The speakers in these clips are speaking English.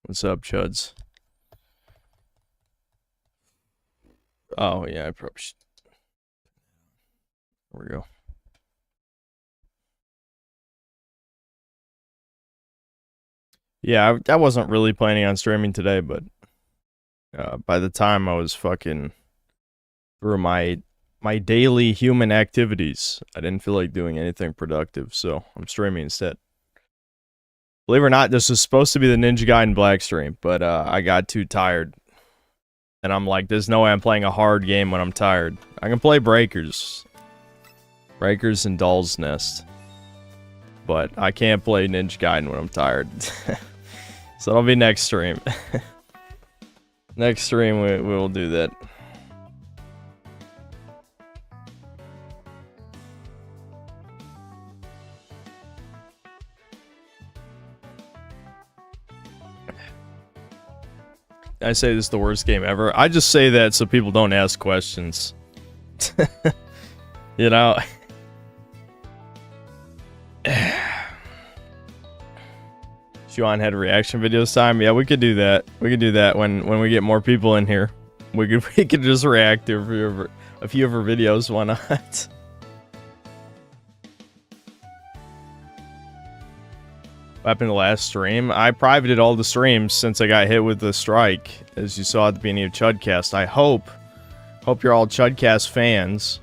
What's up, Chuds? Oh, yeah, I probably should. There we go. Yeah, I wasn't really planning on streaming today, but by the time I was fucking through my daily human activities, I didn't feel like doing anything productive, so I'm streaming instead. Believe it or not, this was supposed to be the Ninja Gaiden Black stream, but I got too tired. And I'm like, there's no way I'm playing a hard game when I'm tired. I can play Breakers. Breakers and Doll's Nest. But I can't play Ninja Gaiden when I'm tired. So it'll be next stream. Next stream we will do that. I say this is the worst game ever. I just say that so people don't ask questions. You know? Juan had reaction videos time. Yeah, we could do that. We could do that when we get more people in here. We could just react to a few of her videos. Why not? What happened in the last stream? I privated all the streams since I got hit with the strike, as you saw at the beginning of Chudcast. I hope you're all Chudcast fans.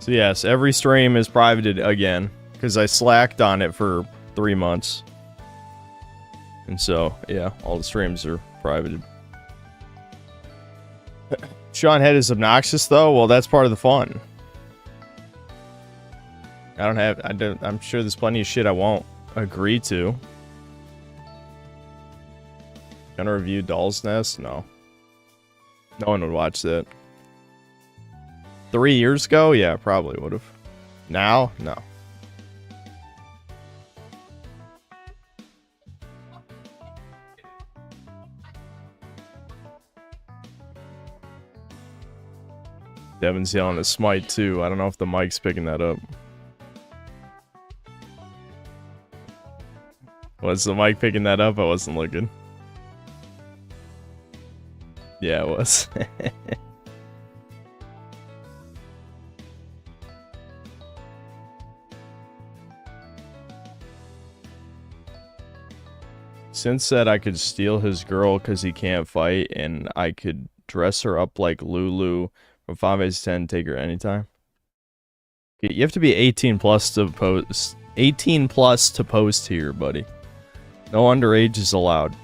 So yes, every stream is privated again, because I slacked on it for 3 months. And so, yeah, all the streams are privated. Sean Head is obnoxious, though? Well, that's part of the fun. I'm sure there's plenty of shit I won't agree to. Gonna review Doll's Nest? No. No one would watch that. 3 years ago? Yeah, probably would have. Now? No. Devin's yelling at Smite too. I don't know if the mic's picking that up. Was the mic picking that up? I wasn't looking. Yeah, it was. Since said I could steal his girl because he can't fight, and I could dress her up like Lulu from 5 to 10, take her anytime. You have to be 18 plus to post. 18 plus to post here, buddy. No underage is allowed.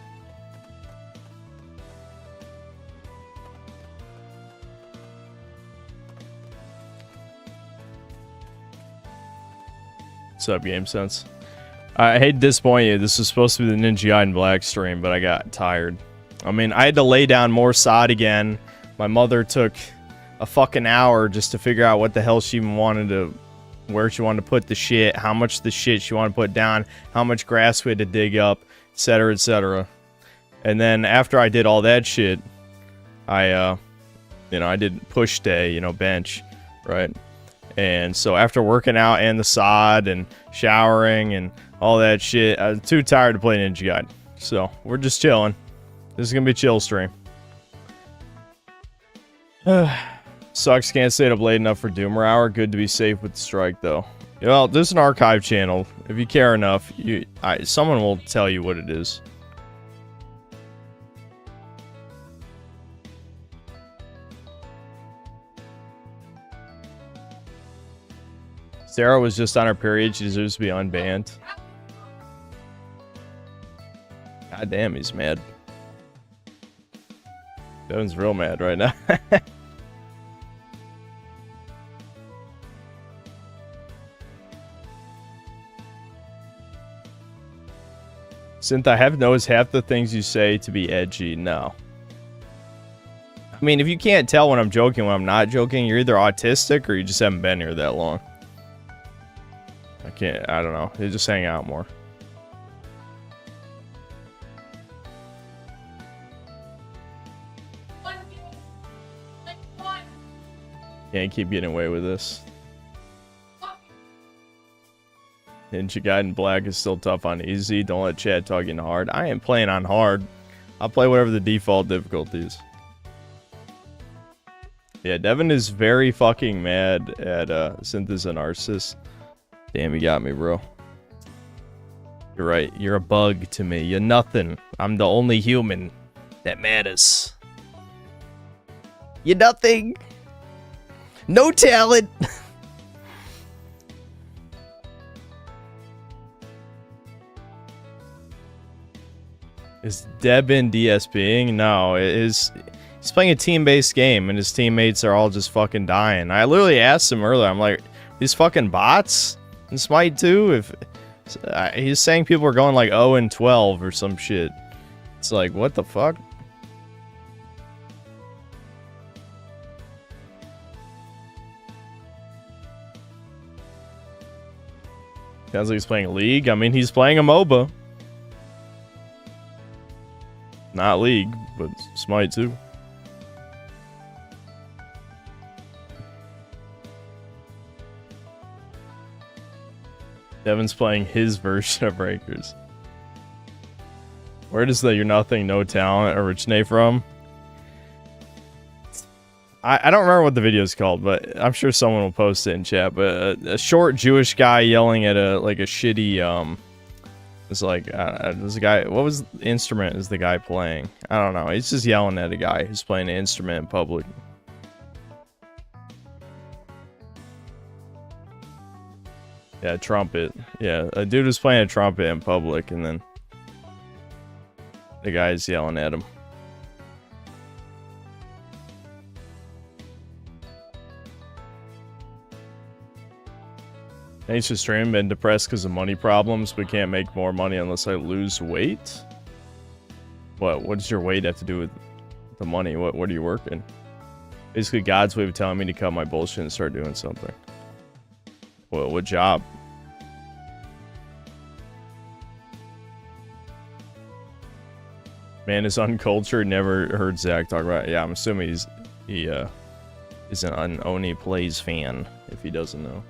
What's up, Game Sense? I hate to disappoint you. This was supposed to be the Ninja Gaiden Black stream, but I got tired. I mean, I had to lay down more sod again. My mother took a fucking hour just to figure out what the hell she even wanted to, where she wanted to put the shit, how much the shit she wanted to put down, how much grass we had to dig up, etc., etc. And then after I did all that shit, I did push day, bench, right? And so after working out and the sod and showering and all that shit, I was too tired to play Ninja Gaiden. So we're just chilling. This is gonna be a chill stream. Sucks, can't stay up late enough for Doomer Hour. Good to be safe with the strike, though. Well, there's an archive channel. If you care enough, someone will tell you what it is. Sarah was just on her period. She deserves to be unbanned. God damn, he's mad. Devin's real mad right now. Synth, I have knows half the things you say to be edgy. No. I mean, if you can't tell when I'm joking, when I'm not joking, you're either autistic or you just haven't been here that long. I don't know. They just hang out more. Can't keep getting away with this. Ninja Gaiden Black is still tough on easy. Don't let Chad talk in hard. I am playing on hard. I'll play whatever the default difficulty is. Yeah, Devin is very fucking mad at Synthesis and Narcissus. Damn, you got me, bro. You're right. You're a bug to me. You're nothing. I'm the only human that matters. You're nothing. No talent. Is Devin DSPing? No, it is. He's playing a team-based game, and his teammates are all just fucking dying. I literally asked him earlier. I'm like, these fucking bots in Smite 2? If he's saying people are going like 0 and 12 or some shit. It's like, what the fuck? Sounds like he's playing League. I mean, he's playing a MOBA. Not League, but Smite 2. Devin's playing his version of Breakers. Where does the "you're nothing, no talent" originate from? I don't remember what the video is called, but I'm sure someone will post it in chat. But a short Jewish guy yelling at a shitty it's like there's a guy. What was the instrument is the guy playing? I don't know. He's just yelling at a guy who's playing an instrument in public. Yeah, trumpet. Yeah, a dude was playing a trumpet in public, and then the guy's yelling at him. Thanks for streaming. Been depressed because of money problems, but can't make more money unless I lose weight. What does your weight have to do with the money? What are you working? Basically, God's way of telling me to cut my bullshit and start doing something. What job? Man is uncultured. Never heard Zach talk about it. Yeah, I'm assuming he is an Oni Plays fan, if he doesn't know.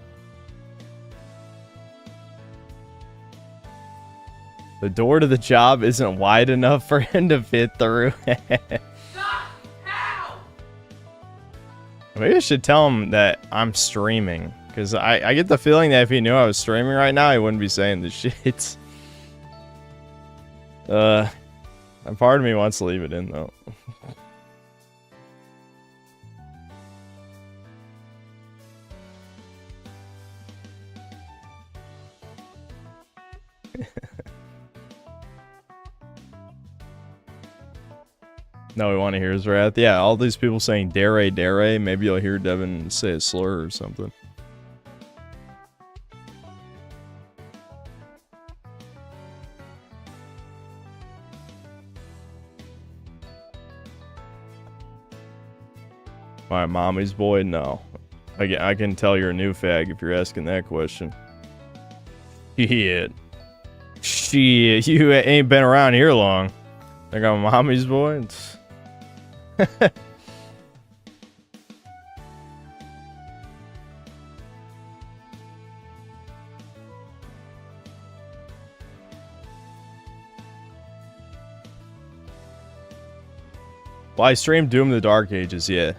The door to the job isn't wide enough for him to fit through. Maybe I should tell him that I'm streaming. Because I get the feeling that if he knew I was streaming right now, he wouldn't be saying this shit. A part of me wants to leave it in, though. No, we want to hear his wrath. Yeah, all these people saying dare, dare. Maybe you'll hear Devin say a slur or something. My mommy's boy? No. I can tell you're a new fag if you're asking that question. Shit. Shit, you ain't been around here long. Think I'm a mommy's boy? Well, I streamed Doom the Dark Ages, yeah.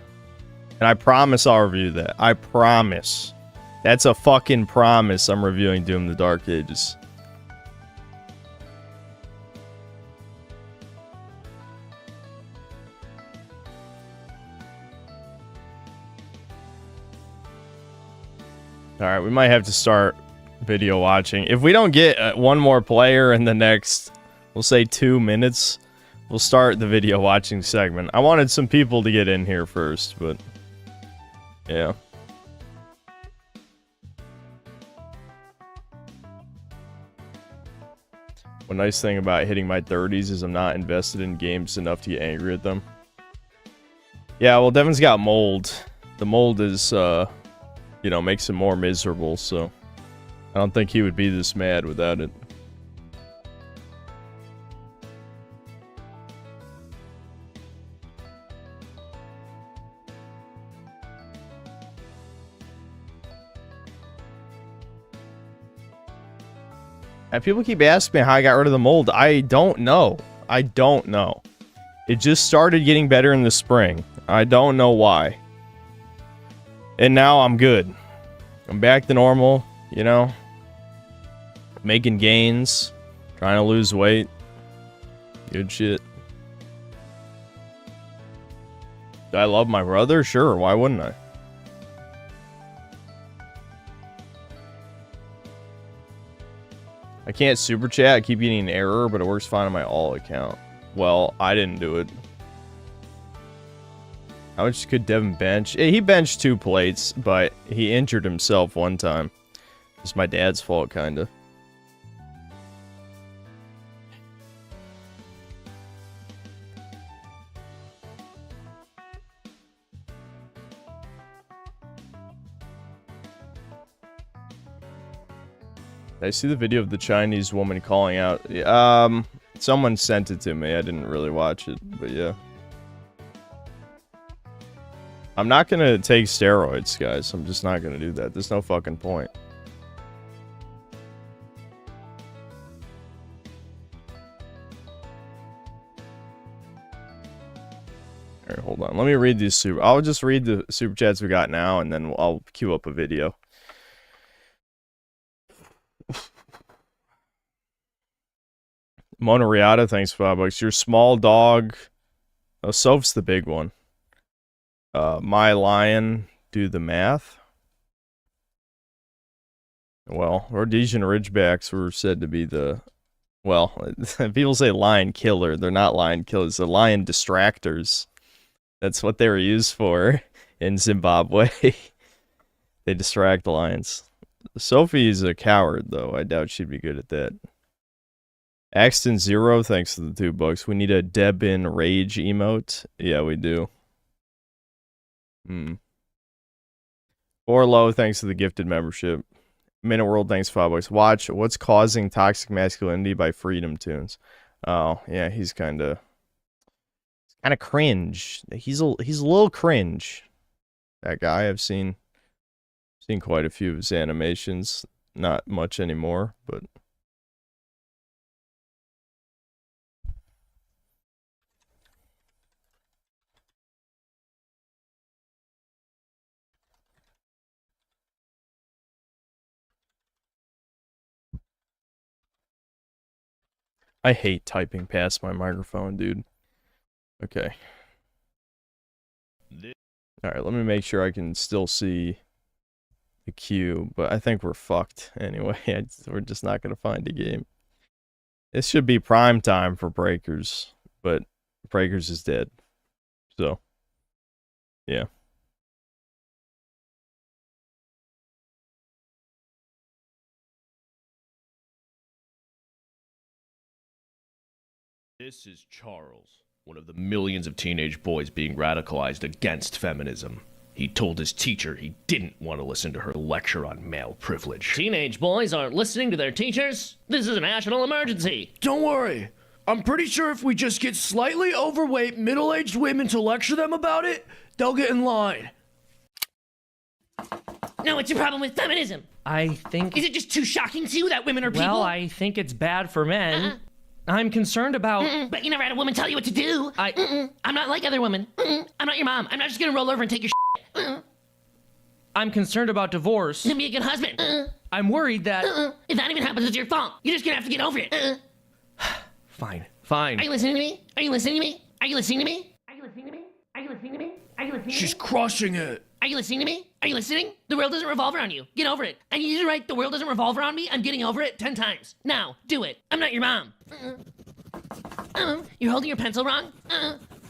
And I promise I'll review that. I promise. That's a fucking promise. I'm reviewing Doom the Dark Ages. Alright, we might have to start video watching. If we don't get one more player in the next, we'll say 2 minutes, we'll start the video watching segment. I wanted some people to get in here first, but yeah. One nice thing about hitting my 30s is I'm not invested in games enough to get angry at them. Yeah, well, Devin's got mold. The mold is, you know, makes him more miserable, so I don't think he would be this mad without it. And people keep asking me how I got rid of the mold. I don't know. I don't know. It just started getting better in the spring. I don't know why. And now I'm good. I'm back to normal, you know? Making gains. Trying to lose weight. Good shit. Do I love my brother? Sure, why wouldn't I? I can't super chat. I keep getting an error, but it works fine on my all account. Well, I didn't do it. How much could Devin bench? He benched 2 plates, but he injured himself one time. It's my dad's fault, kinda. I see the video of the Chinese woman calling out. Someone sent it to me. I didn't really watch it, but yeah. I'm not gonna take steroids, guys. I'm just not gonna do that. There's no fucking point. Alright, hold on. Let me read these super... I'll just read the super chats we got now, and then I'll queue up a video. Mona Riata, thanks for $5. Your small dog. Oh, Soph's the big one. My lion, do the math. Well, Rhodesian Ridgebacks were said to be the... Well, people say lion killer. They're not lion killers. They're lion distractors. That's what they were used for in Zimbabwe. They distract lions. Sophie's a coward, though. I doubt she'd be good at that. Axton Zero, thanks for the $2. We need a Debin Rage emote. Yeah, we do. Orlo, thanks for the gifted membership. Minute World, thanks for $5. Watch What's Causing Toxic Masculinity by Freedom Tunes. Oh, yeah, he's kind of cringe. He's a little cringe. That guy, I've seen quite a few of his animations. Not much anymore, but... I hate typing past my microphone, dude. Okay. Alright, let me make sure I can still see the queue, but I think we're fucked anyway. We're just not going to find a game. This should be prime time for Breakers, but Breakers is dead. So, yeah. This is Charles, one of the millions of teenage boys being radicalized against feminism. He told his teacher he didn't want to listen to her lecture on male privilege. Teenage boys aren't listening to their teachers? This is a national emergency. Don't worry. I'm pretty sure if we just get slightly overweight middle-aged women to lecture them about it, they'll get in line. No, what's your problem with feminism? I think... Is it just too shocking to you that women are people? Well, I think it's bad for men. I'm concerned about... But you never had a woman tell you what to do. I'm not like other women. I'm not your mom. I'm not just gonna roll over and take your shit. I'm concerned about divorce. Then be a good husband. I'm worried that... If that even happens, it's your fault. You're just gonna have to get over it. Fine. Are you listening to me? Are you listening to me? Are you listening to me? Are you listening to me? Are you listening to me? Are you listening to me? She's crushing it. Are you listening to me? Are you listening? The world doesn't revolve around you. Get over it. I need you to write, the world doesn't revolve around me. I'm getting over it 10 times. Now, do it. I'm not your mom. You're holding your pencil wrong.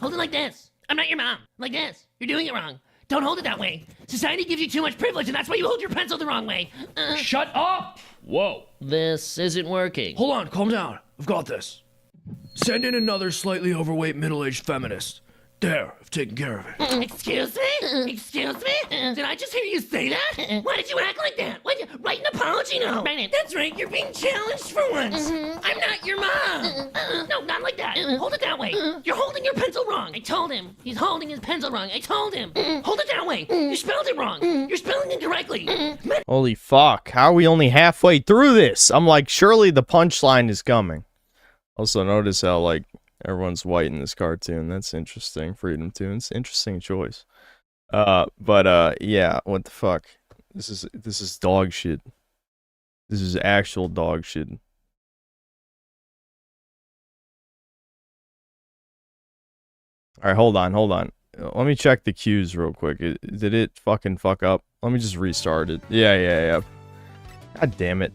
Hold it like this. I'm not your mom. Like this. You're doing it wrong. Don't hold it that way. Society gives you too much privilege, and that's why you hold your pencil the wrong way. Shut up! Whoa. This isn't working. Hold on, calm down. I've got this. Send in another slightly overweight middle-aged feminist. There, I've taken care of it. Excuse me? Excuse me? Did I just hear you say that? Why did you act like that? Why'd you write an apology note? That's right, you're being challenged for once. I'm not your mom. No, not like that. Hold it that way. You're holding your pencil wrong. I told him. He's holding his pencil wrong. I told him. Hold it that way. You spelled it wrong. You're spelling it incorrectly. Holy fuck, how are we only halfway through this? I'm like, surely the punchline is coming. Also, notice how, like, Everyone's white in this cartoon. That's interesting. Freedom Tunes. Interesting choice. Yeah, what the fuck? This is dog shit. This is actual dog shit. Alright, hold on. Let me check the queues real quick. Did it fucking fuck up? Let me just restart it. Yeah. God damn it.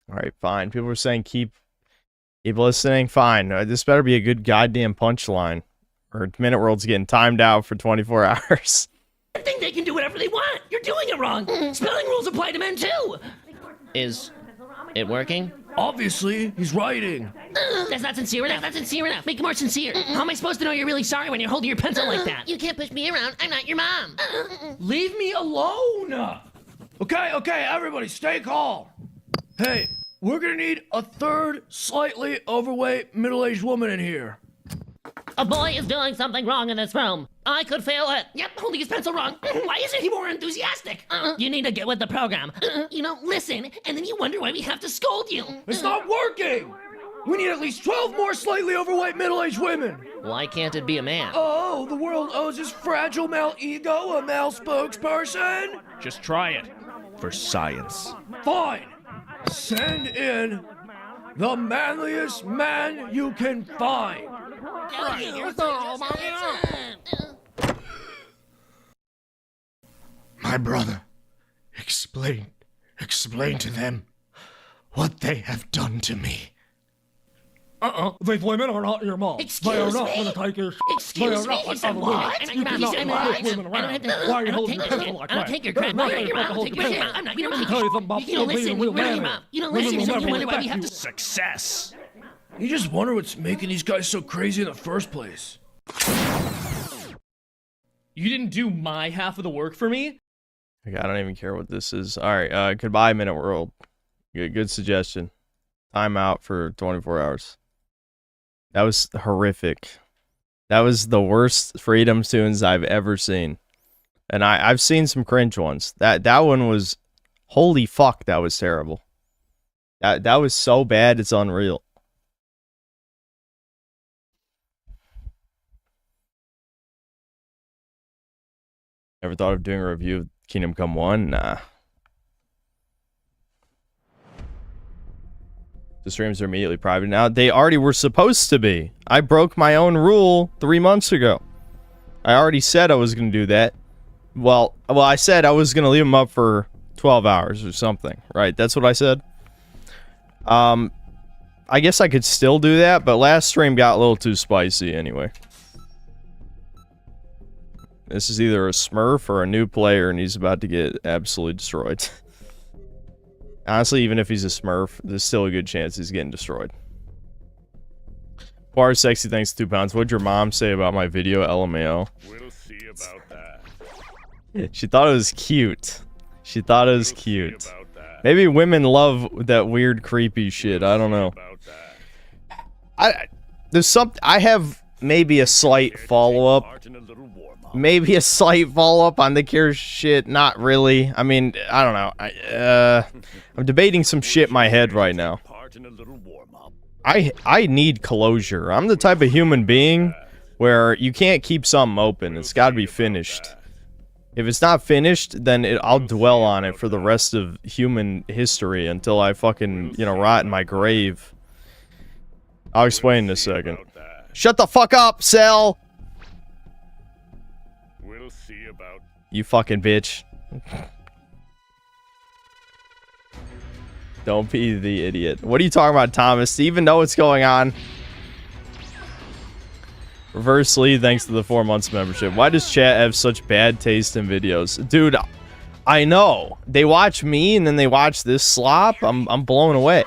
Alright, fine. People are saying keep listening. Fine. This better be a good goddamn punchline. Or Minute World's getting timed out for 24 hours. I think they can do whatever they want. You're doing it wrong. Spelling rules apply to men too. Is it working? Obviously, he's writing. That's not sincere enough. That's sincere enough. Make it more sincere. How am I supposed to know you're really sorry when you're holding your pencil like that? You can't push me around. I'm not your mom. Leave me alone! Okay, everybody, stay calm. Hey, we're gonna need a third, slightly overweight, middle-aged woman in here. A boy is doing something wrong in this room. I could feel it. Yep, holding his pencil wrong. Why isn't he more enthusiastic? You need to get with the program. Listen, and then you wonder why we have to scold you. It's not working! We need at least 12 more slightly overweight, middle-aged women. Why can't it be a man? Oh, the world owes his fragile male ego a male spokesperson? Just try it. For science. Fine. Send in the manliest man you can find. My brother, explain to them what they have done to me. These women are not your mom. Excuse me? take your... Excuse me? He said what? You cannot boss women around. Why are you holding your pencil like I don't that? take your credit. I'm not your mom. I'll take your credit. I'm not your mom. Let me tell you something about You don't being a listen. real We're not your man. mom. You don't Women listen, will so you never wonder why we respect have you. to... Success. You just wonder what's making these guys so crazy in the first place. You didn't do my half of the work for me? Okay, I don't even care what this is. Alright, goodbye, Minute World. Good suggestion. Time out for 24 hours. That was horrific. That was the worst Freedom Tunes I've ever seen. And I've seen some cringe ones. That one was... Holy fuck, that was terrible. That was so bad, it's unreal. Ever thought of doing a review of Kingdom Come 1? Nah. The streams are immediately private now. They already were supposed to be. I broke my own rule 3 months ago. I already said I was going to do that. Well, I said I was going to leave them up for 12 hours or something. Right, that's what I said. I guess I could still do that, but last stream got a little too spicy anyway. This is either a Smurf or a new player, and he's about to get absolutely destroyed. Honestly, even if he's a Smurf, there's still a good chance he's getting destroyed. Poor Sexy, thanks 2 pounds. What'd your mom say about my video, LMAO? We'll see about that. She thought it was cute. She thought it was cute. Maybe women love that weird, creepy shit. I don't know. I have maybe a slight follow-up. Maybe a slight follow-up on the Cure shit. Not really. I mean, I don't know. I'm debating some shit in my head right now. I need closure. I'm the type of human being where you can't keep something open. It's got to be finished. If it's not finished, then I'll dwell on it for the rest of human history until I fucking, rot in my grave. I'll explain in a second. Shut the fuck up, Cell! We'll see about... You fucking bitch. Don't be the idiot. What are you talking about, Thomas? Do you even know what's going on? Reverse Lee, thanks to the 4 months membership. Why does chat have such bad taste in videos? Dude, I know. They watch me and then they watch this slop. I'm blown away.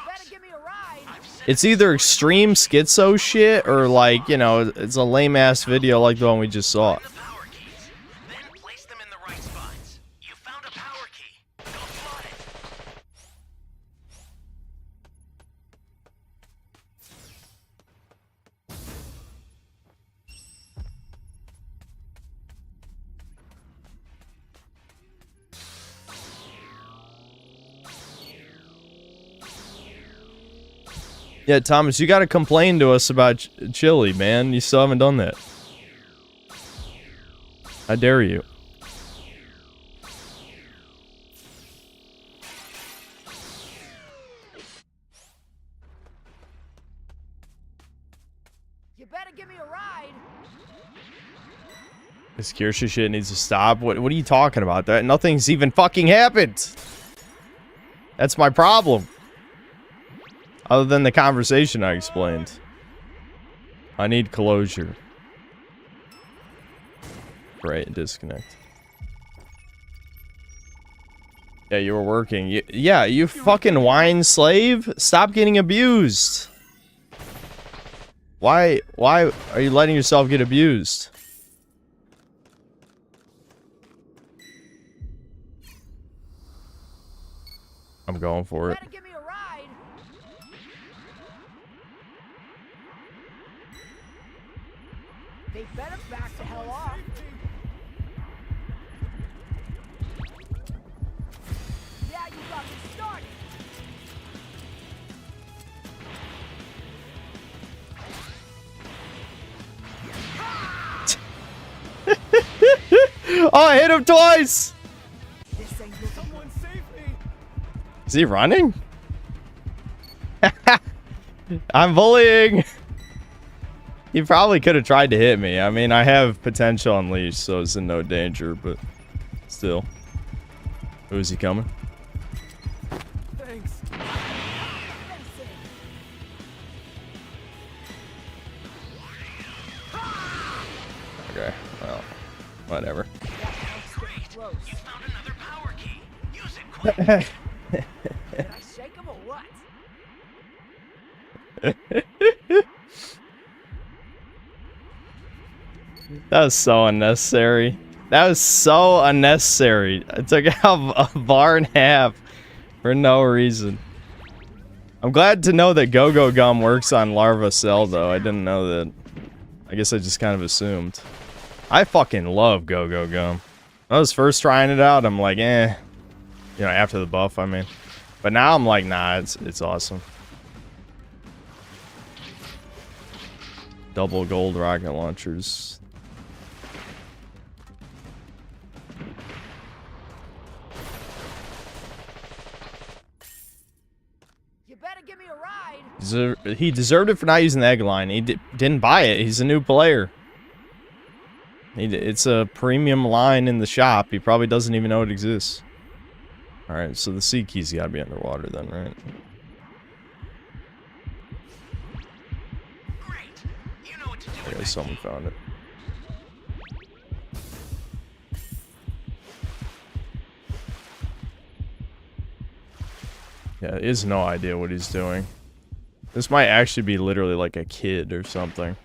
It's either extreme schizo shit or like, it's a lame ass video like the one we just saw. Yeah, Thomas, you gotta complain to us about Chili, man. You still haven't done that. I dare you. You better give me a ride. This Kirsche shit needs to stop. What are you talking about? That nothing's even fucking happened. That's my problem. Other than the conversation I explained. I need closure. Right, disconnect. Yeah, you were working. Yeah, you fucking wine slave. Stop getting abused. Why are you letting yourself get abused? I'm going for it. Better give me a ride. They better back the hell off. Yeah, you got me started. Oh, I hit him twice! This ain't looking Someone save me! Is he running? I'm bullying! He probably could have tried to hit me. I mean, I have potential unleashed, so it's in no danger, but still. Who is he coming? Thanks. Okay, well, whatever. close. You found another power key. Use it quick. Did I shake him or what? That was so unnecessary. That was so unnecessary. I took out a bar and a half for no reason. I'm glad to know that Go-Go Gum works on Larva Cell, though. I didn't know that. I guess I just kind of assumed. I fucking love Go-Go Gum. When I was first trying it out, I'm like, eh. You know, after the buff, I mean. But now I'm like, nah, it's awesome. Double gold rocket launchers. You better give me a ride. He deserved it for not using the egg line. He didn't buy it. He's a new player. It's a premium line in the shop. He probably doesn't even know it exists. Alright, so the sea key's gotta be underwater then, right? Great. You know what to do I with guess that someone key. found it. Yeah, he has no idea what he's doing. This might actually be literally like a kid or something.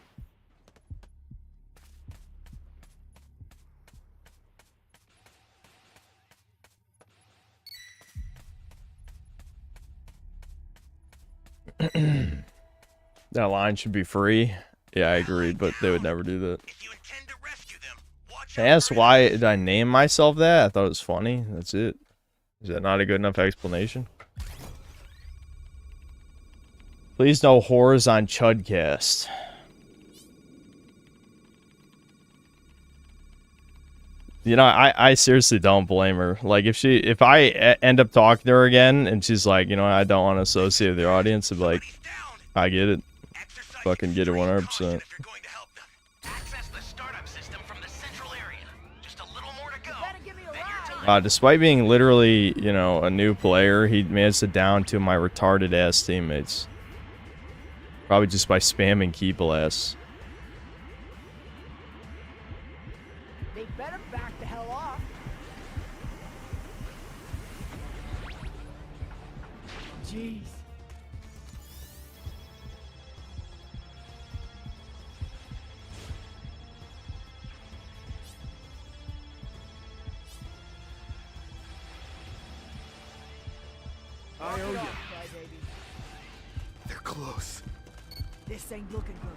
That line should be free. Yeah, I agree, but they would never do that. If you intend to rescue them, watch I out asked for why did I name myself that? I thought it was funny. That's it. Is that not a good enough explanation? Please no whores on Chudcast. You know, I seriously don't blame her. Like, if I end up talking to her again and she's like, you know, I don't want to associate with the audience, I'd be like, He's down. I get it. Exercise Fucking get it constrained 100%. caution if you're going to help them. Access the startup system from the central area. Just a little more to go. Better give me a Then your ride. time. Despite being literally, you know, a new player, he managed to down to my retarded ass teammates. Probably just by spamming Key Blast. They better back the hell off. Jeez. I owe you. Crybaby. They're close. This ain't looking good.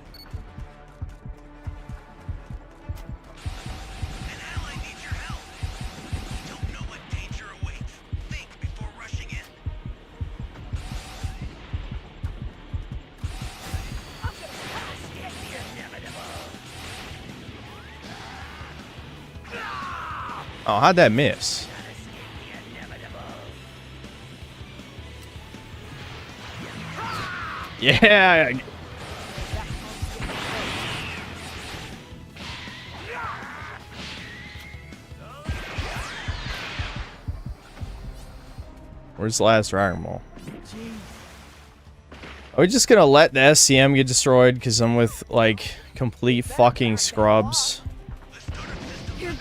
An ally needs your help. You don't know what danger awaits. Think before rushing in. Oh, how'd that miss? Yeah. Where's the last Dragon Ball? Are we just gonna let the SCM get destroyed because I'm with, like, complete fucking scrubs? Here goes.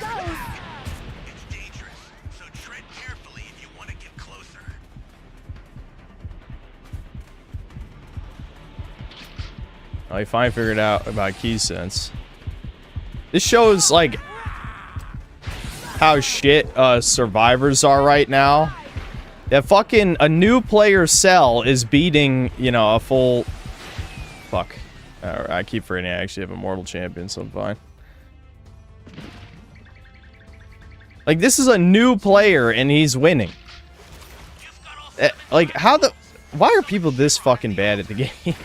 It's dangerous, so tread carefully if you want to get closer. I finally figured out about key sense. This shows, like, how shit survivors are right now. That fucking a new player Cell is beating, you know, a full... Fuck. I keep forgetting I actually have a mortal champion, so I'm fine. Like, this is a new player, and he's winning. Like, how the... Why are people this fucking bad at the game?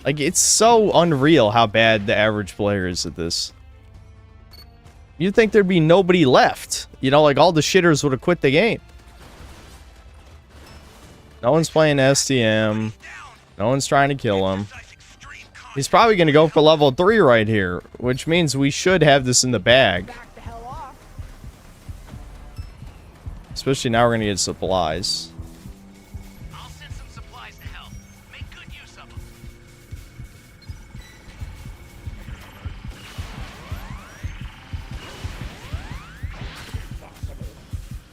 Like, it's so unreal how bad the average player is at this. You'd think there'd be nobody left. You know, like, all the shitters would have quit the game. No one's playing STM. No one's trying to kill him. He's probably going to go for level 3 right here, which means we should have this in the bag. Back the hell off. Especially now we're going to get supplies. I'll send some supplies to help. Make good use of them.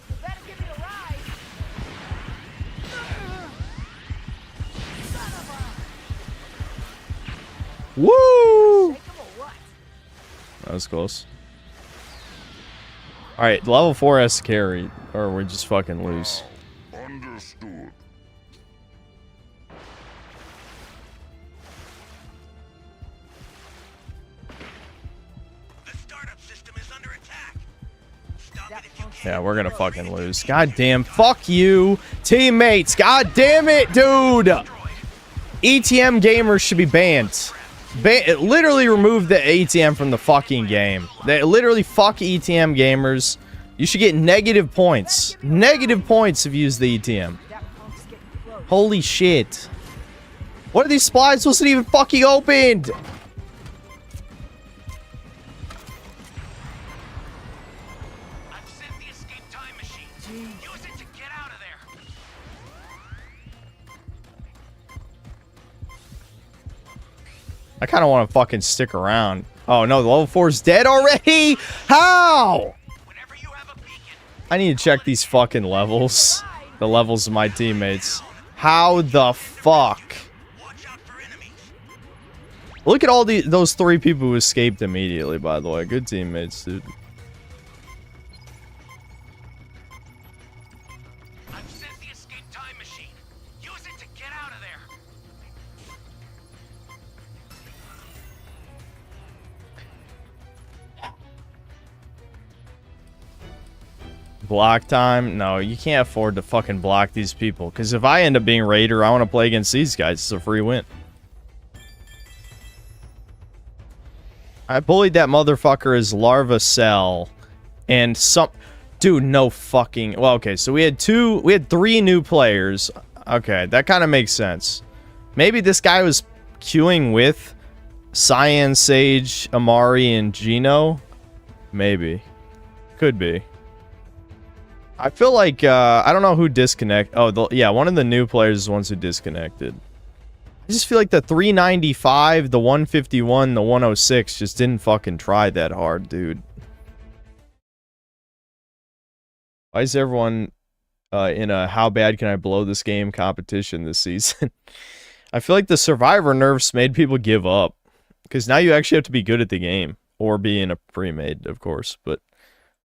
You better give me a ride. Son of a... Woo! Take him or what? That was close. Alright, level 4 has to carry, or we just fucking lose. Understood. The startup system is under attack. Stop it if you can. Yeah, we're gonna fucking lose. God damn, fuck you, teammates. God damn it, dude. ETM gamers should be banned. Literally remove the ATM from the fucking game. They literally fuck ETM gamers. You should get negative points. Negative points if you use the ETM. That punk's getting close. Holy shit. What are these supplies wasn't even fucking opened? I've sent the escape time machine. Use it to get out of there. I kind of want to fucking stick around. Oh no, the level 4 is dead already? How? Whenever you have a beacon, I need to check these fucking levels. The levels of my teammates. How the fuck? watch out for enemies. Look at all those 3 people who escaped immediately, by the way. Good teammates, dude. I've sent the escape time machine. Use it to get out of there. Block time? No, you can't afford to fucking block these people. Because if I end up being Raider, I want to play against these guys. It's a free win. I bullied that motherfucker as Larva Cell. And some... Dude, no fucking... Well, okay, so we had 3 new players. Okay, that kind of makes sense. Maybe this guy was queuing with Cyan, Sage, Amari, and Gino? Maybe. Could be. I feel like, I don't know who disconnected. Oh, yeah, one of the new players is the ones who disconnected. I just feel like the 395, the 151, the 106 just didn't fucking try that hard, dude. Why is everyone in a how bad can I blow this game competition this season? I feel like the survivor nerfs made people give up. Because now you actually have to be good at the game. Or be in a pre-made, of course, but...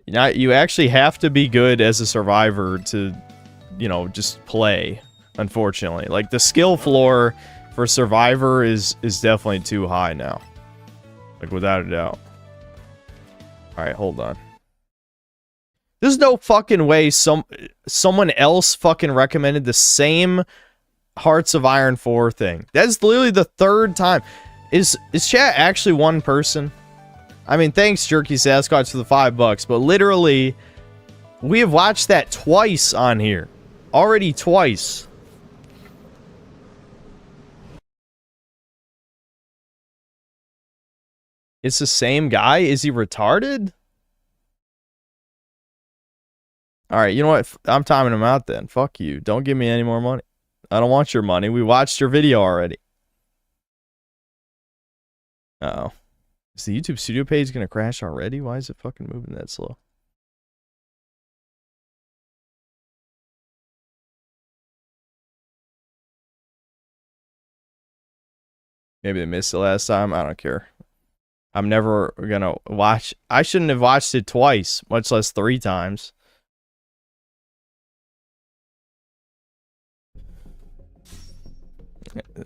Now, you actually have to be good as a survivor to, you know, just play, unfortunately. Like, the skill floor for survivor is definitely too high now. Like, without a doubt. Alright, hold on. There's no fucking way someone else fucking recommended the same Hearts of Iron 4 thing. That's literally the 3rd time. Is chat actually one person? I mean, thanks, Jerky Sasquatch, for the $5, but literally, We have watched that twice on here. Already twice. It's the same guy? Is he retarded? Alright, you know what? I'm timing him out then. Fuck you. Don't give me any more money. I don't want your money. We watched your video already. Uh-oh. Is the YouTube studio page gonna crash already? Why is it fucking moving that slow? Maybe they missed it last time. I don't care. I'm never gonna watch. I shouldn't have watched it twice, much less 3 times.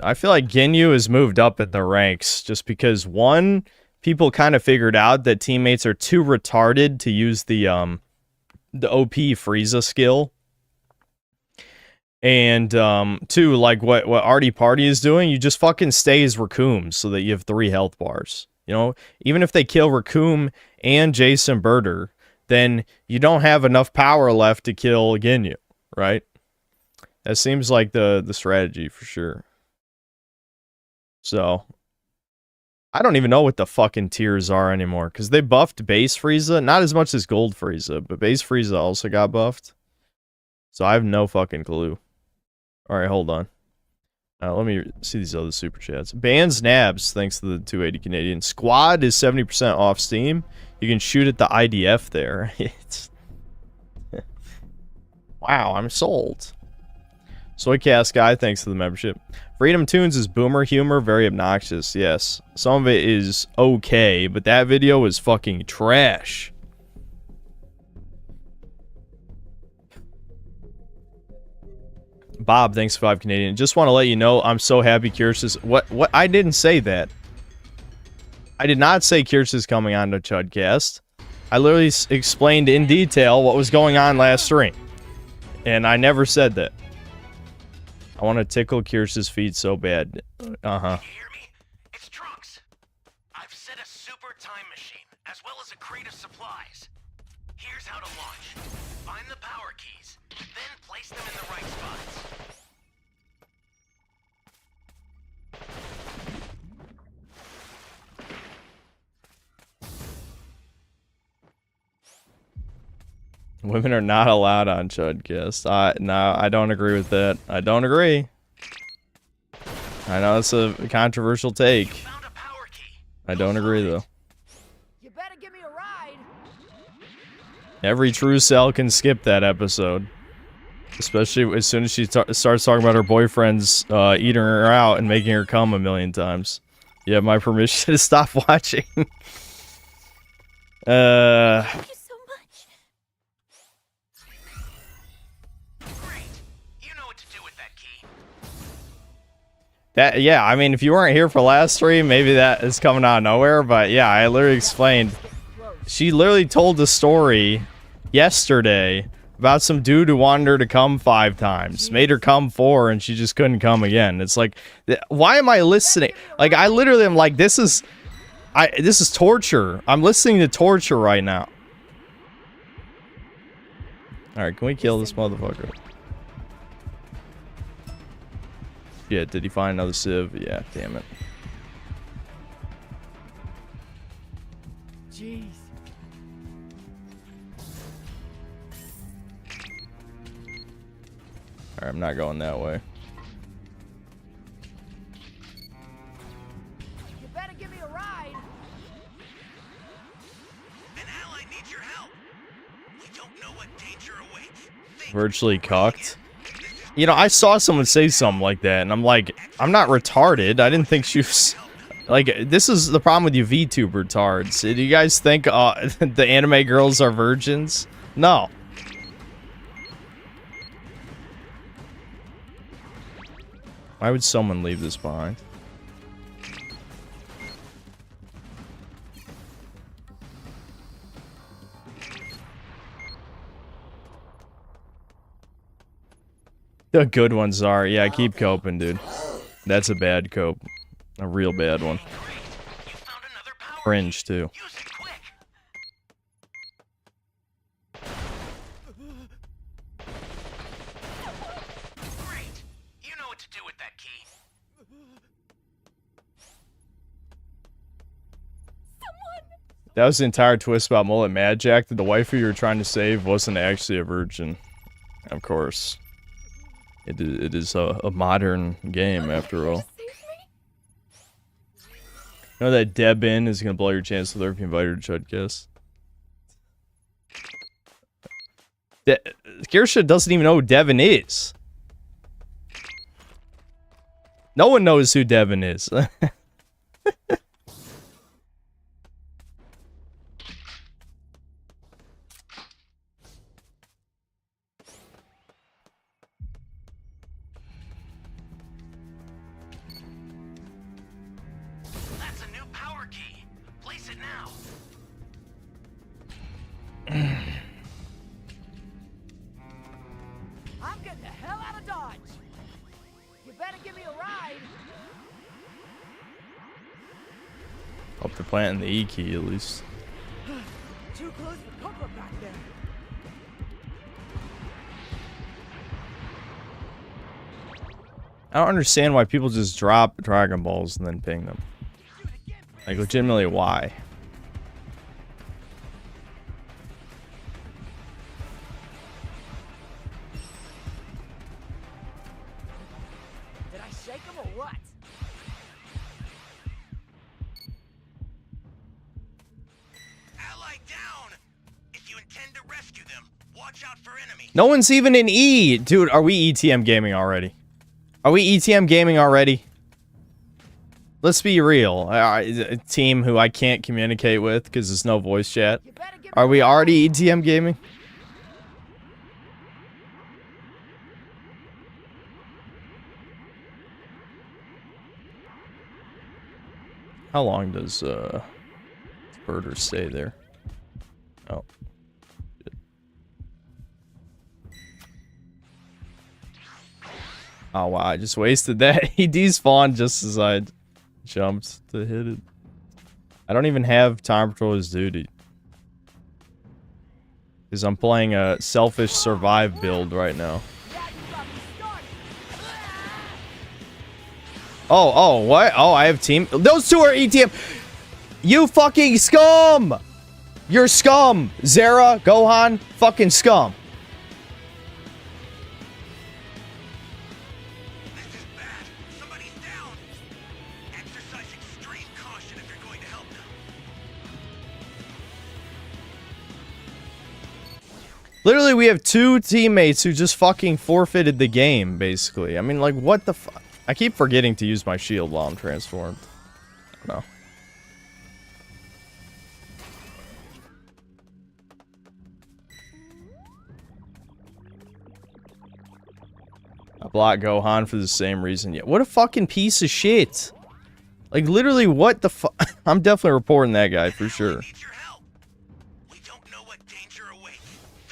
I feel like Ginyu has moved up in the ranks just because, one, people kind of figured out that teammates are too retarded to use the OP Frieza skill. And 2, like what Artie Party is doing, you just fucking stay as Raccoon so that you have 3 health bars. You know, even if they kill Raccoon and Jason Birder, then you don't have enough power left to kill Ginyu, right? That seems like the strategy for sure. So, I don't even know what the fucking tiers are anymore, because they buffed base Frieza, not as much as gold Frieza, but base Frieza also got buffed. So I have no fucking clue. Alright, hold on. Let me see these other super chats. Bans Nabs, thanks to the 280 Canadian. Squad is 70% off Steam. You can shoot at the IDF there. It's wow, I'm sold. Soycast Guy, thanks to the membership. Freedom Tunes is boomer humor, very obnoxious. Yes, some of it is okay, but that video is fucking trash. Bob, thanks for 5 Canadian. Just want to let you know, I'm so happy Kirsch is... What? I didn't say that. I did not say Kirsch is coming on to Chudcast. I literally explained in detail what was going on last stream. And I never said that. I want to tickle Kirsch's feet so bad. Uh-huh. You hear me? It's Trunks. I've set a super time machine, as well as a crate of supplies. Here's how to launch. Find the power keys, then place them in the right spots. Women are not allowed on Chudcast. No, I don't agree with that. I don't agree. I know it's a controversial take. I don't agree, though. You better give me a ride. Every true cell can skip that episode. Especially as soon as she starts talking about her boyfriend's eating her out and making her come a million times. You have my permission to stop watching. Thank you so much. Great. You know what to do with that key. That, yeah, I mean, if you weren't here for last stream, maybe that is coming out of nowhere, but yeah, I literally explained. She literally told the story yesterday about some dude who wanted her to come 5 times, made her come 4, and she just couldn't come again. It's like, why am I listening? Like, I literally am like, this is torture. I'm listening to torture right now. Alright, can we kill this motherfucker? Yeah, did he find another civ? Yeah, damn it. Jeez. Alright, I'm not going that way. You better give me a ride. An ally needs your help. We don't know what danger awaits. Virtually cocked. You know, I saw someone say something like that, and I'm like, I'm not retarded. I didn't think she was... Like, this is the problem with you VTube retards. Do you guys think the anime girls are virgins? No. Why would someone leave this behind? The good ones are. Yeah, keep coping, dude. That's a bad cope. A real bad one. Cringe, too. That was the entire twist about Mullet Mad Jack, that the waifu you were trying to save wasn't actually a virgin. Of course. It is a modern game, after all. You know that Debin is gonna blow your chance with her if you invite her to Chudcast? Kirsha doesn't even know who Devin is. No one knows who Devin is. That's a new power key. Place it now. I'm getting the hell out of Dodge. You better give me a ride. Hope they're planting the E key at least. Too close for comfort back there. I don't understand why people just drop Dragon Balls and then ping them. Like, legitimately, why? Did I shake him or what? Ally down. If you intend to rescue them, watch out for enemies. No one's even in E! Dude, are we ETM gaming already? Are we ETM gaming already? Let's be real. A team who I can't communicate with because there's no voice chat. Are we already ETM gaming? How long does Birder stay there? Oh. Shit. Oh wow, I just wasted that. He despawned just as I jumped to hit it. I don't even have Time Patroller's duty. Because I'm playing a selfish survive build right now. Oh, what? Oh, I have team. Those two are ETM. You fucking scum! You're scum! Zera, Gohan, fucking scum. This is bad. Somebody's down. Exercise extreme caution if you're going to help them. Literally, we have two teammates who just fucking forfeited the game, basically. I mean, like, what the fuck? I keep forgetting to use my shield while I'm transformed. No. I blocked Gohan for the same reason. Yeah, what a fucking piece of shit. Like, literally, what the fuck? I'm definitely reporting that guy for sure.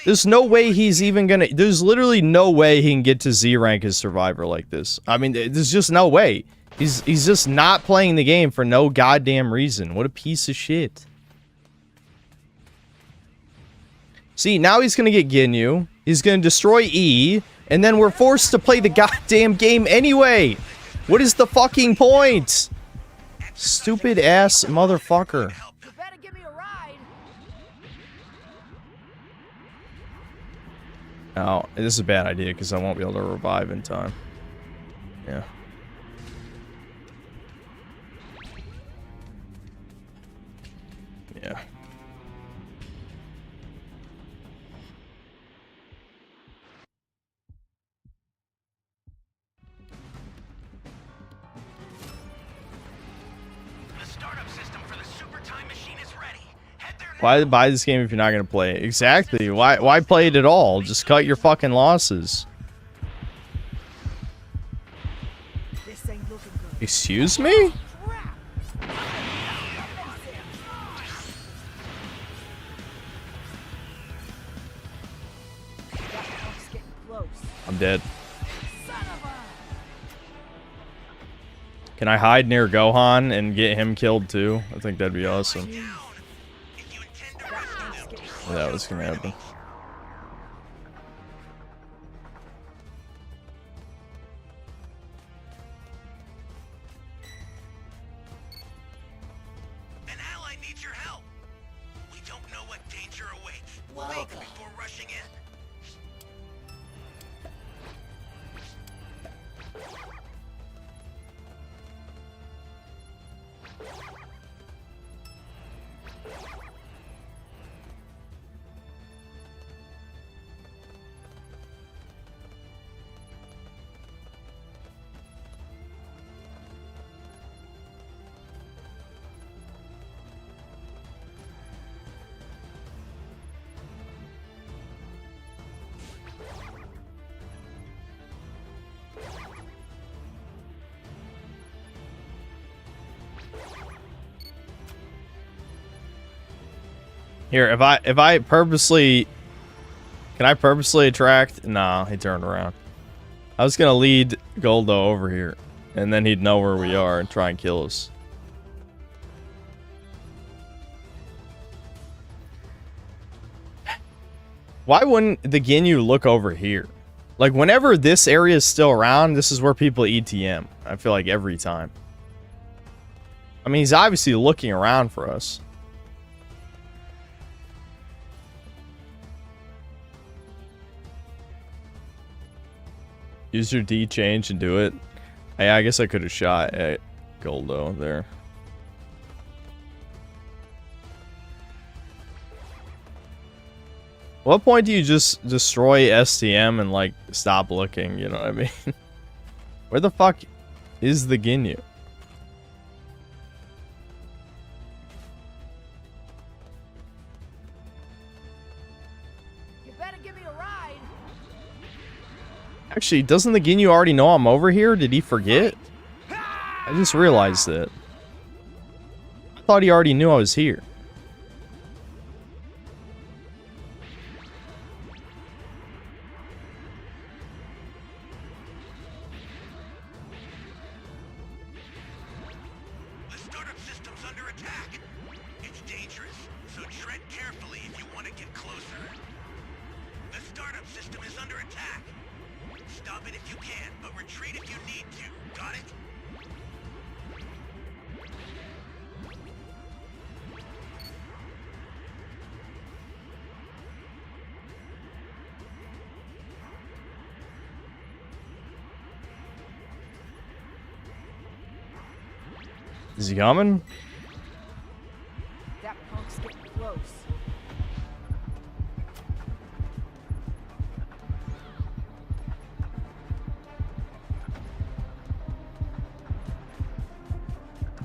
There's no way he's even gonna... There's literally no way he can get to Z rank as Survivor like this. I mean, there's just no way. He's just not playing the game for no goddamn reason. What a piece of shit. See, now he's gonna get Ginyu. He's gonna destroy E. And then we're forced to play the goddamn game anyway. What is the fucking point? Stupid ass motherfucker. You better give me a ride. Oh, this is a bad idea because I won't be able to revive in time. Yeah. Yeah. The startup system for the super time machine is ready. Head there now. Why buy this game if you're not gonna play it? Exactly. Why play it at all? Just cut your fucking losses. This ain't looking good. Excuse me? Crap. That punk's getting close. I'm dead. Son of a... Can I hide near Gohan and get him killed too? I think that'd be awesome. That was gonna happen. An ally needs your help. Wake before rushing in. Here, if I purposely... Can I purposely attract? Nah, he turned around. I was gonna lead Goldo over here, and then he'd know where we are and try and kill us. Why wouldn't the Ginyu look over here? Like, whenever this area is still around, this is where people ETM. I feel like every time. I mean, he's obviously looking around for us. Use your D change and do it. I guess I could have shot at Goldo there. What point do you just destroy STM and like stop looking? You know what I mean? Where the fuck is the Ginyu? You better give me a ride. Actually, doesn't the Ginyu already know I'm over here? Did he forget? I just realized that. I thought he already knew I was here. The startup system's under attack. It's dangerous, so tread carefully if you want to get closer. The startup system is under attack. Stop it if you can, but retreat if you need to. Got it? Is he coming? That punk's getting close.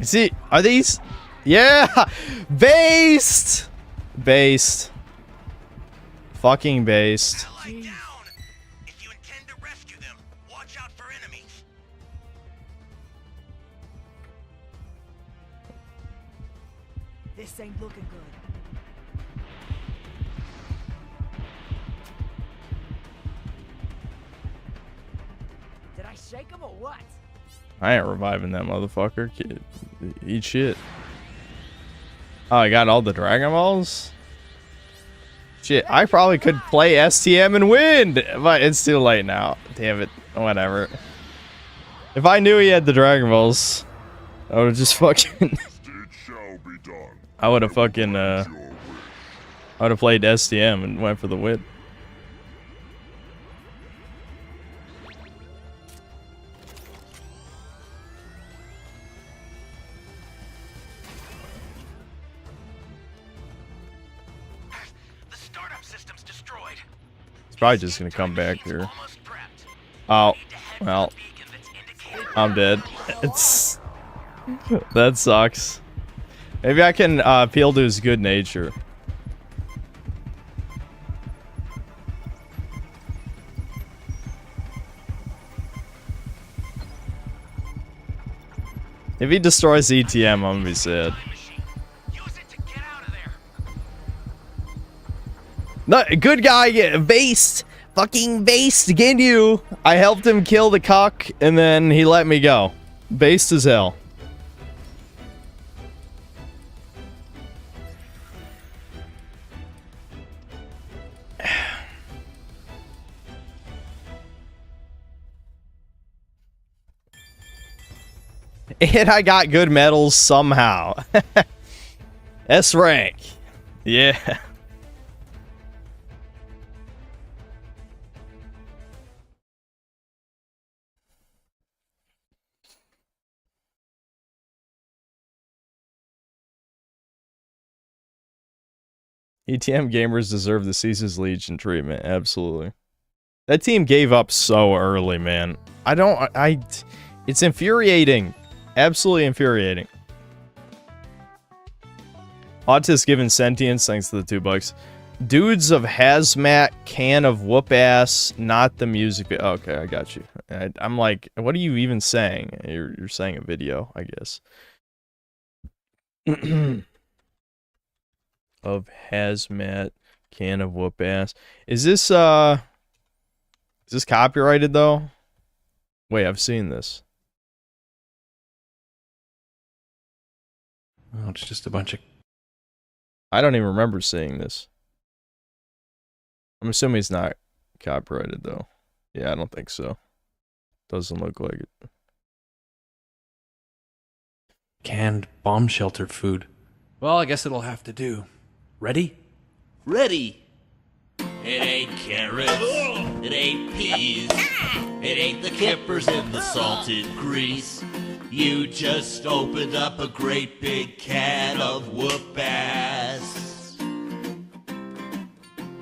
See, are these? Yeah, based, based, fucking based. Ally down. If you intend to rescue them, watch out for enemies. This ain't looking good. Did I shake him or what? I ain't reviving that motherfucker. Eat shit. Oh, I got all the Dragon Balls? Shit, I probably could play STM and win, but it's too late now. Damn it. Whatever. If I knew he had the Dragon Balls, I would have just fucking... I would have fucking, I would have played STM and went for the win. The startup system's destroyed. It's probably just gonna come back here. Oh, well, I'm dead. It's that sucks. Maybe I can appeal to his good nature. If he destroys ETM, I'm gonna be sad. No, good guy, yeah, based. Fucking based, Ginyu. I helped him kill the cock, and then he let me go. Based as hell. And I got good medals somehow. S rank. Yeah. ETM gamers deserve the Caesar's Legion treatment. Absolutely. That team gave up so early, man. It's infuriating. Absolutely infuriating. Autist given sentience, thanks to the $2. Dudes of hazmat, can of whoop ass, not the music. Okay, I got you. I'm like, what are you even saying? You're saying a video, I guess. Of hazmat, can of whoop ass. Is this copyrighted though? Wait, I've seen this. Oh, it's just a bunch of... I don't even remember seeing this. I'm assuming it's not copyrighted though. Yeah, I don't think so. Doesn't look like it. Canned bomb shelter food. Well, I guess it'll have to do. Ready? Ready. It ain't carrots. It ain't peas. It ain't the kippers in the salted grease. You just opened up a great big can of whoop ass.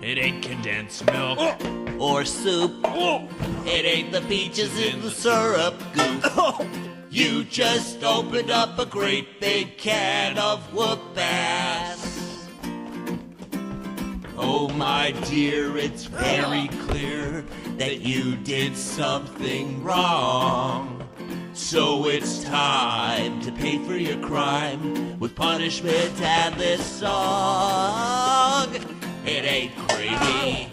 It ain't condensed milk. Or soup. It ain't the peaches in the syrup goop. You just opened up a great big can of whoop ass. Oh my dear, it's very clear that you did something wrong. So it's time to pay for your crime with punishment and this song. It ain't gravy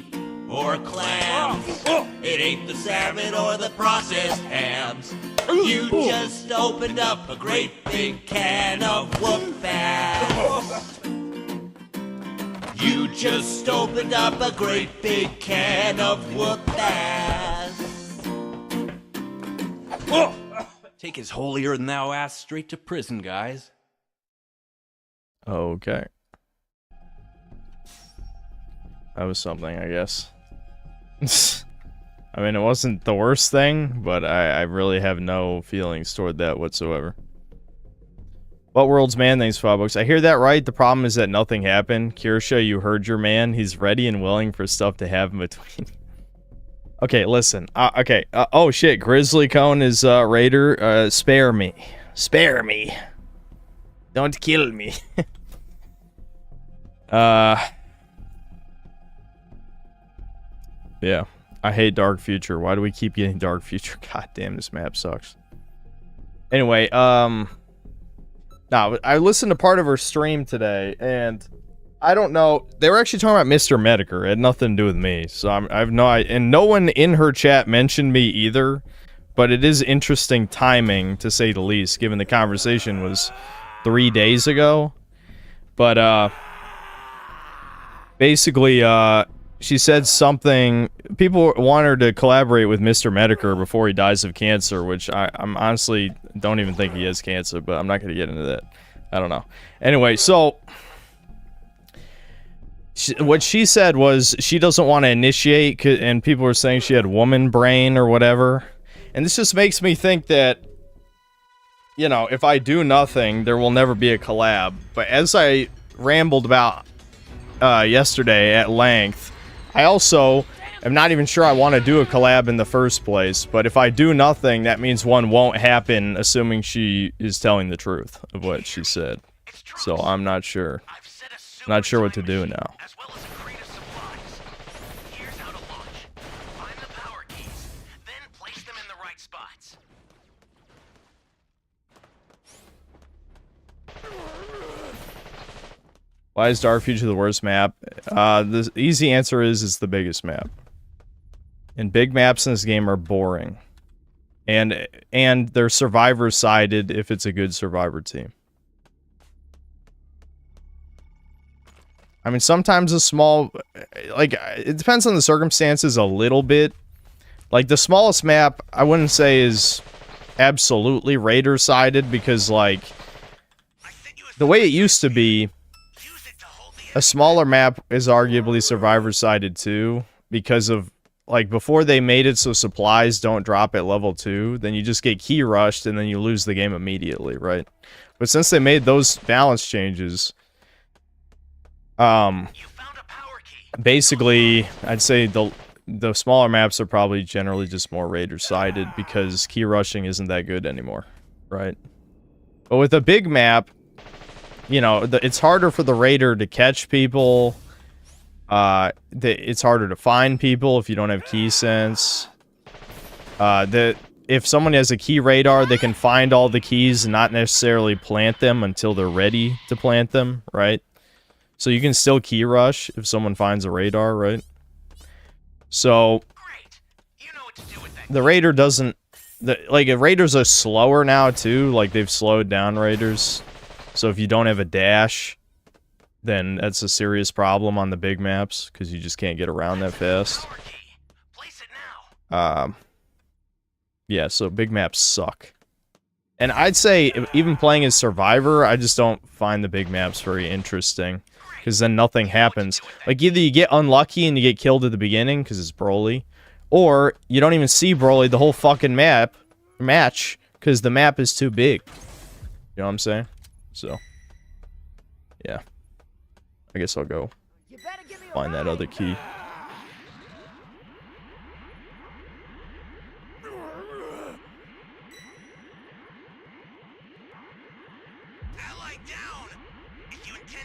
or clams. It ain't the salmon or the processed hams. You just opened up a great big can of whoop ass. You just opened up a great big can of whoop ass. Take his holier-than-thou ass straight to prison, guys. Okay. That was something, I guess. I mean, it wasn't the worst thing, but I really have no feelings toward that whatsoever. What world's man? Thanks, $5. I hear that right? The problem is that nothing happened. Kirsha, you heard your man. He's ready and willing for stuff to happen between... Okay, listen. Okay. Oh, shit. Grizzly Cone is Raider. Spare me. Spare me. Don't kill me. Yeah. I hate Dark Future. Why do we keep getting Dark Future? God damn, this map sucks. Anyway, no, I listened to part of her stream today, and I don't know. They were actually talking about Mr. Medicare. It had nothing to do with me, so I have no idea. And no one in her chat mentioned me either, but it is interesting timing, to say the least, given the conversation was 3 days ago. But, basically, she said something. People want her to collaborate with Mr. Medicare before he dies of cancer, which I'm honestly don't even think he has cancer, but I'm not going to get into that. I don't know. Anyway, so what she said was she doesn't want to initiate, and people were saying she had woman brain or whatever. And this just makes me think that, you know, if I do nothing, there will never be a collab. But as I rambled about yesterday at length, I also am not even sure I want to do a collab in the first place, but if I do nothing, that means one won't happen, assuming she is telling the truth of what she said. So I'm not sure. Not sure what to do now. Why is Dark Future the worst map? The easy answer is it's the biggest map. And big maps in this game are boring. And they're survivor-sided if it's a good survivor team. I mean, sometimes a small... Like, it depends on the circumstances a little bit. Like, the smallest map, I wouldn't say is absolutely Raider-sided, because, like... The way it used to be... A smaller map is arguably survivor-sided too, because of, like, before they made it so supplies don't drop at level 2, then you just get key rushed and then you lose the game immediately, right? But since they made those balance changes, basically, I'd say the smaller maps are probably generally just more raider-sided because key rushing isn't that good anymore, right? But with a big map, you know, it's harder for the raider to catch people. It's harder to find people if you don't have key sense. If someone has a key radar, they can find all the keys and not necessarily plant them until they're ready to plant them, right? So you can still key rush if someone finds a radar, right? So the raider doesn't... like, raiders are slower now, too. Like, they've slowed down raiders. So if you don't have a dash, then that's a serious problem on the big maps, because you just can't get around that fast. Yeah, so big maps suck. And I'd say, even playing as Survivor, I just don't find the big maps very interesting. Because then nothing happens. Like, either you get unlucky and you get killed at the beginning, because it's Broly, or you don't even see Broly the whole fucking match, because the map is too big. You know what I'm saying? So, yeah. I guess I'll go find that other key.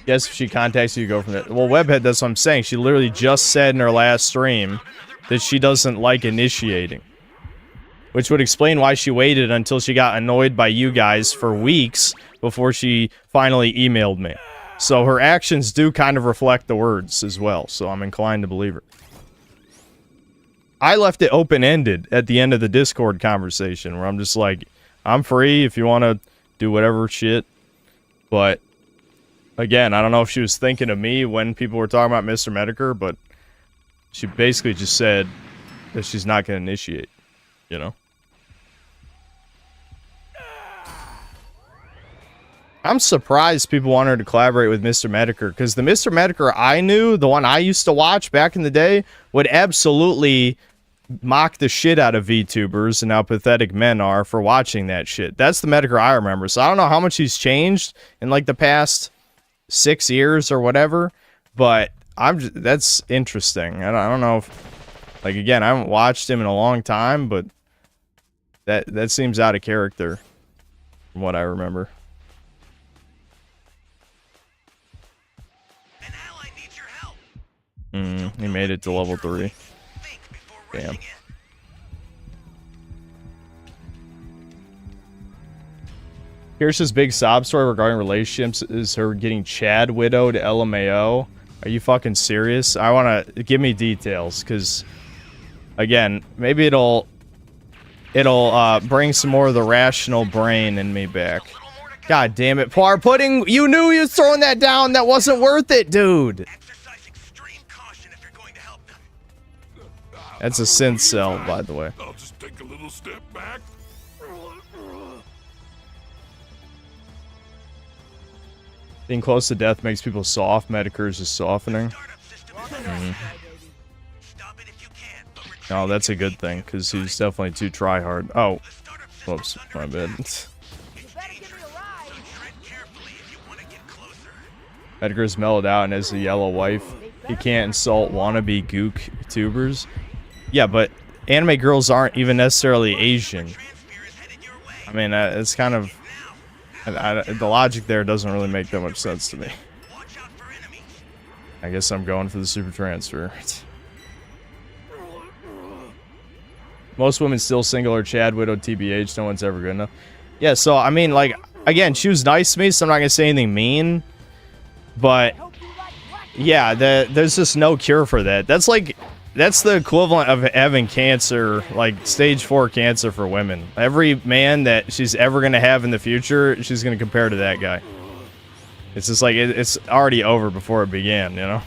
Yes, if she contacts you, go from there. Well, Webhead, that's what I'm saying. She literally just said in her last stream that she doesn't like initiating. Which would explain why she waited until she got annoyed by you guys for weeks before she finally emailed me. So her actions do kind of reflect the words as well, so I'm inclined to believe her. I left it open-ended at the end of the Discord conversation, where I'm just like, I'm free if you want to do whatever shit, but... again, I don't know if she was thinking of me when people were talking about Mr. Medicare, but she basically just said that she's not going to initiate, you know? I'm surprised people want her to collaborate with Mr. Medicare, because the Mr. Medicare I knew, the one I used to watch back in the day, would absolutely mock the shit out of VTubers and how pathetic men are for watching that shit. That's the Medicare I remember, so I don't know how much he's changed in, like, the past 6 years or whatever, but that's interesting. I don't know if, like, again, I haven't watched him in a long time, but that seems out of character from what I remember. He made it to level 3. Damn. Kirsten's big sob story regarding relationships is her getting Chad widowed LMAO. Are you fucking serious? I want to... give me details, because... again, maybe it'll bring some more of the rational brain in me back. God damn it, Poir Pudding! You knew he was throwing that down! That wasn't worth it, dude! That's a synth cell, by the way. I'll just take a little step back. Being close to death makes people soft. Medicare is just softening. No, that's a good thing, because he's definitely too try-hard. Oh. Whoops, my bad. Medicre's mellowed out and has a yellow wife. He can't insult wannabe gook tubers. Yeah, but anime girls aren't even necessarily Asian. I mean, it's kind of... the logic there doesn't really make that much sense to me. I guess I'm going for the super transfer. Most women still single or Chad widowed TBH. No one's ever good enough. Yeah, so, I mean, like, again, she was nice to me, so I'm not going to say anything mean. But, yeah, there's just no cure for that. That's like... that's the equivalent of having cancer, like stage 4 cancer for women. Every man that she's ever going to have in the future, she's going to compare to that guy. It's just like, it's already over before it began, you know?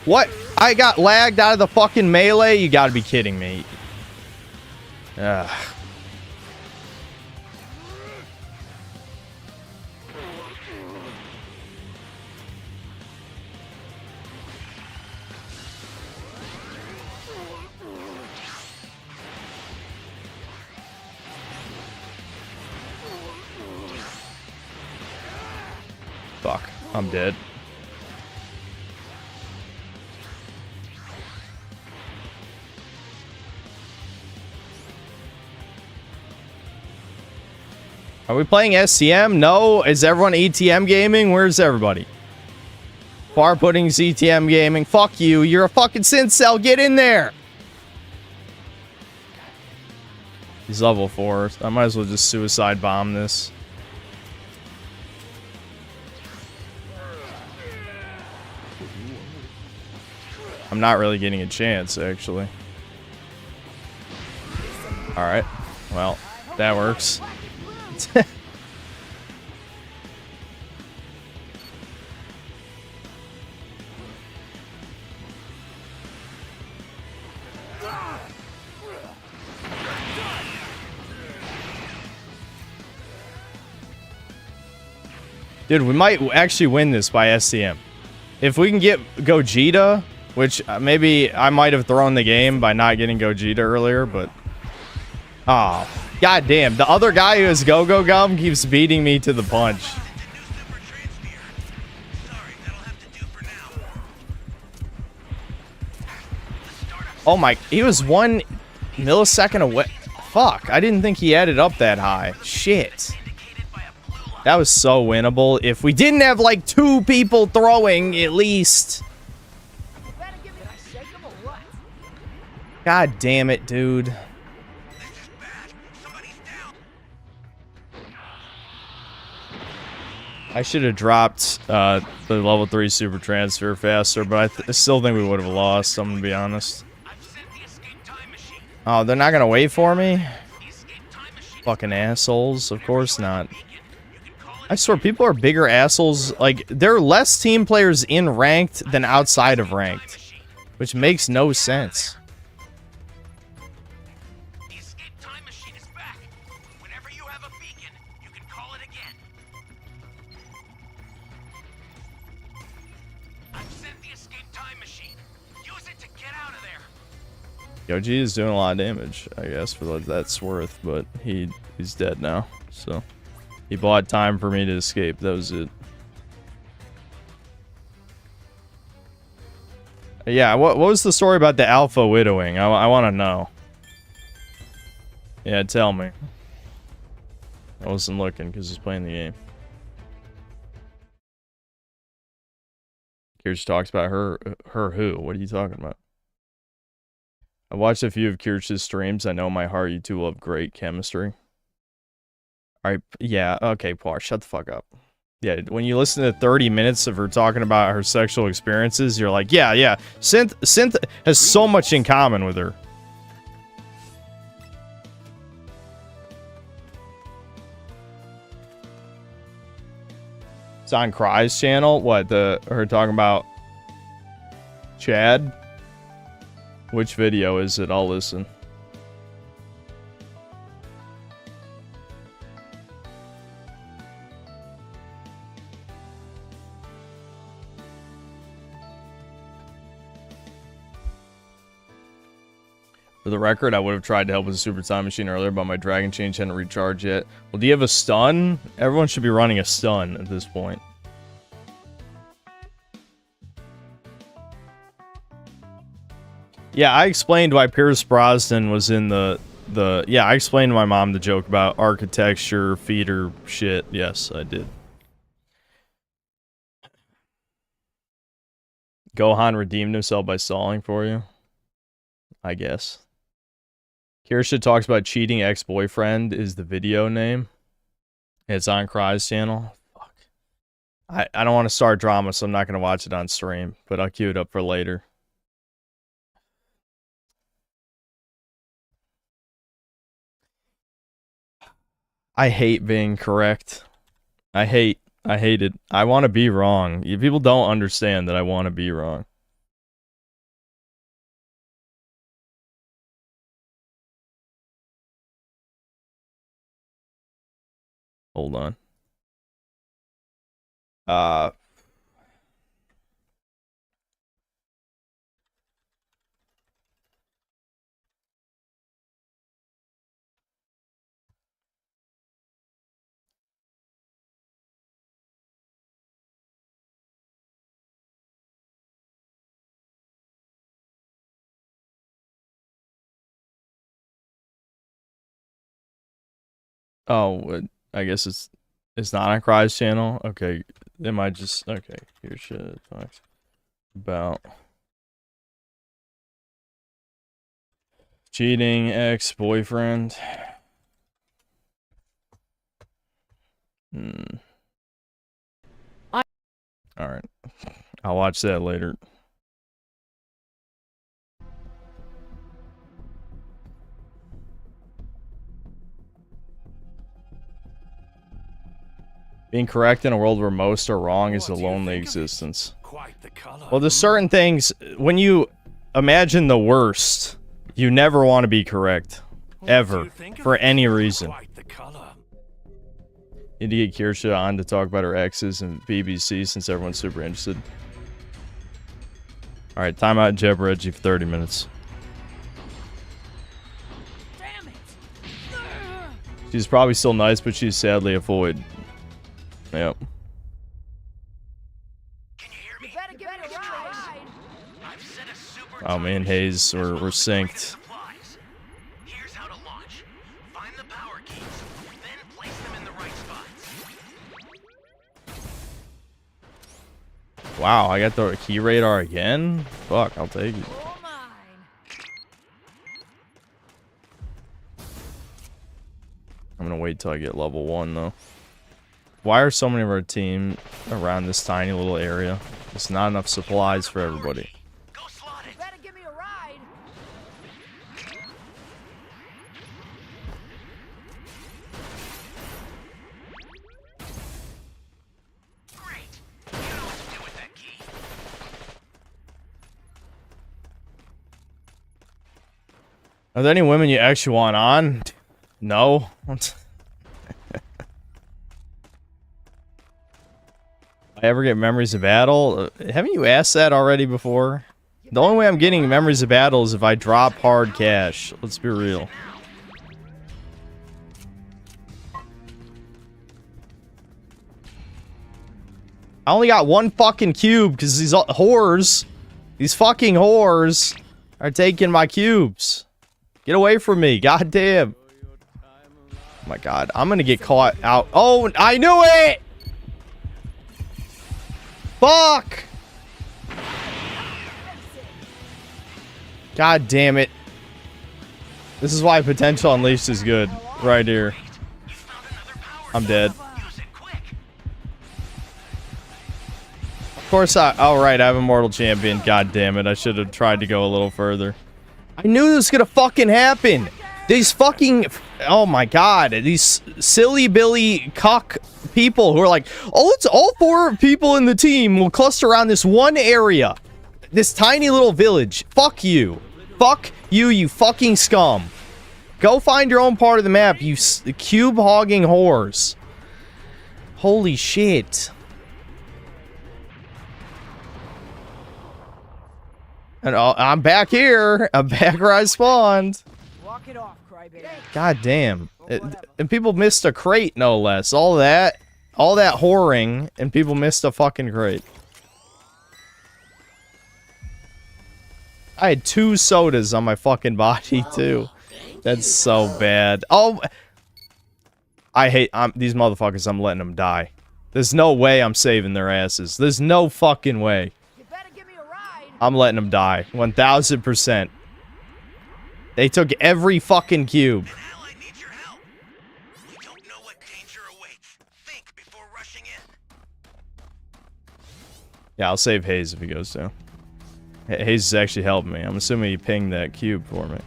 What? I got lagged out of the fucking melee? You gotta be kidding me. Ugh. I'm dead. Are we playing SCM? No. Is everyone ETM gaming? Where's everybody? Far Pudding's ETM gaming. Fuck you. You're a fucking synth cell. Get in there. He's level 4. I might as well just suicide bomb this. I'm not really getting a chance, actually. Alright. Well, that works. Dude, we might actually win this by SCM. If we can get Gogeta, which maybe I might have thrown the game by not getting Gogeta earlier, but... Oh, goddamn. The other guy who has Go-Go Gum keeps beating me to the punch. Oh my, he was 1 millisecond away. Fuck, I didn't think he added up that high. Shit. That was so winnable. If we didn't have like 2 people throwing at least. God damn it, dude. I should have dropped the level 3 super transfer faster, but I still think we would have lost, I'm gonna be honest. Oh, they're not gonna wait for me? Fucking assholes. Of course not. I swear, people are bigger assholes. Like, there are less team players in ranked than outside of ranked, which makes no sense. Yoji is doing a lot of damage, I guess, for what that's worth, but he's dead now, so he bought time for me to escape. That was it. Yeah, what was the story about the alpha widowing? I want to know. Yeah, tell me. I wasn't looking because I was playing the game. Kirsch talks about her who? What are you talking about? I watched a few of Kirsch's streams. I know in my heart you two will have great chemistry. Alright, yeah, okay, Par, shut the fuck up. Yeah, when you listen to 30 minutes of her talking about her sexual experiences, you're like, yeah, Synth has so much in common with her. It's on Cry's channel. What, her talking about Chad? Which video is it? I'll listen. For the record, I would have tried to help with the Super Time Machine earlier, but my Dragon Change hadn't recharged yet. Well, do you have a stun? Everyone should be running a stun at this point. Yeah, I explained why Pierce Brosnan was in the yeah, I explained to my mom the joke about architecture, feeder shit. Yes, I did. Gohan redeemed himself by stalling for you. I guess. Kirsha talks about cheating ex-boyfriend is the video name. It's on Cry's channel. Fuck. I don't want to start drama, so I'm not going to watch it on stream, but I'll queue it up for later. I hate being correct. I hate it. I want to be wrong. People don't understand that I want to be wrong. Hold on. Oh, I guess it's not on Cry's channel. Okay, they might just Here's shit talks about cheating ex-boyfriend. All right, I'll watch that later. Being correct in a world where most are wrong is a lonely existence. Well, there's certain things, when you imagine the worst, you never want to be correct. Ever. For any reason. Need to get Kirsha on to talk about her exes and BBC since everyone's super interested. Alright, timeout Jeb Reggie for 30 minutes. She's probably still nice, but she's sadly a void. Yep. Oh, me and Hayes we're synced. Here's how to launch. Find the power keys, then place them in the right spots. Wow, I got the key radar again? Fuck, I'll take it. I'm gonna wait till I get level 1 though. Why are so many of our team around this tiny little area? There's not enough supplies for everybody. Are there any women you actually want on? No. I ever get memories of battle? Haven't you asked that already before? The only way I'm getting memories of battle is if I drop hard cash. Let's be real. I only got one fucking cube because these whores, these fucking whores, are taking my cubes. Get away from me, goddamn. Oh my god, I'm gonna get caught out. Oh, I knew it! Fuck! God damn it. This is why Potential Unleashed is good. Right here. I'm dead. Of course oh right, I have Immortal Champion. God damn it, I should have tried to go a little further. I knew this was gonna fucking happen! These fucking... Oh my god, these silly billy cock people who are like, oh, it's all 4 people in the team will cluster around this one area. This tiny little village. Fuck you. Fuck you, you fucking scum. Go find your own part of the map, you cube-hogging whores. Holy shit. And I'm back here. I'm back where I spawned. Walk it off, crybaby. God damn. And people missed a crate, no less. All that whoring, and people missed a fucking crate. I had 2 sodas on my fucking body, too. That's so bad. Oh! I hate these motherfuckers. I'm letting them die. There's no way I'm saving their asses. There's no fucking way. I'm letting them die. 1000%. They took every fucking cube. Yeah, I'll save Hayes if he goes down. Hayes is actually helping me. I'm assuming he pinged that cube for me.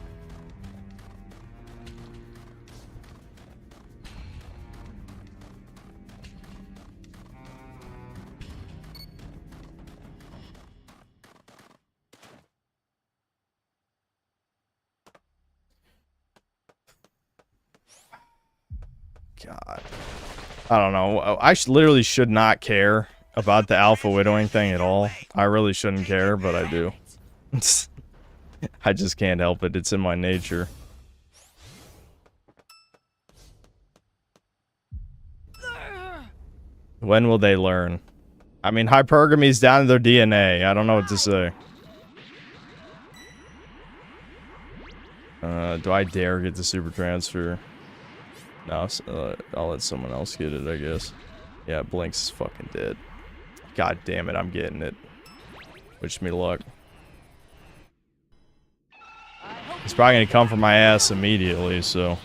God. I don't know. I literally should not care about the alpha widowing thing at all. I really shouldn't care, but I do. I just can't help it. It's in my nature. When will they learn? I mean, hypergamy's down to their DNA. I don't know what to say. Do I dare get the super transfer? No, I'll let someone else get it, I guess. Yeah, Blink's is fucking dead. God damn it, I'm getting it. Wish me luck. He's probably gonna come for my ass immediately, so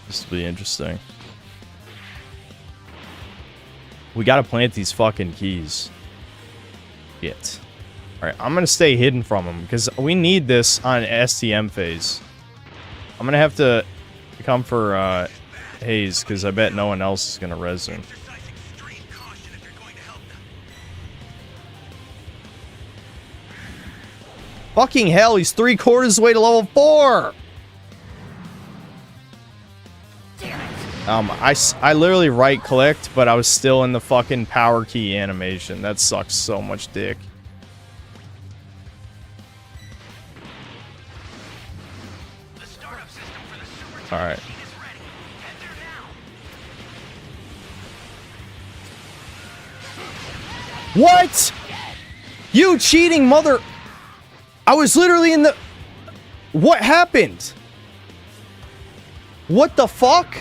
this will be interesting. We gotta plant these fucking keys. Shit. Alright, I'm gonna stay hidden from him, because we need this on STM phase. I'm gonna have to come for Hayes, because I bet no one else is gonna res him. Fucking hell, he's 3/4 way to level 4! I literally right-clicked, but I was still in the fucking power key animation. That sucks so much dick. Alright. What? You cheating mother... I was literally in the... What happened? What the fuck?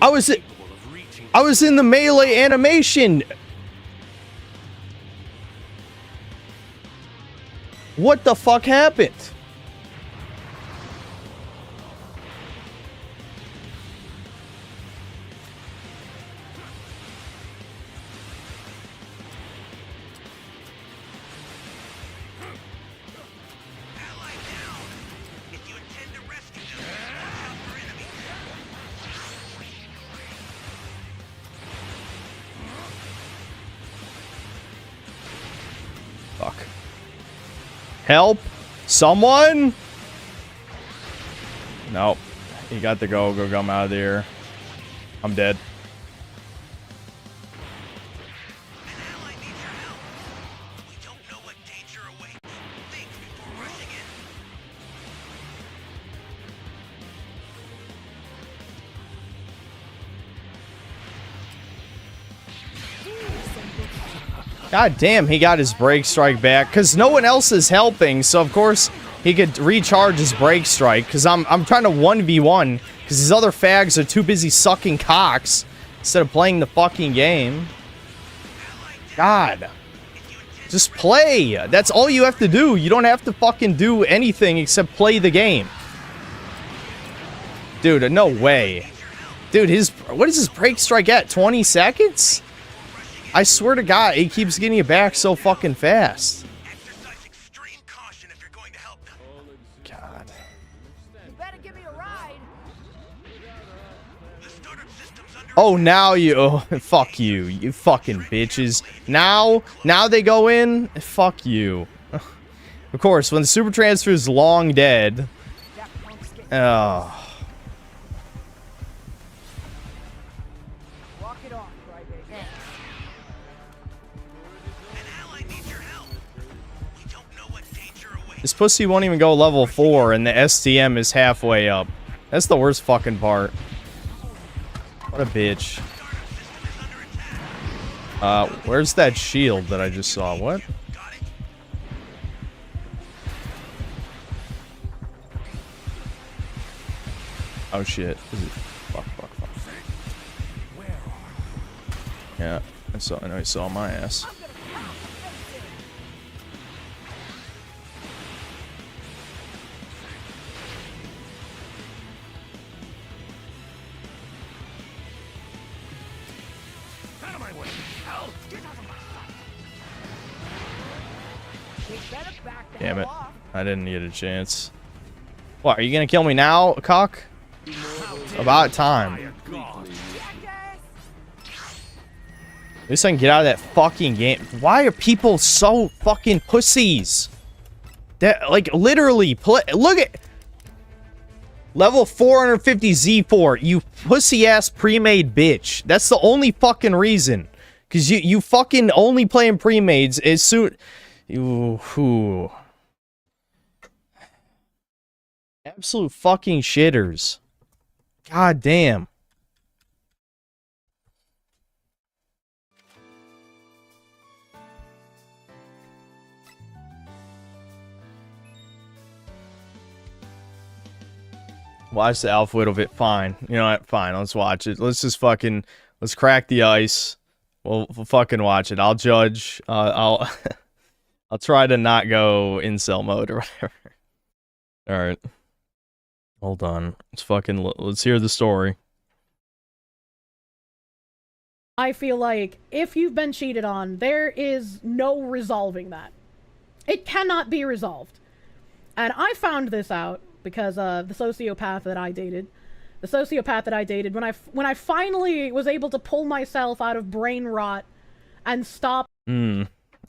I was in the melee animation. What the fuck happened? Fuck. Help! Someone! Nope. He got the go come out of there. I'm dead. God damn, he got his break strike back because no one else is helping, so of course he could recharge his break strike because I'm trying to 1v1 because these other fags are too busy sucking cocks instead of playing the fucking game. God. Just play. That's all you have to do. You don't have to fucking do anything except play the game. Dude, no way. Dude, what is his break strike at? 20 seconds? I swear to God, he keeps getting it back so fucking fast. God. You better give me a ride. Oh, now you... Oh, fuck you. You fucking bitches. Now they go in? Fuck you. Of course, when the super transfer is long dead... Oh... This pussy won't even go level 4 and the STM is halfway up. That's the worst fucking part. What a bitch. Where's that shield that I just saw? What? Oh shit. Fuck. Yeah, I know he saw my ass. Damn it. I didn't get a chance. What, are you gonna kill me now, cock? About time. At least I can get out of that fucking game. Why are people so fucking pussies? That, like, literally, look at... Level 450 Z4, you pussy-ass pre-made bitch. That's the only fucking reason. Because you fucking only playing pre-mades as soon... Ooh. Absolute fucking shitters. God damn. Watch the Alpha Widow bit. Fine. You know what? Fine. Let's watch it. Let's just fucking... Let's crack the ice. We'll fucking watch it. I'll judge. I'll... I'll try to not go incel mode or whatever. Alright. Hold on. Let's hear the story. I feel like if you've been cheated on, there is no resolving that. It cannot be resolved. And I found this out because the sociopath that I dated, when I finally was able to pull myself out of brain rot and stop.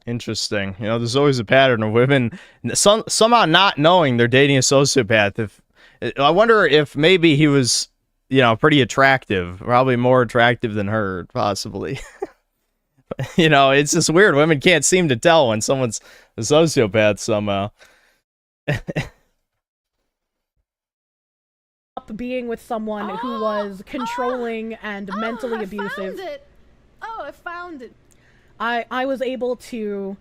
Interesting. You know, there's always a pattern of women somehow not knowing they're dating a sociopath. I wonder if maybe he was, you know, pretty attractive, probably more attractive than her, possibly. You know, it's just weird. Women can't seem to tell when someone's a sociopath somehow. Being with someone who was controlling and mentally abusive. I found it. I was able to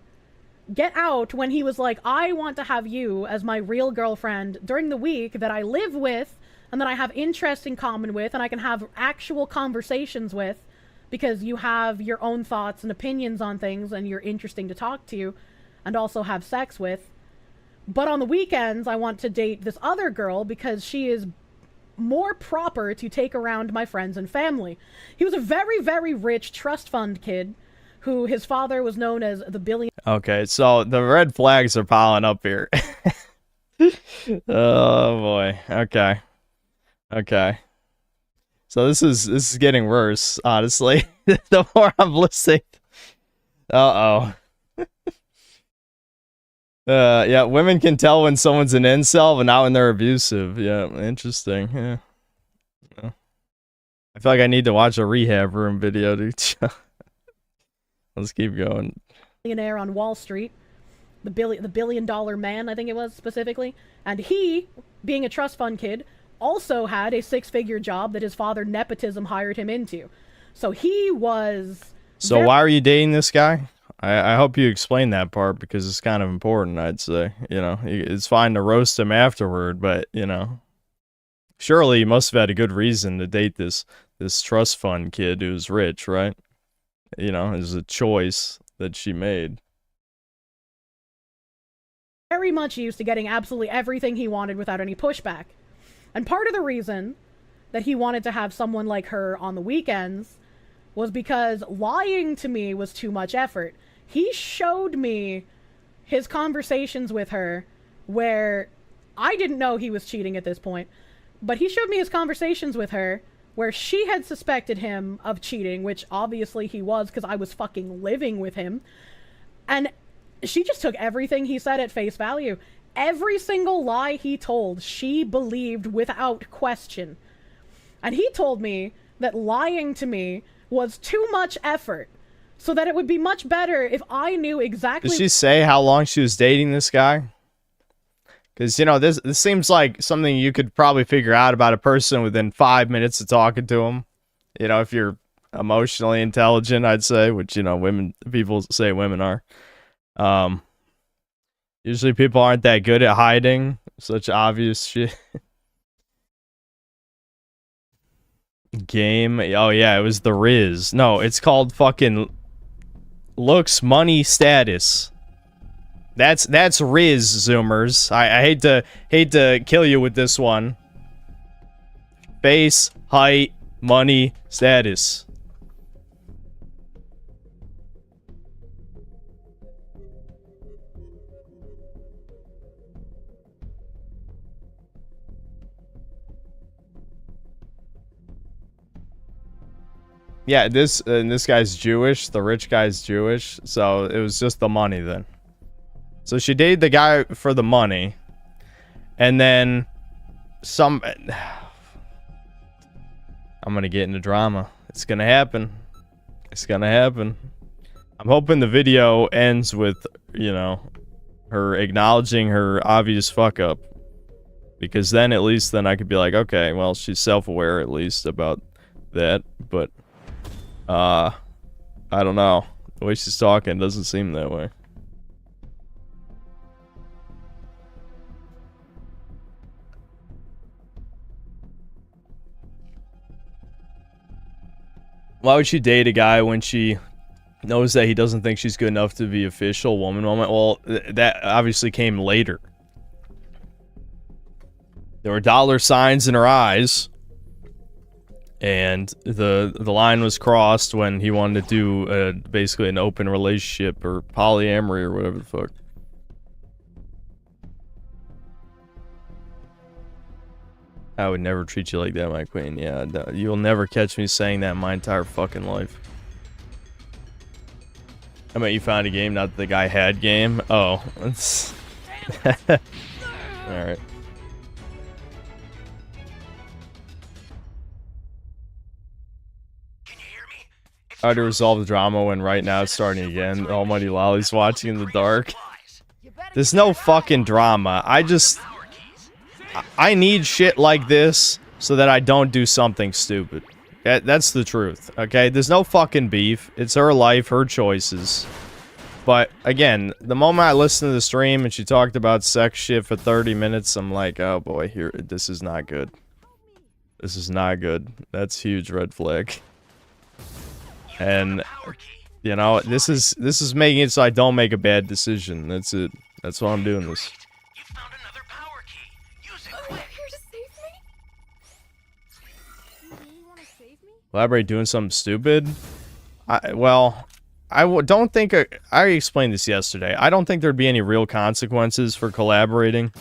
get out when he was like, I want to have you as my real girlfriend during the week that I live with and that I have interests in common with and I can have actual conversations with because you have your own thoughts and opinions on things and you're interesting to talk to and also have sex with. But on the weekends, I want to date this other girl because she is more proper to take around my friends and family. He was a very, very rich trust fund kid who his father was known as the billion. Okay, so the red flags are piling up here. Oh boy. Okay. So this is getting worse, honestly. The more I'm listening. Uh-oh. Yeah, women can tell when someone's an incel, but not when they're abusive. Yeah, interesting. Yeah. I feel like I need to watch a rehab room video, dude. Let's keep going. Millionaire on Wall Street, the billion-dollar man, I think it was specifically, and he, being a trust fund kid, also had a six-figure job that his father nepotism hired him into. So he was. So why are you dating this guy? I hope you explain that part because it's kind of important. I'd say, you know, it's fine to roast him afterward, but you know, surely you must have had a good reason to date this trust fund kid who's rich, right? You know, it's a choice that she made. Very much used to getting absolutely everything he wanted without any pushback. And part of the reason that he wanted to have someone like her on the weekends was because lying to me was too much effort. He showed me his conversations with her where I didn't know he was cheating at this point, but he showed me his conversations with her where she had suspected him of cheating, which obviously he was because I was fucking living with him. And she just took everything he said at face value. Every single lie he told, she believed without question. And he told me that lying to me was too much effort, so that it would be much better if I knew exactly. Did she say how long she was dating this guy? Because, you know, this seems like something you could probably figure out about a person within 5 minutes of talking to him. You know, if you're emotionally intelligent, I'd say, which, you know, people say women are. Usually people aren't that good at hiding such obvious shit. Game. Oh, yeah, it was the Riz. No, it's called fucking looks, money, status. That's Riz, Zoomers. I hate to kill you with this one. Face, height, money, status. Yeah, this guy's Jewish. The rich guy's Jewish, so it was just the money then. So she dated the guy for the money, and then I'm gonna get into drama. It's gonna happen. It's gonna happen. I'm hoping the video ends with, you know, her acknowledging her obvious fuck up, because then at least then I could be like, okay, well, she's self-aware at least about that, but I don't know. The way she's talking doesn't seem that way. Why would she date a guy when she knows that he doesn't think she's good enough to be official woman moment? Well, that obviously came later. There were dollar signs in her eyes, and the line was crossed when he wanted to do basically an open relationship or polyamory or whatever the fuck. I would never treat you like that, my queen. Yeah, no, you'll never catch me saying that my entire fucking life. I mean, you found a game, not the guy had game. Oh, that's all right. How to resolve the drama when right now it's starting again. Almighty Lolly's watching in the dark. There's no fucking drama. I need shit like this so that I don't do something stupid. That's the truth, okay? There's no fucking beef. It's her life, her choices. But, again, the moment I listened to the stream and she talked about sex shit for 30 minutes, I'm like, oh boy, this is not good. This is not good. That's a huge red flag. And, you know, this is making it so I don't make a bad decision. That's it. That's why I'm doing this. Elaborate doing something stupid? Don't think... I explained this yesterday. I don't think there'd be any real consequences for collaborating.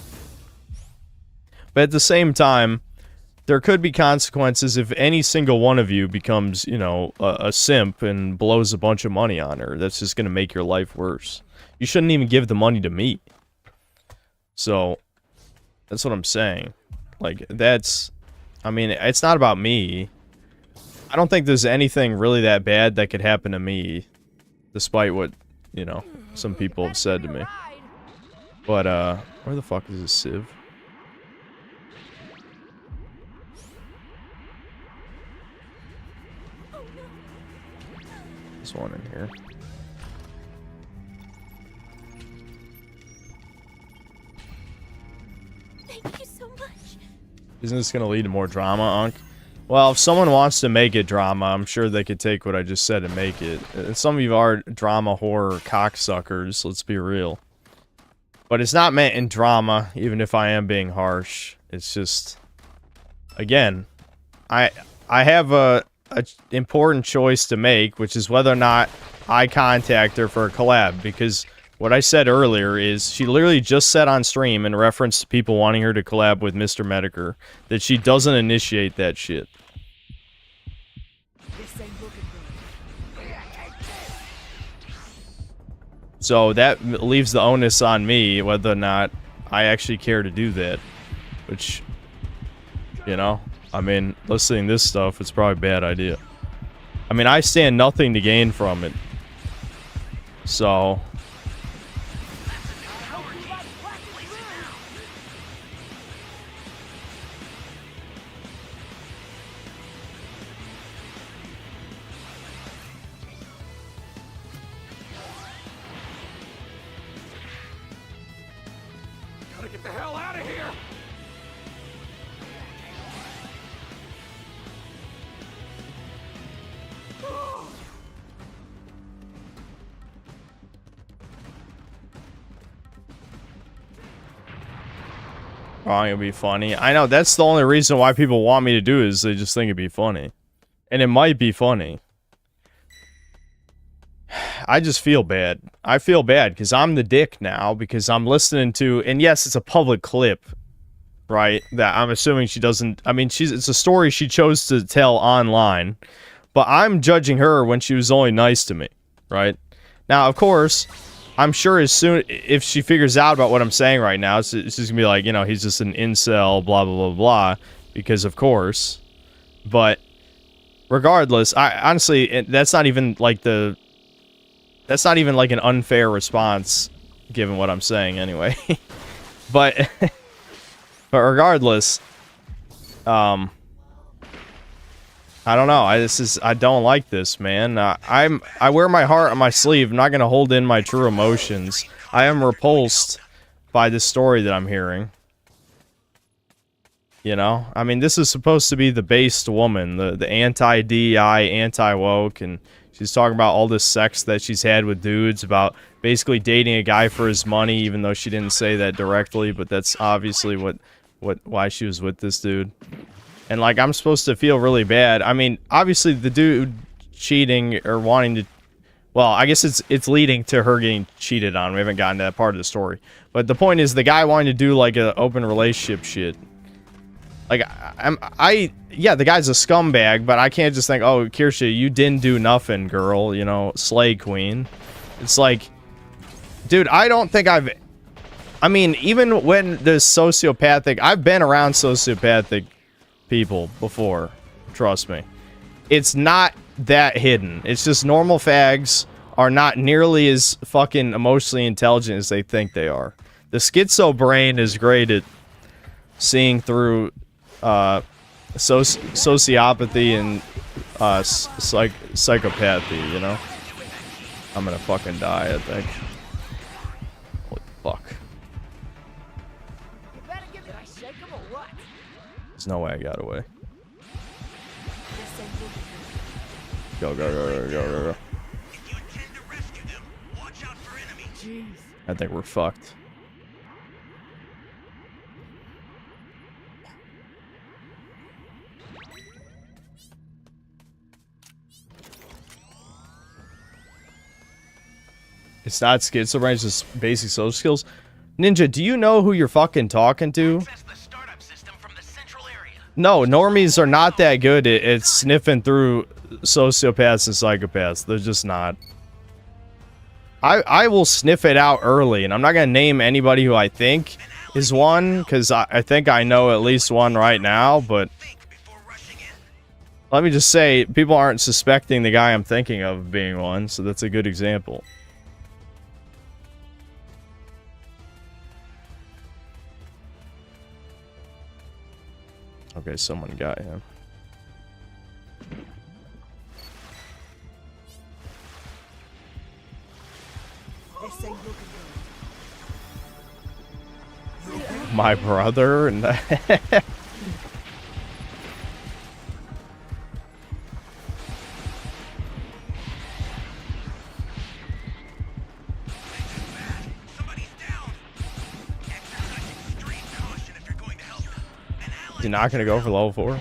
But at the same time, there could be consequences if any single one of you becomes, you know, a simp and blows a bunch of money on her. That's just going to make your life worse. You shouldn't even give the money to me. So, that's what I'm saying. Like, that's... I mean, it's not about me. I don't think there's anything really that bad that could happen to me, despite what, you know, some people have said to me. But, where the fuck is this sieve? There's one in here. Thank you so much. Isn't this gonna lead to more drama, Unc? Well, if someone wants to make it drama, I'm sure they could take what I just said and make it. Some of you are drama horror cocksuckers, let's be real. But it's not meant in drama, even if I am being harsh. It's just... Again, I have a important choice to make, which is whether or not I contact her for a collab, because what I said earlier is she literally just said on stream in reference to people wanting her to collab with Mr. Medicare that she doesn't initiate that shit. So that leaves the onus on me whether or not I actually care to do that, which, you know, I mean, listening to this stuff, it's probably a bad idea. I mean, I stand nothing to gain from it. So... Gotta get the hell out of here! Oh, it'll be funny. I know, that's the only reason why people want me to do it, is they just think it'd be funny. And it might be funny. I just feel bad. I feel bad, because I'm the dick now, because I'm listening to... And yes, it's a public clip, right? That I'm assuming she doesn't... I mean, it's a story she chose to tell online. But I'm judging her when she was only nice to me, right? Now, of course... I'm sure as soon, if she figures out about what I'm saying right now, it's just gonna be like, you know, he's just an incel, blah, blah, blah, blah, because of course. But, regardless, honestly, that's not even, like, an unfair response, given what I'm saying, anyway. but regardless, I don't know. I don't like this, man. I wear my heart on my sleeve. I'm not gonna hold in my true emotions. I am repulsed by this story that I'm hearing. You know? I mean, this is supposed to be the based woman, the anti-DEI, anti-woke, and she's talking about all this sex that she's had with dudes, about basically dating a guy for his money, even though she didn't say that directly, but that's obviously why she was with this dude. And, like, I'm supposed to feel really bad. I mean, obviously the dude cheating or wanting to... Well, I guess it's leading to her getting cheated on. We haven't gotten to that part of the story. But the point is, the guy wanting to do, like, an open relationship shit. Like, yeah, the guy's a scumbag, but I can't just think, oh, Kirsche, you didn't do nothing, girl, you know, slay queen. It's like, dude, I don't think I mean, even when there's sociopathic, I've been around sociopathic people before, trust me. It's not that hidden. It's just normal fags are not nearly as fucking emotionally intelligent as they think they are. The schizo brain is great at seeing through sociopathy and psychopathy, you know? I'm gonna fucking die, I think. Holy fuck. There's no way I got away. Go, go, go, go, go, go, go. I think we're fucked. It's not schizobrain, it's just basic social skills. Ninja, do you know who you're fucking talking to? No, normies are not that good at sniffing through sociopaths and psychopaths. They're just not. I will sniff it out early, and I'm not going to name anybody who I think is one, because I think I know at least one right now, but let me just say, people aren't suspecting the guy I'm thinking of being one, so that's a good example. Okay, someone got him. My brother and You're not gonna go for level 4?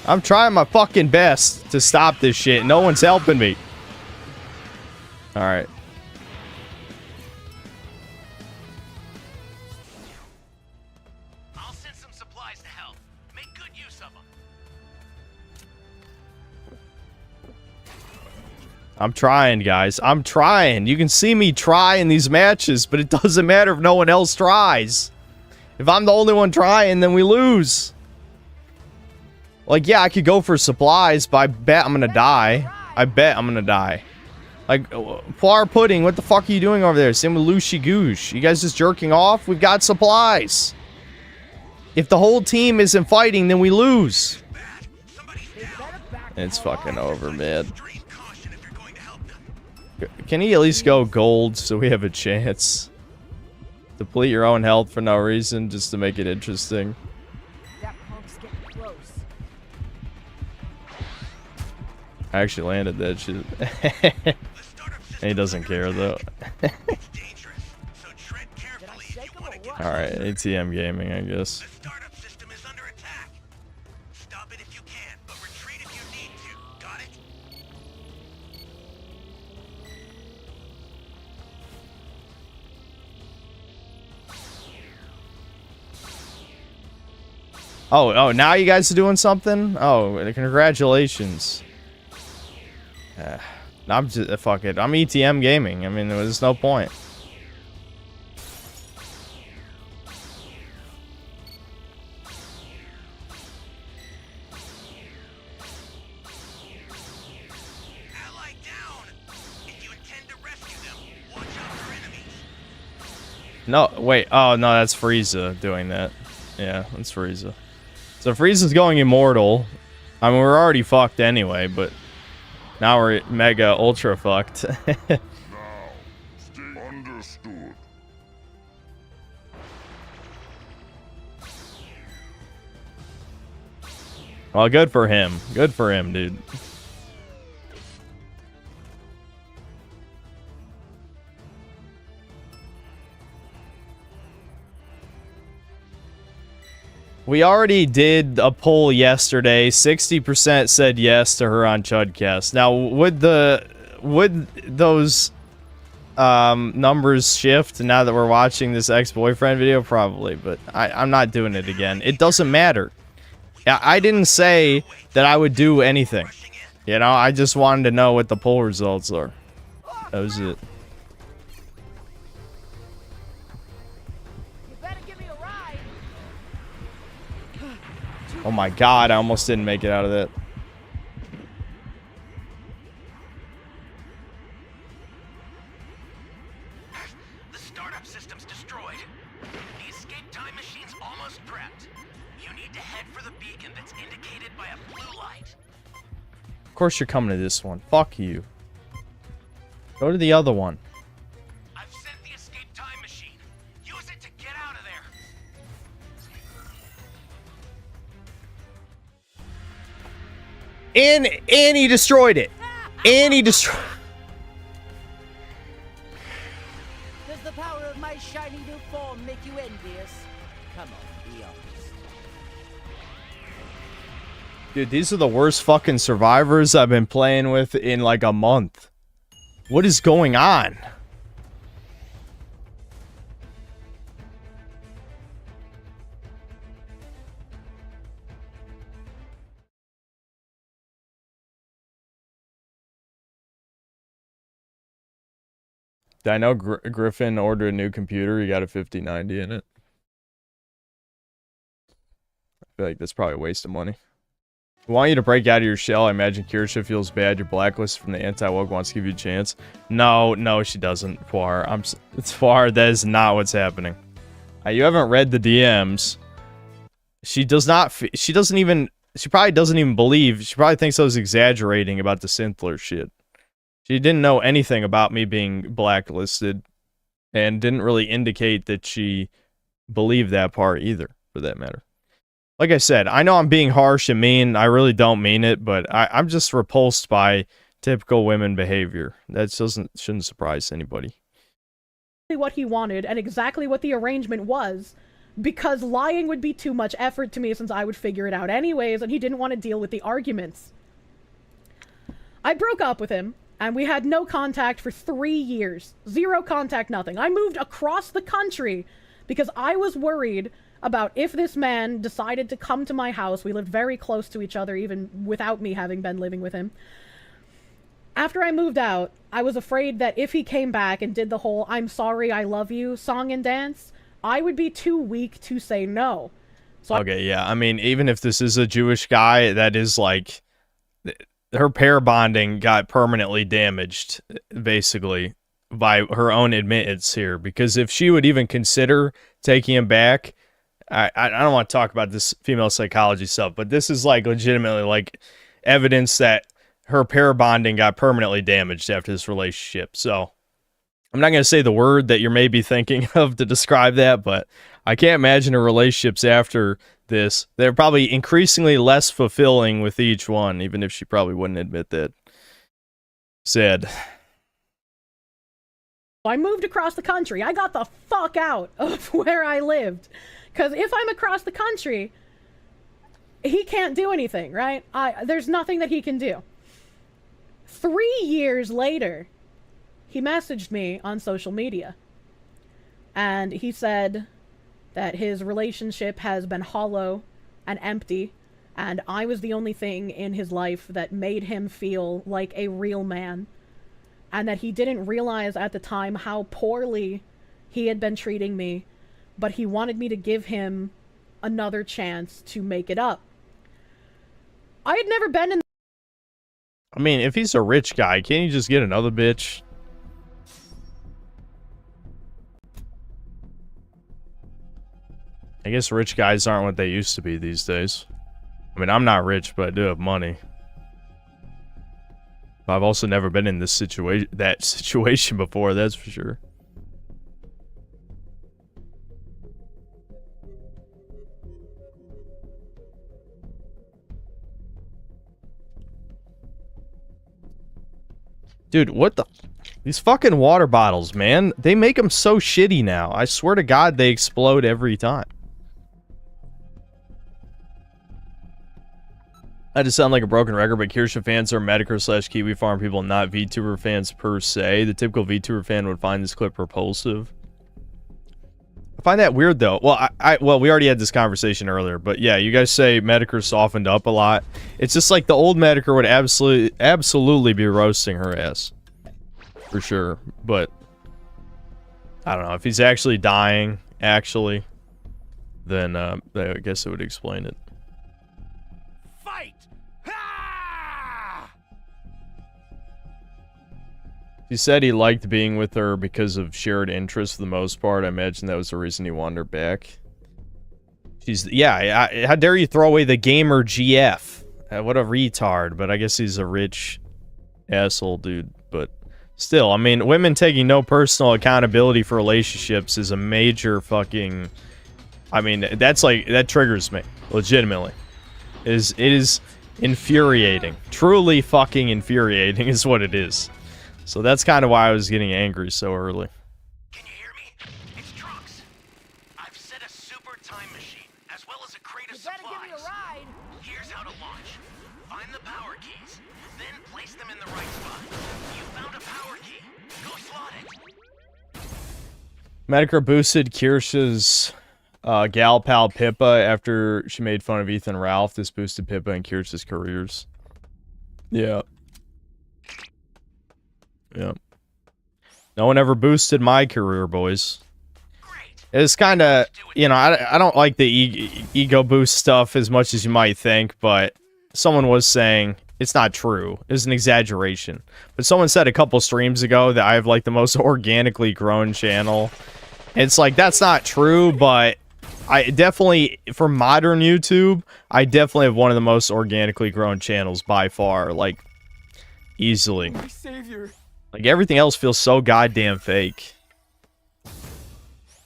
I'm trying my fucking best to stop this shit. No one's helping me. Alright. I'll send some supplies to help. Make good use of them. I'm trying, guys. I'm trying. You can see me try in these matches, but it doesn't matter if no one else tries. If I'm the only one trying, then we lose. Like, yeah, I could go for supplies, but I bet I'm gonna die. I bet I'm gonna die. Like, Flour Pudding, what the fuck are you doing over there? Same with Lucy Goosh. You guys just jerking off? We've got supplies. If the whole team isn't fighting, then we lose. It's fucking over, man. Can he at least go gold so we have a chance? Deplete your own health for no reason, just to make it interesting. I actually landed that shit. And he doesn't care though. Alright, ATM gaming, I guess. Oh, now you guys are doing something? Oh, congratulations. I'm just, fuck it. I'm ETM gaming. I mean, there's no point. No, wait. Oh, no, that's Frieza doing that. Yeah, that's Frieza. So Frieza's going immortal. I mean, we're already fucked anyway, but Now we're mega ultra fucked. Understood. Well, good for him. Good for him, dude. We already did a poll yesterday. 60% said yes to her on Chudcast. Now, would those numbers shift now that we're watching this ex-boyfriend video? Probably, but I'm not doing it again. It doesn't matter. I didn't say that I would do anything. You know, I just wanted to know what the poll results are. That was it. Oh my god, I almost didn't make it out of that. The startup system's destroyed. The escape time machine's almost prepped. You need to head for the beacon that's indicated by a blue light. Of course you're coming to this one. Fuck you. Go to the other one. I've sent the escape time machine. Use it to get out of there. And he destroyed it. And he destroyed. Does the power of my shiny new form make you envious? Come on, be honest. Dude, these are the worst fucking survivors I've been playing with in like a month. What is going on? I know Griffin ordered a new computer. He got a 5090 in it. I feel like that's probably a waste of money. I want you to break out of your shell. I imagine Kirsha feels bad. You're blacklisted from the anti-woke, wants to give you a chance. No, she doesn't, Fuar. It's Fuar. That is not what's happening. You haven't read the DMs. She probably doesn't even believe. She probably thinks I was exaggerating about the Synthler shit. She didn't know anything about me being blacklisted and didn't really indicate that she believed that part either, for that matter. Like I said, I know I'm being harsh and mean. I really don't mean it, but I'm just repulsed by typical women behavior. That shouldn't surprise anybody. What he wanted and exactly what the arrangement was, because lying would be too much effort to me since I would figure it out anyways, and he didn't want to deal with the arguments. I broke up with him. And we had no contact for 3 years. 0 contact, nothing. I moved across the country because I was worried about if this man decided to come to my house. We lived very close to each other, even without me having been living with him. After I moved out, I was afraid that if he came back and did the whole "I'm sorry, I love you" song and dance, I would be too weak to say no. So okay, yeah. I mean, even if this is a Jewish guy, that is like... her pair bonding got permanently damaged, basically, by her own admittance here. Because if she would even consider taking him back, I don't want to talk about this female psychology stuff, but this is like legitimately like evidence that her pair bonding got permanently damaged after this relationship. So I'm not going to say the word that you're maybe thinking of to describe that, but I can't imagine her relationships after this. They're probably increasingly less fulfilling with each one, even if she probably wouldn't admit that. Sad. I moved across the country. I got the fuck out of where I lived. Because if I'm across the country, he can't do anything, right? There's nothing that he can do. 3 years later, he messaged me on social media. And he said that his relationship has been hollow and empty, and I was the only thing in his life that made him feel like a real man, and that he didn't realize at the time how poorly he had been treating me, but he wanted me to give him another chance to make it up. I had never been in... I mean, if he's a rich guy, can't he just get another bitch? I guess rich guys aren't what they used to be these days. I mean, I'm not rich, but I do have money. I've also never been in this situation before, that's for sure. Dude, what the... These fucking water bottles, man. They make them so shitty now. I swear to God, they explode every time. I just sound like a broken record, but Kirsha fans are Medicare/Kiwi Farm people, not VTuber fans per se. The typical VTuber fan would find this clip repulsive. I find that weird, though. Well, well, we already had this conversation earlier, but yeah, you guys say Medicare softened up a lot. It's just like the old Medicare would absolutely be roasting her ass. For sure, but I don't know. If he's actually dying, then I guess it would explain it. Fight! He said he liked being with her because of shared interests for the most part. I imagine that was the reason he wanted her back. Yeah, how dare you throw away the gamer GF? What a retard, but I guess he's a rich asshole dude, but still, I mean, women taking no personal accountability for relationships is a major fucking... I mean, that's like, that triggers me, legitimately. It is infuriating. Truly fucking infuriating is what it is. So that's kind of why I was getting angry so early. Can you hear me? It's Trunks. I've set a super time machine, as well as a crate of supplies. Give me a ride. Here's how to launch. Find the power keys, then place them in the right spot. You found a power key. Go slot it. Medicare boosted Kirsha's gal pal Pippa after she made fun of Ethan Ralph. This boosted Pippa and Kirsha's careers. Yeah. Yeah. No one ever boosted my career, boys. It's kind of, you know, I don't like the ego boost stuff as much as you might think, but someone was saying it's not true. It's an exaggeration. But someone said a couple streams ago that I have like the most organically grown channel. It's like, that's not true, but I definitely, for modern YouTube, I definitely have one of the most organically grown channels by far, like, easily. My savior. Like, everything else feels so goddamn fake.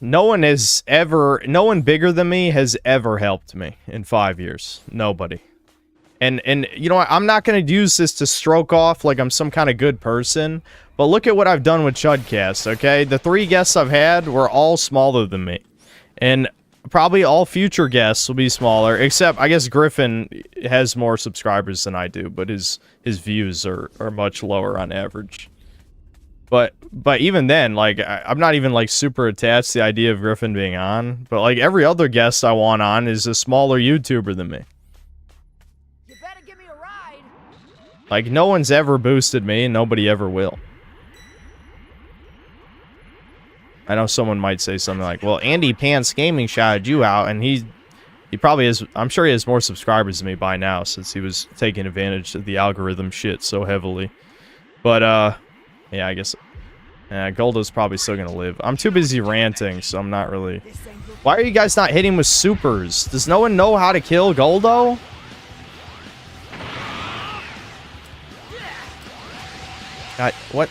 No one bigger than me has ever helped me in 5 years. Nobody. And you know what? I'm not going to use this to stroke off like I'm some kind of good person, but look at what I've done with Chudcast, okay? The 3 guests I've had were all smaller than me. And probably all future guests will be smaller, except I guess Griffin has more subscribers than I do, but his views are much lower on average. But even then, like, I'm not even, like, super attached to the idea of Griffin being on. But, like, every other guest I want on is a smaller YouTuber than me. You better give me a ride. Like, no one's ever boosted me, and nobody ever will. I know someone might say something like, well, Andy Pants Gaming shouted you out, and he probably has... I'm sure he has more subscribers than me by now, since he was taking advantage of the algorithm shit so heavily. But, yeah, I guess... Yeah, Goldo's probably still gonna live. I'm too busy ranting, so I'm not really... Why are you guys not hitting with supers? Does no one know how to kill Goldo? God, what?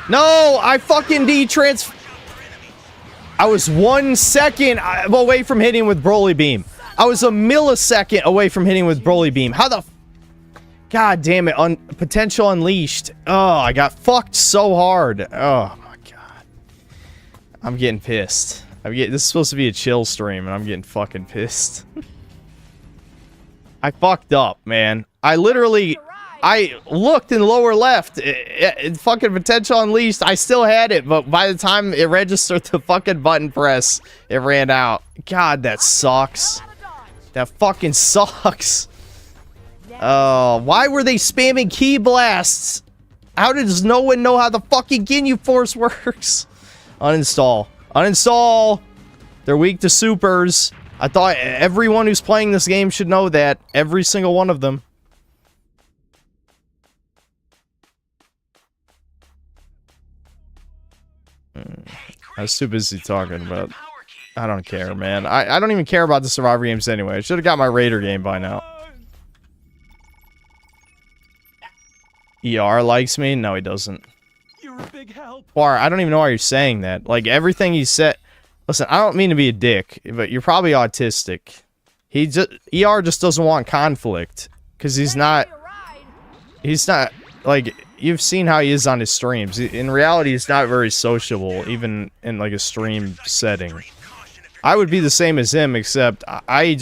No! I fucking detrans... I was 1 second away from hitting with Broly Beam. I was a millisecond away from hitting with Broly Beam. How the... God damn it. Potential unleashed. Oh, I got fucked so hard. Oh, my God. I'm getting pissed. This is supposed to be a chill stream, and I'm getting fucking pissed. I fucked up, man. I literally... I looked in the lower left. Fucking potential unleashed. I still had it, but by the time it registered the fucking button press, it ran out. God, that sucks. That fucking sucks. Oh, why were they spamming key blasts? How does no one know how the fucking Ginyu Force works? Uninstall. Uninstall! They're weak to supers. I thought everyone who's playing this game should know that. Every single one of them. I was too busy talking about... I don't care, man. I don't even care about the Survivor games anyway. I should have got my Raider game by now. ER likes me? No, he doesn't. You're a big help. Or I don't even know why you're saying that. Like, everything he said... Listen, I don't mean to be a dick, but you're probably autistic. ER just doesn't want conflict. Because he's not... Like, you've seen how he is on his streams. In reality, he's not very sociable, even in, like, a stream setting. I would be the same as him, except I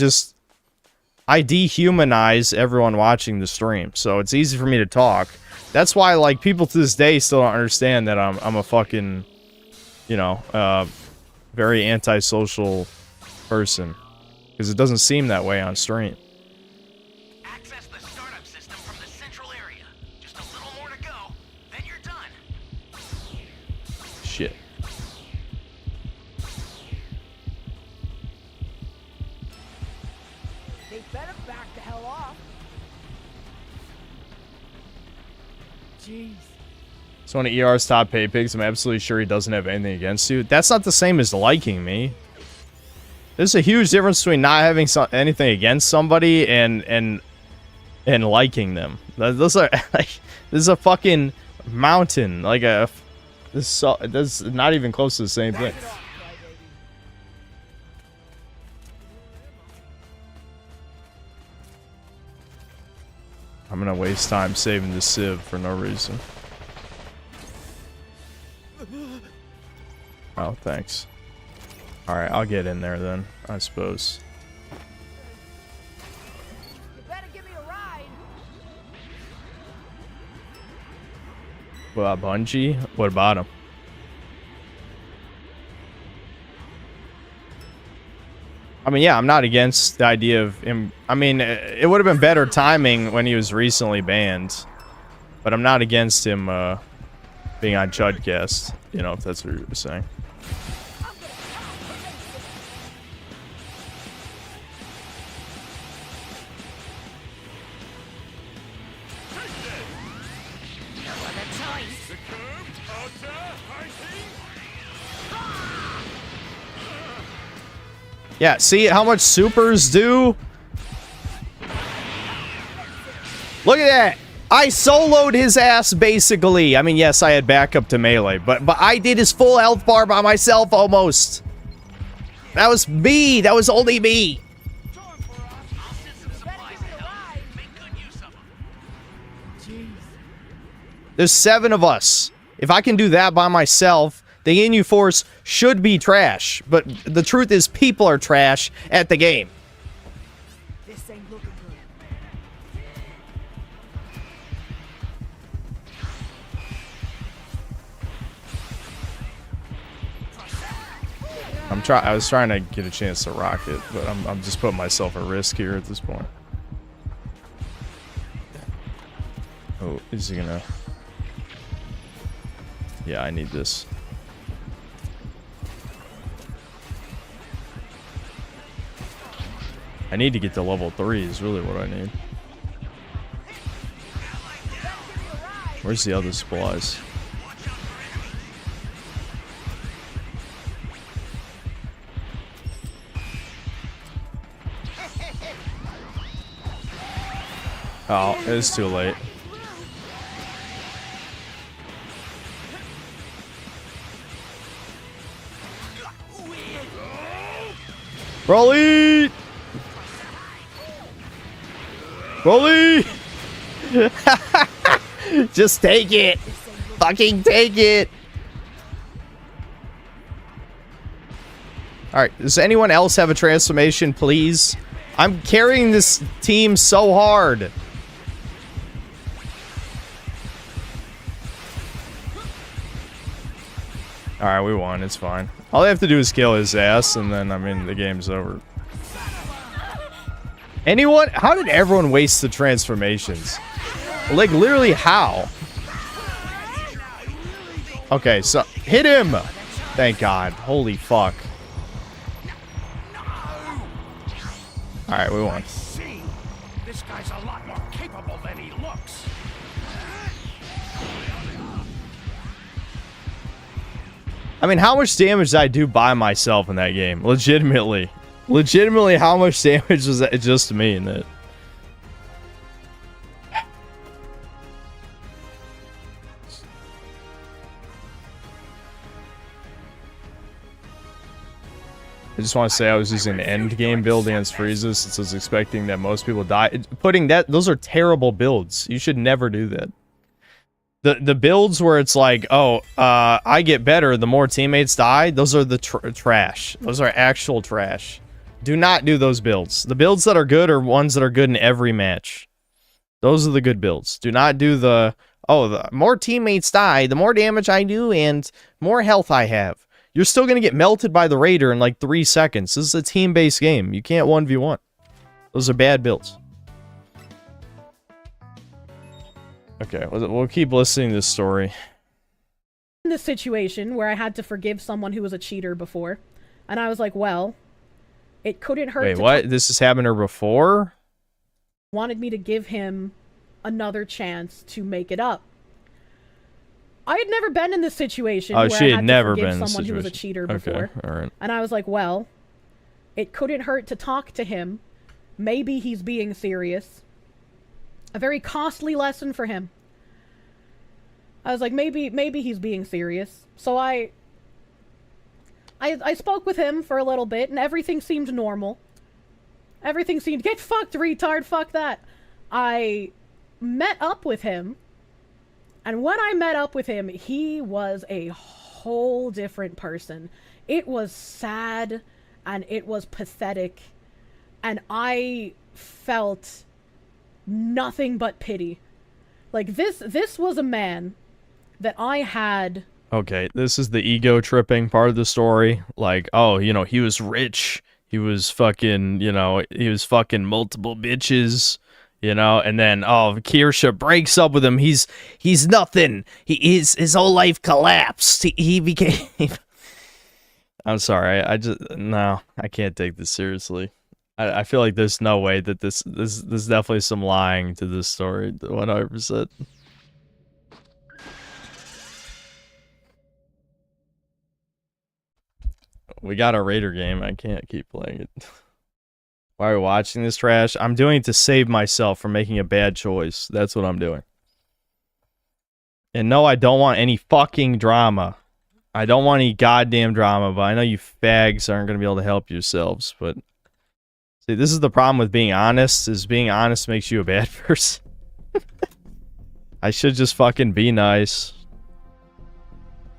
dehumanize everyone watching the stream. So it's easy for me to talk. That's why, like, people to this day still don't understand that I'm a fucking, you know, very antisocial person. Because it doesn't seem that way on stream. Access the startup system from the central area. Just a little more to go, then you're done. Shit. They better back the hell off. Jeez. So one of ER's top pay pigs, I'm absolutely sure he doesn't have anything against you. That's not the same as liking me. There's a huge difference between not having anything against somebody and liking them. Those are like, this is a fucking mountain. Like that's not even close to the same thing. I'm gonna waste time saving the Civ for no reason. Oh, thanks. Alright, I'll get in there then, I suppose. You better give me a ride. What about Bungie? What about him? I mean, yeah, I'm not against the idea of him. I mean, it would have been better timing when he was recently banned. But I'm not against him being on Chudcast, you know, if that's what you were saying. Yeah, see how much supers do? Look at that! I soloed his ass, basically. I mean, yes, I had backup to melee, but I did his full health bar by myself, almost. That was me! That was only me! There's 7 of us. If I can do that by myself, the Inu Force should be trash, but the truth is people are trash at the game. This ain't looking good. I was trying to get a chance to rock it, but I'm just putting myself at risk here at this point. Oh, is he gonna... Yeah, I need this. I need to get to level 3 is really what I need. Where's the other supplies? Oh, it's too late. Broly! Broly! Just take it! Fucking take it! Alright, does anyone else have a transformation, please? I'm carrying this team so hard. Alright, we won. It's fine. All they have to do is kill his ass, and then, I mean, the game's over. Anyone? How did everyone waste the transformations? Like, literally, how? Okay, so, hit him! Thank God. Holy fuck. Alright, we won. This guy's a lot more capable than he looks. I mean, how much damage did I do by myself in that game? Legitimately. Legitimately, how much damage was that just to me in it? I just want to say I was using the end game build against Frieza since I was expecting that most people die. Those are terrible builds. You should never do that. The builds where it's like, oh, I get better the more teammates die, those are the trash. Those are actual trash. Do not do those builds. The builds that are good are ones that are good in every match. Those are the good builds. Do not do the more teammates die, the more damage I do, and more health I have. You're still going to get melted by the Raider in like 3 seconds. This is a team-based game. You can't 1v1. Those are bad builds. Okay, we'll keep listening to this story. In this situation where I had to forgive someone who was a cheater before, and I was like, well, it couldn't hurt. Wait, what? This has happened to her before? Wanted me to give him another chance to make it up. I had never been in this situation where I had to forgive someone who was a cheater before. Okay, all right. And I was like, well, it couldn't hurt to talk to him. Maybe he's being serious. A very costly lesson for him. I was like, maybe he's being serious. So I spoke with him for a little bit, and everything seemed normal. Everything seemed, get fucked, retard, fuck that. I met up with him, and when I met up with him, he was a whole different person. It was sad, and it was pathetic, and I felt nothing but pity. Like, this was a man that I had... Okay, this is the ego tripping part of the story. Like, oh, you know, he was rich. He was fucking, you know, he was fucking multiple bitches, you know, and then, oh, Kirsha breaks up with him. He's nothing. His whole life collapsed. He became... I'm sorry, no, I can't take this seriously. I feel like there's no way that there's definitely some lying to this story, 100%. We got a Raider game. I can't keep playing it. Why are we watching this trash? I'm doing it to save myself from making a bad choice. That's what I'm doing. And no, I don't want any fucking drama. I don't want any goddamn drama, but I know you fags aren't going to be able to help yourselves, but... See, this is the problem with being honest, is being honest makes you a bad person. I should just fucking be nice.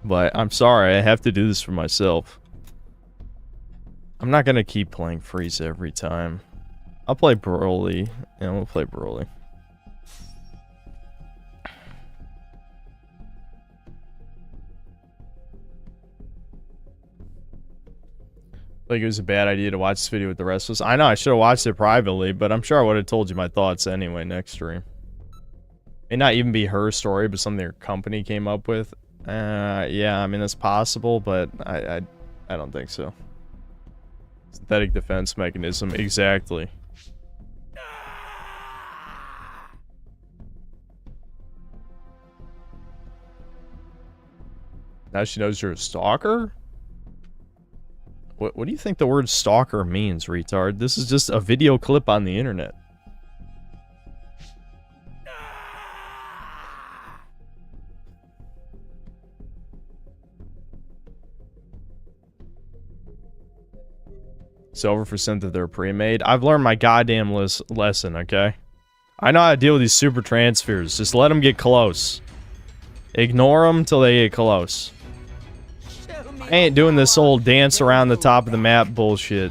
But I'm sorry, I have to do this for myself. I'm not gonna keep playing Frieza every time. I'll play Broly. Yeah, we'll play Broly. Like it was a bad idea to watch this video with the rest of us. I know, I should have watched it privately, but I'm sure I would have told you my thoughts anyway next stream. May not even be her story, but something her company came up with. Yeah, I mean, that's possible, but I don't think so. Synthetic defense mechanism, exactly. Now she knows you're a stalker? What do you think the word stalker means, retard? This is just a video clip on the internet. It's over for synth if they're pre-made. I've learned my goddamn lesson, okay? I know how to deal with these super transfers. Just let them get close. Ignore them till they get close. I ain't doing this old dance around the top of the map bullshit.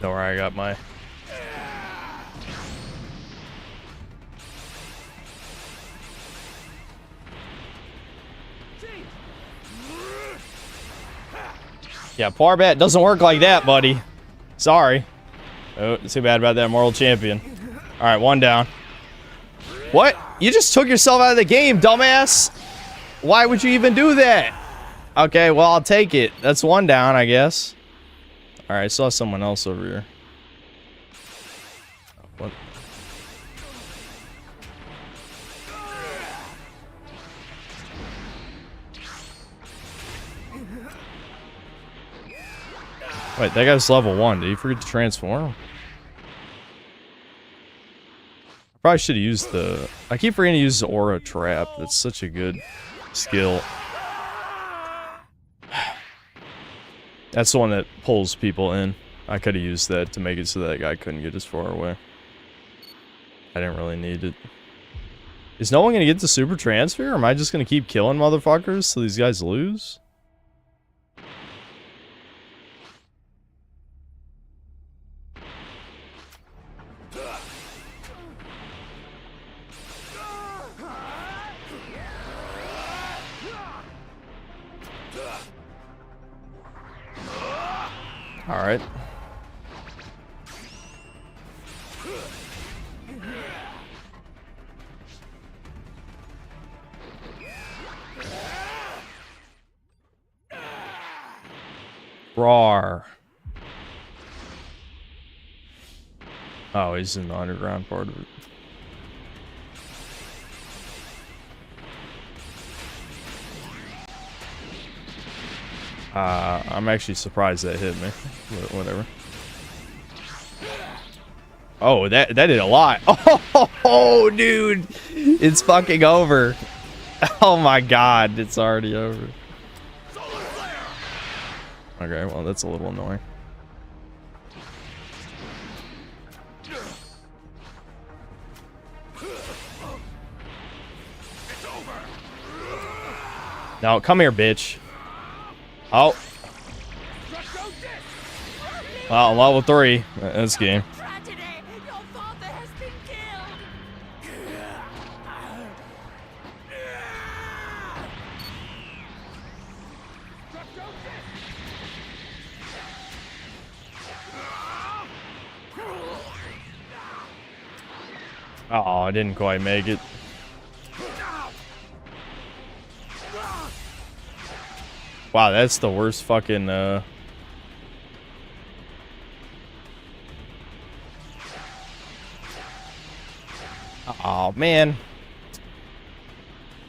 Don't worry, I got my... Yeah, Parbat doesn't work like that, buddy. Sorry. Oh, too bad about that moral champion. Alright, one down. What? You just took yourself out of the game, dumbass! Why would you even do that? Okay, well, I'll take it. That's one down, I guess. Alright, I saw someone else over here. What? Wait, that guy's level 1. Did he forget to transform? I probably should have used the... I keep forgetting to use the aura trap. That's such a good skill. That's the one that pulls people in. I could have used that to make it so that guy couldn't get as far away. I didn't really need it. Is no one gonna get the super transfer? Or am I just gonna keep killing motherfuckers so these guys lose? Alright. Roar. Oh, he's in the underground part of it. I'm actually surprised that hit me. But whatever. Oh, that did a lot. Oh, dude. It's fucking over. Oh my god, it's already over. Okay, well, that's a little annoying. Now, come here, bitch. Oh. Well, level 3. That's game. Oh, I didn't quite make it. Wow, that's the worst fucking, Oh, man.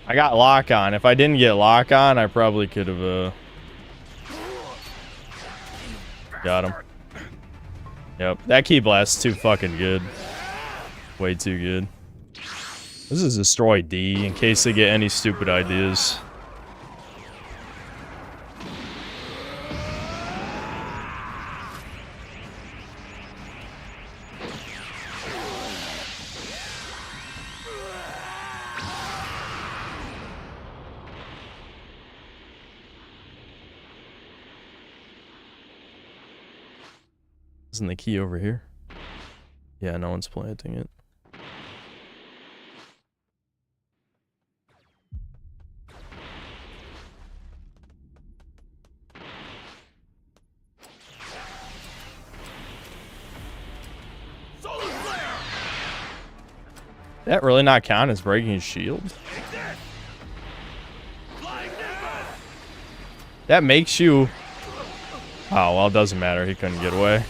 I got lock on. If I didn't get lock on, I probably could have, got him. Yep, that key blast's too fucking good. Way too good. This is destroy D in case they get any stupid ideas. Isn't the key over here? Yeah, no one's planting it. That really not count as breaking his shield? That makes you... Oh, well, it doesn't matter. He couldn't get away.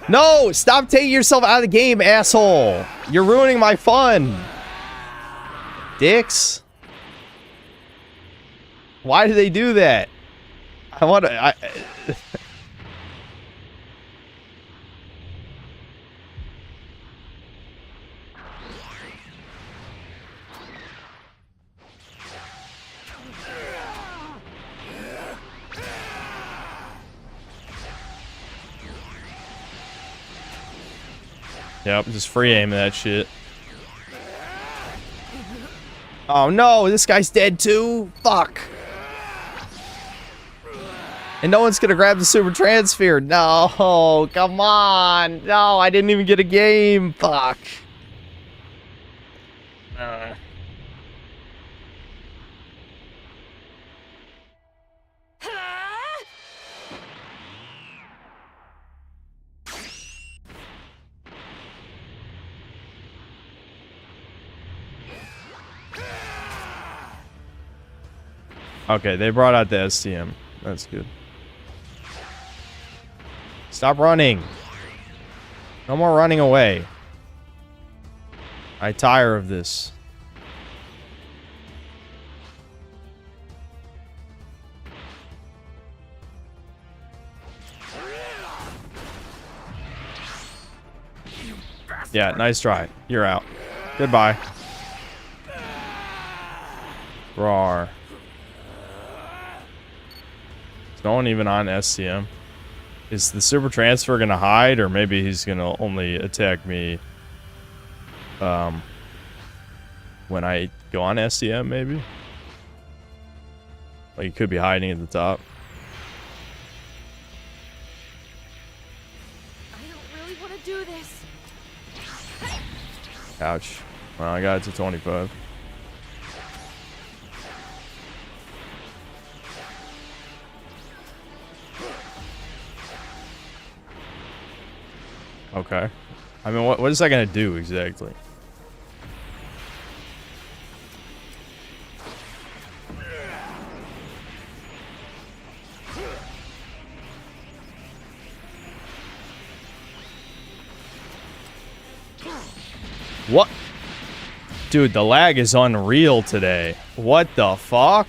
No! Stop taking yourself out of the game, asshole! You're ruining my fun! Dicks. Why do they do that? I want to... Yep, just free aiming that shit. Oh no, this guy's dead too? Fuck. And no one's gonna grab the super transfer. No, come on. No, I didn't even get a game. Fuck. Okay, they brought out the STM. That's good. Stop running. No more running away. I tire of this. Yeah, nice try. You're out. Goodbye. Roar. Is no one even on SCM? Is the super transfer gonna hide, or maybe he's gonna only attack me when I go on SCM, maybe? Like, he could be hiding at the top. I don't really want to do this. Ouch. Well, I got it to 25. Okay. I mean, what is that gonna do exactly? What? Dude, the lag is unreal today. What the fuck?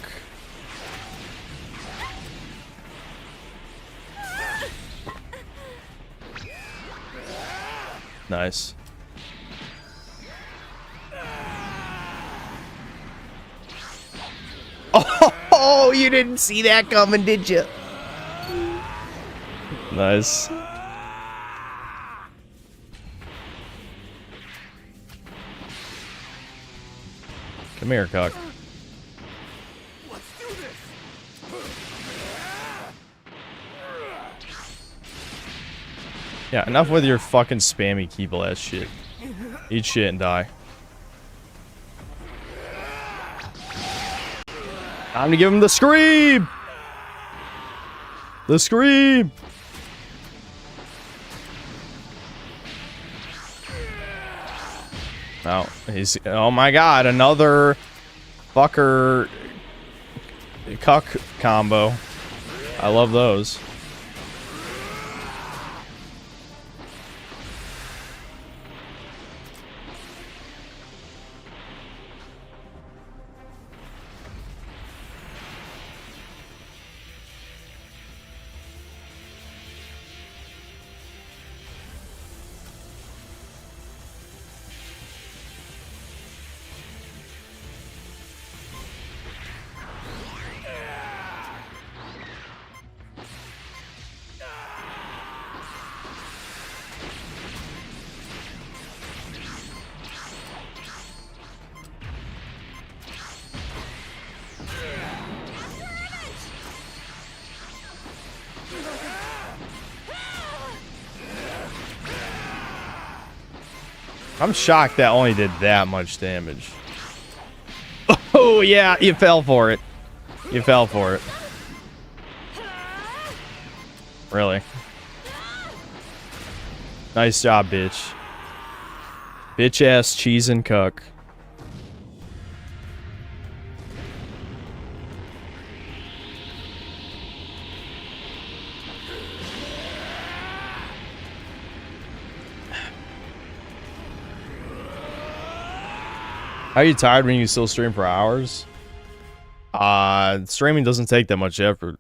Nice. Oh, you didn't see that coming, did you? Nice. Come here, cock. Yeah, enough with your fucking spammy Keeble ass shit. Eat shit and die. Time to give him the scream! The scream! Oh, he's... Oh my god, another fucker cuck combo. I love those. I'm shocked that only did that much damage. Oh, yeah, you fell for it. You fell for it. Really? Nice job, bitch. Bitch-ass cheese and cuck. Are you tired when you still stream for hours? Streaming doesn't take that much effort.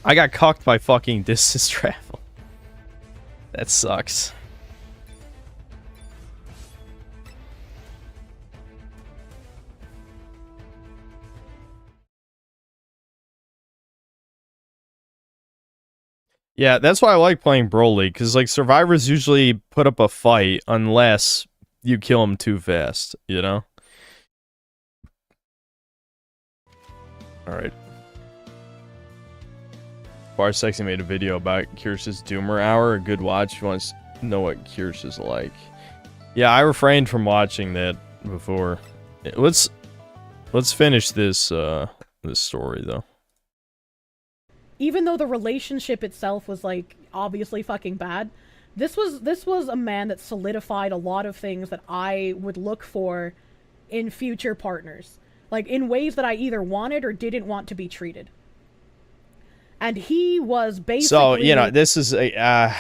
I got cucked by fucking distance travel. That sucks. Yeah, that's why I like playing Broly, because like survivors usually put up a fight unless you kill him too fast, you know? Alright. Bar Sexy made a video about Kirsch's Doomer Hour, a good watch if you want to know what Kirsch is like. Yeah, I refrained from watching that before. Let's finish this this story though. Even though the relationship itself was like obviously fucking bad, this was a man that solidified a lot of things that I would look for in future partners. Like, in ways that I either wanted or didn't want to be treated. And he was basically... So, you know, this is a...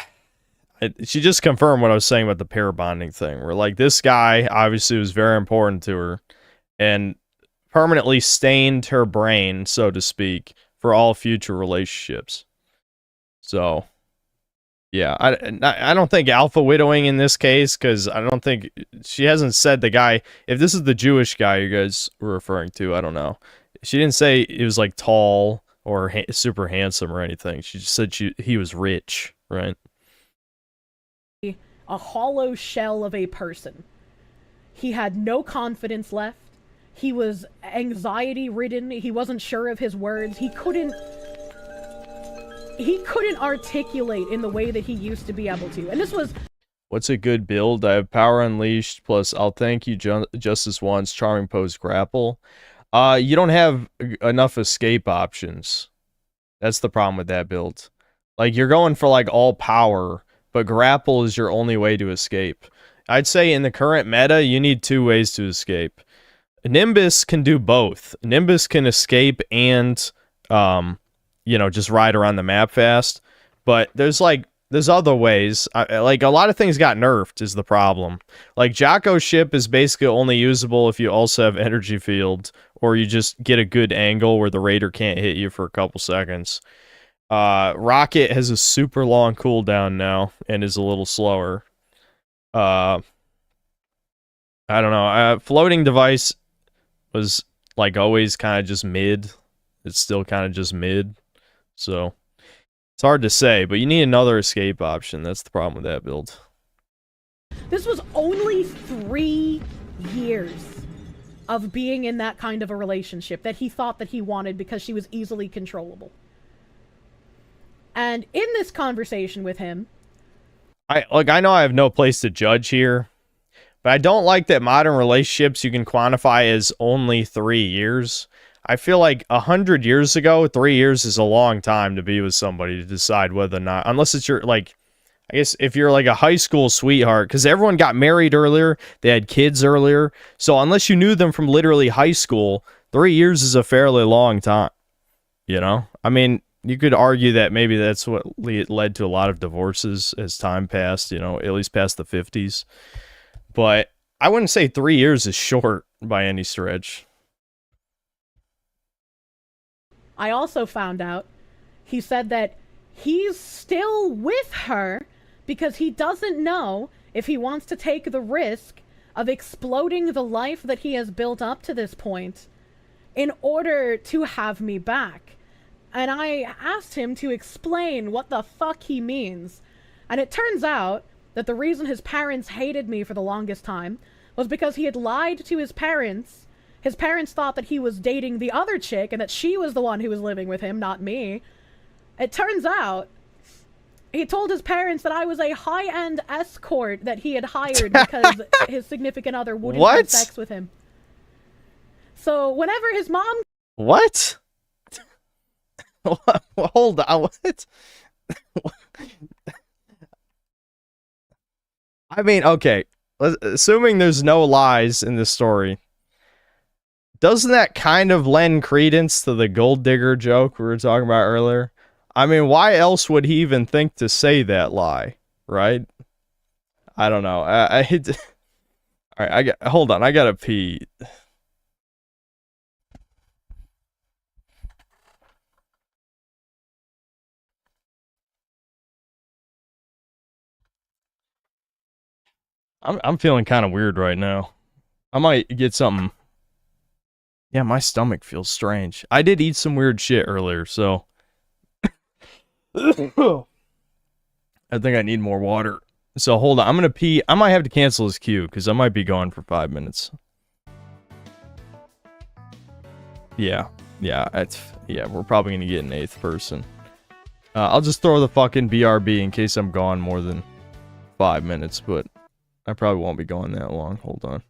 she just confirmed what I was saying about the pair bonding thing. Where, like, this guy obviously was very important to her and permanently stained her brain, so to speak, for all future relationships. So, yeah, I don't think alpha widowing in this case, because I don't think... She hasn't said the guy... If this is the Jewish guy you guys were referring to, I don't know. She didn't say he was, like, tall or super handsome or anything. She just said he was rich, right? A hollow shell of a person. He had no confidence left. He was anxiety-ridden. He wasn't sure of his words. He couldn't articulate in the way that he used to be able to. And this was... What's a good build? I have Power Unleashed, plus I'll Thank You Justice Once, Charming Pose Grapple. You don't have enough escape options. That's the problem with that build. Like, you're going for, like, all power, but grapple is your only way to escape. I'd say in the current meta, you need 2 ways to escape. Nimbus can do both. Nimbus can escape and, you know, just ride around the map fast. But there's other ways. Like, a lot of things got nerfed is the problem. Like, Jocko's ship is basically only usable if you also have energy field, or you just get a good angle where the raider can't hit you for a couple seconds. Rocket has a super long cooldown now and is a little slower. I don't know. Floating device was, like, always kind of just mid. It's still kind of just mid. So, it's hard to say, but you need another escape option. That's the problem with that build. This was only 3 years of being in that kind of a relationship that he thought that he wanted because she was easily controllable. And in this conversation with him... I know I have no place to judge here, but I don't like that modern relationships you can quantify as only 3 years. I feel like 100 years ago, 3 years is a long time to be with somebody to decide whether or not, unless it's your, like, I guess if you're like a high school sweetheart, because everyone got married earlier, they had kids earlier, so unless you knew them from literally high school, 3 years is a fairly long time, you know? I mean, you could argue that maybe that's what led to a lot of divorces as time passed, you know, at least past the 50s. But I wouldn't say 3 years is short by any stretch. I also found out, he said that he's still with her because he doesn't know if he wants to take the risk of exploding the life that he has built up to this point in order to have me back. And I asked him to explain what the fuck he means. And it turns out that the reason his parents hated me for the longest time was because he had lied to his parents. His parents thought that he was dating the other chick and that she was the one who was living with him, not me. It turns out he told his parents that I was a high-end escort that he had hired because his significant other wouldn't have sex with him. So whenever his mom... What? Hold on, what? I mean, okay, assuming there's no lies in this story, doesn't that kind of lend credence to the gold digger joke we were talking about earlier? I mean, why else would he even think to say that lie, right? I don't know. All right, hold on, I gotta pee. I'm feeling kind of weird right now. I might get something. Yeah, my stomach feels strange. I did eat some weird shit earlier, so I think I need more water. So hold on, I'm gonna pee. I might have to cancel this queue because I might be gone for 5 minutes. Yeah, we're probably gonna get an 8th person. I'll just throw the fucking BRB in case I'm gone more than 5 minutes, but I probably won't be going that long. Hold on.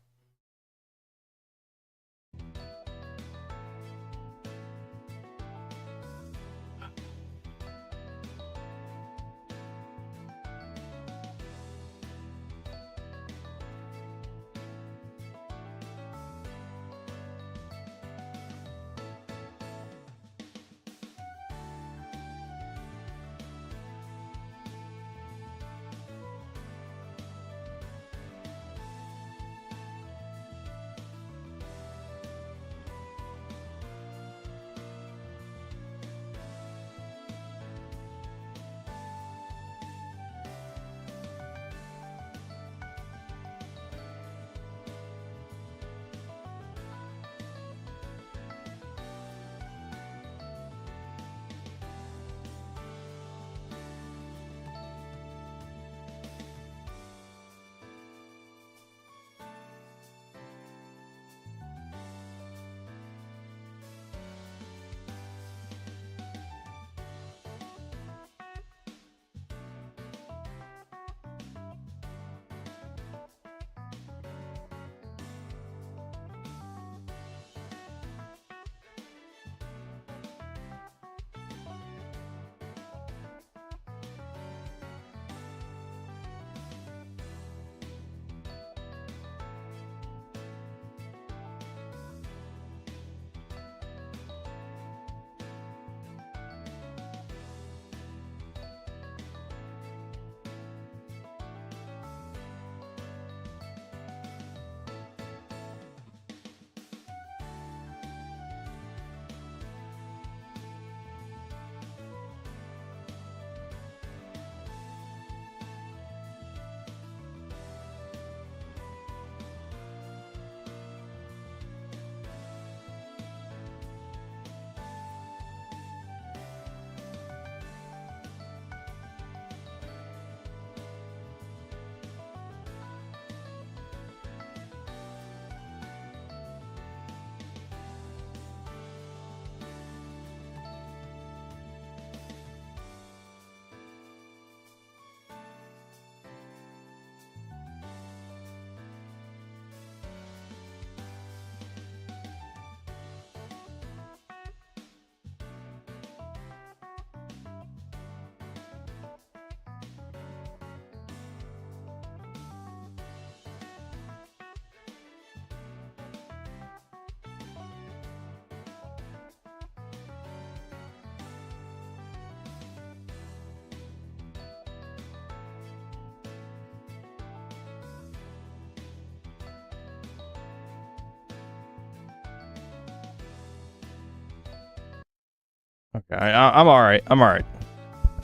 Okay, I'm alright. I'm alright.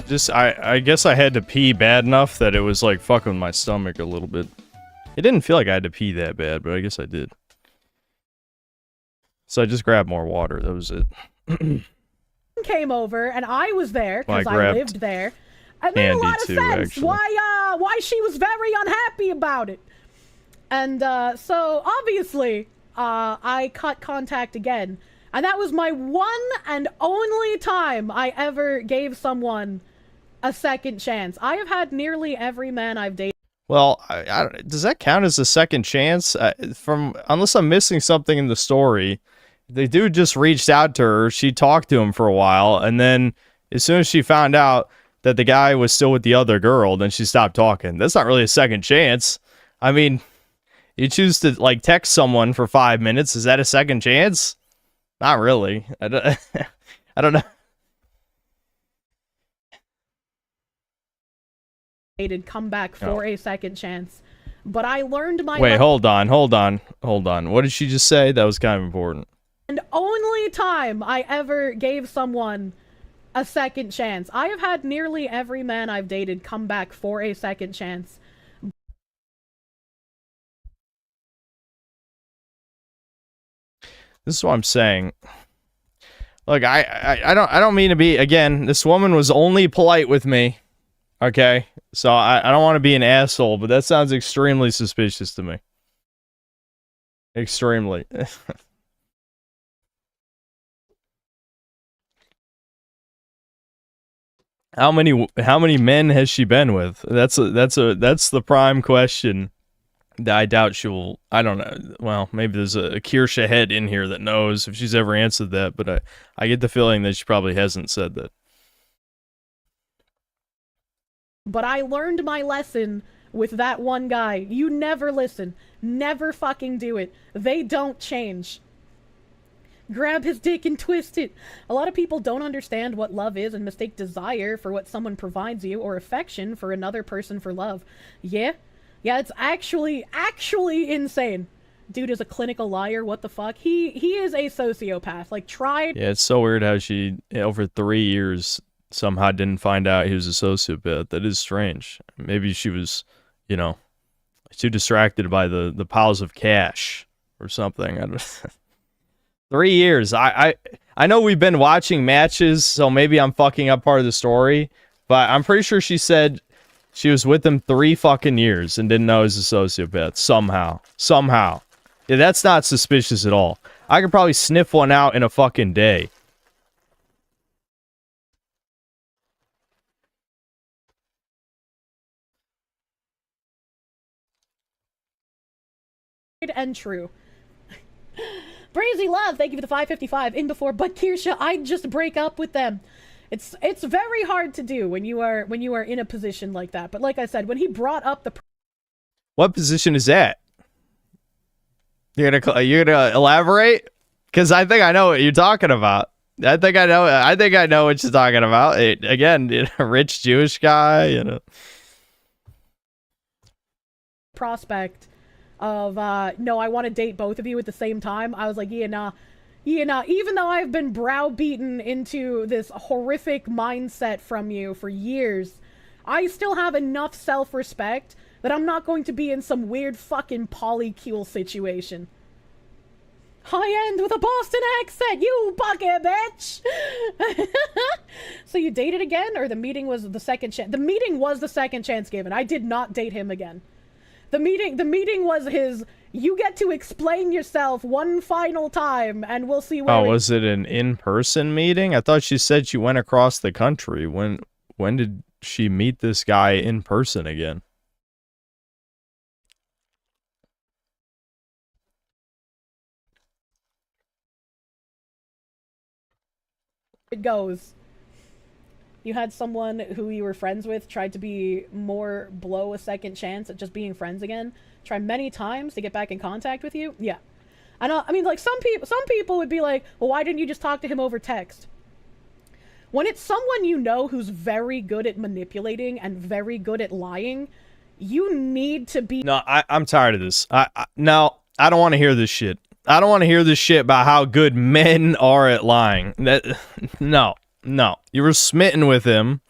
Just, I guess I had to pee bad enough that it was like fucking with my stomach a little bit. It didn't feel like I had to pee that bad, but I guess I did. So I just grabbed more water. That was it. Came over and I was there Well, because I lived there. It made a lot of too, sense actually. why she was very unhappy about it. And so obviously I cut contact again, and that was my one and only time I ever gave someone a second chance. I have had nearly every man I've dated. Well, does that count as a second chance? Unless I'm missing something in the story, the dude just reached out to her. She talked to him for a while, and then as soon as she found out that the guy was still with the other girl, then she stopped talking. That's not really a second chance. I mean, you choose to like text someone for 5 minutes. Is that a second chance? Not really. I don't know. Come back for a second chance, but I learned my Wait, hold on. What did she just say? That was kind of important. And only time I ever gave someone a second chance. I have had nearly every man I've dated come back for a second chance. This is what I'm saying. Look, I don't mean to be, again, this woman was only polite with me. Okay? So I don't want to be an asshole, but that sounds extremely suspicious to me. Extremely. How many men has she been with? That's the prime question. That I doubt she will. I don't know. Well, maybe there's a Kirsha head in here that knows if she's ever answered that, but I get the feeling that she probably hasn't said that. But I learned my lesson with that one guy. You never listen. Never fucking do it. They don't change. Grab his dick and twist it. A lot of people don't understand what love is and mistake desire for what someone provides you or affection for another person for love. Yeah? Yeah, it's actually insane. Dude is a clinical liar. What the fuck? He is a sociopath. Like, tried. Yeah, it's so weird how she, over 3 years, somehow didn't find out he was a sociopath. That is strange. Maybe she was, too distracted by the piles of cash or something. I don't 3 years. I know we've been watching matches, so maybe I'm fucking up part of the story, but I'm pretty sure she said she was with him 3 fucking years and didn't know he was a sociopath. Somehow. Yeah, that's not suspicious at all. I could probably sniff one out in a fucking day. And true. Brazy Love, thank you for the 555 in before, but Kirsha, I'd just break up with them. It's very hard to do when you are in a position like that. But like I said, when he brought up the What position is that? You're gonna elaborate? Because I think I know what you're talking about. I think I know what you're talking about. Again, a rich Jewish guy, prospect of no, I want to date both of you at the same time. I was like, yeah, nah. Even though I've been browbeaten into this horrific mindset from you for years, I still have enough self-respect that I'm not going to be in some weird fucking polycule situation. High end with a Boston accent, you bucket bitch! So you dated again, or the meeting was the second chance? The meeting was the second chance given. I did not date him again. The meeting was his, you get to explain yourself one final time, and we'll see where was it an in-person meeting? I thought she said she went across the country. When did she meet this guy in person again? it goes. You had someone who you were friends with tried to be more blow a second chance at just being friends again. Try many times to get back in contact with you. Yeah. I mean, like, some people would be like, well, why didn't you just talk to him over text? When it's someone you know who's very good at manipulating and very good at lying, you need to be... No, I'm tired of this. No, I don't want to hear this shit. I don't want to hear this shit about how good men are at lying. No. No. You were smitten with him.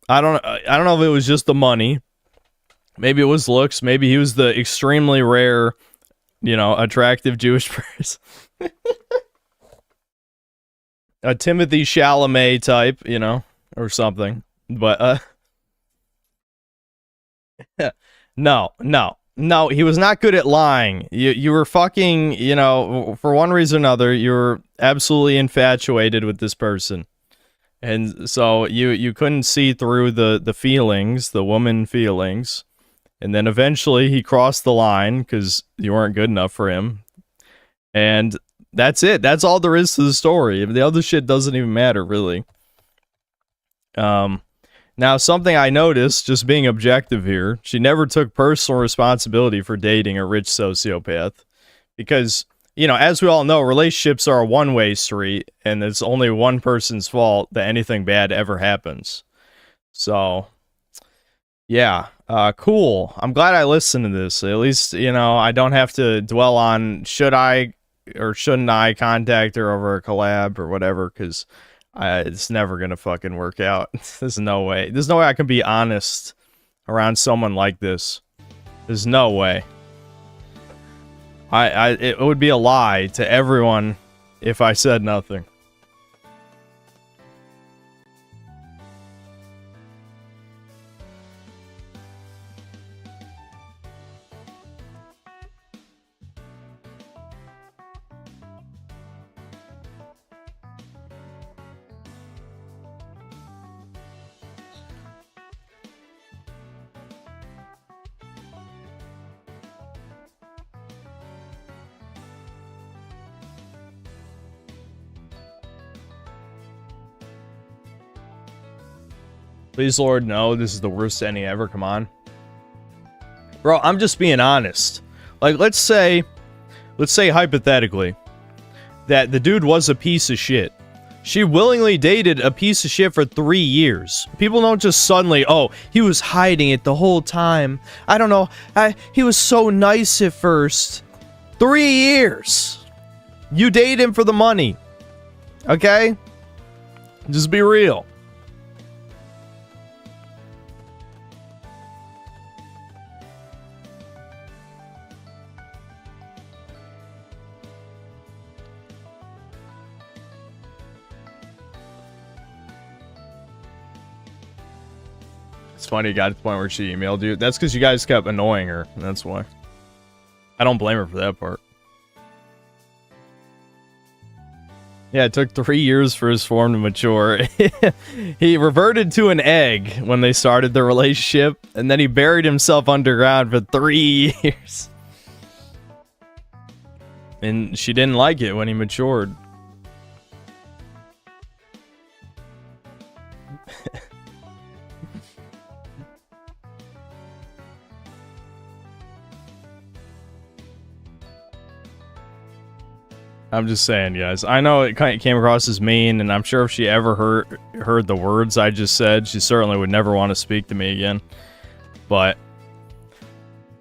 I don't know if it was just the money. Maybe it was looks. Maybe he was the extremely rare, attractive Jewish person. A Timothy Chalamet type, or something. But, No, he was not good at lying. You were fucking, for one reason or another, you were absolutely infatuated with this person. And so you couldn't see through the feelings, the woman feelings. And then eventually he crossed the line because you weren't good enough for him. And that's it. That's all there is to the story. The other shit doesn't even matter, really. Now, something I noticed, just being objective here, she never took personal responsibility for dating a rich sociopath. Because, as we all know, relationships are a one-way street, and it's only one person's fault that anything bad ever happens. So, yeah, cool. I'm glad I listened to this. At least, I don't have to dwell on should I or shouldn't I contact her over a collab or whatever, because it's never gonna fucking work out. There's no way. There's no way I can be honest around someone like this. There's no way. It would be a lie to everyone if I said nothing. Please, Lord, no, this is the worst ending ever, come on. Bro, I'm just being honest. Like, let's say hypothetically, that the dude was a piece of shit. She willingly dated a piece of shit for 3 years. People don't just suddenly, oh, he was hiding it the whole time. I don't know, he was so nice at first. 3 years! You dated him for the money. Okay? Just be real. It's funny, it got to the point where she emailed you. That's because you guys kept annoying her. That's why. I don't blame her for that part. Yeah, it took 3 years for his form to mature. He reverted to an egg when they started their relationship, and then he buried himself underground for 3 years. And she didn't like it when he matured. I'm just saying, guys. I know it kind of came across as mean, and I'm sure if she ever heard the words I just said, she certainly would never want to speak to me again. But,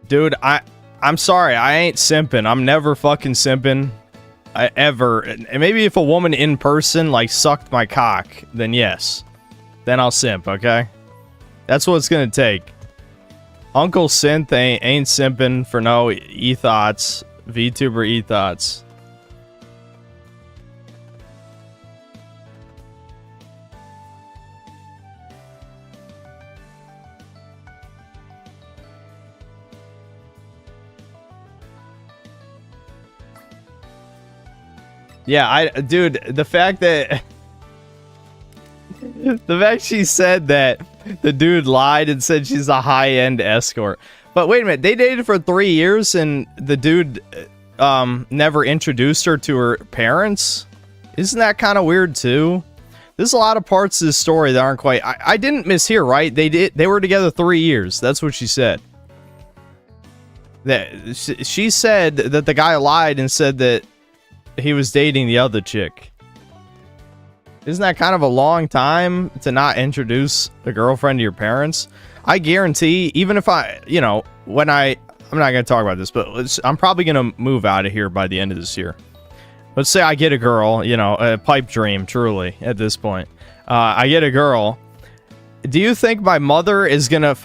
dude, I'm sorry. I ain't simping. I'm never fucking simping. Ever. And maybe if a woman in person, like, sucked my cock, then yes. Then I'll simp, okay? That's what it's gonna take. Uncle Synth ain't simping for no e-thoughts. VTuber e-thoughts. Yeah, dude, the fact that she said that the dude lied and said she's a high-end escort. But wait a minute, they dated for 3 years and the dude never introduced her to her parents? Isn't that kind of weird too? There's a lot of parts of this story that aren't quite. I didn't mishear, right? They were together 3 years. That's what she said. That she said that the guy lied and said that he was dating the other chick. Isn't that kind of a long time to not introduce a girlfriend to your parents? I guarantee, even if I'm not going to talk about this, but I'm probably going to move out of here by the end of this year. Let's say I get a girl, a pipe dream, truly, at this point. I get a girl. Do you think my mother is gonna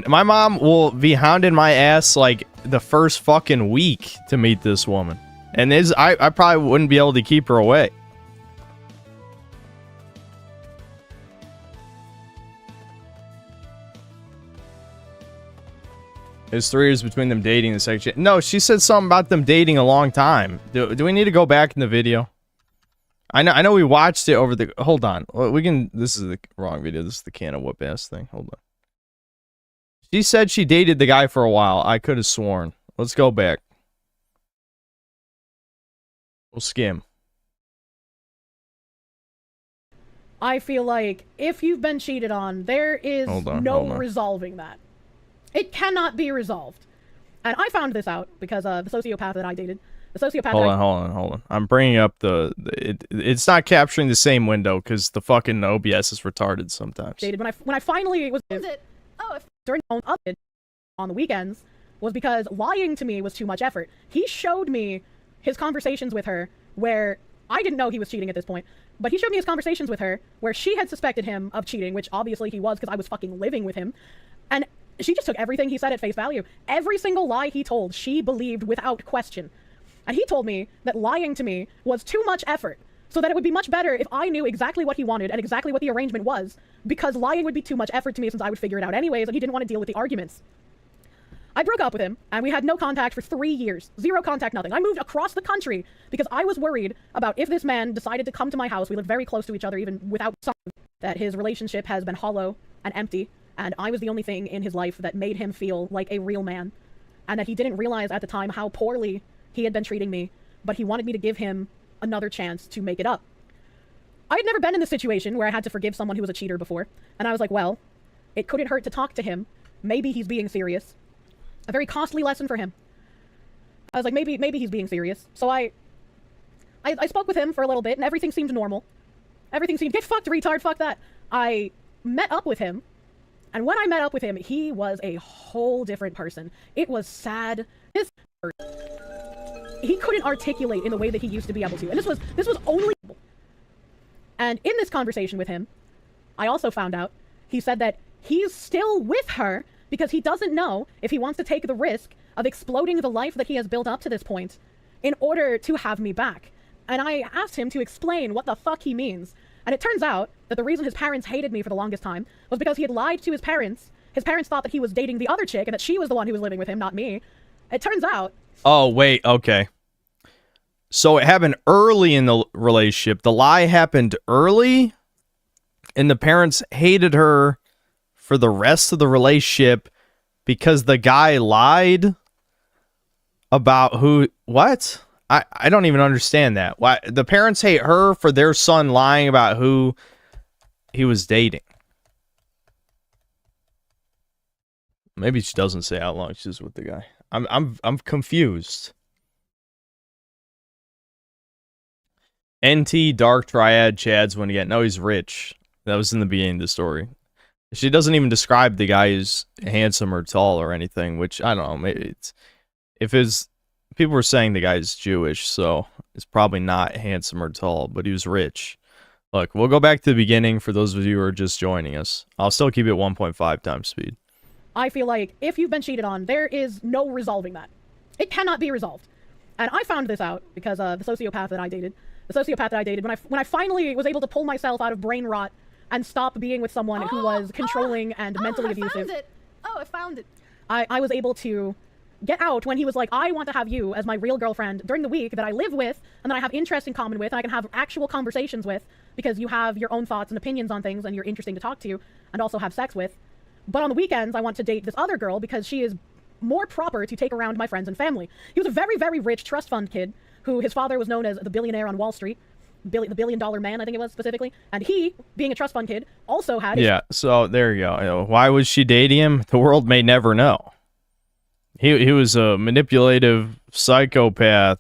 my mom will be hounding my ass like the first fucking week to meet this woman. And I probably wouldn't be able to keep her away. There's 3 years between them dating the section. No, she said something about them dating a long time. Do we need to go back in the video? I know we watched it over the... Hold on. We can... This is the wrong video. This is the can of whoop ass thing. Hold on. She said she dated the guy for a while. I could have sworn. Let's go back. We'll skim. I feel like if you've been cheated on, there is no resolving that. It cannot be resolved. And I found this out because the sociopath that I dated... The sociopath. Hold on. I'm bringing up it's not capturing the same window because the fucking OBS is retarded sometimes. Dated when I finally was during on the weekends was because lying to me was too much effort. He showed me his conversations with her where I didn't know he was cheating at this point, but he showed me his conversations with her where she had suspected him of cheating, which obviously he was because I was fucking living with him, and she just took everything he said at face value. Every single lie he told, she believed without question. And he told me that lying to me was too much effort, so that it would be much better if I knew exactly what he wanted and exactly what the arrangement was, because lying would be too much effort to me since I would figure it out anyways, and he didn't want to deal with the arguments. I broke up with him, and we had no contact for 3 years. 0 contact, nothing. I moved across the country because I was worried about if this man decided to come to my house, we lived very close to each other even without something, that his relationship has been hollow and empty, and I was the only thing in his life that made him feel like a real man, and that he didn't realize at the time how poorly he had been treating me, but he wanted me to give him another chance to make it up. I had never been in this situation where I had to forgive someone who was a cheater before, and I was like, well, it couldn't hurt to talk to him. Maybe he's being serious. A very costly lesson for him. I was like, maybe he's being serious. So I spoke with him for a little bit, and everything seemed normal. Everything seemed, get fucked, retard, fuck that. I met up with him, and when I met up with him, he was a whole different person. It was sad. He couldn't articulate in the way that he used to be able to. And this was only... And in this conversation with him, I also found out, he said that he's still with her because he doesn't know if he wants to take the risk of exploding the life that he has built up to this point in order to have me back. And I asked him to explain what the fuck he means. And it turns out that the reason his parents hated me for the longest time was because he had lied to his parents. His parents thought that he was dating the other chick and that she was the one who was living with him, not me. It turns out... Oh, wait, okay. So it happened early in the relationship. The lie happened early, and the parents hated her for the rest of the relationship because the guy lied about who... What? I don't even understand that. Why the parents hate her for their son lying about who he was dating. Maybe she doesn't say how long she's with the guy. I'm confused. NT Dark Triad Chad's one again. No, he's rich. That was in the beginning of the story. She doesn't even describe the guy as handsome or tall or anything, which I don't know. Maybe it's people were saying the guy's Jewish, so it's probably not handsome or tall, but he was rich. Look, we'll go back to the beginning for those of you who are just joining us. I'll still keep it 1.5 times speed. I feel like if you've been cheated on, there is no resolving that. It cannot be resolved. And I found this out because the sociopath that I dated, when I finally was able to pull myself out of brain rot and stop being with someone who was controlling and mentally abusive. I found it. I was able to get out when he was like, I want to have you as my real girlfriend during the week that I live with and that I have interest in common with and I can have actual conversations with because you have your own thoughts and opinions on things and you're interesting to talk to and also have sex with. But on the weekends, I want to date this other girl because she is more proper to take around my friends and family. He was a very, very rich trust fund kid who his father was known as the billionaire on Wall Street. The $1 billion man, I think it was specifically. And he, being a trust fund kid, also had... Yeah, so there you go. Why was she dating him? The world may never know. He was a manipulative sociopath.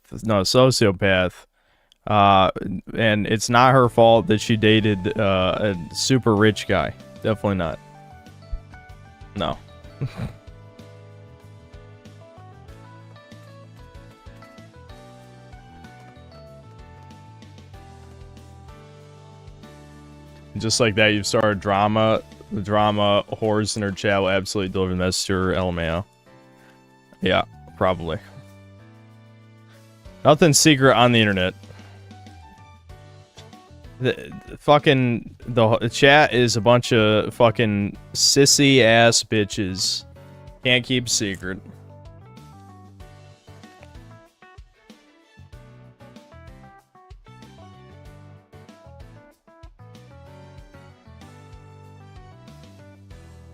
And it's not her fault that she dated a super rich guy. Definitely not. No. Just like that, you've started drama. The drama whores in her chat will absolutely deliver the message to her, LMAO. Yeah, probably. Nothing secret on the internet. The chat is a bunch of fucking sissy ass bitches. Can't keep a secret.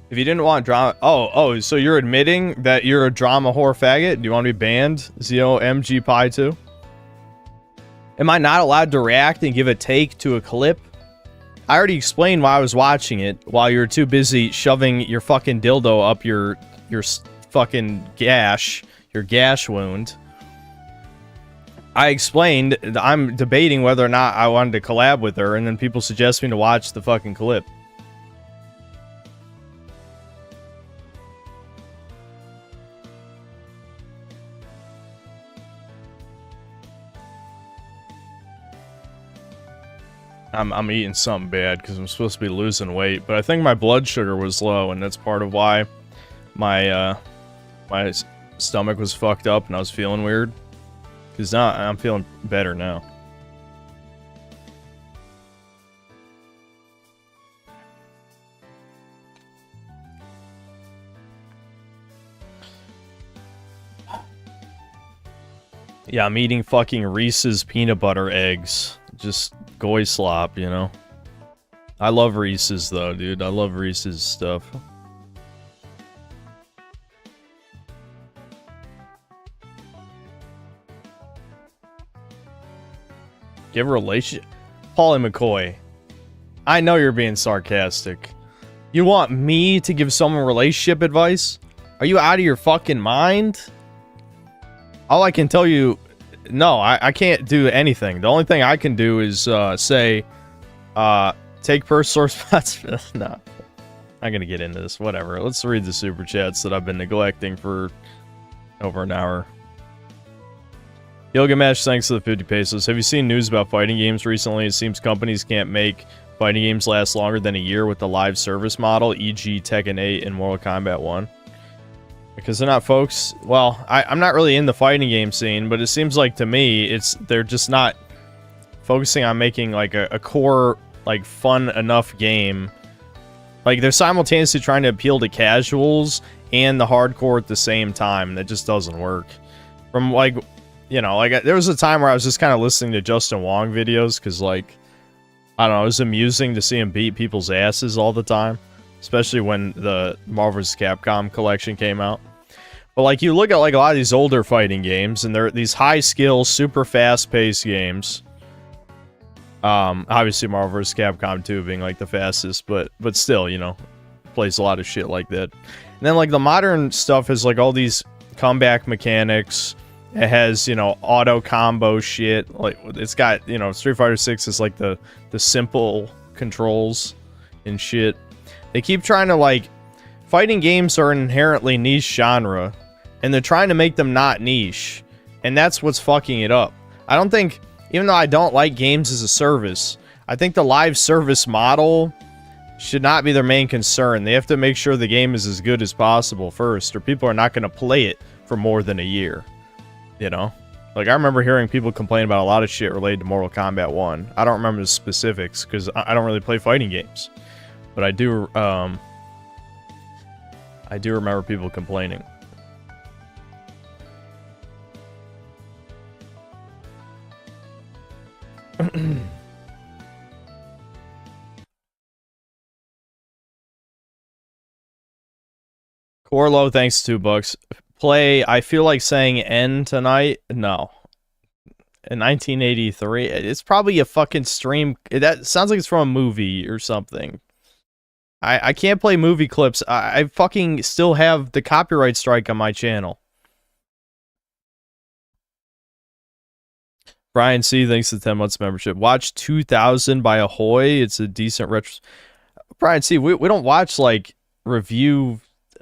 If you didn't want drama... Oh, so you're admitting that you're a drama whore faggot? Do you want to be banned? ZOMG Pie 2? Am I not allowed to react and give a take to a clip? I already explained why I was watching it while you were too busy shoving your fucking dildo up your fucking gash. Your gash wound. I explained that I'm debating whether or not I wanted to collab with her, and then people suggest me to watch the fucking clip. I'm eating something bad because I'm supposed to be losing weight, but I think my blood sugar was low, and that's part of why my my stomach was fucked up and I was feeling weird. Because now I'm feeling better now. Yeah, I'm eating fucking Reese's peanut butter eggs. Just goy slop, you know? I love Reese's though, dude. I love Reese's stuff. Give a relationship? Paulie McCoy, I know you're being sarcastic. You want me to give someone relationship advice? Are you out of your fucking mind? All I can tell you... No, I can't do anything. The only thing I can do is say, take personal responsibility. No, I'm gonna get into this. Whatever. Let's read the super chats that I've been neglecting for over an hour. Gilgamesh, thanks for the 50 pesos. Have you seen news about fighting games recently? It seems companies can't make fighting games last longer than a year with the live service model, e.g. Tekken 8 and Mortal Kombat 1. Because they're not folks... Well, I'm not really in the fighting game scene, but it seems like to me, they're just not focusing on making like a core, like fun enough game. Like they're simultaneously trying to appeal to casuals and the hardcore at the same time. That just doesn't work. From like, you know, like there was a time where I was just kind of listening to Justin Wong videos because like, I don't know, it was amusing to see him beat people's asses all the time. Especially when the Marvel vs. Capcom collection came out. But like you look at like a lot of these older fighting games and they're these high skill, super fast paced games. Obviously Marvel vs. Capcom 2 being like the fastest, but still, you know, plays a lot of shit like that. And then like the modern stuff has like all these comeback mechanics. It has, you know, auto combo shit. Like it's got, you know, Street Fighter 6 is like the simple controls and shit. They keep trying to, like... Fighting games are an inherently niche genre, and they're trying to make them not niche. And that's what's fucking it up. I don't think... Even though I don't like games as a service, I think the live service model should not be their main concern. They have to make sure the game is as good as possible first, or people are not going to play it for more than a year. You know? Like, I remember hearing people complain about a lot of shit related to Mortal Kombat 1. I don't remember the specifics, because I don't really play fighting games. But I do remember people complaining. Corlo, thanks $2. Play, I feel like saying N tonight. No. In 1983. It's probably a fucking stream. That sounds like it's from a movie or something. I can't play movie clips. I fucking still have the copyright strike on my channel. Brian C, thanks for the 10 months membership. Watch 2000 by Ahoy. It's a decent retro. Brian C, we don't watch like review.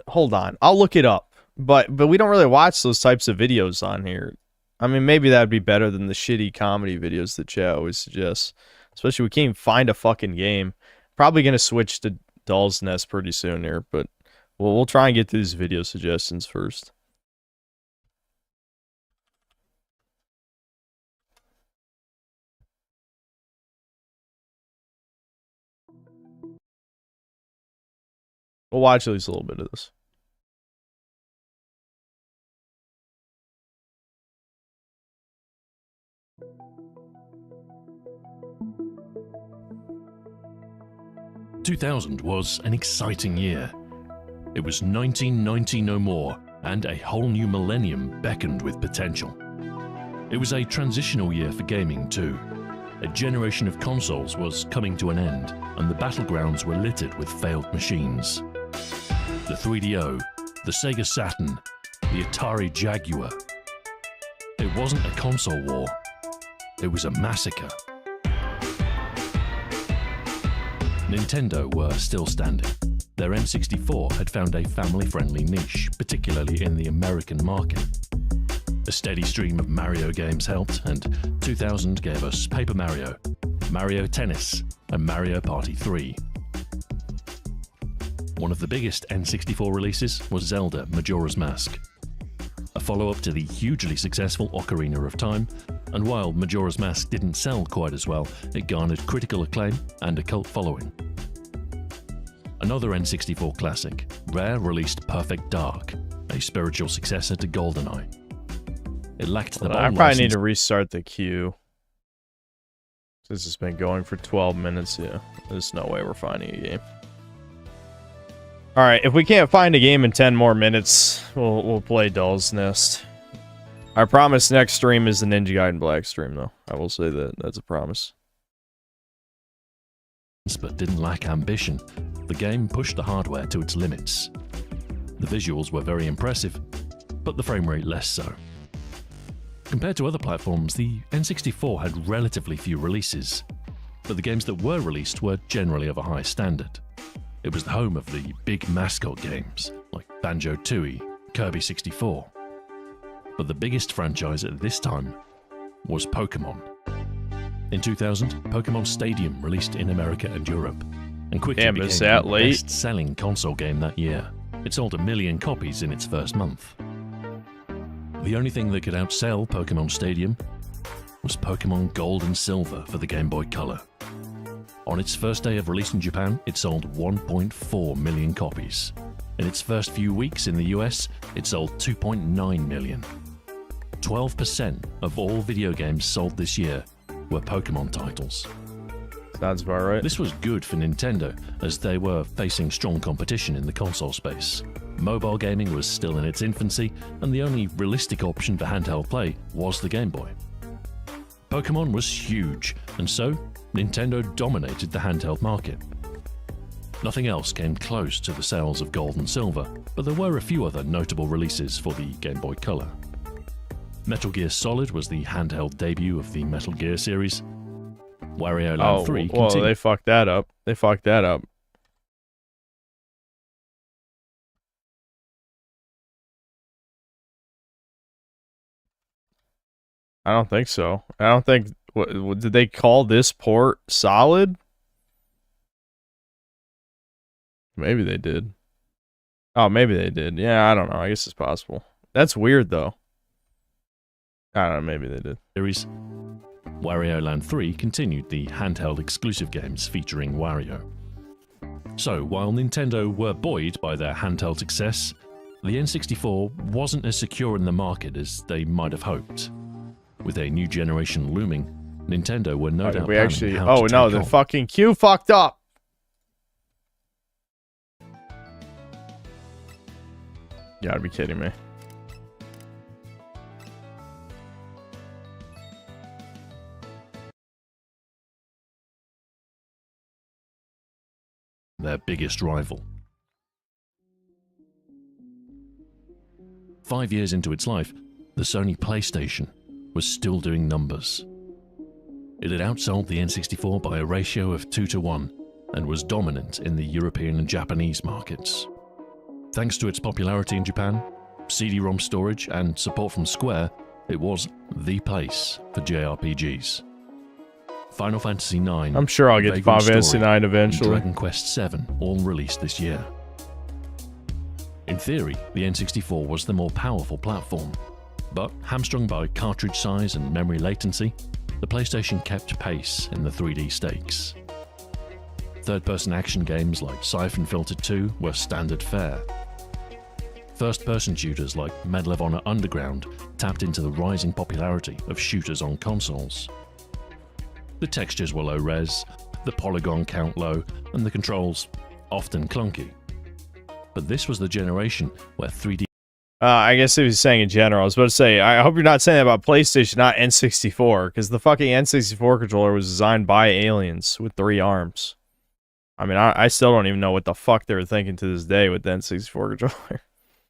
Hold on, I'll look it up. But we don't really watch those types of videos on here. I mean, maybe that would be better than the shitty comedy videos that chat always suggests. Especially we can't even find a fucking game. Probably gonna switch to Doll's Nest pretty soon here, but we'll try and get through these video suggestions first. We'll watch at least a little bit of this. "2000 was an exciting year. It was 1990 no more, and a whole new millennium beckoned with potential. It was a transitional year for gaming too. A generation of consoles was coming to an end, and the battlegrounds were littered with failed machines. The 3DO, the Sega Saturn, the Atari Jaguar. It wasn't a console war, it was a massacre. Nintendo were still standing. Their N64 had found a family-friendly niche, particularly in the American market. A steady stream of Mario games helped, and 2000 gave us Paper Mario, Mario Tennis, and Mario Party 3. One of the biggest N64 releases was Zelda Majora's Mask, a follow-up to the hugely successful Ocarina of Time, and while Majora's Mask didn't sell quite as well, it garnered critical acclaim and a cult following. Another N64 classic, Rare released Perfect Dark, a spiritual successor to GoldenEye. It lacked the I probably license. need to restart the queue. This has been going for 12 minutes, yeah. There's no way we're finding a game. Alright, if we can't find a game in 10 more minutes, we'll play Doll's Nest. I promise next stream is the Ninja Gaiden Black stream, though. I will say that. That's a promise. But didn't lack ambition. The game pushed the hardware to its limits. The visuals were very impressive, but the frame rate less so. Compared to other platforms, the N64 had relatively few releases, but the games that were released were generally of a high standard. It was the home of the big mascot games, like Banjo-Tooie, Kirby 64. But the biggest franchise at this time was Pokemon. In 2000, Pokemon Stadium released in America and Europe, and quickly became the best-selling console game that year. It sold 1 million copies in its first month. The only thing that could outsell Pokemon Stadium was Pokemon Gold and Silver for the Game Boy Color. On its first day of release in Japan, it sold 1.4 million copies. In its first few weeks in the US, it sold 2.9 million. 12% of all video games sold this year were Pokemon titles. Sounds about right. This was good for Nintendo, as they were facing strong competition in the console space. Mobile gaming was still in its infancy, and the only realistic option for handheld play was the Game Boy. Pokemon was huge, and so Nintendo dominated the handheld market. Nothing else came close to the sales of Gold and Silver, but there were a few other notable releases for the Game Boy Color. Metal Gear Solid was the handheld debut of the Metal Gear series. Wario Land 3 continued. Well, they fucked that up. They fucked that up. I don't think so. I don't think... What, did they call this port solid? Maybe they did. Oh, maybe they did. Yeah, I don't know. I guess it's possible. That's weird, though. I don't know. Maybe they did. Series. Wario Land 3 continued the handheld exclusive games featuring Wario. So, while Nintendo were buoyed by their handheld success, the N64 wasn't as secure in the market as they might have hoped. With a new generation looming, Nintendo were no doubt planning how to Oh no, take the on. fucking queue fucked up. You gotta be kidding me. Their biggest rival. 5 years into its life, the Sony PlayStation was still doing numbers. It had outsold the N64 by a ratio of 2-to-1 and was dominant in the European and Japanese markets. Thanks to its popularity in Japan, CD-ROM storage and support from Square, it was the place for JRPGs. Final Fantasy IX. I'm sure I'll get to Final Fantasy IX eventually. And Dragon Quest VII, all released this year. In theory, the N64 was the more powerful platform, but hamstrung by cartridge size and memory latency, the PlayStation kept pace in the 3D stakes. Third-person action games like Siphon Filter 2 were standard fare. First-person shooters like Medal of Honor Underground tapped into the rising popularity of shooters on consoles. The textures were low-res, the polygon count low, and the controls often clunky. But this was the generation where 3D... I guess he was saying in general. I was about to say, I hope you're not saying that about PlayStation, not N64, because the fucking N64 controller was designed by aliens with 3 arms. I mean, I still don't even know what the fuck they were thinking to this day with the N64 controller.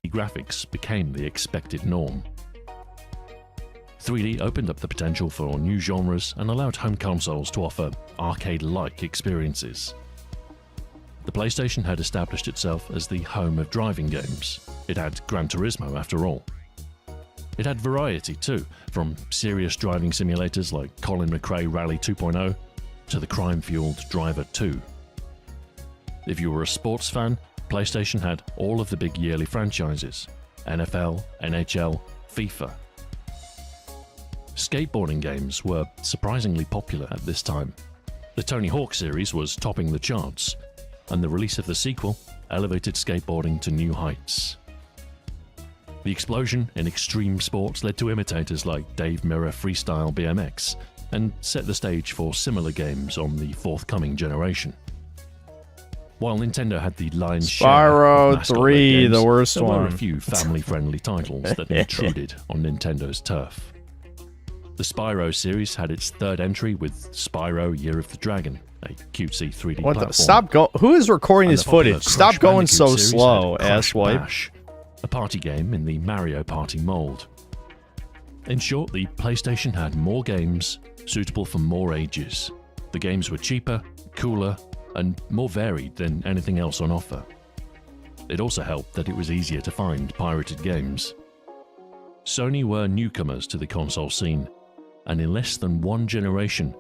Graphics became the expected norm. 3D opened up the potential for new genres and allowed home consoles to offer arcade-like experiences. The PlayStation had established itself as the home of driving games. It had Gran Turismo, after all. It had variety too, from serious driving simulators like Colin McRae Rally 2.0 to the crime-fueled Driver 2. If you were a sports fan, PlayStation had all of the big yearly franchises: NFL, NHL, FIFA. Skateboarding games were surprisingly popular at this time. The Tony Hawk series was topping the charts, and the release of the sequel elevated skateboarding to new heights. The explosion in extreme sports led to imitators like Dave Mirra Freestyle BMX and set the stage for similar games on the forthcoming generation. While Nintendo had the lion's share Spyro of mascot 3, games, the worst there were one. a few family-friendly titles that intruded on Nintendo's turf. The Spyro series had its third entry with Spyro Year of the Dragon, a cutesy 3D What platform. the? Stop go. Who is recording And this the popular footage? Crash Stop going Bandicoot so series slow, had Crash asswipe. Bash, a party game in the Mario Party mold. In short, the PlayStation had more games suitable for more ages. The games were cheaper, cooler, and more varied than anything else on offer. It also helped that it was easier to find pirated games. Sony were newcomers to the console scene, and in less than one generation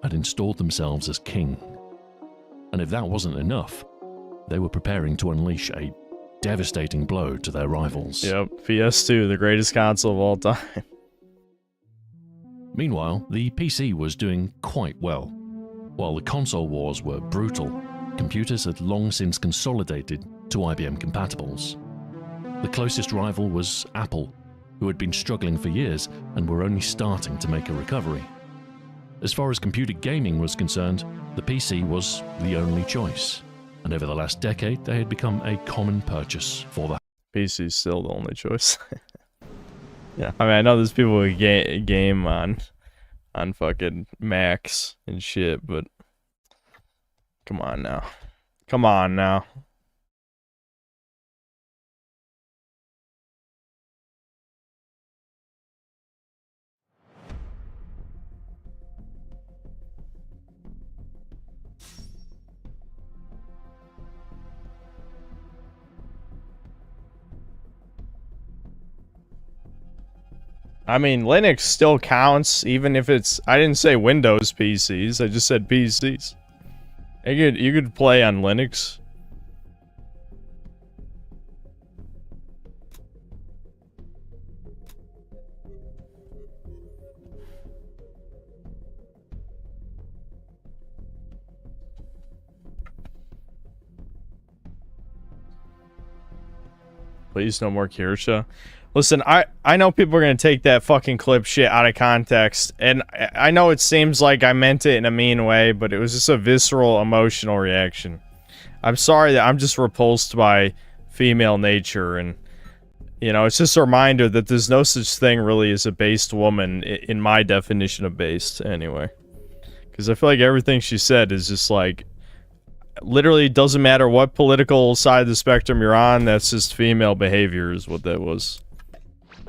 had installed themselves as king. And if that wasn't enough, they were preparing to unleash a devastating blow to their rivals. Yep, PS2, the greatest console of all time. Meanwhile, the PC was doing quite well. While the console wars were brutal, computers had long since consolidated to IBM compatibles. The closest rival was Apple, who had been struggling for years and were only starting to make a recovery. As far as computer gaming was concerned, the PC was the only choice, and over the last decade they had become a common purchase for the PC's still the only choice. Yeah, I mean, I know there's people who game on fucking Macs and shit, but come on now. Come on now. I mean, Linux still counts, even if it's... I didn't say Windows PCs, I just said PCs. You could play on Linux. Please, no more Kirsha. Listen, I know people are going to take that fucking clip shit out of context, and I know it seems like I meant it in a mean way, but it was just a visceral, emotional reaction. I'm sorry that I'm just repulsed by female nature, and, you know, it's just a reminder that there's no such thing really as a based woman, in my definition of based, anyway. Because I feel like everything she said is just like, literally doesn't matter what political side of the spectrum you're on, that's just female behavior is what that was.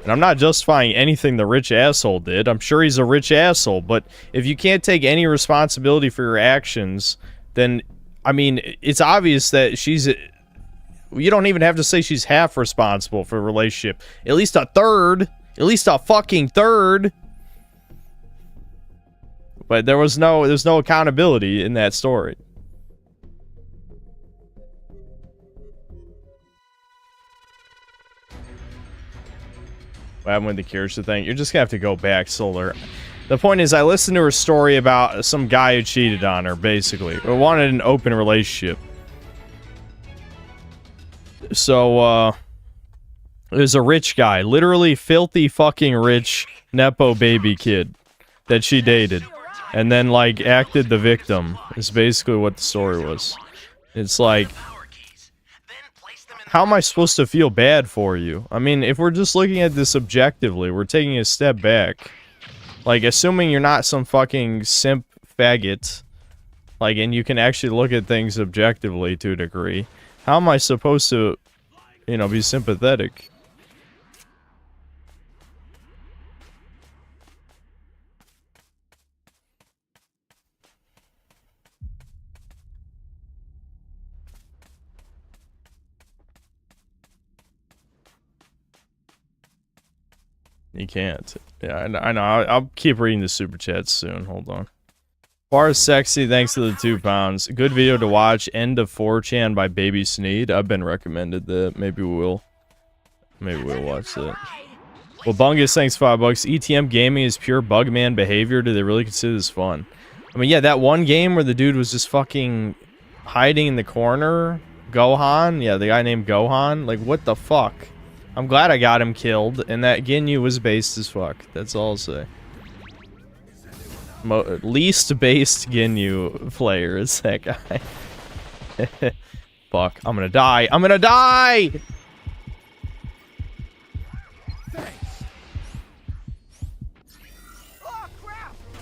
And I'm not justifying anything the rich asshole did. I'm sure he's a rich asshole, but if you can't take any responsibility for your actions, then, I mean, it's obvious that she's... You don't even have to say she's half responsible for a relationship. At least a third. At least a fucking third. But there's no accountability in that story. What happened with the Kirsha thing? You're just gonna have to go back, Solar. The point is, I listened to her story about some guy who cheated on her, basically. Or wanted an open relationship. So, it was a rich guy. Literally filthy fucking rich Nepo baby kid that she dated. And then, like, acted the victim. Is basically what the story was. It's like... How am I supposed to feel bad for you? I mean, if we're just looking at this objectively, we're taking a step back. Like, assuming you're not some fucking simp faggot, like, and you can actually look at things objectively to a degree, how am I supposed to, you know, be sympathetic? You can't. Yeah, I know. I'll keep reading the super chats soon. Hold on. Bar is sexy, thanks to the 2 pounds. Good video to watch. End of 4chan by Baby Sneed. I've been recommended that. Maybe we'll watch that. Well, Bungus, thanks $5. ETM gaming is pure bugman behavior. Do they really consider this fun? I mean, yeah, that one game where the dude was just fucking hiding in the corner. Gohan? Yeah, the guy named Gohan. Like, what the fuck? I'm glad I got him killed, and that Ginyu was based as fuck. That's all I'll say. Least based Ginyu player is that guy. Fuck, I'm gonna die. I'm gonna die!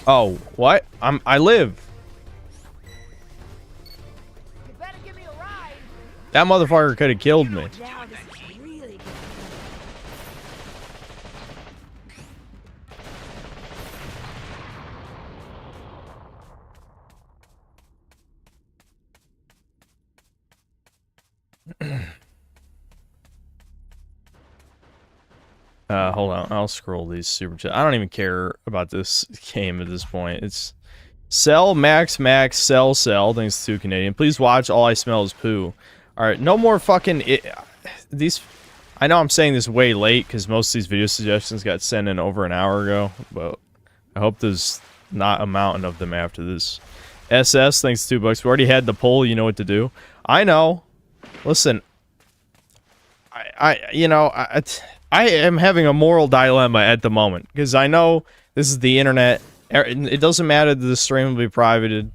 Oh, what? I live. That motherfucker could have killed me. Hold on. I'll scroll these super chats. I don't even care about this game at this point. It's Sell, Max, Sell. Thanks to Canadian. Please watch All I Smell Is Poo. Alright, no more fucking... these... I know I'm saying this way late, because most of these video suggestions got sent in over an hour ago, but I hope there's not a mountain of them after this. SS, thanks to $2. We already had the poll, you know what to do. I know. Listen. I am having a moral dilemma at the moment, because I know this is the internet. It doesn't matter that the stream will be privated.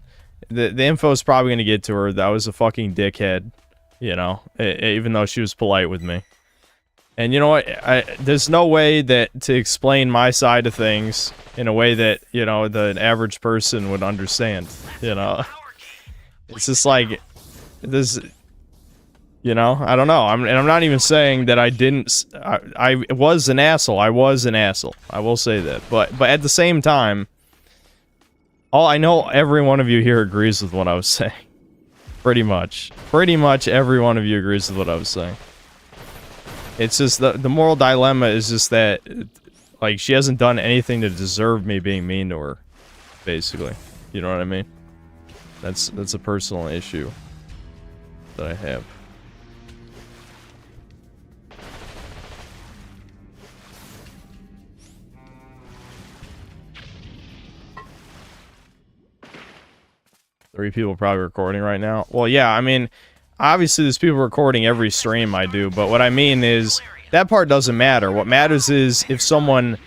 The info is probably going to get to her. That was a fucking dickhead, you know, even though she was polite with me. And you know what? There's no way that to explain my side of things in a way that, you know, the average person would understand, you know. It's just like, this... You know, I don't know. I'm not even saying that I didn't. I was an asshole. I was an asshole. I will say that. But at the same time, I know every one of you here agrees with what I was saying. Pretty much every one of you agrees with what I was saying. It's just the moral dilemma is just that, like, she hasn't done anything to deserve me being mean to her. Basically, you know what I mean? That's a personal issue that I have. Three people probably recording right now. Well, yeah, I mean, obviously there's people recording every stream I do, but what I mean is, that part doesn't matter. What matters is if someone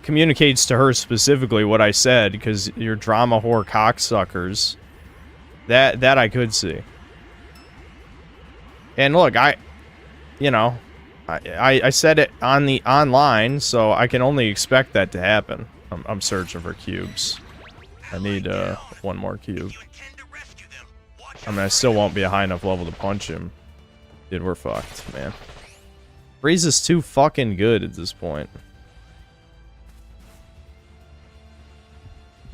communicates to her specifically what I said, because you're drama whore cocksuckers. That I could see. And look, I said it on the online, so I can only expect that to happen. I'm searching for cubes. I need one more cube. I mean, I still won't be a high enough level to punch him. Dude, we're fucked, man. Frieza's too fucking good at this point.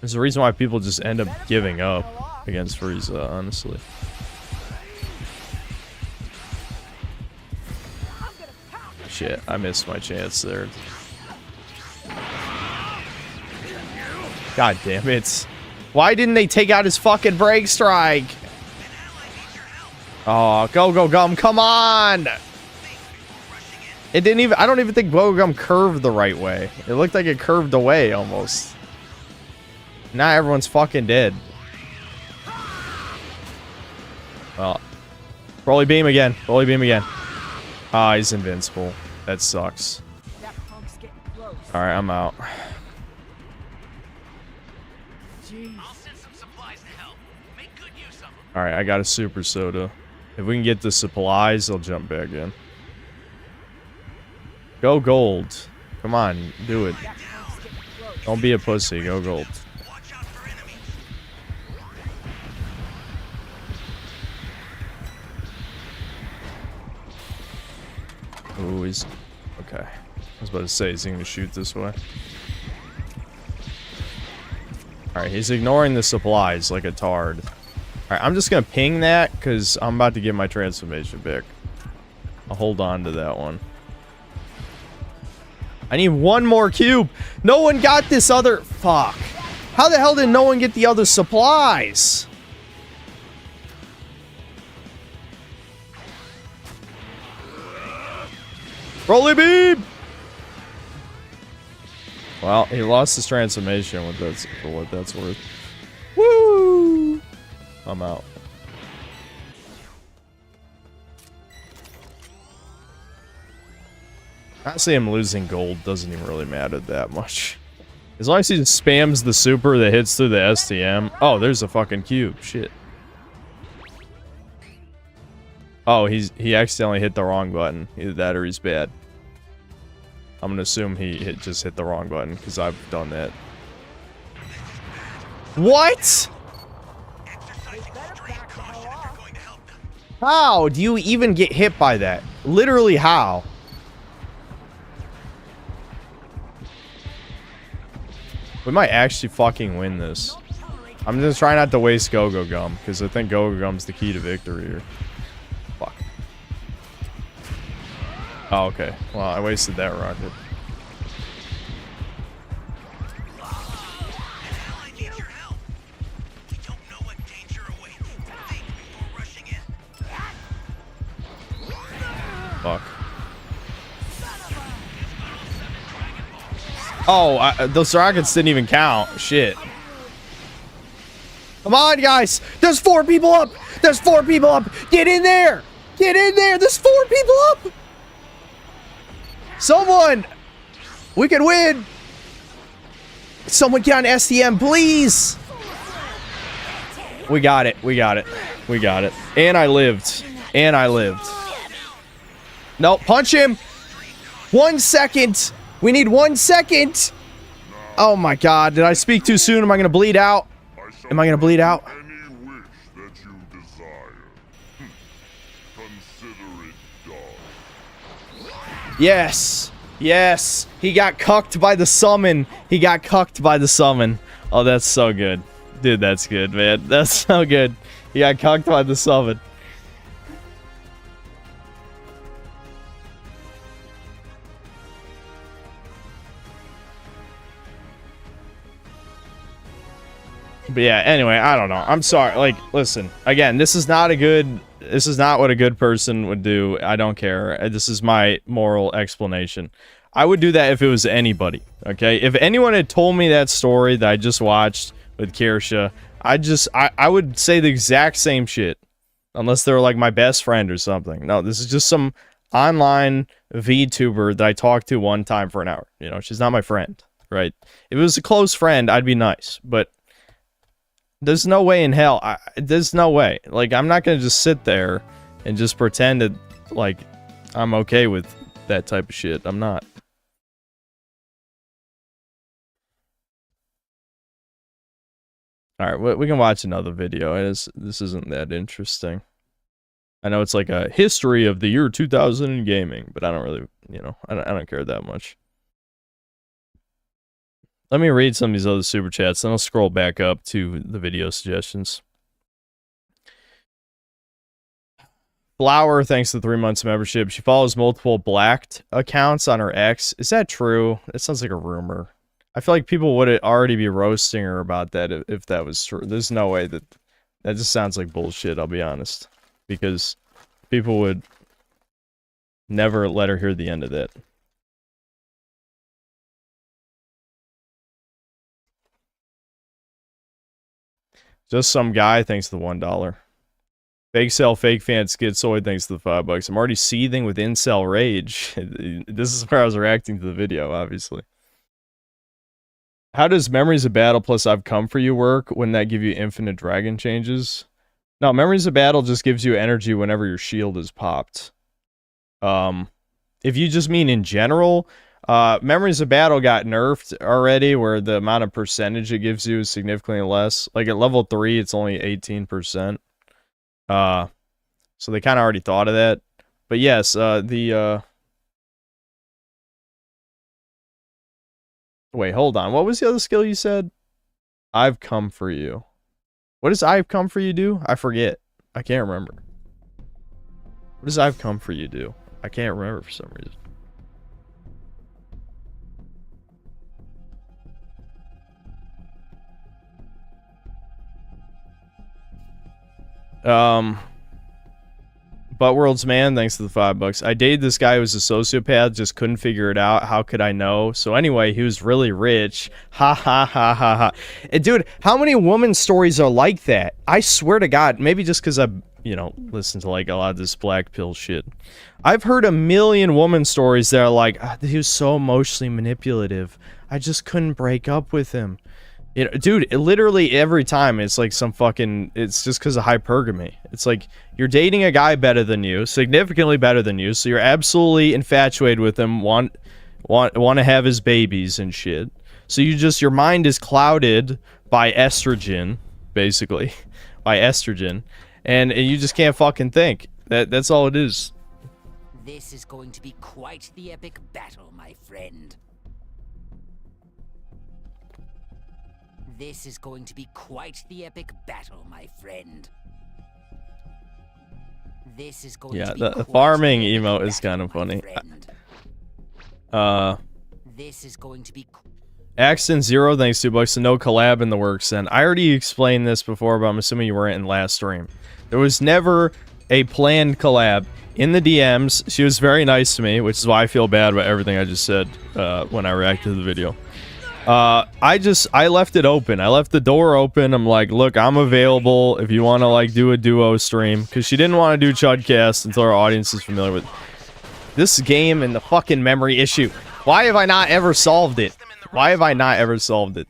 There's a reason why people just end up giving up against Frieza, honestly. Shit, I missed my chance there. God damn it. Why didn't they take out his fucking break strike? Oh, go gum, come on! It didn't even, I don't even think go gum curved the right way. It looked like it curved away almost. Now everyone's fucking dead. Well, Broly beam again. Broly beam again. Ah, he's invincible. That sucks. Alright, I'm out. Alright, I got a super soda. If we can get the supplies, I'll jump back in. Go gold. Come on, do it. Don't be a pussy. Go gold. Ooh, he's... Okay. I was about to say, is he going to shoot this way? Alright, he's ignoring the supplies like a tard. Alright, I'm just going to ping that, because I'm about to get my transformation back. I'll hold on to that one. I need one more cube! No one got this other... Fuck. How the hell did no one get the other supplies? Broly beam! Well, he lost his transformation with that, for what that's worth. Woo! I'm out. Honestly, him losing gold doesn't even really matter that much. As long as he just spams the super that hits through the STM. Oh, there's a fucking cube. Shit. Oh, he accidentally hit the wrong button. Either that or he's bad. I'm gonna assume he just hit the wrong button, because I've done that. What? How do you even get hit by that? Literally how? We might actually fucking win this. I'm just trying not to waste Go-Go Gum, because I think Go-Go Gum's the key to victory here. Fuck. Oh, okay. Well, I wasted that rocket. Fuck. Oh, those rockets didn't even count. Shit. Come on, guys. There's 4 people up. There's 4 people up. Get in there. Get in there. There's 4 people up. Someone. We can win. Someone get on STM, please. We got it. We got it. We got it. And I lived. And I lived. No, punch him. 1 second. We need 1 second. Oh my god. Did I speak too soon? Am I going to bleed out? Am I going to bleed out? Yes. Yes. He got cucked by the summon. He got cucked by the summon. Oh, that's so good. Dude, that's good, man. That's so good. He got cucked by the summon. But yeah, anyway, I don't know. I'm sorry. Like, listen, again, this is not what a good person would do. I don't care. This is my moral explanation. I would do that if it was anybody, okay? If anyone had told me that story that I just watched with Kirsha, I would say the exact same shit. Unless they were like my best friend or something. No, this is just some online VTuber that I talked to one time for an hour. You know, she's not my friend, right? If it was a close friend, I'd be nice, but there's no way in hell. There's no way. Like, I'm not going to just sit there and just pretend that, like, I'm okay with that type of shit. I'm not. Alright, we can watch another video. This isn't that interesting. I know it's like a history of the year 2000 in gaming, but I don't really, you know, I don't care that much. Let me read some of these other super chats, then I'll scroll back up to the video suggestions. Flower, thanks to 3 months membership. She follows multiple blacked accounts on her ex. Is that true? It sounds like a rumor. I feel like people would already be roasting her about that if that was true. There's no way that just sounds like bullshit, I'll be honest. Because people would never let her hear the end of that. Just some guy thanks to the $1. Fake sell, fake fan, schizoid thanks to the $5. I'm already seething with incel rage. This is where I was reacting to the video, obviously. How does Memories of Battle plus I've Come For You work? Wouldn't that give you infinite dragon changes? No, Memories of Battle just gives you energy whenever your shield is popped. If you just mean in general, Memories of Battle got nerfed already, where the amount of percentage it gives you is significantly less. Like at level 3, it's only 18%. So they kind of already thought of that. But yes, wait, hold on. What was the other skill you said? I've come for you. What does I've come for you do? I forget. I can't remember. What does I've come for you do? I can't remember for some reason. But World's Man, thanks to the $5. I dated this guy who was a sociopath, just couldn't figure it out. How could I know? So anyway, he was really rich. Ha ha ha ha ha. And dude, how many woman stories are like that? I swear to God, maybe just because I, you know, listen to like a lot of this black pill shit. I've heard a million woman stories that are like, he was so emotionally manipulative. I just couldn't break up with him. You know, dude, literally every time it's like some fucking, it's just because of hypergamy. It's like you're dating a guy better than you, significantly better than you, so you're absolutely infatuated with him, want to have his babies and shit. So you just, your mind is clouded by estrogen, basically, by estrogen, and you just can't fucking think. That's all it is. This is going to be quite the epic battle, my friend. This is going to be quite the epic battle, my friend. This is going to be the farming emote is kind of funny. This is going to be Axton Zero, thanks $2. So no collab in the works. And I already explained this before, but I'm assuming you weren't in last stream. There was never a planned collab. In the DMs, she was very nice to me, which is why I feel bad about everything I just said when I reacted to the video. I left it open. I left the door open. I'm like, look, I'm available if you want to like do a duo stream, because she didn't want to do Chudcast until our audience is familiar with this game and the fucking memory issue. Why have I not ever solved it? Why have I not ever solved it?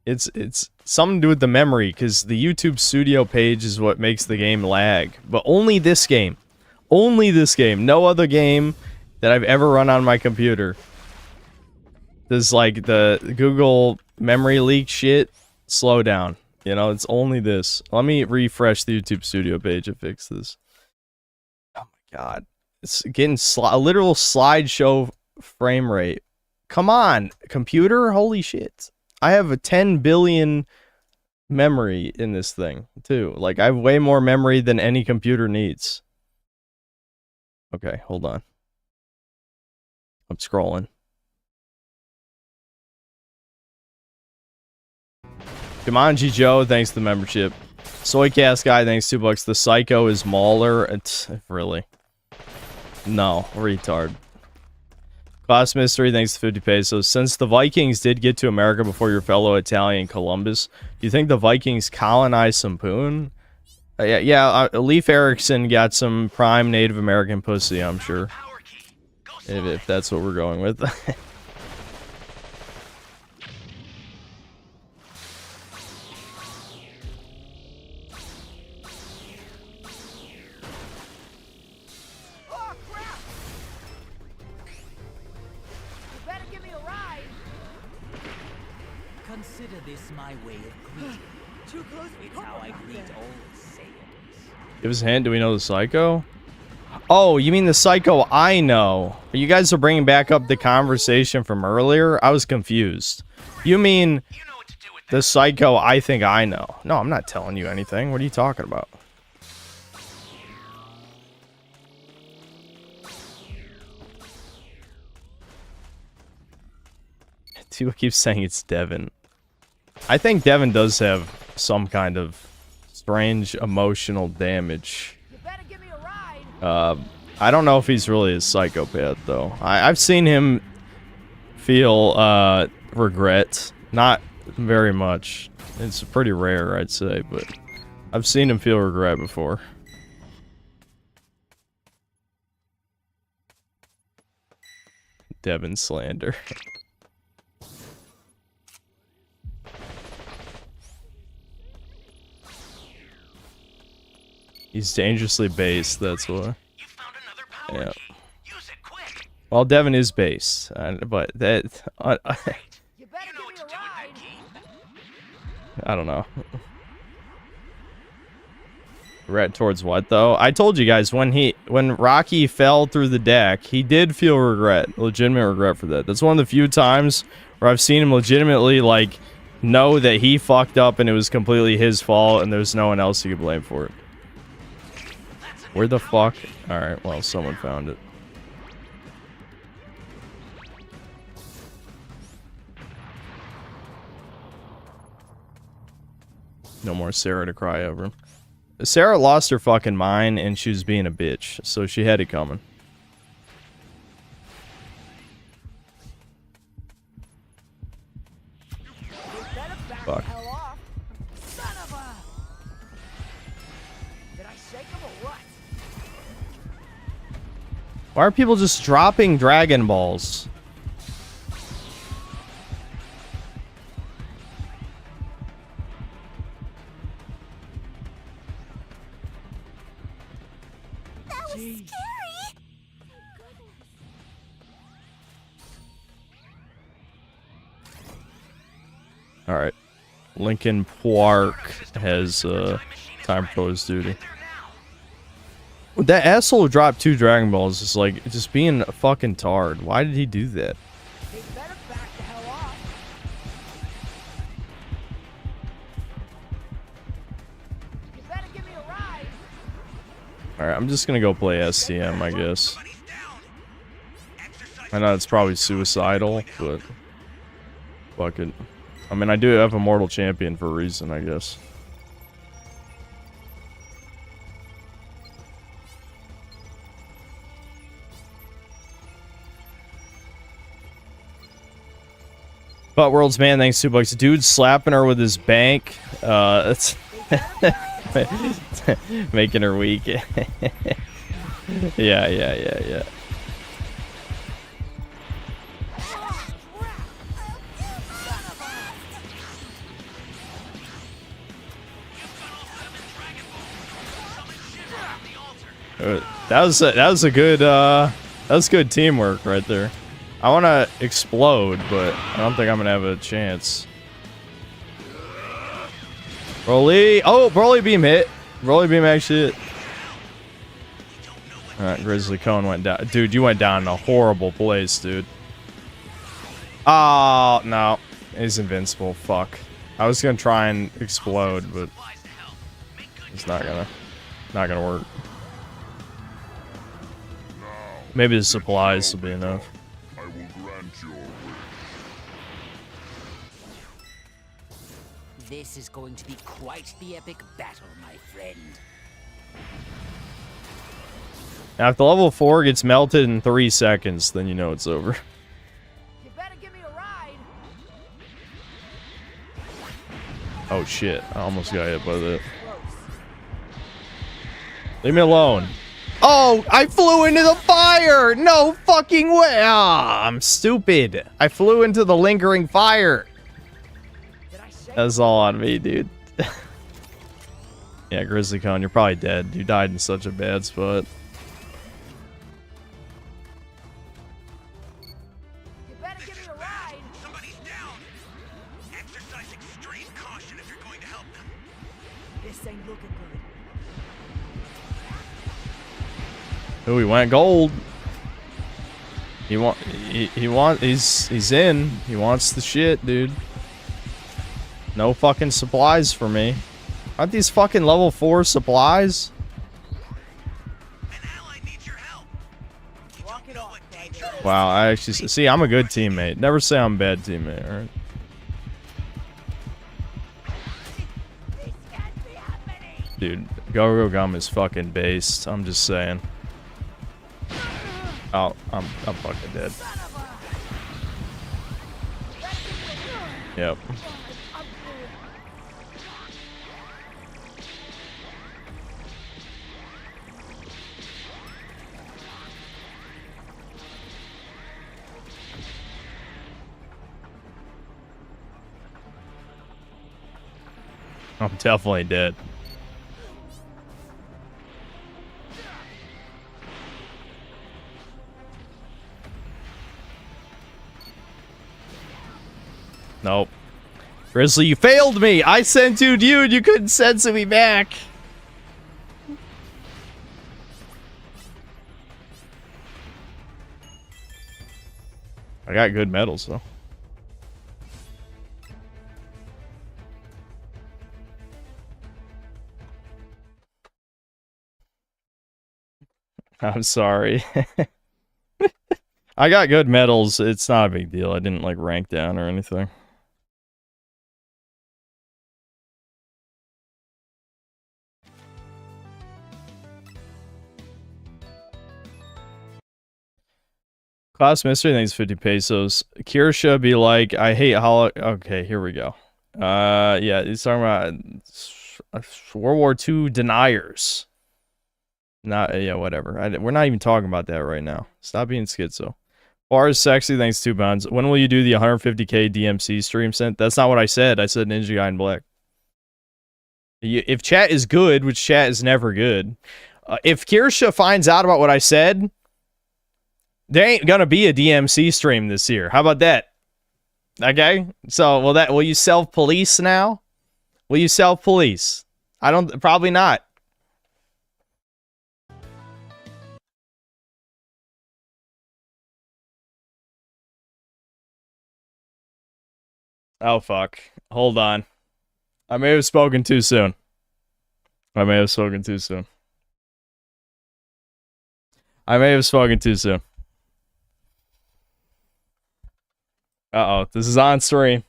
It's something to do with the memory, because the YouTube Studio page is what makes the game lag. But only this game. Only this game. No other game that I've ever run on my computer. Does like the Google memory leak shit slow down. You know, it's only this. Let me refresh the YouTube Studio page and fix this. Oh my god. It's getting a literal slideshow frame rate. Come on, computer? Holy shit. I have a 10 billion memory in this thing, too. Like, I have way more memory than any computer needs. Okay, hold on. I'm scrolling. Jumanji Joe, thanks to the membership. Soycast guy, thanks $2. The Psycho is Mauler. It's really. No, retard. Class Mystery, thanks to 50 pesos. Since the Vikings did get to America before your fellow Italian Columbus, do you think the Vikings colonized some poon? Yeah, Leif Erikson got some prime Native American pussy, I'm sure. If that's what we're going with. Consider this my way of greeting. Too close. It's how I greet all Saiyans. Give us a hint. Do we know the Psycho? Oh, you mean the Psycho I know. You guys are bringing back up the conversation from earlier? I was confused. You mean the Psycho I think I know. No, I'm not telling you anything. What are you talking about? People keep saying it's Devin. I think Devin does have some kind of strange emotional damage. I don't know if he's really a psychopath, though. I've seen him feel regret. Not very much. It's pretty rare, I'd say, but I've seen him feel regret before. Devin slander. He's dangerously based, that's why. Yeah. Well, Devin is based, but that... I don't know. Regret towards what, though? I told you guys, when Rocky fell through the deck, he did feel regret. Legitimate regret for that. That's one of the few times where I've seen him legitimately, like, know that he fucked up and it was completely his fault and there's no one else he could blame for it. Where the fuck? Alright, well, someone found it. No more Sarah to cry over. Sarah lost her fucking mind and she was being a bitch, so she had it coming. Fuck. Why are people just dropping Dragon Balls? Alright. Lincoln Park has time pose duty. That asshole who dropped 2 Dragon Balls is like just being a fucking tard. Why did he do that? Alright, I'm just gonna go play STM, I guess. I know it's probably suicidal, but fuck it. I mean, I do have a mortal champion for a reason, I guess. But World's Man, thanks $2. Dude slapping her with his bank. It's making her weak. Yeah. That was good teamwork right there. I want to explode, but I don't think I'm gonna have a chance. Broly, oh, Broly beam hit. Broly beam actually hit. All right, Grizzly Cone went down. Dude, you went down in a horrible place, dude. Oh no, he's invincible. Fuck. I was gonna try and explode, but it's not gonna work. Maybe the supplies will be enough. This is going to be quite the epic battle, my friend. Now, if the level 4 gets melted in 3 seconds, then you know it's over. You better give me a ride. Oh shit, I almost got hit by that. Leave me alone. Oh, I flew into the fire! No fucking way! Ah, I'm stupid. I flew into the lingering fire. That's all on me, dude. Yeah, Grizzly Con, you're probably dead. You died in such a bad spot. You better give me a ride. Somebody's down. Exercise extreme caution if you're going to help them. This ain't looking good. Ooh, he went gold. He's in. He wants the shit, dude. No fucking supplies for me. Aren't these fucking level 4 supplies? An ally needs your help. You don't Wow, I actually see. I'm a good teammate. Never say I'm a bad teammate. All right. Dude, Go-Go Gum is fucking based. I'm just saying. Oh, I'm fucking dead. Yep. I'm definitely dead. Nope. Grizzly, you failed me! I sensued you and you couldn't sense me back! I got good medals, though. I'm sorry. I got good medals. It's not a big deal. I didn't, like, rank down or anything. Class Mystery thinks 50 pesos. Kirsha be like, I hate holo. Okay, here we go. Yeah, he's talking about World War II deniers. Not, yeah, whatever. We're not even talking about that right now. Stop being schizo. Bar is sexy, thanks 2 pounds. When will you do the 150k DMC stream sent? That's not what I said. I said Ninja Guy in Black. If chat is good, which chat is never good, if Kirsha finds out about what I said, there ain't gonna be a DMC stream this year. How about that? Okay? So, will you self-police now? Will you self-police? Probably not. Oh, fuck. Hold on. I may have spoken too soon. I may have spoken too soon. Uh-oh, this is on stream.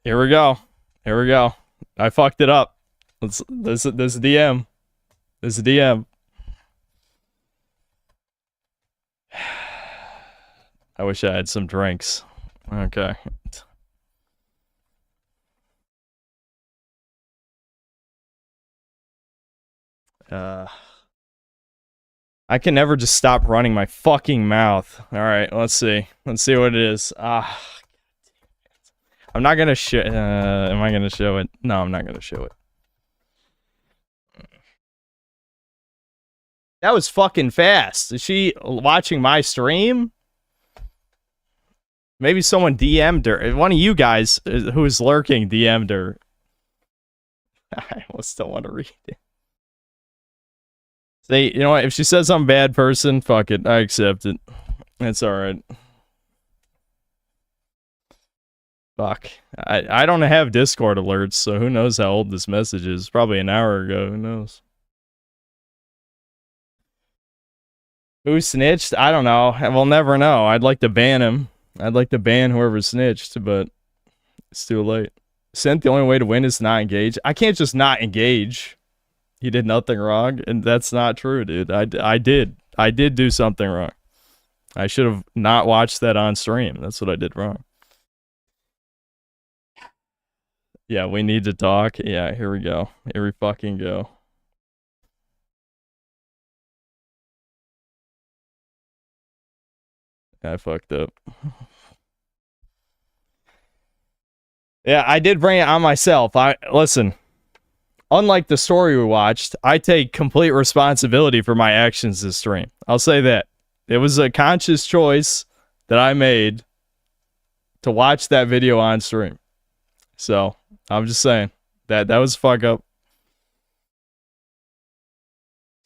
Here we go. I fucked it up. This DM. This DM. I wish I had some drinks. Okay. I can never just stop running my fucking mouth. Alright, let's see. Let's see what it is. I'm not gonna show... am I gonna show it? No, I'm not gonna show it. That was fucking fast. Is she watching my stream? Maybe someone DM'd her. One of you guys who's lurking DM'd her. I still want to read it. Say, you know what? If she says I'm a bad person, fuck it. I accept it. It's alright. Fuck. I don't have Discord alerts, so who knows how old this message is. Probably an hour ago. Who knows? Who snitched? I don't know. We'll never know. I'd like to ban him. I'd like to ban whoever snitched, but it's too late. Sent, the only way to win is to not engage. I can't just not engage. He did nothing wrong, and that's not true, dude. I did do something wrong. I should have not watched that on stream. That's what I did wrong. Yeah, we need to talk. Yeah, here we go. Here we fucking go. I fucked up. Yeah, I did bring it on myself. Listen. Unlike the story we watched, I take complete responsibility for my actions this stream. I'll say that. It was a conscious choice that I made to watch that video on stream. So, I'm just saying. That was a fuck up.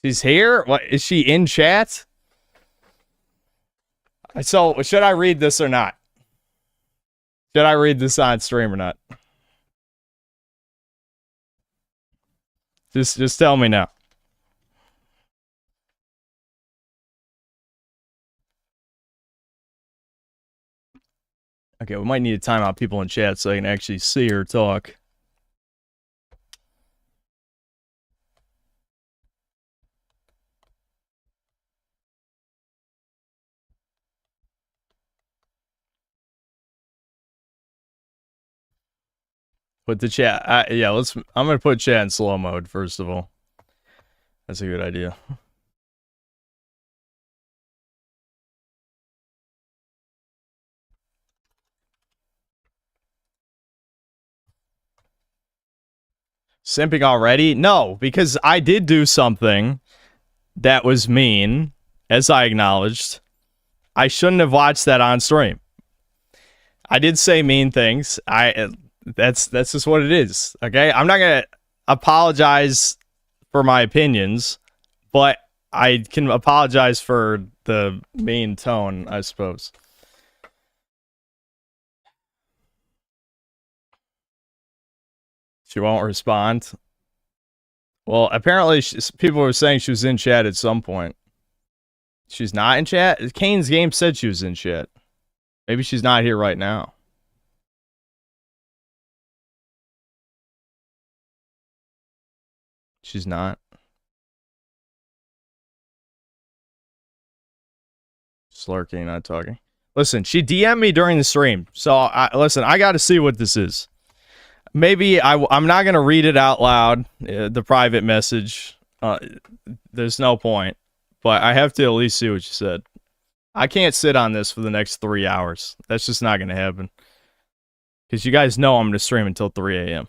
She's here? What, is she in chat? So, should I read this or not? Should I read this on stream or not? Just tell me now. Okay, we might need to time out people in chat so I can actually see or talk. Put the chat. Yeah, let's. I'm gonna put chat in slow mode first of all. That's a good idea. Simping already? No, because I did do something that was mean, as I acknowledged. I shouldn't have watched that on stream. I did say mean things. That's just what it is. Okay, I'm not gonna apologize for my opinions, but I can apologize for the mean tone, I suppose. She won't respond. Well, apparently people were saying she was in chat at some point. She's not in chat? Kane's game said she was in chat. Maybe she's not here right now. She's not. Slurking, not talking. Listen, she DM'd me during the stream. So, I got to see what this is. Maybe I'm not going to read it out loud, the private message. There's no point. But I have to at least see what she said. I can't sit on this for the next 3 hours. That's just not going to happen. Because you guys know I'm going to stream until 3 a.m.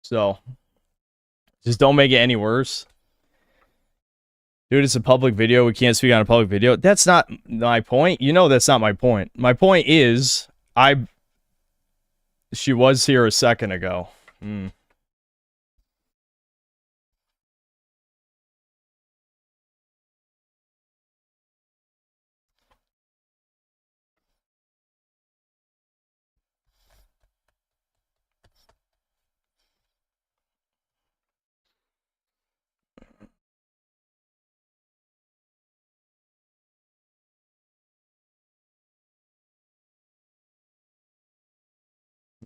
So, just don't make it any worse. Dude, it's a public video. We can't speak on a public video. That's not my point. You know that's not my point. My point is, she was here a second ago.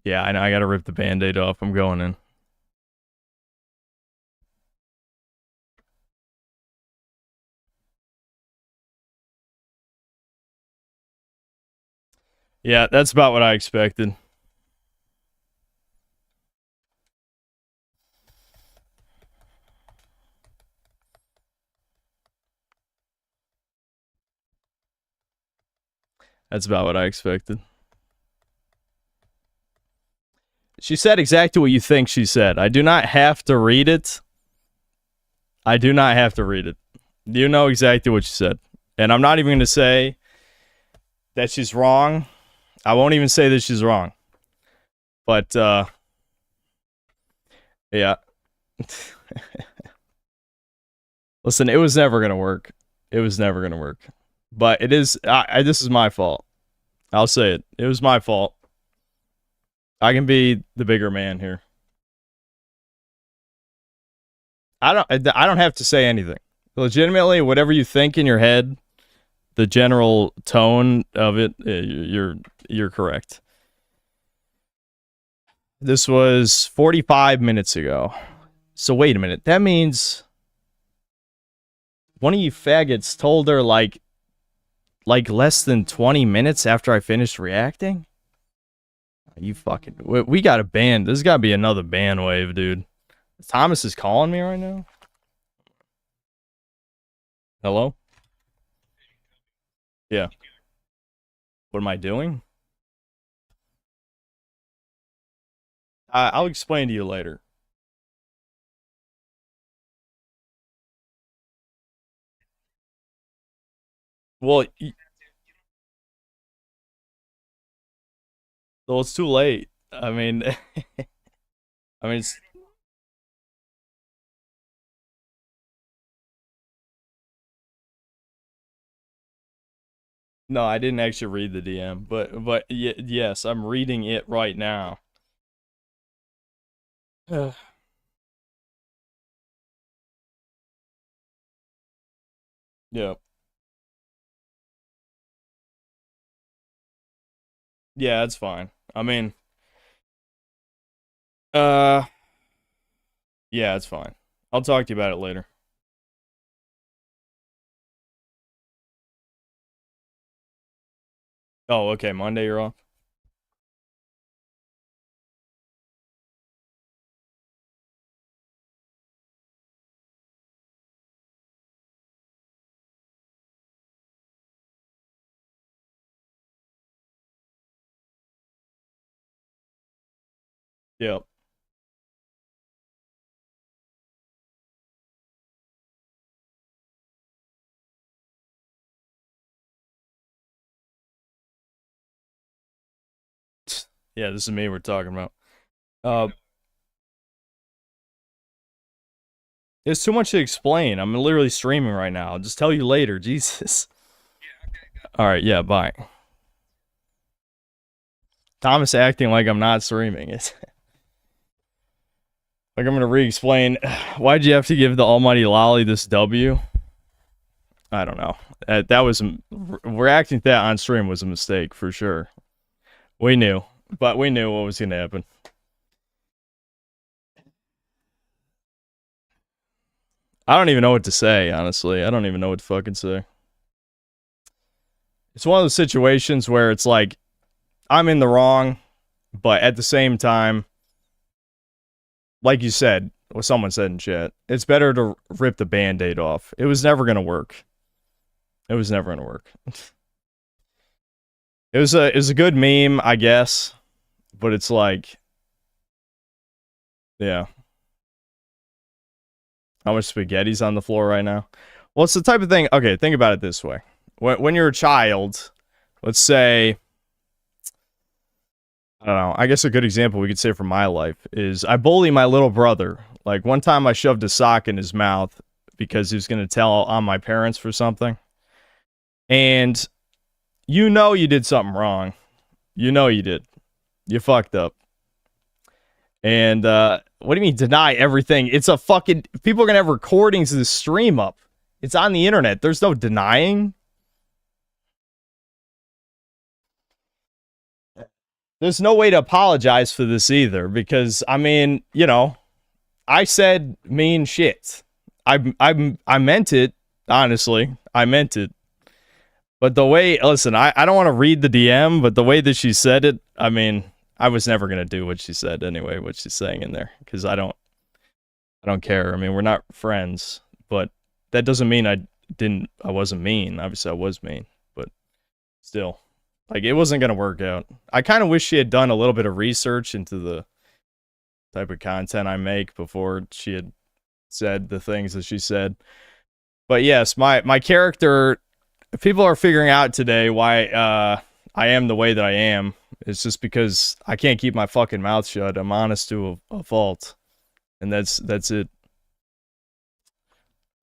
Yeah, I know. I gotta rip the band-aid off. I'm going in. Yeah, that's about what I expected. That's about what I expected. She said exactly what you think she said. I do not have to read it. I do not have to read it. You know exactly what she said. And I'm not even going to say that she's wrong. I won't even say that she's wrong. But, yeah. Listen, it was never going to work. It was never going to work. But it is, this is my fault. I'll say it. It was my fault. I can be the bigger man here. I don't have to say anything. Legitimately, whatever you think in your head, the general tone of it, you're correct. This was 45 minutes ago. So wait a minute. That means one of you faggots told her like less than 20 minutes after I finished reacting? You fucking... We got a ban. There's got to be another ban wave, dude. Thomas is calling me right now? Hello? Yeah. What am I doing? I'll explain to you later. Well, it's too late. I mean, it's... No, I didn't actually read the DM, but yes, I'm reading it right now. Yep. Yeah, it's fine. I mean, yeah, it's fine. I'll talk to you about it later. Oh, okay. Monday you're off. Yep. Yeah, this is me we're talking about. There's too much to explain. I'm literally streaming right now. I'll just tell you later. Jesus. Alright, yeah, bye. Thomas acting like I'm not streaming it. Like I'm gonna re-explain. Why'd you have to give the almighty Lolly this W? I don't know. That was... Reacting to that on stream was a mistake, for sure. We knew. But we knew what was gonna happen. I don't even know what to say, honestly. I don't even know what to fucking say. It's one of those situations where it's like, I'm in the wrong, but at the same time, like you said, what someone said in chat, it's better to rip the band-aid off. It was never gonna work. It was never gonna work. It was a good meme, I guess, but it's like, yeah. How much spaghetti's on the floor right now? Well, it's the type of thing... Okay, think about it this way. When you're a child, let's say... I don't know. I guess a good example we could say from my life is I bully my little brother. Like, one time I shoved a sock in his mouth because he was going to tell on my parents for something. And you know you did something wrong. You know you did. You fucked up. And, what do you mean deny everything? It's a fucking... People are going to have recordings of this stream up. It's on the internet. There's no denying. There's no way to apologize for this either, because, I mean, you know, I said mean shit. I meant it, honestly. I meant it. But the way... Listen, I don't want to read the DM, but the way that she said it, I mean... I was never going to do what she said anyway, what she's saying in there, because I don't care. I mean, we're not friends, but that doesn't mean I wasn't mean. Obviously, I was mean, but still, like, it wasn't going to work out. I kind of wish she had done a little bit of research into the type of content I make before she had said the things that she said. But yes, my character, people are figuring out today why I am the way that I am. It's just because I can't keep my fucking mouth shut. I'm honest to a fault. And that's it.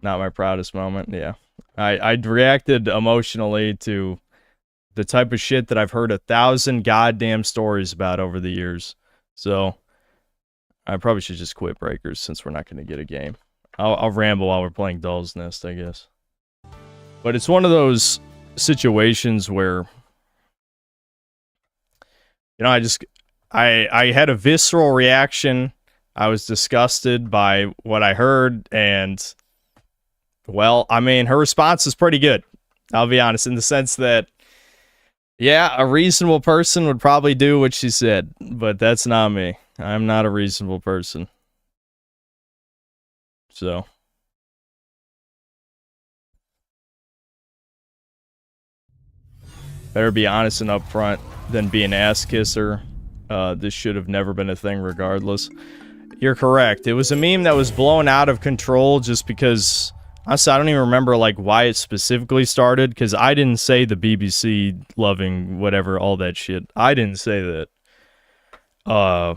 Not my proudest moment, yeah. I reacted emotionally to the type of shit that I've heard 1,000 goddamn stories about over the years. So, I probably should just quit Breakers since we're not going to get a game. I'll ramble while we're playing Doll's Nest, I guess. But it's one of those situations where... You know, I had a visceral reaction. I was disgusted by what I heard, and, well, I mean, her response is pretty good. I'll be honest, in the sense that, yeah, a reasonable person would probably do what she said, but that's not me. I'm not a reasonable person. So. Better be honest and upfront than be an ass kisser. This should have never been a thing regardless. You're correct. It was a meme that was blown out of control just because... Honestly, I don't even remember, like, why it specifically started, because I didn't say the BBC loving whatever, all that shit. I didn't say that. I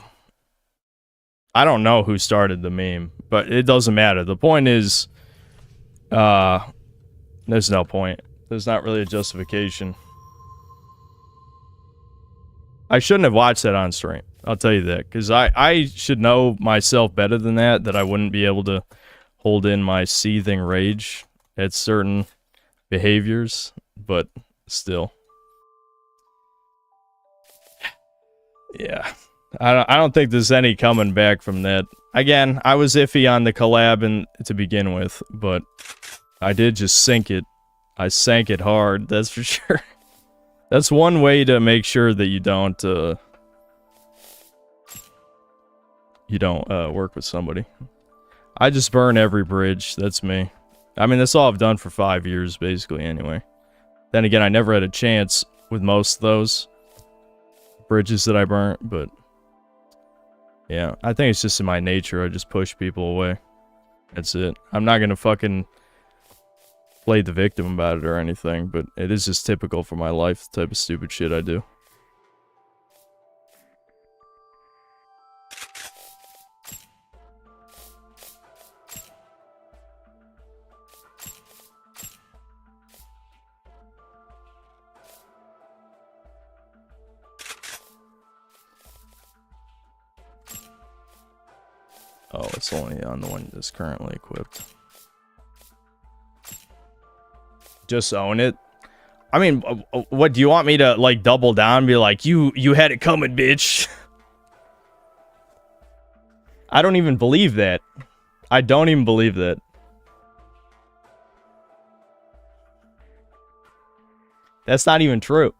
don't know who started the meme, but it doesn't matter. The point is... there's no point. There's not really a justification. I shouldn't have watched that on stream. I'll tell you that. Because I should know myself better than that I wouldn't be able to hold in my seething rage at certain behaviors. But still. Yeah. I don't think there's any coming back from that. Again, I was iffy on the collab to begin with, but I did just sink it. I sank it hard, that's for sure. That's one way to make sure that you don't work with somebody. I just burn every bridge, that's me. I mean, that's all I've done for 5 years, basically, anyway. Then again, I never had a chance with most of those bridges that I burnt, but... yeah, I think it's just in my nature, I just push people away. That's it. I'm not gonna fucking play the victim about it or anything, but it is just typical for my life, the type of stupid shit I do. Oh, it's only on the one that's currently equipped. Just own it. I mean, what do you want me to like double down and be like, you had it coming, bitch? I don't even believe that. I don't even believe that. That's not even true.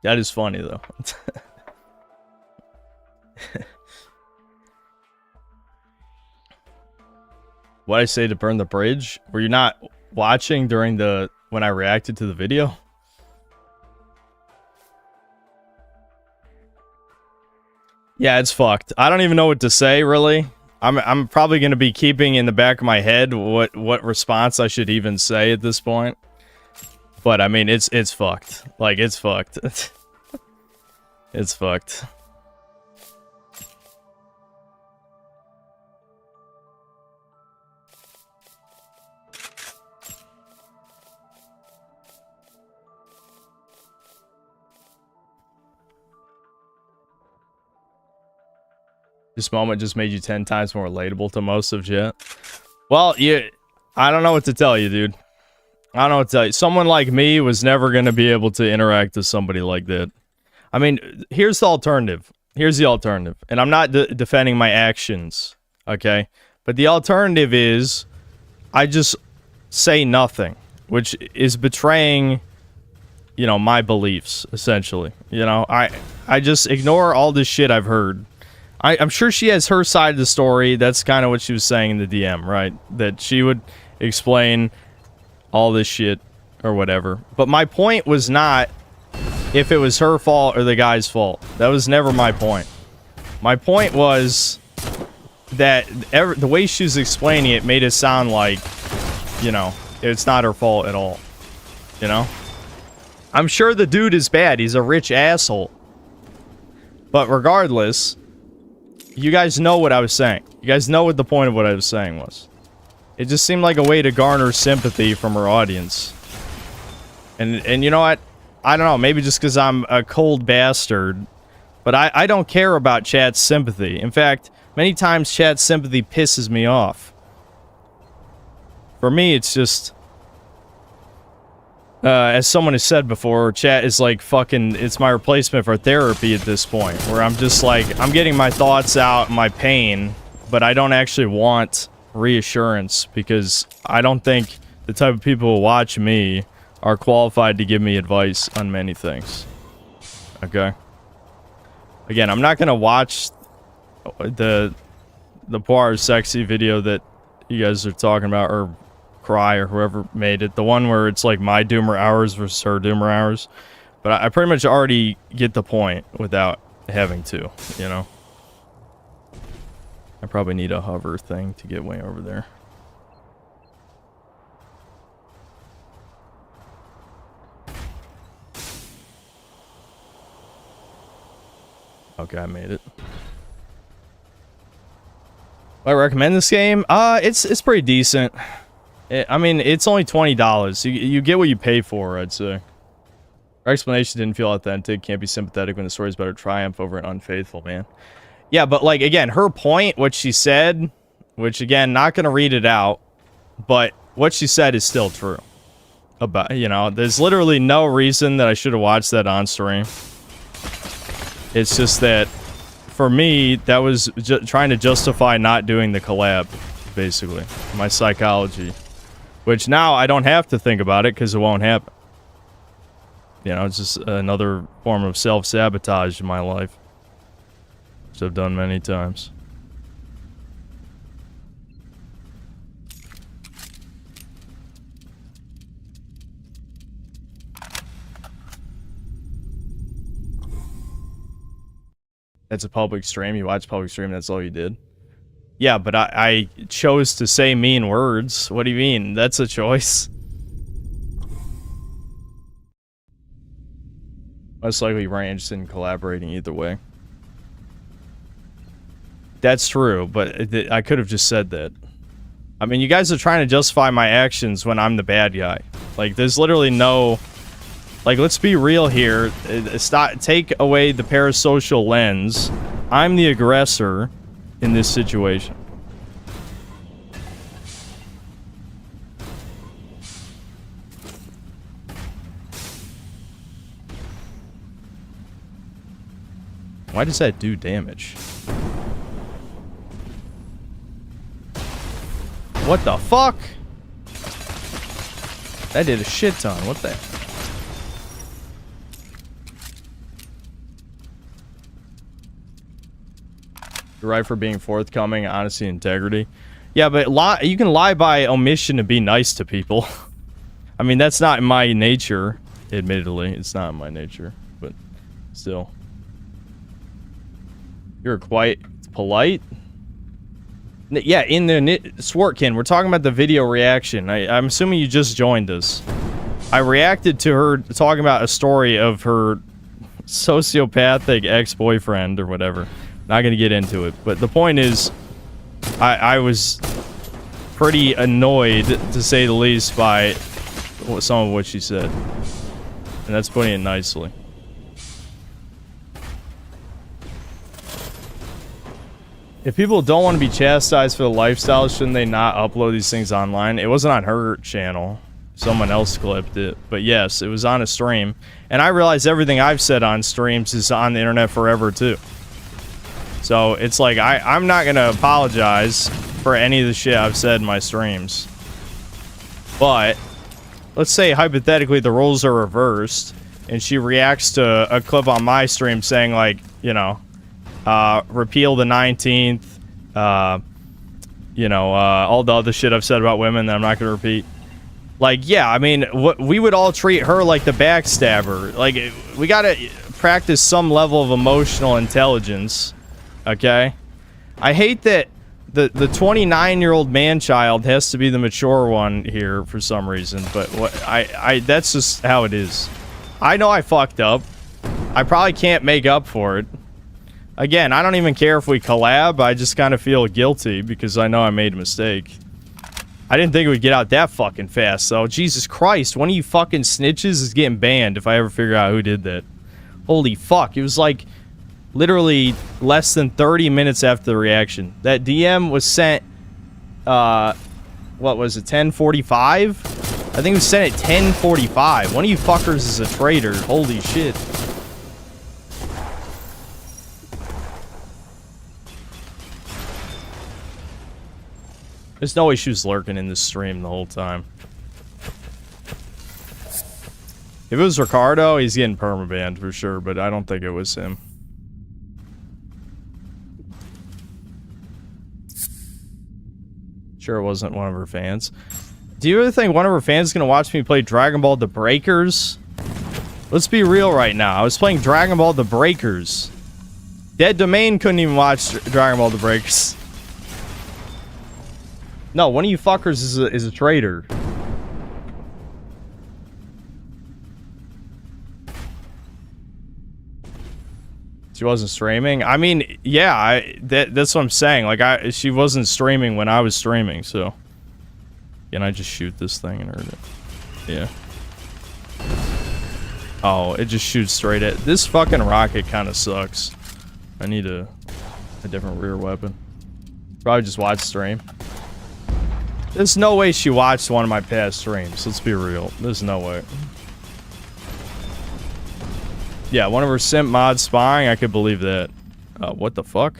That is funny, though. What I say to burn the bridge? Were you not watching during when I reacted to the video? Yeah, it's fucked. I don't even know what to say, really. I'm probably going to be keeping in the back of my head what response I should even say at this point. But I mean, it's fucked. Like, it's fucked. It's fucked. This moment just made you 10 times more relatable to most of Jet. Well, I don't know what to tell you, dude. I don't know what to tell you. Someone like me was never going to be able to interact with somebody like that. I mean, here's the alternative. Here's the alternative. And I'm not defending my actions, okay? But the alternative is I just say nothing, which is betraying, my beliefs, essentially. I just ignore all this shit I've heard. I'm sure she has her side of the story. That's kind of what she was saying in the DM, right? That she would explain all this shit or whatever. But my point was not if it was her fault or the guy's fault. That was never my point. My point was that the way she was explaining it made it sound like, it's not her fault at all. I'm sure the dude is bad. He's a rich asshole. But regardless, you guys know what I was saying. You guys know what the point of what I was saying was. It just seemed like a way to garner sympathy from her audience. And you know what? I don't know. Maybe just because I'm a cold bastard. But I don't care about chat's sympathy. In fact, many times chat's sympathy pisses me off. For me, it's just... as someone has said before, chat is like fucking... It's my replacement for therapy at this point. Where I'm just like... I'm getting my thoughts out, my pain. But I don't actually want reassurance. Because I don't think the type of people who watch me are qualified to give me advice on many things. Okay? Again, I'm not gonna watch the Poirot sexy video that you guys are talking about, or Cry, or whoever made it. The one where it's like my doomer hours versus her doomer hours. But I pretty much already get the point without having to, I probably need a hover thing to get way over there. Okay, I made it. I recommend this game. It's pretty decent. I mean, it's only $20. You get what you pay for, I'd say. Her explanation didn't feel authentic. Can't be sympathetic when the story's about to triumph over an unfaithful man. Yeah, but like, again, her point, what she said, which again, not gonna read it out, but what she said is still true. about, you know, there's literally no reason that I should have watched that on stream. It's just that, for me, that was trying to justify not doing the collab, basically. My psychology. Which now I don't have to think about it because it won't happen. You know, it's just another form of self-sabotage in my life. Which I've done many times. That's a public stream. You watch public stream, that's all you did. Yeah, but I chose to say mean words. What do you mean? That's a choice. Most likely we're interested in collaborating either way. That's true, but I could have just said that. I mean, you guys are trying to justify my actions when I'm the bad guy. Like, there's literally no... Like, let's be real here. Take away the parasocial lens. I'm the aggressor in this situation. Why does that do damage? What the fuck? That did a shit ton. What the... You're right for being forthcoming, honesty, integrity. Yeah, but you can lie by omission to be nice to people. I mean, that's not in my nature, admittedly. It's not in my nature, but still. You're quite polite. Yeah, in the Swartkin, we're talking about the video reaction. I'm assuming you just joined us. I reacted to her talking about a story of her sociopathic ex-boyfriend or whatever. Not gonna get into it, but the point is, I was pretty annoyed, to say the least, by some of what she said. And that's putting it nicely. If people don't want to be chastised for the lifestyle, shouldn't they not upload these things online? It wasn't on her channel. Someone else clipped it. But yes, it was on a stream. And I realize everything I've said on streams is on the internet forever, too. So, it's like, I'm not gonna apologize for any of the shit I've said in my streams. But, let's say, hypothetically, the roles are reversed, and she reacts to a clip on my stream saying, like, you know, repeal the 19th, you know, all the other shit I've said about women that I'm not gonna repeat. Like, yeah, I mean, we would all treat her like the backstabber. Like, we gotta practice some level of emotional intelligence. Okay? I hate that the 29-year-old man-child has to be the mature one here for some reason, but that's just how it is. I know I fucked up. I probably can't make up for it. Again, I don't even care if we collab, I just kind of feel guilty because I know I made a mistake. I didn't think it would get out that fucking fast, though. Jesus Christ, one of you fucking snitches is getting banned if I ever figure out who did that. Holy fuck, it was like... literally less than 30 minutes after the reaction. That DM was sent, what was it, 10:45? I think it was sent at 10:45. One of you fuckers is a traitor. Holy shit. There's no way she was lurking in this stream the whole time. If it was Ricardo, he's getting permabanned for sure, but I don't think it was him. Sure it wasn't one of her fans. Do you really think one of her fans is gonna watch me play Dragon Ball The Breakers? Let's be real right now. I was playing Dragon Ball The Breakers. Dead Domain couldn't even watch Dragon Ball The Breakers. No, one of you fuckers is a traitor. She wasn't streaming? I mean, yeah, that's what I'm saying. Like, she wasn't streaming when I was streaming, so... Can I just shoot this thing and hurt it? Yeah. Oh, it just shoots straight at... This fucking rocket kind of sucks. I need a different rear weapon. Probably just watch stream. There's no way she watched one of my past streams. Let's be real. There's no way. Yeah, one of her simp mods spying. I could believe that. What the fuck?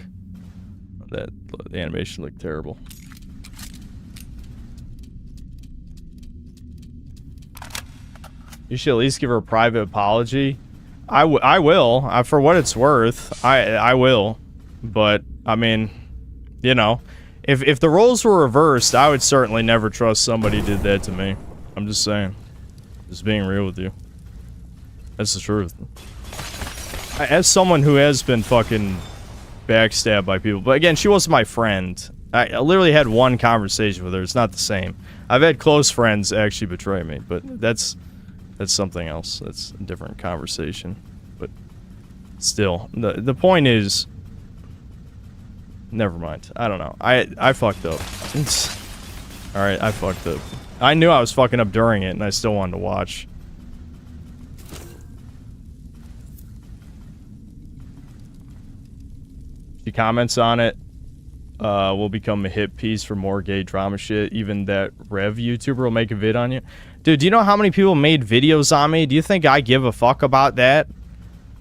The animation looked terrible. You should at least give her a private apology. I will. For what it's worth, I will. But, I mean, you know, if the roles were reversed, I would certainly never trust somebody who did that to me. I'm just saying. Just being real with you. That's the truth. As someone who has been fucking backstabbed by people, but again, she wasn't my friend. I literally had one conversation with her. It's not the same. I've had close friends actually betray me, but that's something else. That's a different conversation. But still, the point is, never mind. I don't know. I fucked up. All right, I fucked up. I knew I was fucking up during it, and I still wanted to watch. She comments on it. Will become a hit piece for more gay drama shit. Even that Rev YouTuber will make a vid on you. Dude, do you know how many people made videos on me? Do you think I give a fuck about that?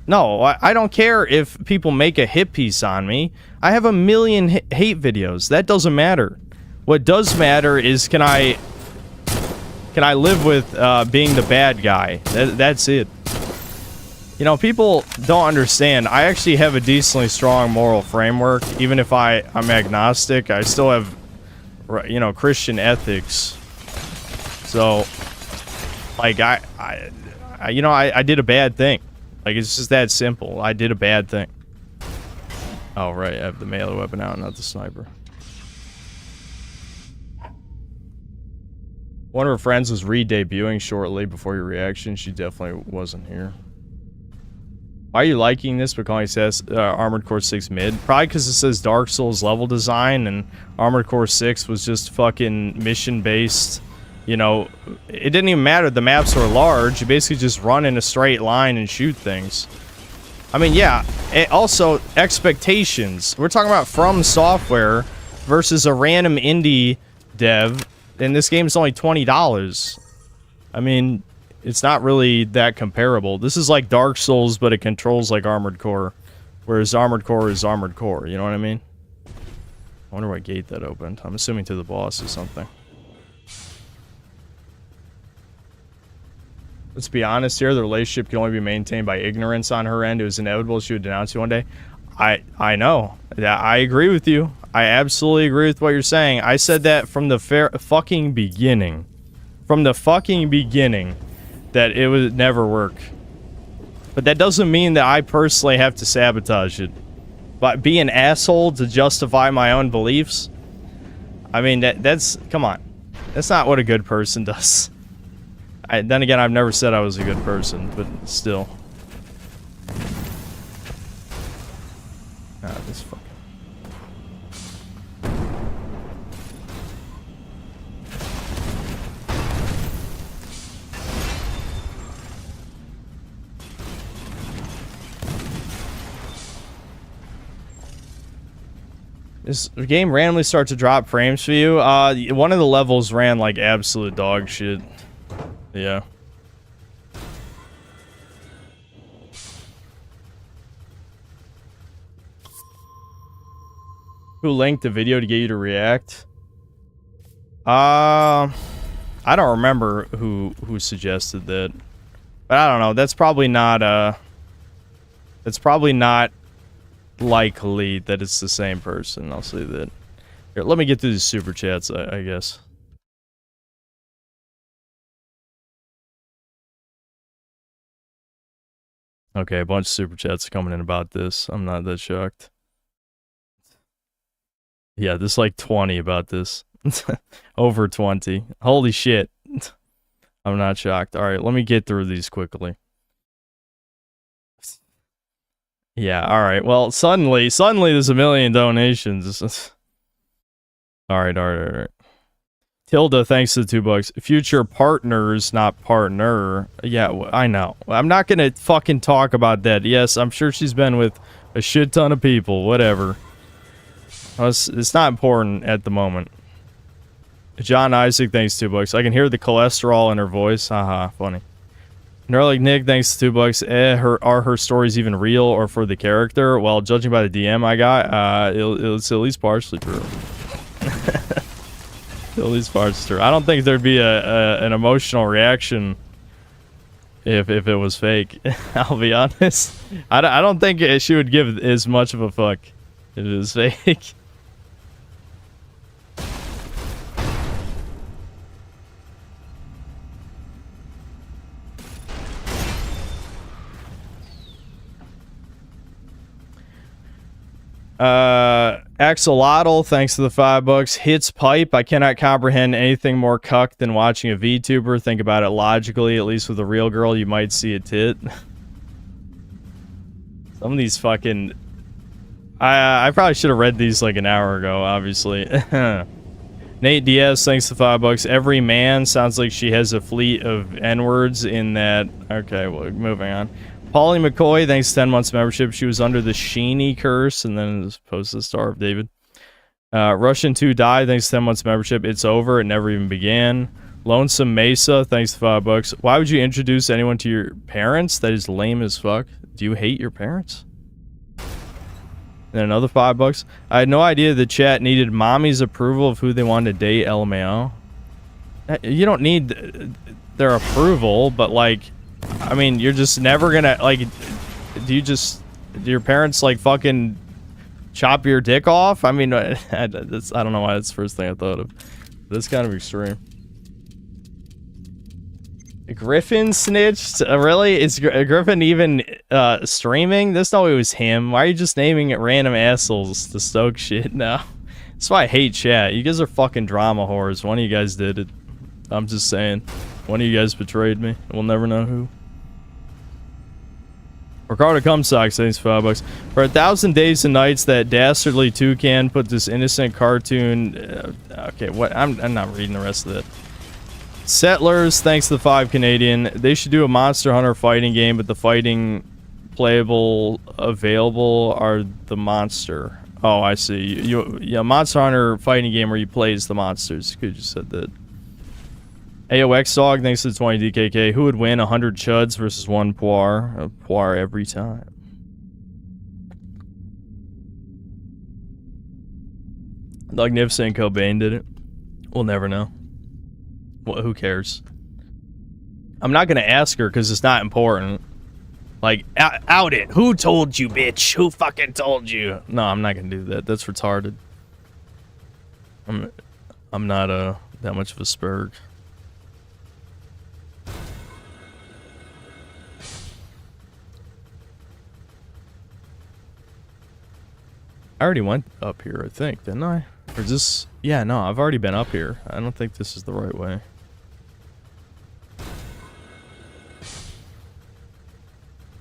No, I don't care if people make a hit piece on me. I have a million hate videos. That doesn't matter. What does matter is can I live with being the bad guy? That's it. You know, people don't understand. I actually have a decently strong moral framework. Even if I'm agnostic, I still have, you know, Christian ethics. So, like, I did a bad thing. Like, it's just that simple. I did a bad thing. Oh, right. I have the melee weapon out, not the sniper. One of her friends was re-debuting shortly before your reaction. She definitely wasn't here. Why are you liking this but calling it says Armored Core 6 mid? Probably because it says Dark Souls level design and Armored Core 6 was just fucking mission based. You know, it didn't even matter. The maps were large. You basically just run in a straight line and shoot things. I mean, yeah. Also, expectations. We're talking about From Software versus a random indie dev, and this game is only $20. I mean, it's not really that comparable. This is like Dark Souls, but it controls like Armored Core, whereas Armored Core is Armored Core. You know what I mean? I wonder what gate that opened. I'm assuming to the boss or something. Let's be honest here. The relationship can only be maintained by ignorance on her end. It was inevitable she would denounce you one day. I know. Yeah, I agree with you. I absolutely agree with what you're saying. I said that from the fucking beginning. From the fucking beginning. That it would never work. But that doesn't mean that I personally have to sabotage it. But be an asshole to justify my own beliefs? I mean, that's... Come on. That's not what a good person does. Then again, I've never said I was a good person, but still. Ah, this fucking... This game randomly starts to drop frames for you. One of the levels ran like absolute dog shit. Yeah. Who linked the video to get you to react? I don't remember who suggested that. But I don't know. That's probably not likely that it's the same person. I'll say that. Here, let me get through these super chats, I guess. Okay, a bunch of super chats coming in about this. I'm not that shocked. Yeah, there's like 20 about this. Over 20. Holy shit. I'm not shocked. Alright, let me get through these quickly. Yeah, alright. Well, suddenly there's a million donations. Alright. Tilda, thanks to the $2. Future partners, not partner. Yeah, I know. I'm not gonna fucking talk about that. Yes, I'm sure she's been with a shit ton of people. Whatever. It's not important at the moment. John Isaac, thanks $2. I can hear the cholesterol in her voice. Haha, funny. Nerlic Nick, thanks $2. Are her stories even real or for the character? Well, judging by the DM I got, it's at least partially true. At least partially true. I don't think there'd be an emotional reaction if it was fake. I'll be honest. I don't think she would give as much of a fuck if it was fake. Axolotl, thanks to the $5. Hits pipe. I cannot comprehend anything more cucked than watching a VTuber. Think about it logically. At least with a real girl, you might see a tit. Some of these fucking... I probably should have read these like an hour ago, obviously. Nate Diaz, thanks to $5. Every man sounds like she has a fleet of N-words in that... Okay, well, moving on. Polly McCoy, thanks to 10 months membership. She was under the Sheeny curse, and then it was posted Star of David. Russian 2 Die, thanks to 10 months membership. It's over. It never even began. Lonesome Mesa, thanks to $5. Why would you introduce anyone to your parents? That is lame as fuck. Do you hate your parents? And another $5. I had no idea the chat needed mommy's approval of who they wanted to date, LMAO. You don't need their approval, but like... I mean, you're just never gonna, like, do your parents, like, fucking chop your dick off? I mean, I don't know why that's the first thing I thought of. That's kind of extreme. Griffin snitched? Really? Is Griffin even streaming? There's no way it was him. Why are you just naming it random assholes to stoke shit now? That's why I hate chat. You guys are fucking drama whores. One of you guys did it. I'm just saying. One of you guys betrayed me. We'll never know who. Ricardo Cumsock, thanks $5. For 1,000 days and nights, that dastardly toucan put this innocent cartoon... okay, what? I'm not reading the rest of it. Settlers, thanks to the 5 Canadian. They should do a Monster Hunter fighting game, but the fighting playable available are the monster. Oh, I see. Yeah, Monster Hunter fighting game where you play as the monsters. Could you said that? AOX Dog, thanks to the 20 DKK. Who would win 100 Chuds versus 1 Poir? A Poir every time. Magnificent Cobain did it. We'll never know. Well, who cares? I'm not gonna ask her because it's not important. Like, out it. Who told you, bitch? Who fucking told you? No, I'm not gonna do that. That's retarded. I'm not that much of a spurg. I already went up here, I think, didn't I? Or is this... Yeah, no, I've already been up here. I don't think this is the right way.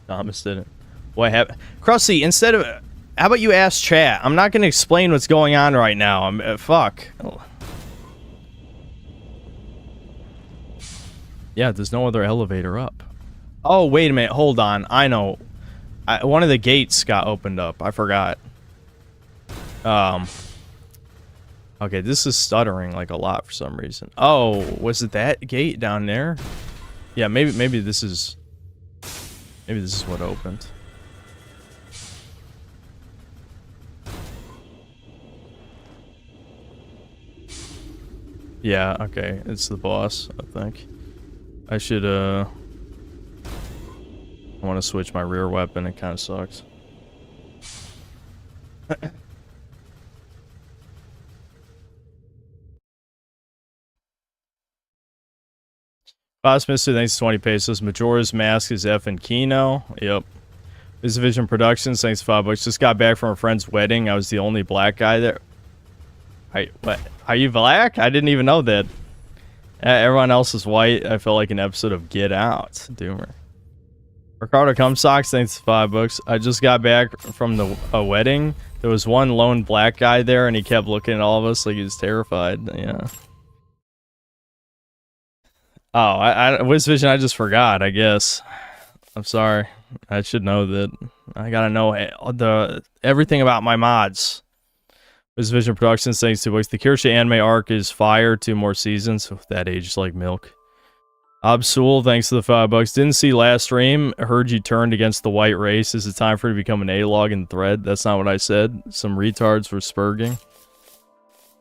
Thomas didn't. What happened? Krusty, instead of... How about you ask chat? I'm not going to explain what's going on right now. I'm... fuck. Yeah, there's no other elevator up. Oh, wait a minute. Hold on. I know. One of the gates got opened up. I forgot. Okay, this is stuttering like a lot for some reason. Oh, was it that gate down there? Yeah, maybe this is what opened. Yeah, okay, it's the boss, I think. I should I want to switch my rear weapon. It kind of sucks. Boss Mister, thanks to 20 pesos. Majora's Mask is F and Kino. Yep. Vision Productions, thanks to $5. Just got back from a friend's wedding. I was the only black guy there. What? Are you black? I didn't even know that. Everyone else is white. I felt like an episode of Get Out. Doomer. Ricardo Cumsocks, thanks to $5. I just got back from a wedding. There was one lone black guy there, and he kept looking at all of us like he was terrified. Yeah. Oh, Vision, I just forgot, I guess. I'm sorry. I should know that. I gotta know everything about my mods. This Vision Productions, thanks to Wix. The Kirsha anime arc is fire. 2 more seasons. That ages like milk. Absul, thanks to the $5. Didn't see last stream. Heard you turned against the white race. Is it time for it to become an A-log in the thread? That's not what I said. Some retards were spurging.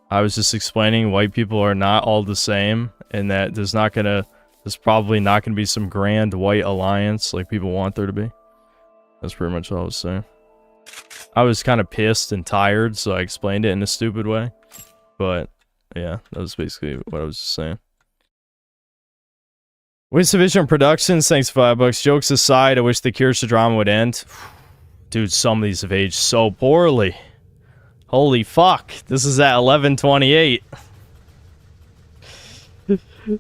I was just explaining white people are not all the same, and that there's probably not gonna be some grand white alliance like people want there to be. That's pretty much all I was saying. I was kind of pissed and tired, so I explained it in a stupid way. But yeah, that was basically what I was just saying. Winston Vision Productions, thanks for $5. Jokes aside, I wish the Kirsha drama would end. Dude, some of these have aged so poorly. Holy fuck. This is at 11:28.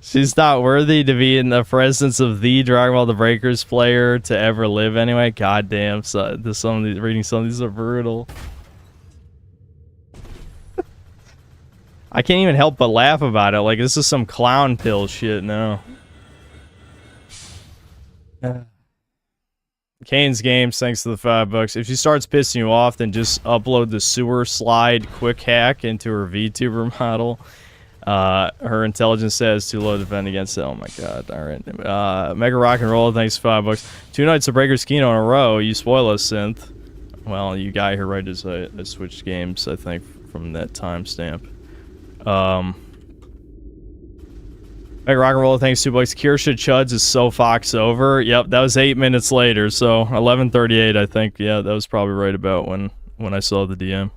She's not worthy to be in the presence of the Dragon Ball The Breakers player to ever live anyway. God damn, so reading some of these are brutal. I can't even help but laugh about it. Like, this is some clown pill shit now. Kane's Games, thanks to the $5. If she starts pissing you off, then just upload the sewer slide quick hack into her VTuber model. Her intelligence says too low to defend against it. Oh my god. Alright. Mega Rock and Roll, thanks for $5. 2 nights of Breakers Kino in a row. You spoil us, Synth. Well, you got here right as I switched games, I think, from that timestamp. Mega Rock and Roll, thanks $2. Kirsha Chuds is so fox over. Yep, that was 8 minutes later, so 11:38, I think. Yeah, that was probably right about when I saw the DM.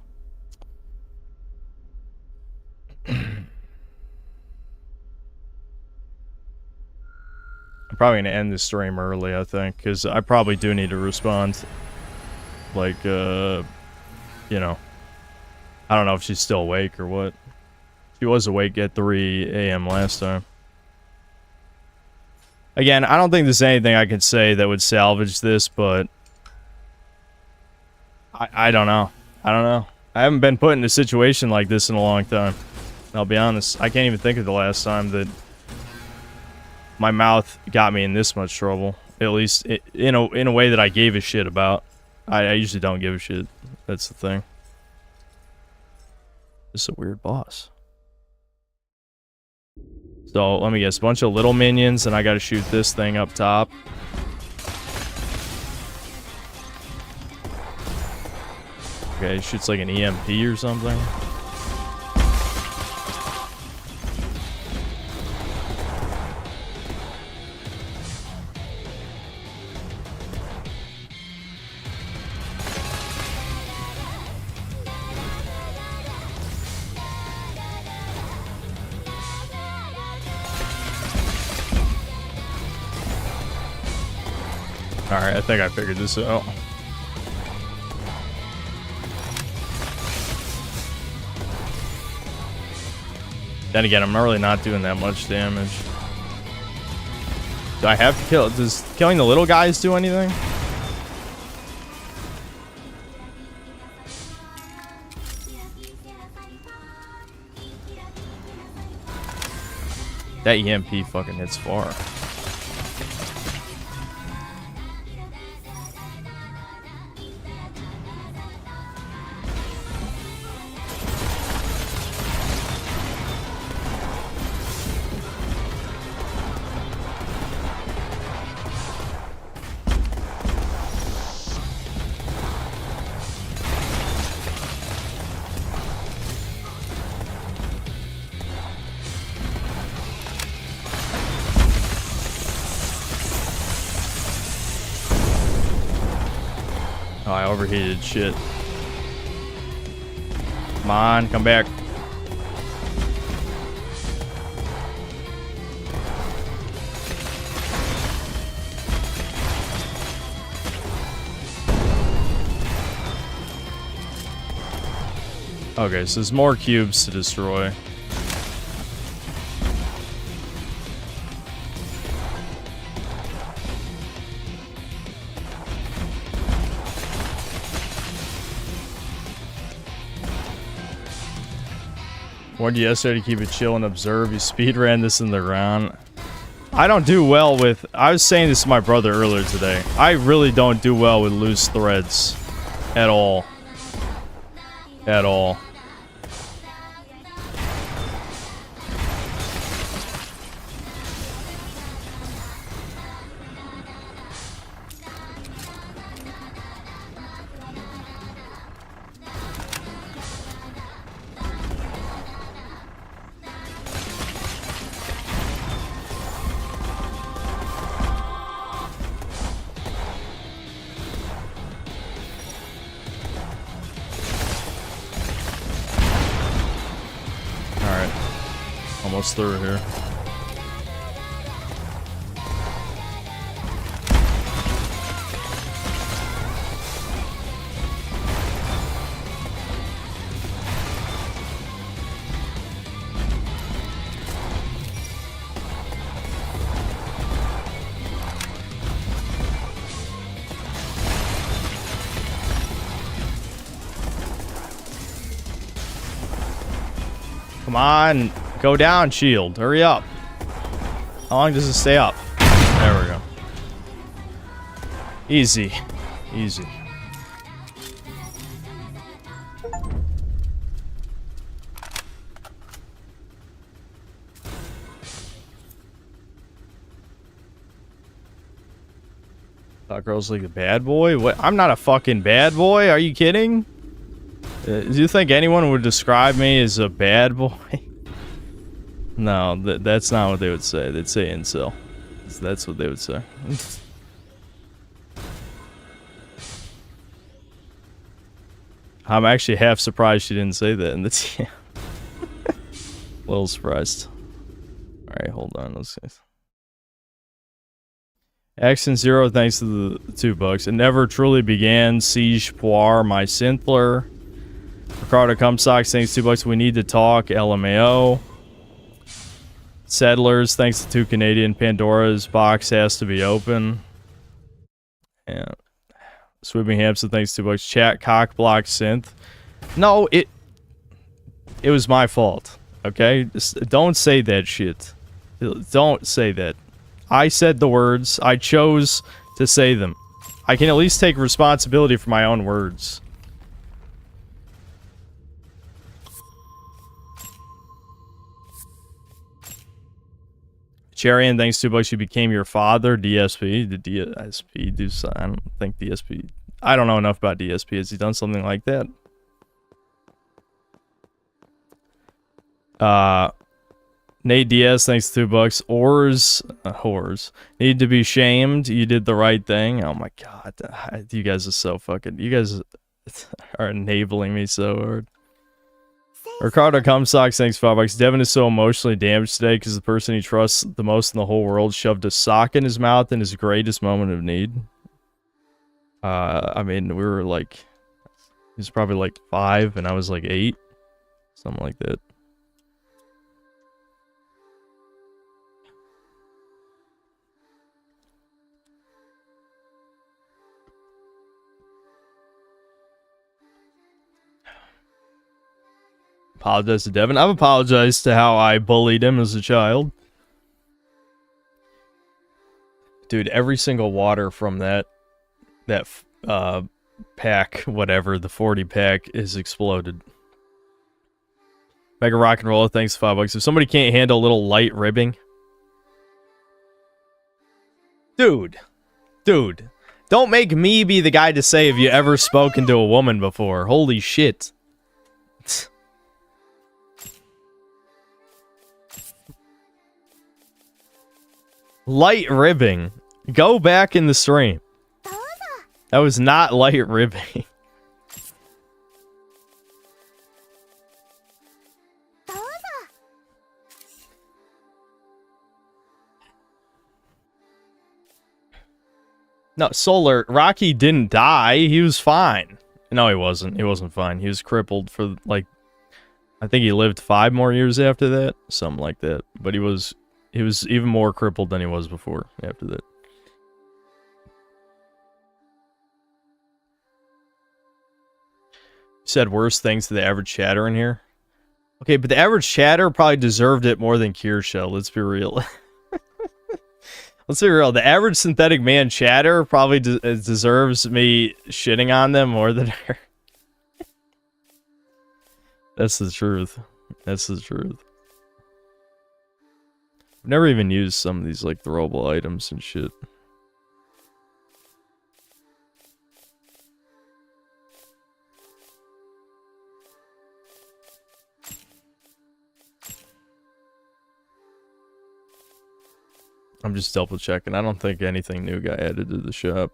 I'm probably gonna end this stream early, I think, because I probably do need to respond. Like, you know, I don't know if she's still awake or what. She was awake at 3 a.m. last time. Again, I don't think there's anything I could say that would salvage this, but I don't know. I don't know. I haven't been put in a situation like this in a long time. I'll be honest. I can't even think of the last time that my mouth got me in this much trouble. At least in a way that I gave a shit about. I usually don't give a shit. That's the thing. This is a weird boss. So, let me guess. A bunch of little minions, and I gotta shoot this thing up top. Okay, it shoots like an EMP or something. Alright, I think I figured this out. Then again, I'm really not doing that much damage. Do I have to kill? Does killing the little guys do anything? That EMP fucking hits far. Oh, I overheated. Shit. Come on, come back. Okay, so there's more cubes to destroy. Warned you yesterday to keep it chill and observe. You speedran this in the round. I don't do well with... I was saying this to my brother earlier today. I really don't do well with loose threads. At all. At all. Almost through here. Come on, go down, shield. Hurry up. How long does it stay up? There we go. Easy. Easy. Thought girls like the bad boy? What? I'm not a fucking bad boy. Are you kidding? Do you think anyone would describe me as a bad boy? No, that's not what they would say. They'd say incel. That's what they would say. I'm actually half surprised she didn't say that in the TM. A little surprised. Alright, hold on. Let's see. Accent Zero, thanks to the $2. It never truly began. Siege Poir, my Synthler. Ricardo Cumsocks, thanks $2. We need to talk. LMAO. Settlers, thanks to 2 Canadian. Pandora's box has to be open. And Sweeping Hampson, thanks $2. Chat cock block synth. No, it was my fault. Okay? Just don't say that shit. Don't say that. I said the words. I chose to say them. I can at least take responsibility for my own words. Charian, thanks $2. You became your father. DSP. Did DSP do something? I don't think DSP... I don't know enough about DSP. Has he done something like that? Nate Diaz, thanks $2. Ors, whores. Need to be shamed. You did the right thing. Oh my god. You guys are so fucking... You guys are enabling me so hard. Ricardo Cumsocks, thanks $5. Devin is so emotionally damaged today because the person he trusts the most in the whole world shoved a sock in his mouth in his greatest moment of need. I mean, we were like... He was probably like 5 and I was like 8. Something like that. Apologize to Devin. I've apologized to how I bullied him as a child. Dude, every single water from that pack, whatever, the 40 pack, is exploded. Mega Rock and Roll, thanks $5. If somebody can't handle a little light ribbing... Dude, don't make me be the guy to say, have you ever spoken to a woman before? Holy shit. Light ribbing. Go back in the stream. That was not light ribbing. No, Solar, Rocky didn't die. He was fine. No, he wasn't. He wasn't fine. He was crippled for, like, I think he lived 5 more years after that. Something like that. But he was even more crippled than he was before after that. Said worse things to the average chatter in here. Okay, but the average chatter probably deserved it more than Kirshell. Let's be real. Let's be real. The average synthetic man chatter probably deserves me shitting on them more than her. That's the truth. That's the truth. I've never even used some of these, like, throwable items and shit. I'm just double checking. I don't think anything new got added to the shop.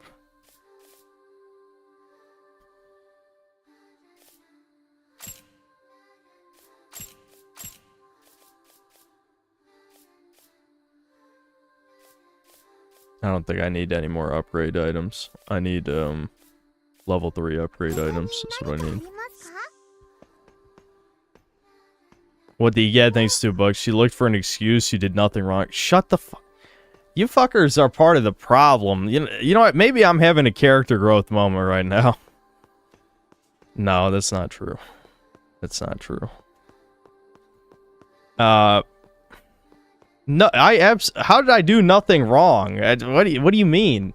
I don't think I need any more upgrade items. I need level 3 upgrade items. That's what I need. What did you get? Thanks $2. She looked for an excuse. You did nothing wrong. Shut the fuck. You fuckers are part of the problem. You know what? Maybe I'm having a character growth moment right now. No, that's not true. That's not true. No, how did I do nothing wrong? What do you mean?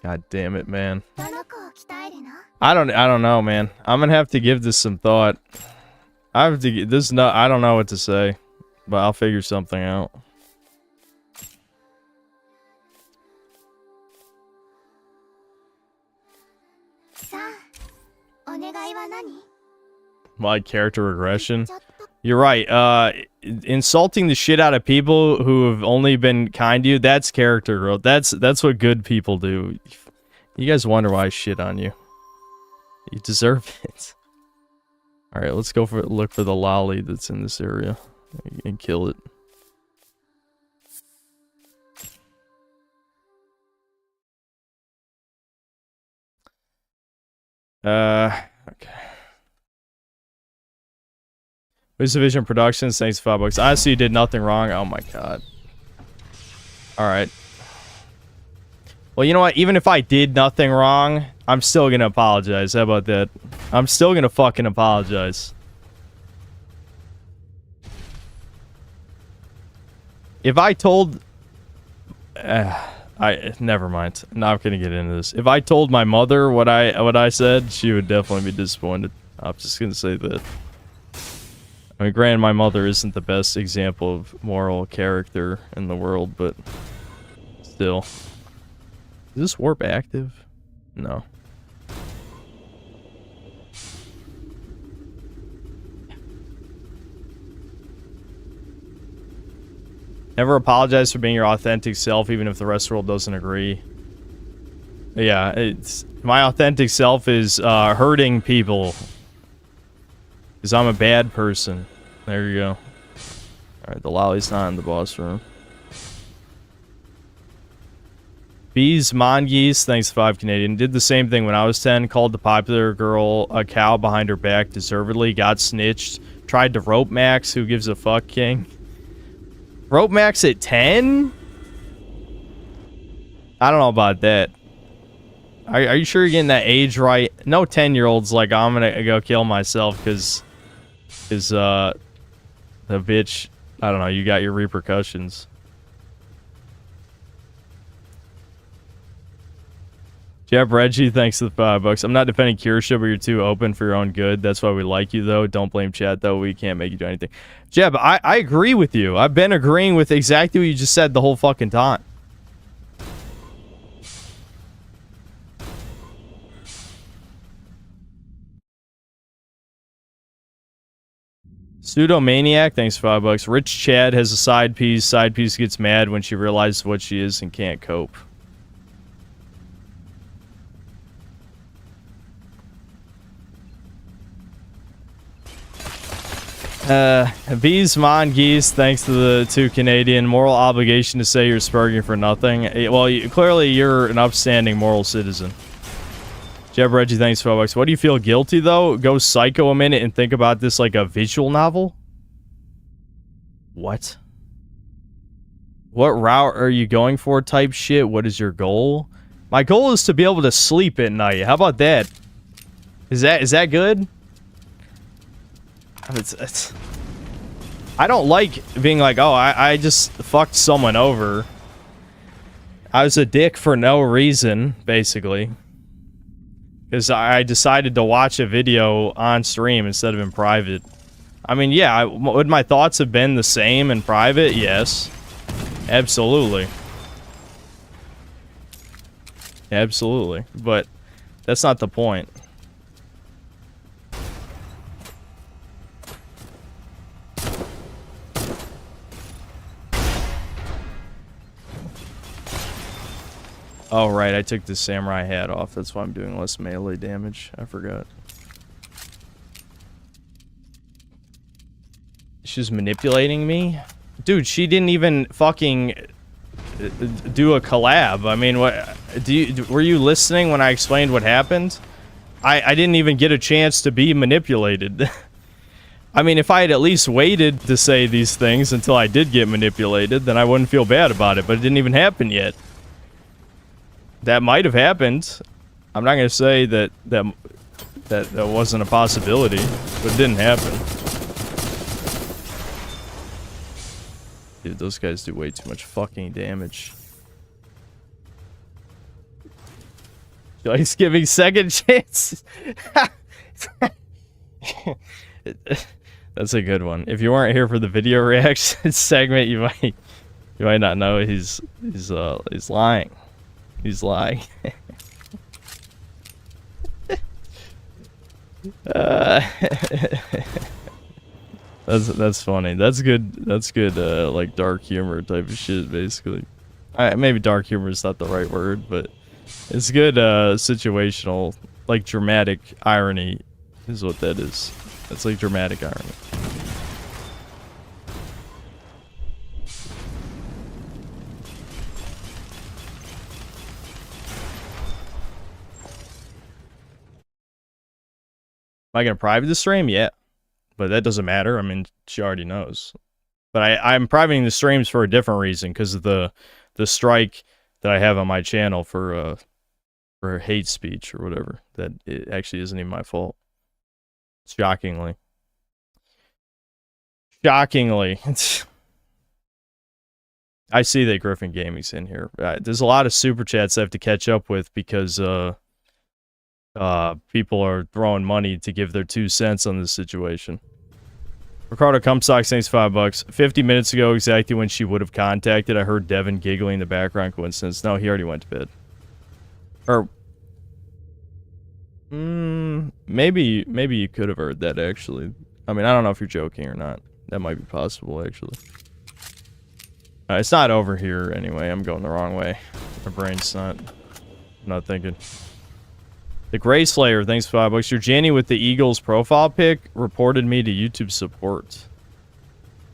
God damn it, man. I don't know, man. I'm gonna have to give this some thought. I have to I don't know what to say, but I'll figure something out. My character regression. You're right. Insulting the shit out of people who have only been kind to you, that's character growth. That's what good people do. You guys wonder why I shit on you. You deserve it. Alright, let's go look for the lolly that's in this area and kill it. Okay. Vision Productions, thanks for $5. Honestly, you did nothing wrong. Oh my god. Alright. Well, you know what? Even if I did nothing wrong, I'm still gonna apologize. How about that? I'm still gonna fucking apologize. If I told... never mind. I'm not gonna get into this. If I told my mother what I said, she would definitely be disappointed. I'm just gonna say that. I mean, granted, my mother isn't the best example of moral character in the world, but still. Is this warp active? No. Never apologize for being your authentic self, even if the rest of the world doesn't agree. Yeah, it's my authentic self is hurting people. Because I'm a bad person. There you go. Alright, the lolly's not in the boss room. Bees Mongeese, thanks 5 Canadian. Did the same thing when I was 10. Called the popular girl a cow behind her back deservedly. Got snitched. Tried to rope Max. Who gives a fuck, King? Rope Max at 10? I don't know about that. Are you sure you're getting that age right? No 10-year-old's like, I'm gonna go kill myself because the bitch, I don't know, you got your repercussions. Jeb Reggie, thanks for the $5. I'm not defending Kirsha, but you're too open for your own good. That's why we like you, though. Don't blame chat, though. We can't make you do anything. Jeb, I agree with you. I've been agreeing with exactly what you just said the whole fucking time. Pseudomaniac, thanks for $5. Rich Chad has a side piece. Side piece gets mad when she realizes what she is and can't cope. Bees Mongeese, thanks to the 2 Canadian. Moral obligation to say you're spurging for nothing. Well, clearly you're an upstanding moral citizen. Jeb Reggie, thanks for $5. What do you feel guilty, though? Go psycho a minute and think about this like a visual novel? What? What route are you going for type shit? What is your goal? My goal is to be able to sleep at night. How about that? Is that good? I don't like being like, oh, I just fucked someone over. I was a dick for no reason, basically. Because I decided to watch a video on stream instead of in private. I mean, yeah, would my thoughts have been the same in private? Yes. Absolutely. Absolutely. But that's not the point. Oh, right, I took the samurai hat off. That's why I'm doing less melee damage. I forgot. She's manipulating me? Dude, she didn't even fucking do a collab. I mean, what were you listening when I explained what happened? I didn't even get a chance to be manipulated. I mean, if I had at least waited to say these things until I did get manipulated, then I wouldn't feel bad about it, but it didn't even happen yet. That might have happened. I'm not going to say that wasn't a possibility, but it didn't happen. Dude, those guys do way too much fucking damage. He's giving second chances. That's a good one. If you weren't here for the video reaction segment, you might not know he's lying. He's lying. That's funny. That's good. That's good. Like dark humor type of shit, basically. Maybe dark humor is not the right word, but it's good. Situational, like dramatic irony, is what that is. That's like dramatic irony. Am I gonna private the stream? Yeah. But that doesn't matter. I mean, she already knows. But I'm privating the streams for a different reason, because of the strike that I have on my channel for hate speech or whatever. That it actually isn't even my fault. Shockingly. Shockingly. I see that Griffin Gaming's in here. There's a lot of super chats I have to catch up with because people are throwing money to give their 2 cents on this situation. Ricardo Comstock, thanks $5. 50 minutes ago, exactly when she would have contacted, I heard Devin giggling in the background. Coincidence? No, he already went to bed. Or maybe you could have heard that, actually. I mean, I don't know if you're joking or not. That might be possible, actually. It's not over here anyway. I'm going the wrong way. My brain's not... I'm not thinking. The Gray Slayer, thanks for $5. Your Janny with the Eagles profile pic reported me to YouTube support.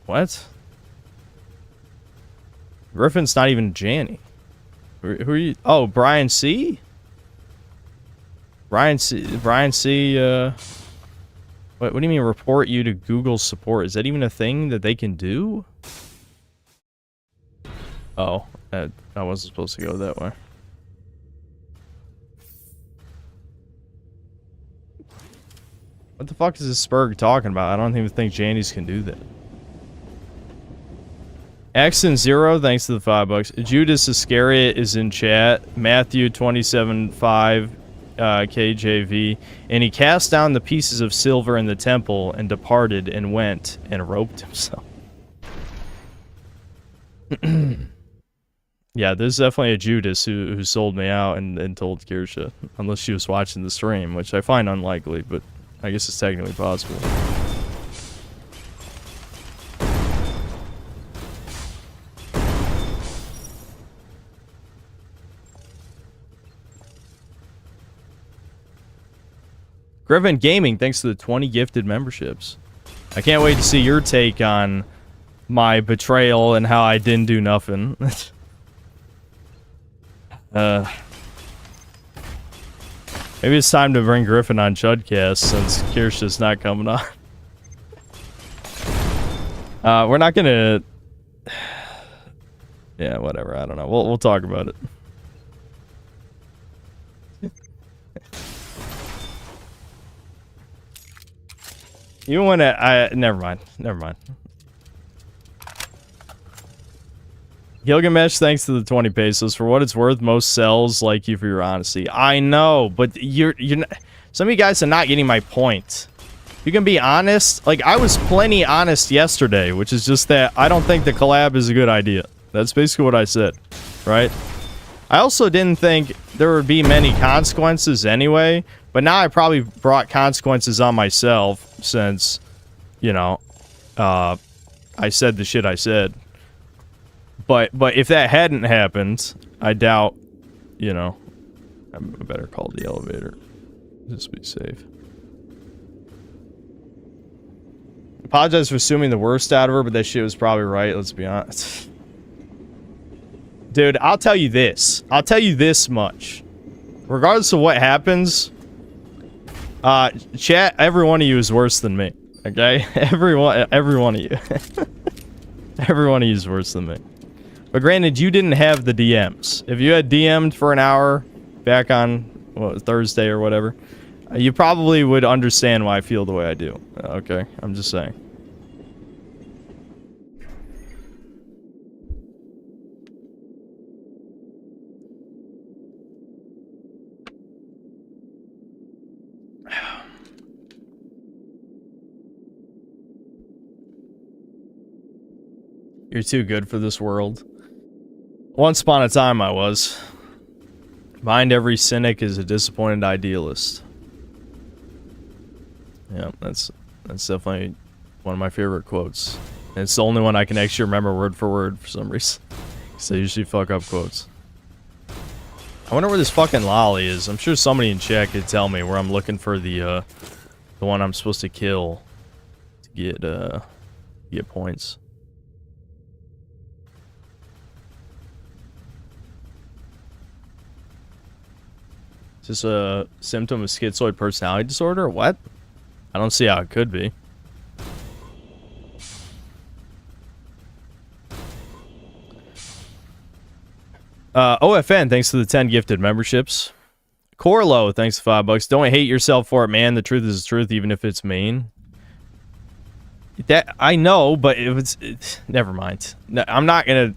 What? Griffin's not even Janny. Who are you? Oh, Brian C? Brian C, what do you mean report you to Google support? Is that even a thing that they can do? Oh, I wasn't supposed to go that way. What the fuck is this Spurg talking about? I don't even think Jannies can do that. X0, thanks to the $5. Judas Iscariot is in chat. Matthew 27:5 KJV. And he cast down the pieces of silver in the temple and departed and went and roped himself. Yeah, there's definitely a Judas who sold me out and told Kirsha. Unless she was watching the stream, which I find unlikely, but I guess it's technically possible. Griffin Gaming, thanks to the 20 gifted memberships. I can't wait to see your take on my betrayal and how I didn't do nothing. Maybe it's time to bring Griffin on Chudcast since Kirsha's not coming on. We're not gonna... Yeah, whatever. I don't know. We'll talk about it. You wanna... Never mind. Never mind. Gilgamesh, thanks to the 20 pesos. For what it's worth, most cells like you for your honesty. I know, but you're not, some of you guys are not getting my point. You can be honest. Like, I was plenty honest yesterday, which is just that I don't think the collab is a good idea. That's basically what I said, right? I also didn't think there would be many consequences anyway, but now I probably brought consequences on myself since, you know, I said the shit I said. But if that hadn't happened, I doubt, you know, I better call the elevator. Just be safe. Apologize for assuming the worst out of her, but that shit was probably right. Let's be honest. Dude, I'll tell you this. I'll tell you this much. Regardless of what happens, chat, every one of you is worse than me. Okay? Every one of you. Every one of you is worse than me. But granted, you didn't have the DMs. If you had DM'd for an hour back on Thursday or whatever, you probably would understand why I feel the way I do. Okay? I'm just saying. You're too good for this world. Once upon a time, I was. Behind every cynic is a disappointed idealist. Yeah, that's definitely one of my favorite quotes. And it's the only one I can actually remember word for word for some reason. Because I usually fuck up quotes. I wonder where this fucking lolly is. I'm sure somebody in chat could tell me where I'm looking for the one I'm supposed to kill to get points. Is this a symptom of schizoid personality disorder? What? I don't see how it could be. OFN, thanks for the 10 gifted memberships. Corlo, thanks for $5. Don't hate yourself for it, man. The truth is the truth, even if it's mean. That I know, but never mind. No, I'm not gonna.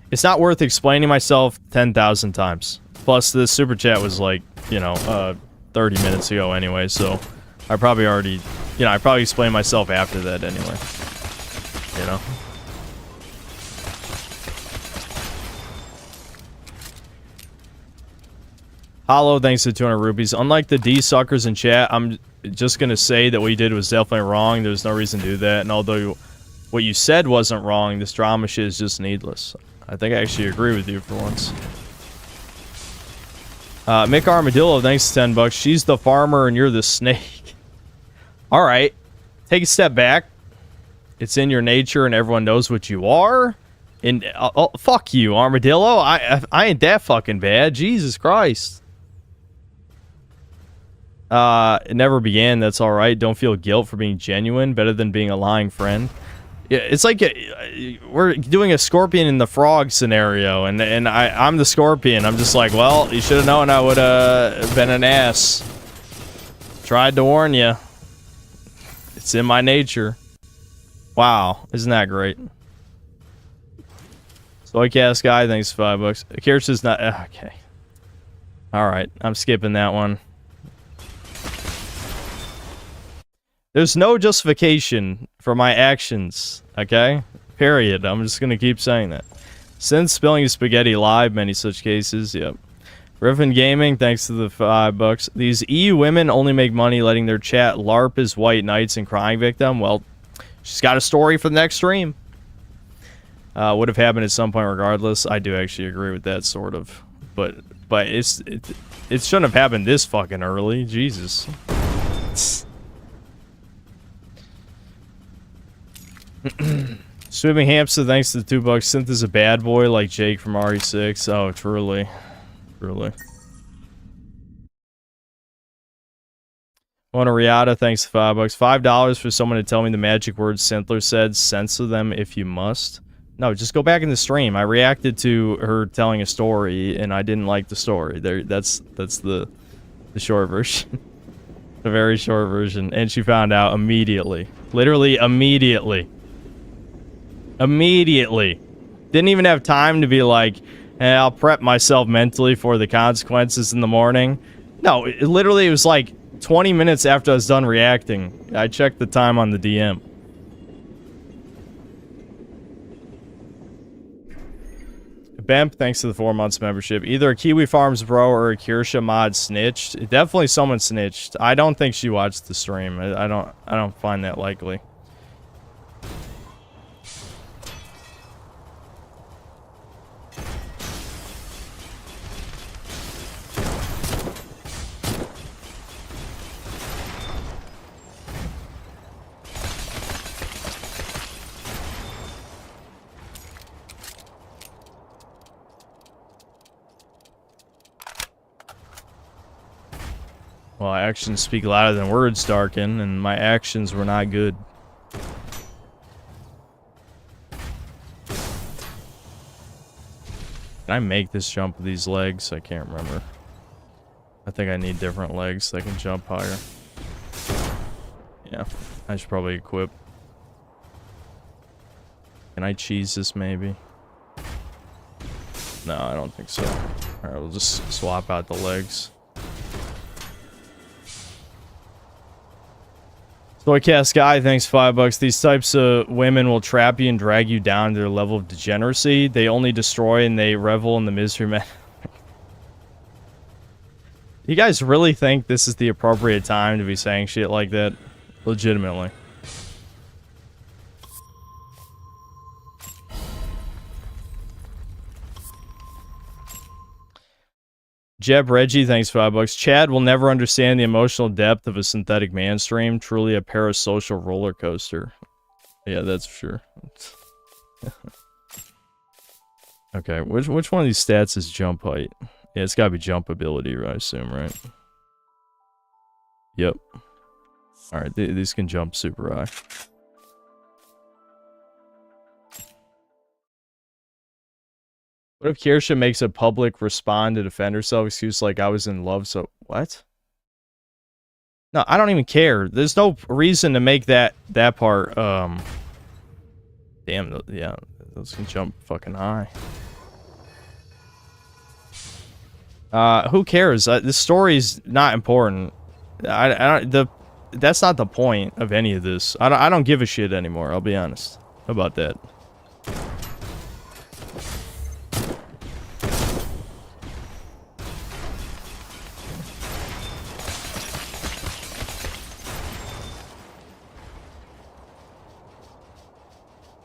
It's not worth explaining myself 10,000 times. Plus, this super chat was like, 30 minutes ago anyway, so I probably already, I probably explained myself after that anyway. Hollow, thanks to 200 rupees. Unlike the D suckers in chat, I'm just gonna say that what you did was definitely wrong. There's no reason to do that, and although what you said wasn't wrong, this drama shit is just needless. I think I actually agree with you for once. Mick Armadillo, thanks to $10. She's the farmer and you're the snake. Alright. Take a step back. It's in your nature and everyone knows what you are. And fuck you, Armadillo. I ain't that fucking bad. Jesus Christ. It never began. That's alright. Don't feel guilt for being genuine. Better than being a lying friend. Yeah, it's like we're doing a Scorpion and the Frog scenario, and I'm the Scorpion. I'm just like, well, you should have known I would have been an ass. Tried to warn you. It's in my nature. Wow, isn't that great? Soycast guy, thanks for $5. Kirsten's not okay. All right, I'm skipping that one. There's no justification for my actions, okay? Period. I'm just gonna keep saying that. Since spilling spaghetti live, many such cases, yep. Riffin Gaming, thanks to the $5. These EU women only make money letting their chat LARP as white knights and crying victim. Well, she's got a story for the next stream. Would have happened at some point regardless. I do actually agree with that, sort of. But it shouldn't have happened this fucking early. Jesus. Swimming Hamster, thanks to the $2. Synth is a bad boy like Jake from RE6. Oh, truly. Truly. Mona Riata, thanks to $5. $5 for someone to tell me the magic words Sintler said. Censor them if you must. No, just go back in the stream. I reacted to her telling a story, and I didn't like the story. That's the short version. The very short version. And she found out immediately. Literally immediately. Immediately. Didn't even have time to be like, hey, I'll prep myself mentally for the consequences in the morning. No, it literally was like 20 minutes after I was done reacting. I checked the time on the DM. Bemp, thanks to the 4 months membership. Either a Kiwi Farms bro or a Kirsha mod snitched. Definitely someone snitched. I don't think she watched the stream. I don't find that likely. Well, actions speak louder than words, Darkin, and my actions were not good. Can I make this jump with these legs? I can't remember. I think I need different legs so I can jump higher. Yeah, I should probably equip. Can I cheese this maybe? No, I don't think so. Alright, we'll just swap out the legs. Soycast Guy, thanks $5. These types of women will trap you and drag you down to their level of degeneracy. They only destroy and they revel in the misery, man. You guys really think this is the appropriate time to be saying shit like that? Legitimately. Jeb Reggie, thanks $5. Chad will never understand the emotional depth of a synthetic man stream. Truly a parasocial roller coaster. Yeah, that's for sure. Okay, which one of these stats is jump height? Yeah, it's gotta be jump ability, I assume, right? Yep. Alright, these can jump super high. What if Kirsha makes a public respond to defend herself excuse like I was in love, so... What? No, I don't even care. There's no reason to make that part, Damn, yeah, those can jump fucking high. Who cares? This story's not important. That's not the point of any of this. I don't give a shit anymore, I'll be honest about that.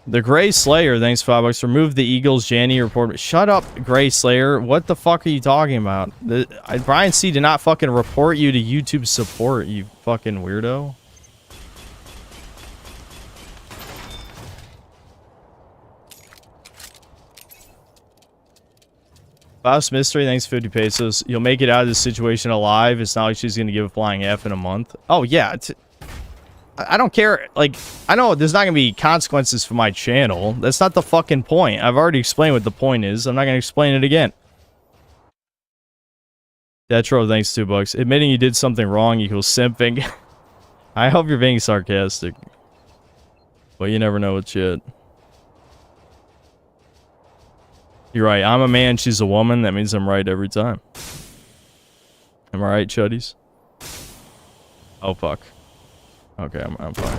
The Gray Slayer, thanks $5. Remove the Eagles, Janny report. Shut up, Gray Slayer. What the fuck are you talking about? Brian C did not fucking report you to YouTube support, you fucking weirdo. Faust Mystery, thanks 50 pesos. You'll make it out of this situation alive. It's not like she's gonna give a flying F in a month. Oh yeah, I don't care. Like, I know there's not gonna be consequences for my channel. That's not the fucking point. I've already explained what the point is. I'm not gonna explain it again. Detro, thanks $2. Admitting you did something wrong equals simping. I hope you're being sarcastic. But you never know with shit. You're right. I'm a man, she's a woman. That means I'm right every time. Am I right, chuddies? Oh, fuck. Okay, I'm fine.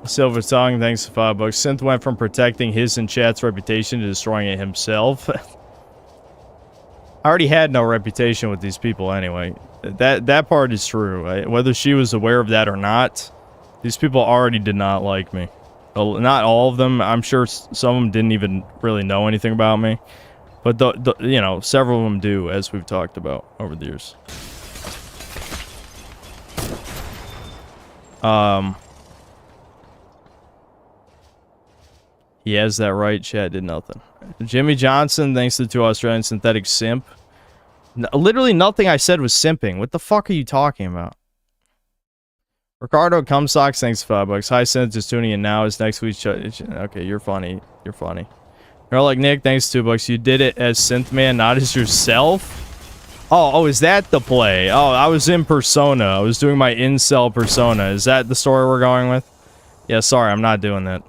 Silver Tongue, thanks for $5. Synth went from protecting his and chat's reputation to destroying it himself. I already had no reputation with these people anyway. That part is true. Whether she was aware of that or not, these people already did not like me. Not all of them. I'm sure some of them didn't even really know anything about me. But, you know, several of them do, as we've talked about over the years. He has that right. Chat did nothing. Jimmy Johnson, thanks to the 2 Australian synthetic simp. Literally nothing I said was simping. What the fuck are you talking about? Ricardo Cumsocks, thanks for $5. Hi, Synth, just tuning in now. Is next week's... Okay, you're funny. You're funny. You're like, Nick, thanks $2. You did it as Synth Man, not as yourself? Oh, is that the play? Oh, I was in Persona. I was doing my incel persona. Is that the story we're going with? Yeah, sorry, I'm not doing that.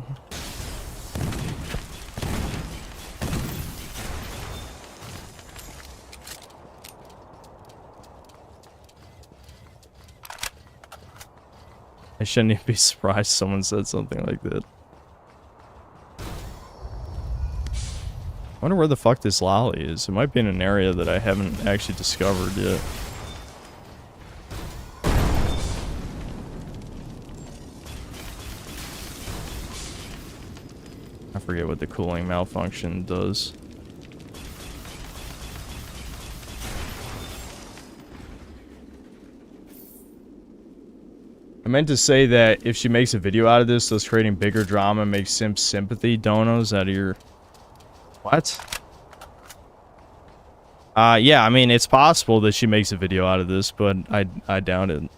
I shouldn't even be surprised someone said something like that. I wonder where the fuck this lolly is. It might be in an area that I haven't actually discovered yet. forget what the cooling malfunction does. I meant to say that if she makes a video out of this, thus creating bigger drama makes simp sympathy donos out of your... What? Yeah, I mean, it's possible that she makes a video out of this, but I doubt it.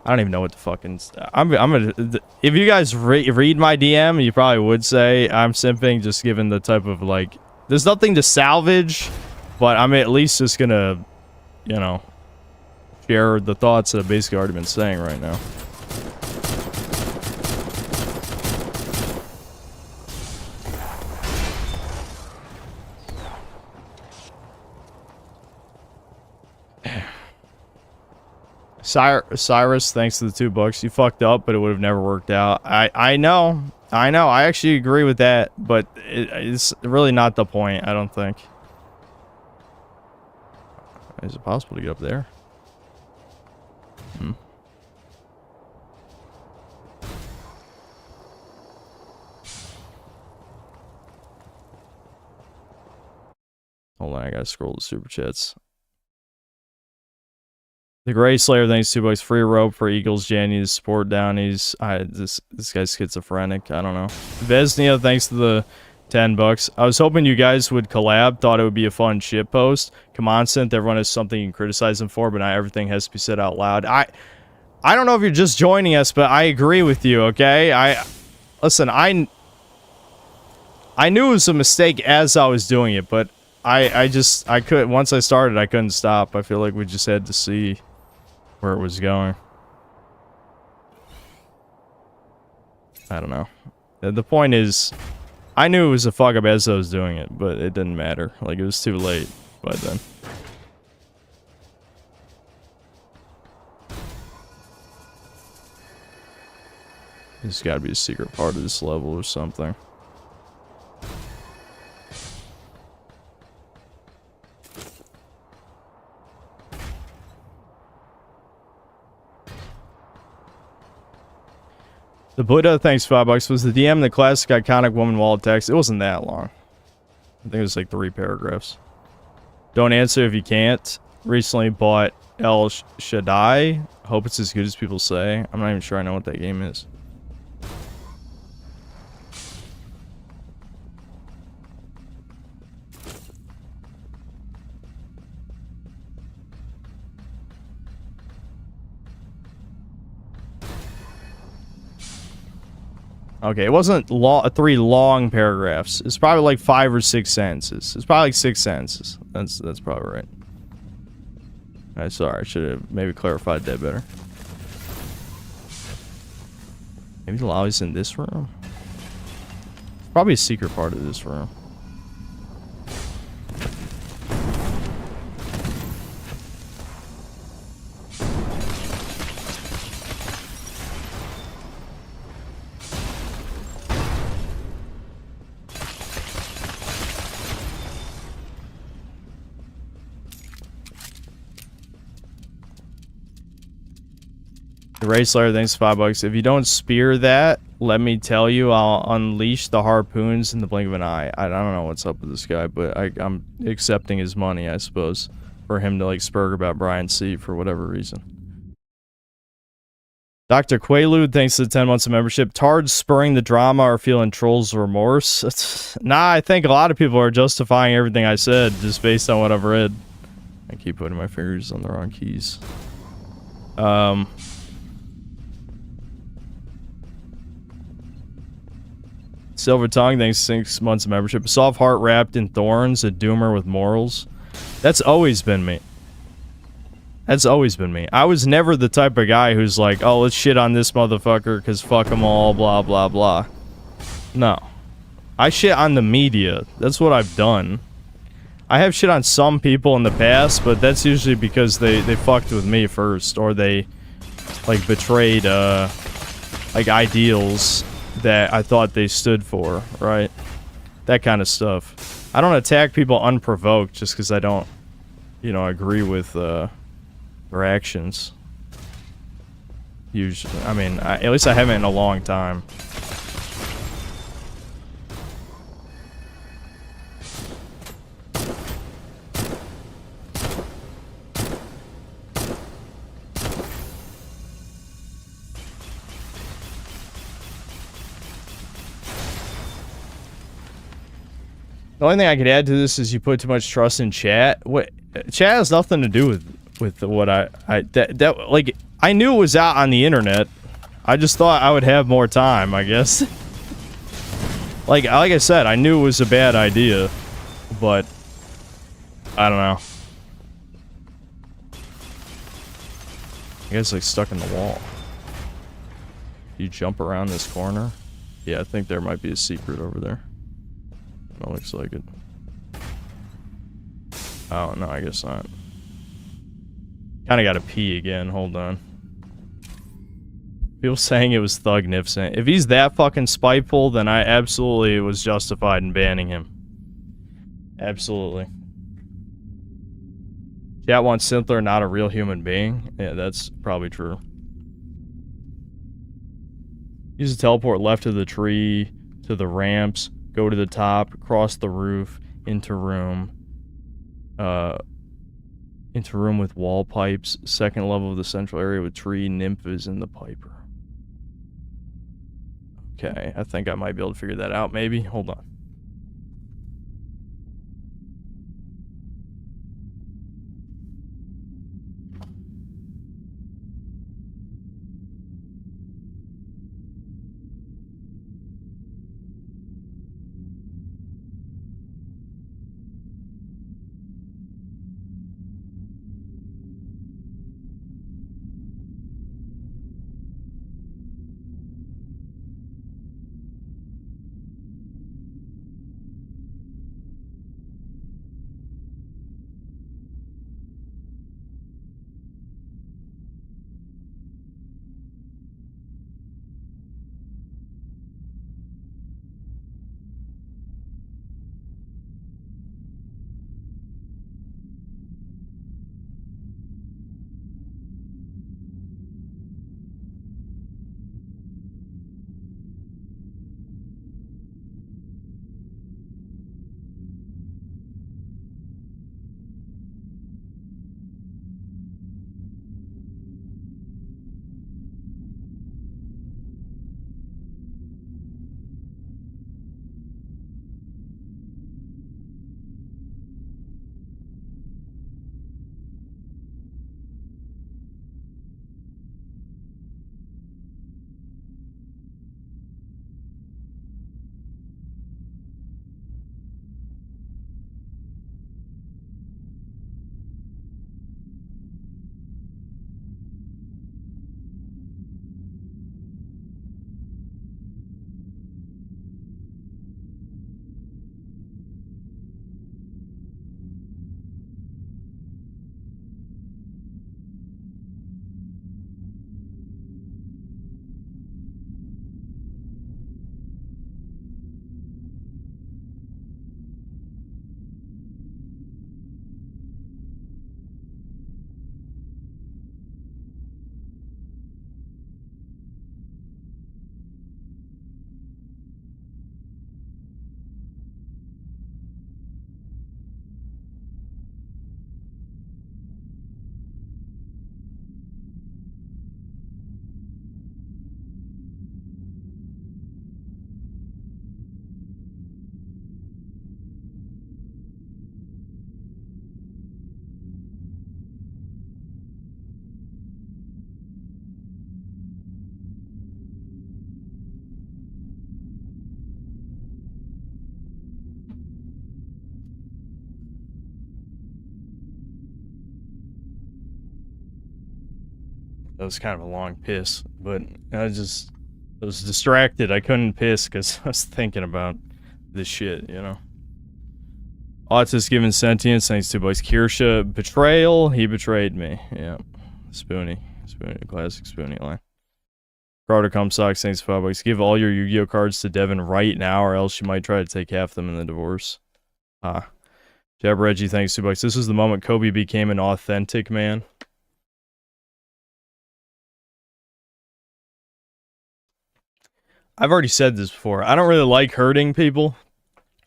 I don't even know what the fucking... I'm gonna... If you guys read my DM, you probably would say I'm simping, just given the type of, like... There's nothing to salvage, but I'm at least just gonna, you know... share the thoughts that I've basically already been saying right now. Cyrus, thanks to the $2. You fucked up, but it would have never worked out. I know. I actually agree with that, but it's really not the point, I don't think. Is it possible to get up there? Hold on, I gotta scroll the super chats. The Gray Slayer, thanks $2. Free rope for Eagles, Janny's support downies. This guy's schizophrenic. I don't know. Vesnia, thanks to the $10. I was hoping you guys would collab. Thought it would be a fun shit post. Come on, Synth. Everyone has something you can criticize them for, but not everything has to be said out loud. I don't know if you're just joining us, but I agree with you. Okay, listen. I knew it was a mistake as I was doing it, but I couldn't. Once I started, I couldn't stop. I feel like we just had to see where it was going. I don't know. The point is, I knew it was a fuck up as I was doing it, but it didn't matter. Like, it was too late by then. There's gotta be a secret part of this level or something. The Buddha, thanks $5. Was the DM the classic iconic woman wallet text? It wasn't that long. I think it was like 3 paragraphs. Don't answer if you can't. Recently bought El Shaddai. Hope it's as good as people say. I'm not even sure I know what that game is. Okay, it wasn't 3 long paragraphs. It's probably like 5 or 6 sentences. It's probably like 6 sentences. That's probably right. Alright, sorry. I should have maybe clarified that better. Maybe the lobby's in this room? Probably a secret part of this room. The Ray Slayer, thanks $5. If you don't spear that, let me tell you, I'll unleash the harpoons in the blink of an eye. I don't know what's up with this guy, but I'm accepting his money, I suppose, for him to like spurg about Brian C for whatever reason. Dr. Quaalude, thanks to the 10 months of membership. Tards spurring the drama or feeling trolls remorse? Nah, I think a lot of people are justifying everything I said just based on what I've read. I keep putting my fingers on the wrong keys. Silver Tongue, thanks 6 months of membership. Soft heart wrapped in thorns, a doomer with morals. That's always been me. That's always been me. I was never the type of guy who's like, oh, let's shit on this motherfucker because fuck them all, blah, blah, blah. No. I shit on the media. That's what I've done. I have shit on some people in the past, but that's usually because they fucked with me first, or they, like, betrayed, like, ideals that I thought they stood for, right? That kind of stuff. I don't attack people unprovoked just because I don't, you know, agree with their actions. Usually, I mean, at least I haven't in a long time. The only thing I could add to this is you put too much trust in chat. What chat has nothing to do with what like I knew it was out on the internet. I just thought I would have more time, I guess. like I said, I knew it was a bad idea, but I don't know. I guess like stuck in the wall. You jump around this corner. Yeah, I think there might be a secret over there. That looks like it. Oh, no, I guess not. Kinda gotta pee again, hold on. People saying it was Thugnificent. If he's that fucking spiteful, then I absolutely was justified in banning him. Absolutely. Chat wants Synthler, not a real human being. Yeah, that's probably true. Use the teleport left of the tree, to the ramps, go to the top, cross the roof, into room. Into room with wall pipes, second level of the central area with tree, nymph is in the piper. Okay, I think I might be able to figure that out, maybe. Hold on. That was kind of a long piss, but I was distracted. I couldn't piss because I was thinking about this shit, you know. Autis given sentience thanks to boys. Kirsha, betrayal. He betrayed me. Yeah. Spoonie, classic Spoonie line. Carter Comstock, thanks for $5. Give all your Yu-Gi-Oh cards to Devin right now, or else she might try to take half them in the divorce. Jab Reggie, thanks $2. This was the moment Kobe became an authentic man. I've already said this before. I don't really like hurting people,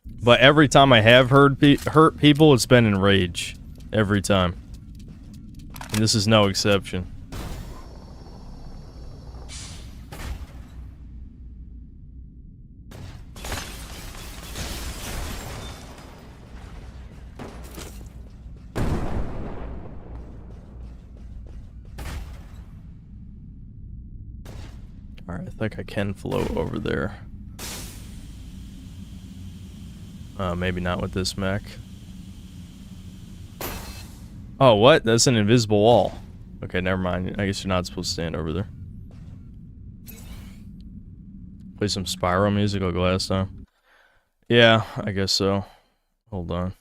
but every time I have hurt people, it's been in rage. Every time. And this is no exception. I think I can float over there. Maybe not with this mech. Oh, what? That's an invisible wall. Okay, never mind. I guess you're not supposed to stand over there. Play some Spyro music like last time. Yeah, I guess so. Hold on.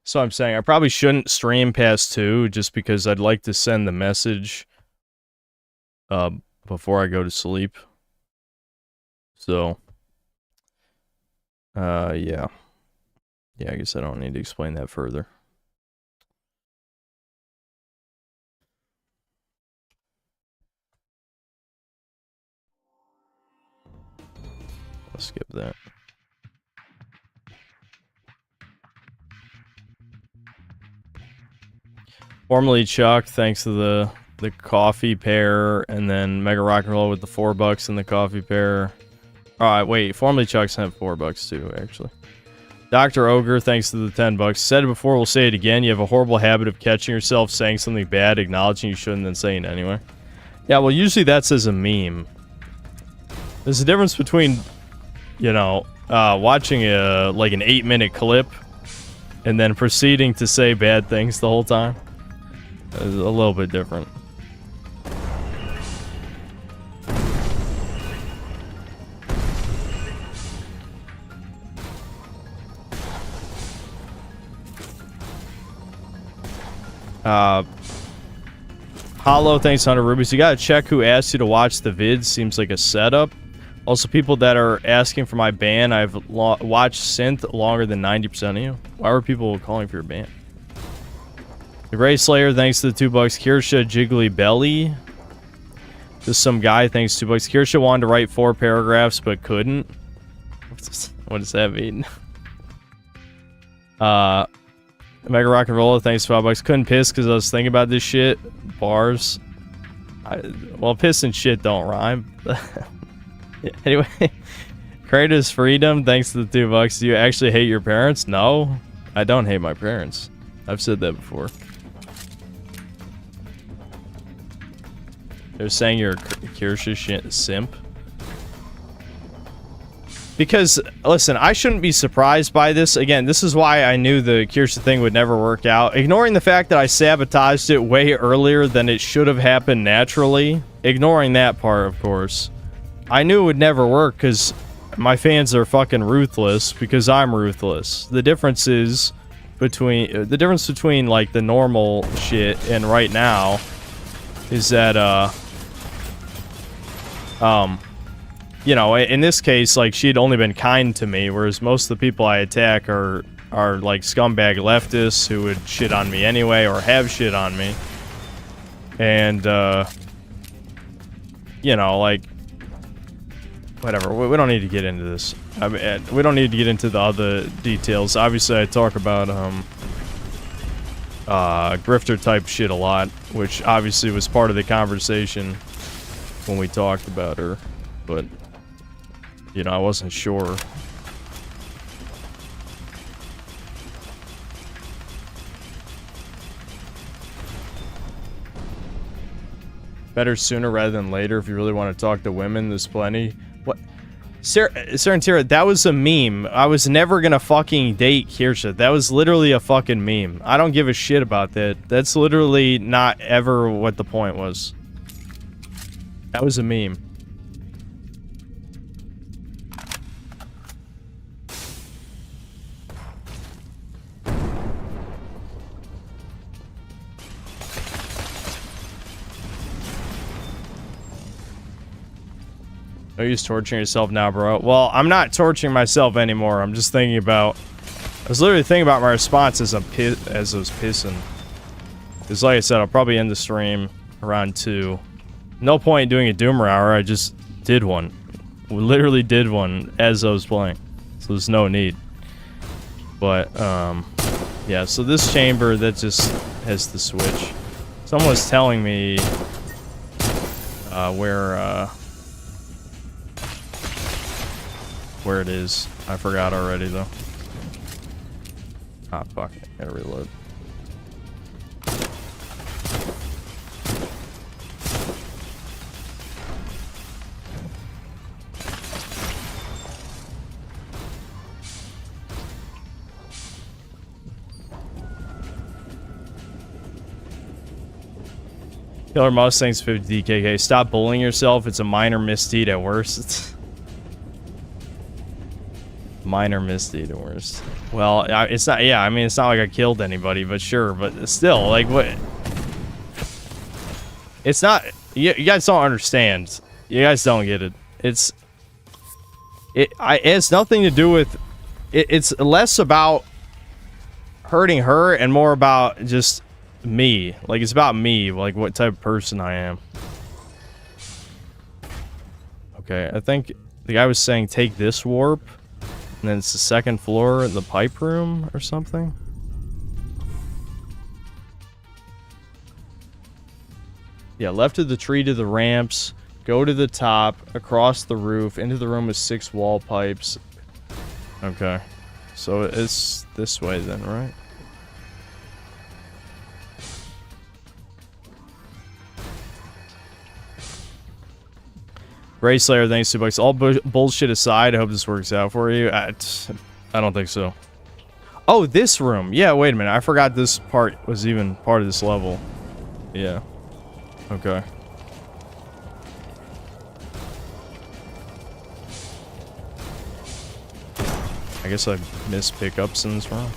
So I'm saying I probably shouldn't stream past 2 just because I'd like to send the message before I go to sleep. So yeah. Yeah, I guess I don't need to explain that further. I'll skip that. Formerly Chuck, thanks to the coffee pair, and then Mega Rock and Roll with the $4 and the coffee pair. Alright, wait, formerly Chuck sent $4 too, actually. Dr. Ogre, thanks to the $10. Said it before, we'll say it again. You have a horrible habit of catching yourself saying something bad, acknowledging you shouldn't, then saying it anyway. Yeah, well, usually that's as a meme. There's a difference between, you know, watching like an 8-minute clip and then proceeding to say bad things the whole time. It's a little bit different. Hollow, thanks 100 rubies. You gotta check who asked you to watch the vids. Seems like a setup. Also, people that are asking for my ban, I've watched Synth longer than 90% of you. Why were people calling for your ban? The Grey Slayer, thanks to the $2. Kirsha Jiggly Belly. Just some guy, thanks to $2. Kirsha wanted to write 4 paragraphs, but couldn't. What does that mean? Mega Rock and Roller, thanks for $5. Couldn't piss because I was thinking about this shit. Bars. Well, piss and shit don't rhyme. Anyway, Kratos Freedom, thanks to the $2. Do you actually hate your parents? No, I don't hate my parents. I've said that before. They're saying you're a Kirsha simp. Because, listen, I shouldn't be surprised by this. Again, this is why I knew the Kirsha thing would never work out. Ignoring the fact that I sabotaged it way earlier than it should have happened naturally. Ignoring that part, of course. I knew it would never work because my fans are fucking ruthless because I'm ruthless. The difference is between like the normal shit and right now is that you know, in this case, like, she'd only been kind to me, whereas most of the people I attack are like scumbag leftists who would shit on me anyway or have shit on me. And you know, like, whatever, we don't need to get into this. I mean, we don't need to get into the other details. Obviously, I talk about grifter type shit a lot, which obviously was part of the conversation when we talked about her, but you know, I wasn't sure. Better sooner rather than later if you really want to talk to women. There's plenty. What? Sarah and Tira, that was a meme. I was never gonna fucking date Kirsha. That was literally a fucking meme. I don't give a shit about that. That's literally not ever what the point was. That was a meme. No use torturing yourself now, bro. Well, I'm not torturing myself anymore. I'm just thinking about... I was literally thinking about my response as I was pissing. Because like I said, I'll probably end the stream around 2. No point in doing a Doomer Hour. I just did one. We literally did one as I was playing. So there's no need. But, yeah, so this chamber, that just has the switch. Someone was telling me where it is. I forgot already, though. Ah, fuck. I gotta reload. Killer Mustang's 50 DKK. Stop bullying yourself. It's a minor misdeed at worst. It's minor misdeed at worst. Well, it's not. Yeah, I mean, it's not like I killed anybody, but sure. But still, like, what? It's not. You guys don't understand. You guys don't get it. It has nothing to do with. It's less about hurting her and more about just me. Like, it's about me, like what type of person I am. Okay, I think the guy was saying take this warp, and then it's the second floor, the pipe room or something. Yeah, left of the tree to the ramps, go to the top, across the roof, into the room with 6 wall pipes. Okay, so it's this way then, right? Ray Slayer, thanks to bucks. All bullshit aside, I hope this works out for you. I don't think so. Oh, this room. Yeah, wait a minute. I forgot this part was even part of this level. Yeah. Okay. I guess I missed pickups in this room.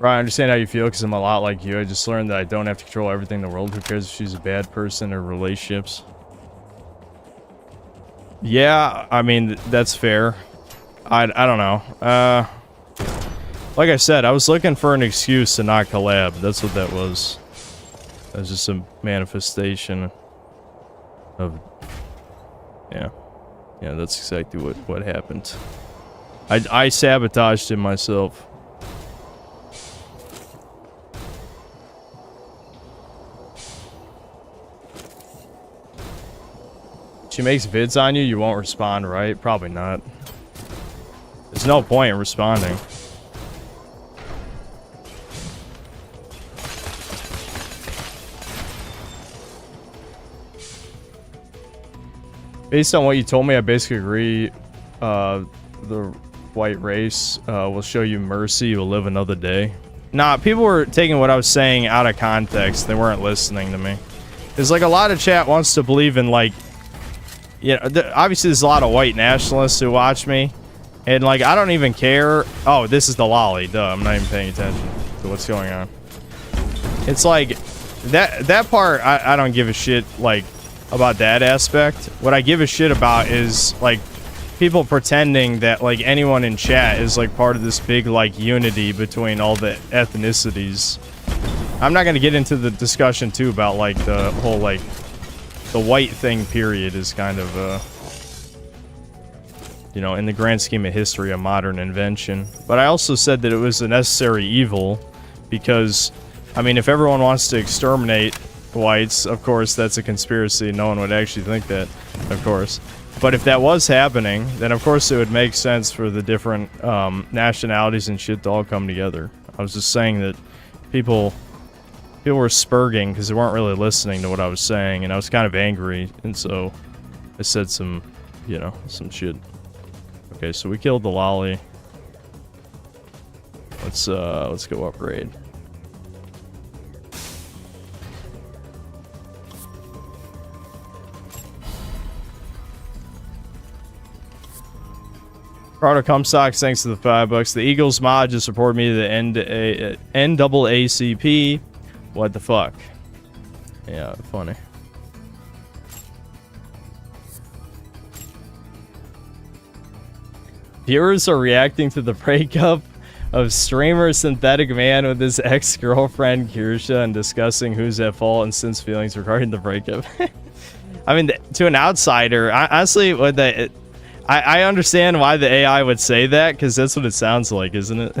Right, I understand how you feel because I'm a lot like you. I just learned that I don't have to control everything in the world. Who cares if she's a bad person or relationships? Yeah, I mean, that's fair. I don't know. Like I said, I was looking for an excuse to not collab. That's what that was. That was just a manifestation of... Yeah. Yeah, that's exactly what happened. I sabotaged it myself. She makes vids on you, you won't respond, right? Probably not. There's no point in responding. Based on what you told me, I basically agree. The white race will show you mercy, you'll live another day. Nah, people were taking what I was saying out of context. They weren't listening to me. There's like a lot of chat wants to believe in like... You know, obviously there's a lot of white nationalists who watch me, and like I don't even care. Oh, this is the lolly. Duh, I'm not even paying attention to what's going on. It's like that part I don't give a shit like about that aspect. What I give a shit about is like people pretending that like anyone in chat is like part of this big like unity between all the ethnicities. I'm not gonna get into the discussion too about like the whole like the white thing, period, is kind of, you know, in the grand scheme of history, a modern invention. But I also said that it was a necessary evil because, I mean, if everyone wants to exterminate whites, of course, that's a conspiracy. No one would actually think that, of course. But if that was happening, then of course it would make sense for the different nationalities and shit to all come together. I was just saying that people were spurging because they weren't really listening to what I was saying, and I was kind of angry, and so I said some, you know, some shit. Okay, so we killed the lolly. Let's go upgrade. Carter Comstocks, thanks to the $5. The Eagles mod just supported me to the NAACP. What the fuck? Yeah, funny. Viewers are reacting to the breakup of streamer Synthetic Man with his ex-girlfriend Kirsha and discussing who's at fault and Syn's feelings regarding the breakup. I mean, to an outsider, honestly, I understand why the AI would say that, because that's what it sounds like, isn't it?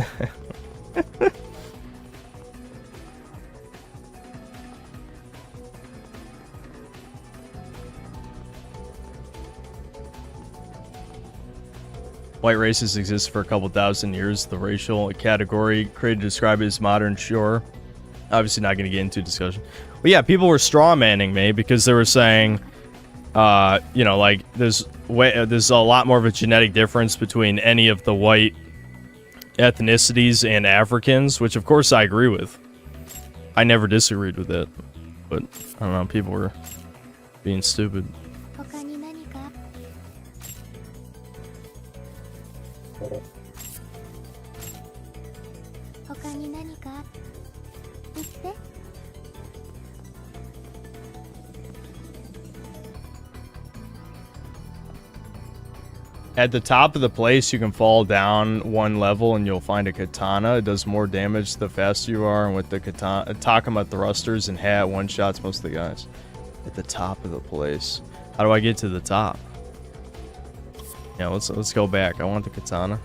White races exist for a couple thousand years. The racial category created to describe it as modern, sure. Obviously not going to get into discussion. But yeah, people were strawmanning me because they were saying, you know, like, there's a lot more of a genetic difference between any of the white ethnicities and Africans, which of course I agree with. I never disagreed with it. But, I don't know, people were being stupid. At the top of the place, you can fall down one level and you'll find a katana. It does more damage the faster you are, and with the katana, Takuma thrusters and hat one-shots most of the guys. At the top of the place. How do I get to the top? Yeah, let's go back. I want the katana.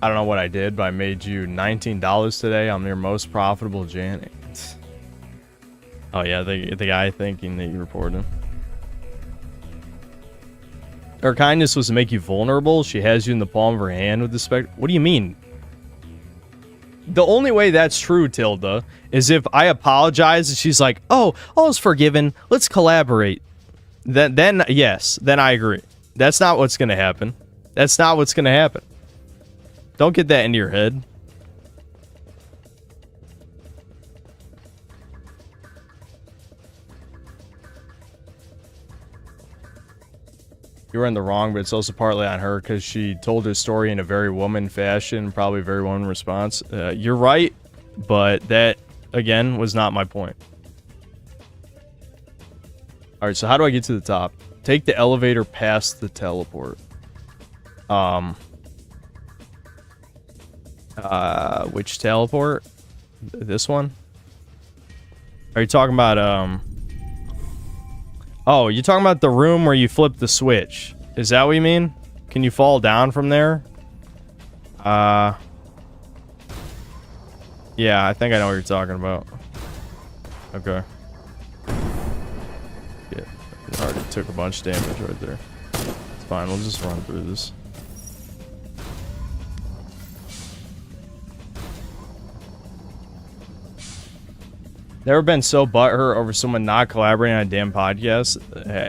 I don't know what I did, but I made you $19 today. I'm your most profitable Janny. Oh yeah, the guy thinking that you reported him. Her kindness was to make you vulnerable. She has you in the palm of her hand with the spec. What do you mean? The only way that's true, Tilda, is if I apologize and she's like, "Oh, all's forgiven. Let's collaborate." Then yes, then I agree. That's not what's gonna happen. That's not what's gonna happen. Don't get that into your head. You were in the wrong, but it's also partly on her because she told her story in a very woman fashion, probably a very woman response. You're right, but that, again, was not my point. Alright, so how do I get to the top? Take the elevator past the teleport. Which teleport? This one? Are you talking about, Oh, you're talking about the room where you flip the switch. Is that what you mean? Can you fall down from there? Yeah, I think I know what you're talking about. Okay. Yeah, it already took a bunch of damage right there. It's fine, we'll just run through this. Never been so butthurt over someone not collaborating on a damn podcast.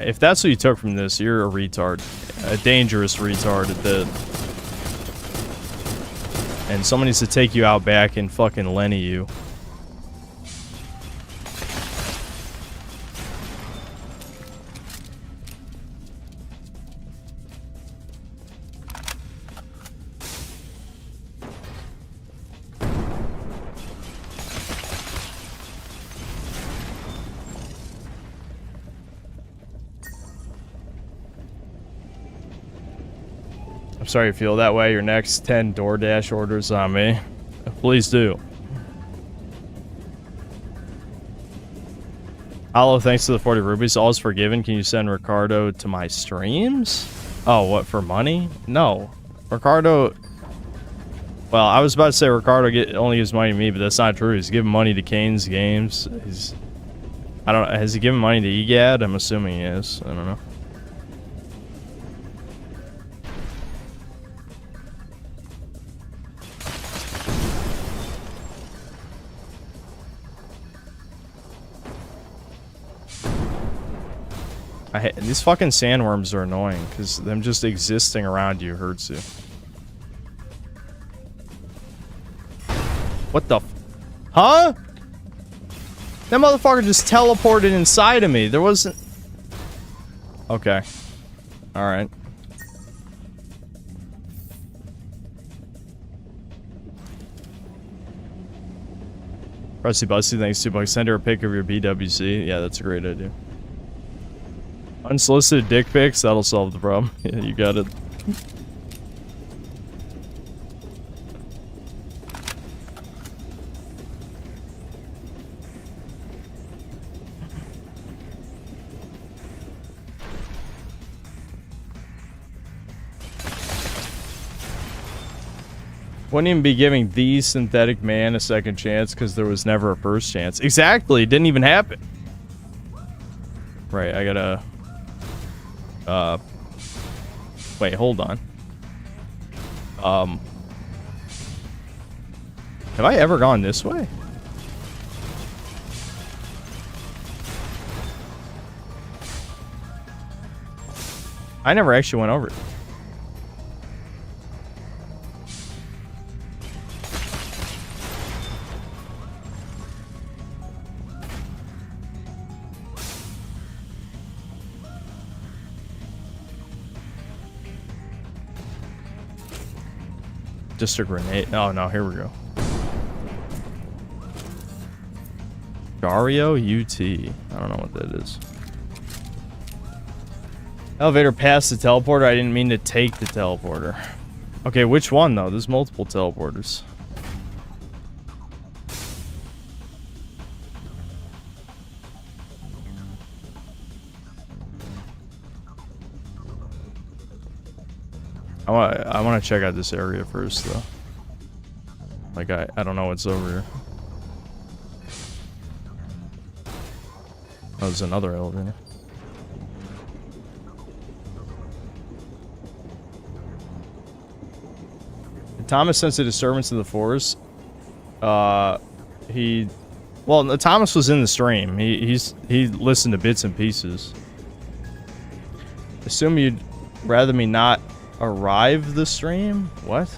If that's what you took from this, you're a retard. A dangerous retard at that. And someone needs to take you out back and fucking Lenny you. Sorry you feel that way. Your next 10 DoorDash orders on me. Please do. Hollow, thanks to the 40 rupees. All is forgiven. Can you send Ricardo to my streams? Oh, what, for money? No. Ricardo... Well, I was about to say Ricardo only gives money to me, but that's not true. He's giving money to Kane's games. I don't know. Has he given money to EGAD? I'm assuming he is. I don't know. These fucking sandworms are annoying because them just existing around you hurts you. What the huh? That motherfucker just teleported inside of me. There wasn't... Okay. Alright. Rusty Busty, thanks $2. Send her a pic of your BWC. Yeah, that's a great idea. Unsolicited dick pics, that'll solve the problem. Yeah, you got it. Wouldn't even be giving the synthetic man a second chance because there was never a first chance. Exactly, it didn't even happen. Right, I gotta... Wait, hold on. Have I ever gone this way? I never actually went over it. Just a grenade. Oh no, here we go. Dario UT. I don't know what that is. Elevator past the teleporter. I didn't mean to take the teleporter. Okay, which one though? There's multiple teleporters. I want to check out this area first though. Like I don't know what's over here. Oh, there's another elevator. Thomas sensed a disturbance in the forest. Well, Thomas was in the stream. He listened to bits and pieces. Assume you'd rather me not arrive the stream? What?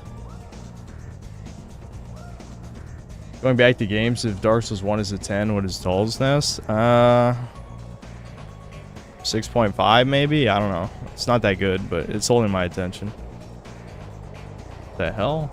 Going back to games, if Dark Souls 1 is a 10, what is Doll's Nest? 6.5 maybe? I don't know. It's not that good, but it's holding my attention. What the hell?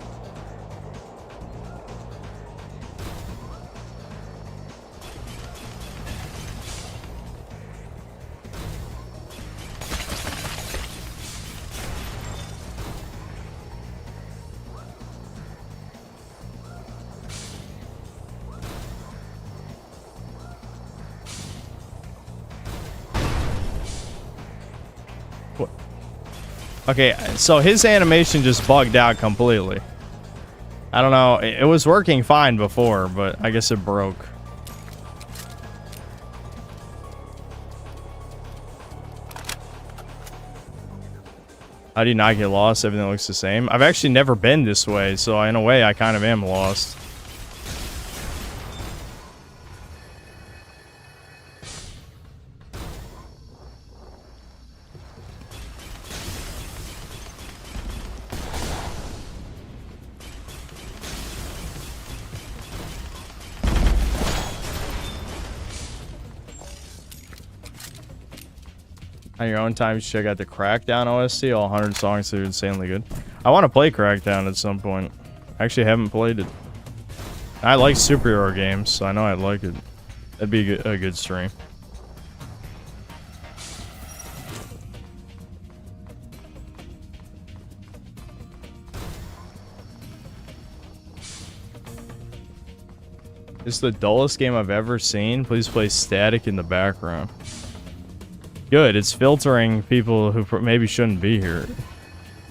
Okay, so his animation just bugged out completely. I don't know. It was working fine before, but I guess it broke. How do you not get lost? Everything looks the same. I've actually never been this way, so in a way, I kind of am lost. On your own time, you should check out the Crackdown OST. All 100 songs are insanely good. I want to play Crackdown at some point. I actually haven't played it. I like superhero games, so I know I'd like it. That'd be a good stream. This is the dullest game I've ever seen. Please play static in the background. Good, it's filtering people who maybe shouldn't be here.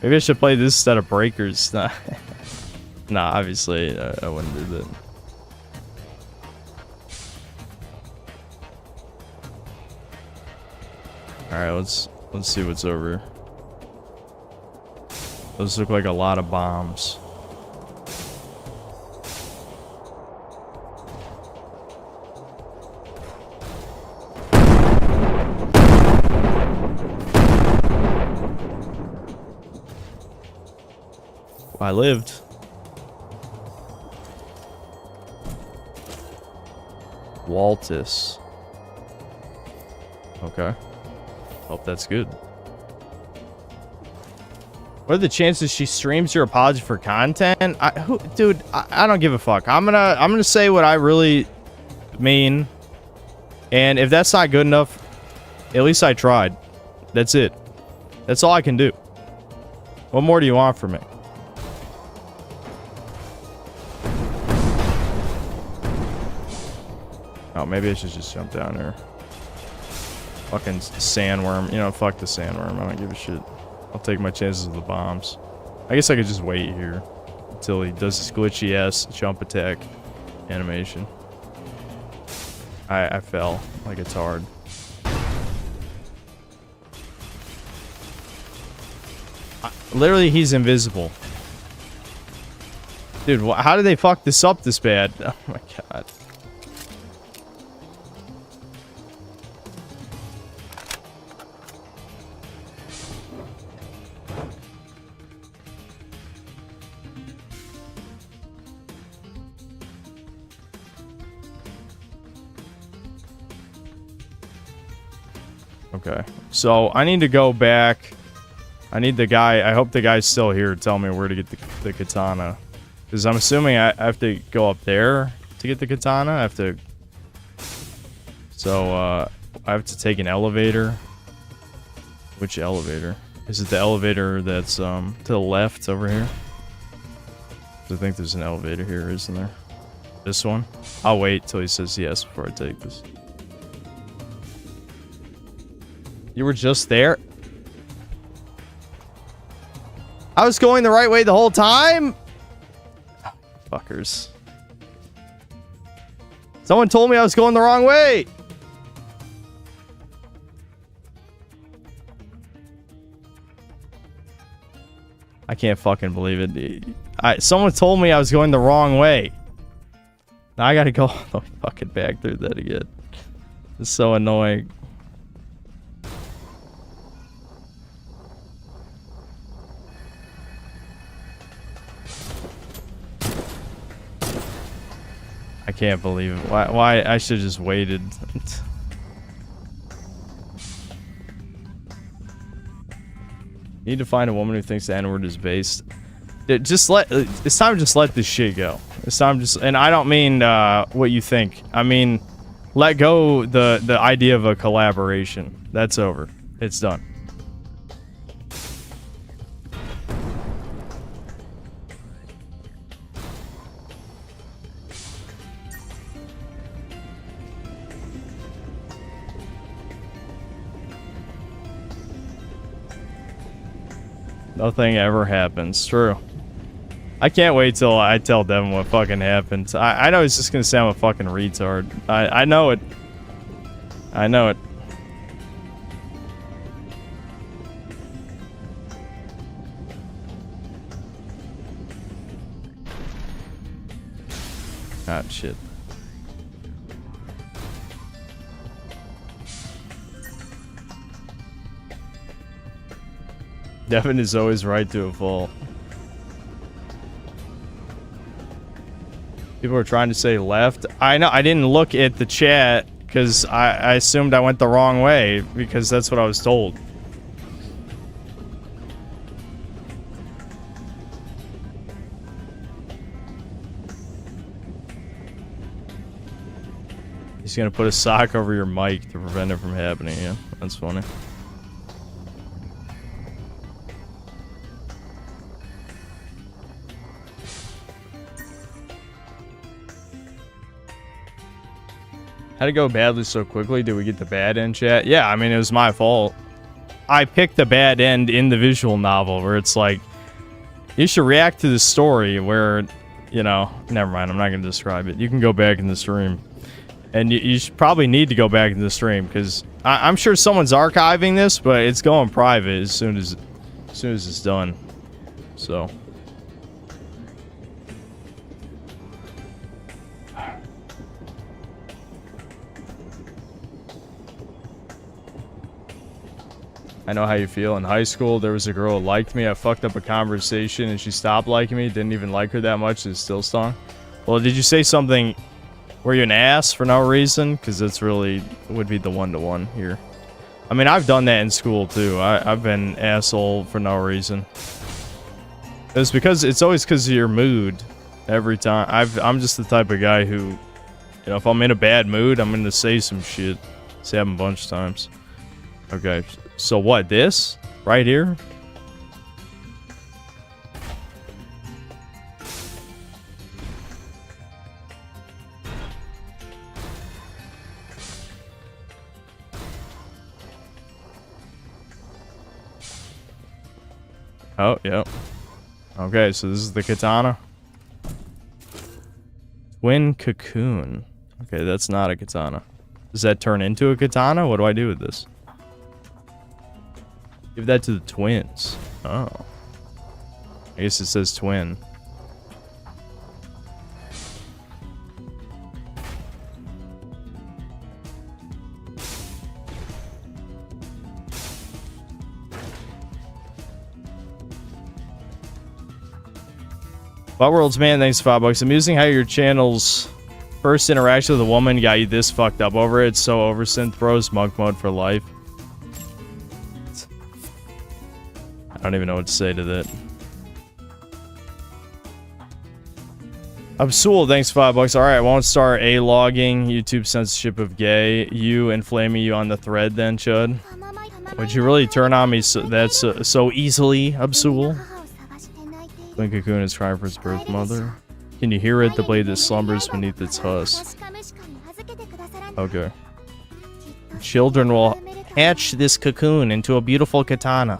Maybe I should play this instead of Breakers. Nah, obviously I wouldn't do that. Alright, let's see what's over here. Those look like a lot of bombs. I lived. Waltis. Okay. Hope that's good. What are the chances she streams your apology for content? Dude, I don't give a fuck. I'm gonna say what I really mean. And if that's not good enough, at least I tried. That's it. That's all I can do. What more do you want from me? Oh, maybe I should just jump down there. Fucking sandworm. You know, fuck the sandworm. I don't give a shit. I'll take my chances with the bombs. I guess I could just wait here until he does his glitchy ass jump attack animation. I fell like a tard. Literally, he's invisible. Dude, how did they fuck this up this bad? Oh my god. Okay, so I need to go back. I need the guy. I hope the guy's still here to tell me where to get the katana. Because I'm assuming I have to go up there to get the katana. I have to... So, I have to take an elevator. Which elevator? Is it the elevator that's, to the left over here? I think there's an elevator here, isn't there? This one? I'll wait till he says yes before I take this. You were just there? I was going the right way the whole time? Fuckers. Someone told me I was going the wrong way! I can't fucking believe it. Someone told me I was going the wrong way. Now I gotta go all the way fucking back through that again. It's so annoying. I can't believe it. Why? I should have just waited. Need to find a woman who thinks the N-word is based. It's time to just let this shit go. It's time just, and I don't mean what you think. I mean, let go the idea of a collaboration. That's over. It's done. Nothing ever happens. True. I can't wait till I tell Devin what fucking happened. I know he's just gonna say I'm a fucking retard. I know it. I know it. Ah, shit. Devin is always right to a fault. People are trying to say left. I know, I didn't look at the chat because I assumed I went the wrong way because that's what I was told. He's gonna put a sock over your mic to prevent it from happening. Yeah, that's funny. How'd it go badly so quickly? Did we get the bad end, chat? Yeah, I mean, it was my fault. I picked the bad end in the visual novel where it's like, you should react to the story where, you know, never mind, I'm not going to describe it. You can go back in the stream. And you should probably need to go back in the stream because I'm sure someone's archiving this, but it's going private as soon as it's done. So... I know how you feel. In high school, there was a girl who liked me. I fucked up a conversation and she stopped liking me. Didn't even like her that much. It's still stung. Well, did you say something? Were you an ass for no reason? Because that's really would be the one-to-one here. I mean, I've done that in school too. I've been an asshole for no reason. It's always because of your mood. Every time. I'm just the type of guy who, you know, if I'm in a bad mood, I'm gonna say some shit. It's happened a bunch of times. Okay. So what, this? Right here? Oh, yep. Okay, so this is the katana. Twin cocoon. Okay, that's not a katana. Does that turn into a katana? What do I do with this? Give that to the twins. Oh. I guess it says twin. World's man, thanks for $5. Amusing how your channel's first interaction with a woman got you this fucked up over it. It's so over, synth bros. Monk mode for life. I don't even know what to say to that. Absul, thanks for $5. Alright, I won't start A-logging YouTube censorship of gay. You inflaming you on the thread then, Chud. Would you really turn on me so easily, Absul? When Cocoon is crying for its birth mother. Can you hear it? The blade that slumbers beneath its husk. Okay. Children will hatch this cocoon into a beautiful katana.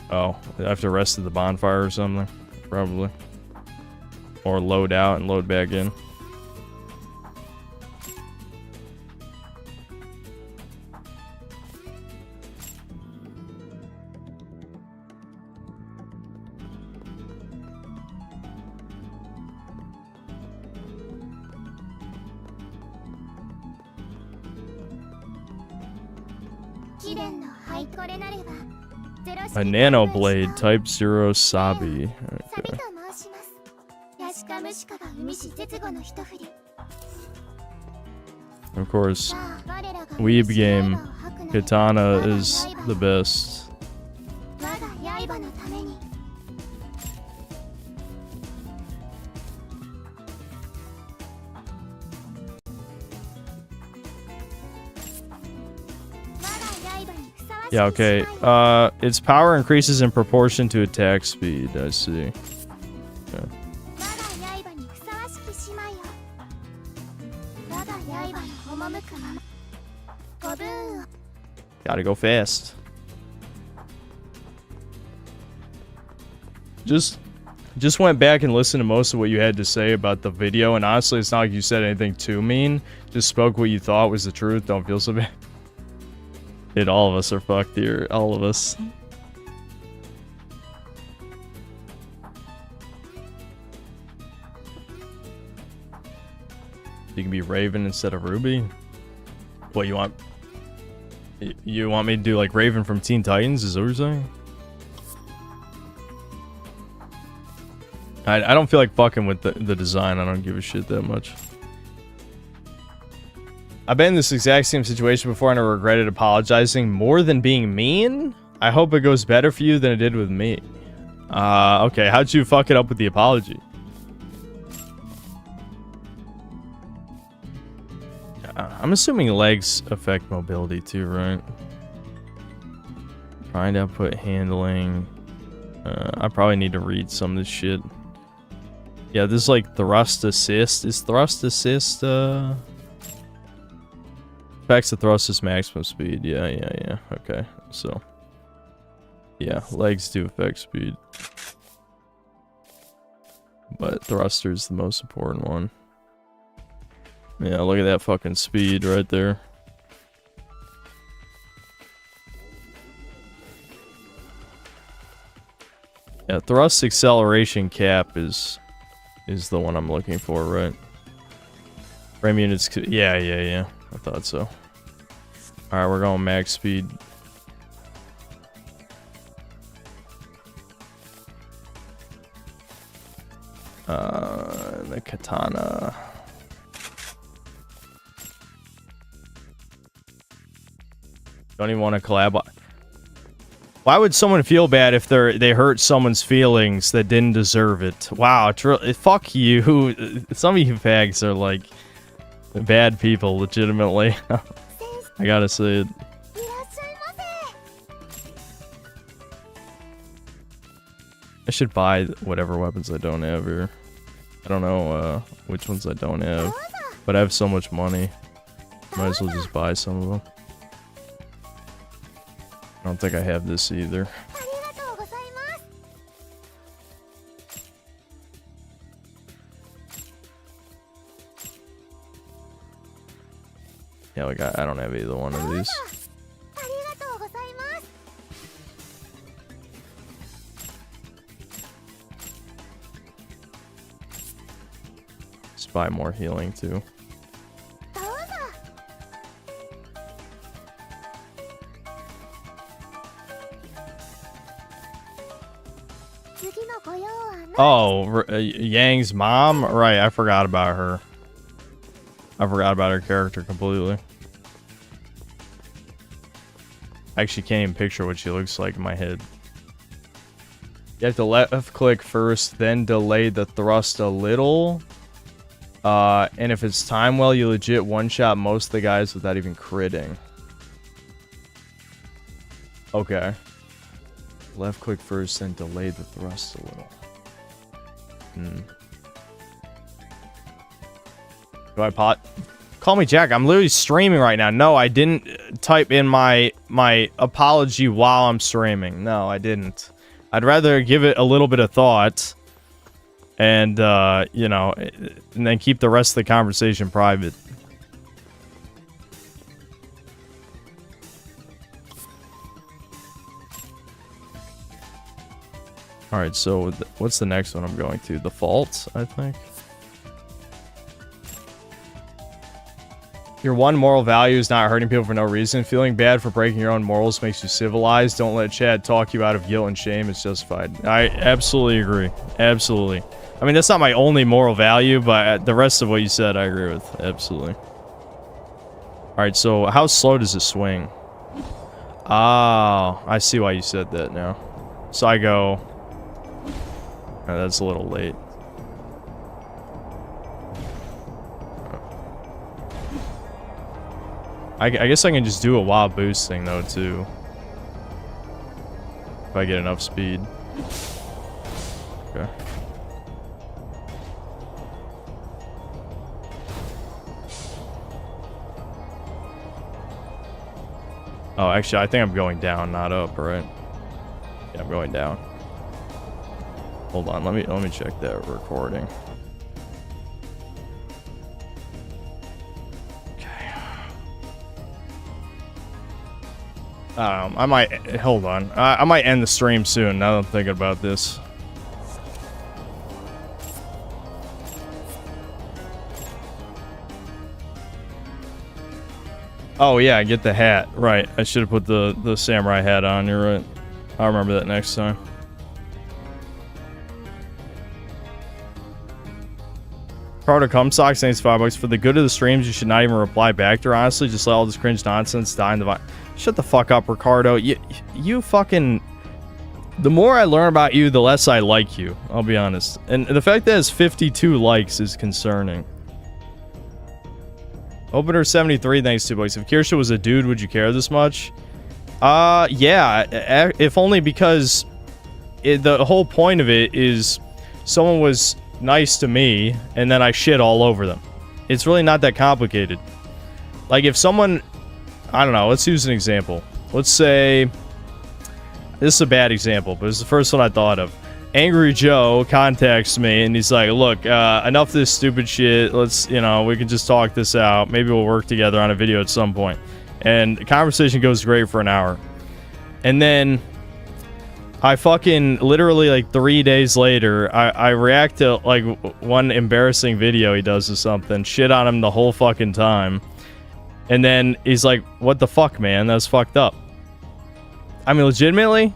Oh, I have to rest at the bonfire or something? Probably. Or load out and load back in. A nano blade, type 0 Sabi. Okay. Of course, Weeb game, katana is the best. Yeah, okay. Its power increases in proportion to attack speed, I see. Okay. Gotta go fast. Just went back and listened to most of what you had to say about the video, and honestly, it's not like you said anything too mean. Just spoke what you thought was the truth. Don't feel so bad. Dude, all of us are fucked here. All of us. You can be Raven instead of Ruby? What, you want... You want me to do like Raven from Teen Titans? Is that what you're saying? I don't feel like fucking with the design. I don't give a shit that much. I've been in this exact same situation before and I regretted apologizing more than being mean. I hope it goes better for you than it did with me. Okay, how'd you fuck it up with the apology? I'm assuming legs affect mobility too, right? Find output handling. I probably need to read some of this shit. Yeah, this is like thrust assist. Is thrust assist, affects the thrust's maximum speed. Yeah. Okay, so. Yeah, legs do affect speed. But thruster's the most important one. Yeah, look at that fucking speed right there. Yeah, thrust acceleration cap is the one I'm looking for, right? Frame units, yeah. I thought so. Alright, we're going max speed. The katana. Don't even want to collab. Why would someone feel bad if they hurt someone's feelings that didn't deserve it? Wow, it's really, fuck you. Some of you fags are like bad people, legitimately. I gotta say it. I should buy whatever weapons I don't have here. I don't know which ones I don't have, but I have so much money. Might as well just buy some of them. I don't think I have this either. Yeah, like I don't have either one of these. Let's buy more healing too. Oh, Yang's mom? Right, I forgot about her. I forgot about her character completely. I actually can't even picture what she looks like in my head. You have to left click first, then delay the thrust a little. And if it's timed well, you legit one-shot most of the guys without even critting. Okay. Left click first, then delay the thrust a little. Do I pot? Call me Jack. I'm literally streaming right now. No, I didn't type in my apology while I'm streaming. No, I didn't. I'd rather give it a little bit of thought and, you know, and then keep the rest of the conversation private. Alright, so what's the next one I'm going to? The Fault, I think. Your one moral value is not hurting people for no reason. Feeling bad for breaking your own morals makes you civilized. Don't let Chad talk you out of guilt and shame. It's justified. I absolutely agree. Absolutely. I mean, that's not my only moral value, but the rest of what you said, I agree with. Absolutely. Alright, so how slow does it swing? Oh, I see why you said that now. So I go... Oh, that's a little late. I guess I can just do a while boosting though too. If I get enough speed. Okay. Oh, actually, I think I'm going down, not up, right? Yeah, I'm going down. Hold on, let me check that recording. I might hold on. I might end the stream soon. Now that I'm thinking about this. Oh yeah, get the hat. Right, I should have put the samurai hat on. You're right. I'll remember that next time. Ricardo Cumsock, thanks $5 for the good of the streams. You should not even reply back to her. Honestly, just let all this cringe nonsense die in the vine. Shut the fuck up, Ricardo. You fucking... The more I learn about you, the less I like you. I'll be honest. And the fact that it's 52 likes is concerning. Opener 73, thanks $2. If Kirsha was a dude, would you care this much? Yeah. If only because the whole point of it is someone was nice to me and then I shit all over them. It's really not that complicated. Like if someone... I don't know, let's use an example. Let's say... This is a bad example, but it's the first one I thought of. Angry Joe contacts me and he's like, look, enough of this stupid shit. Let's, you know, we can just talk this out. Maybe we'll work together on a video at some point. And the conversation goes great for an hour. And then I fucking literally like 3 days later, I react to like one embarrassing video he does or something, shit on him the whole fucking time. And then he's like, what the fuck, man? That's fucked up. I mean, legitimately,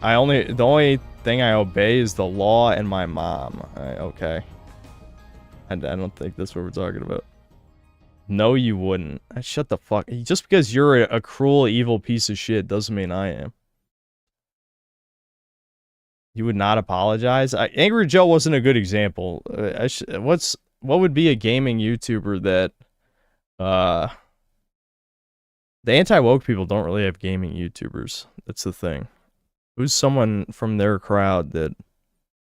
the only thing I obey is the law and my mom. Okay. I don't think that's what we're talking about. No, you wouldn't. Shut the fuck. Just because you're a cruel, evil piece of shit doesn't mean I am. You would not apologize? Angry Joe wasn't a good example. What would be a gaming YouTuber that... The anti-woke people don't really have gaming YouTubers. That's the thing. Who's someone from their crowd that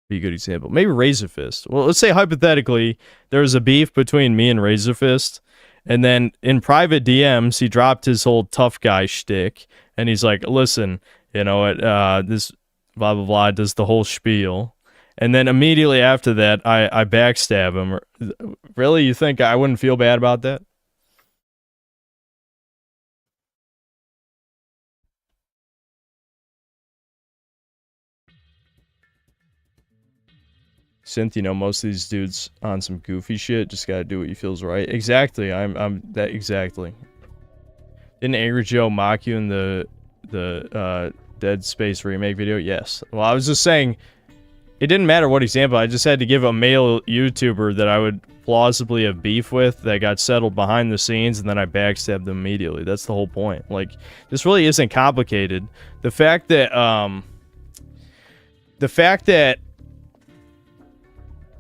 be a good example? Maybe Razorfist. Well, let's say hypothetically there's a beef between me and Razorfist, and then in private DMs he dropped his whole tough guy shtick, and he's like, listen, you know what, this blah blah blah does the whole spiel, And then immediately after that, I backstab him. Really? You think I wouldn't feel bad about that? Synth, you know, most of these dudes on some goofy shit just gotta do what you feels right. Exactly. I'm that exactly. Didn't Angry Joe mock you in the Dead Space remake video? Yes. Well, I was just saying, it didn't matter what example. I just had to give a male YouTuber that I would plausibly have beef with that got settled behind the scenes, and then I backstabbed them immediately. That's the whole point. Like, this really isn't complicated. The fact that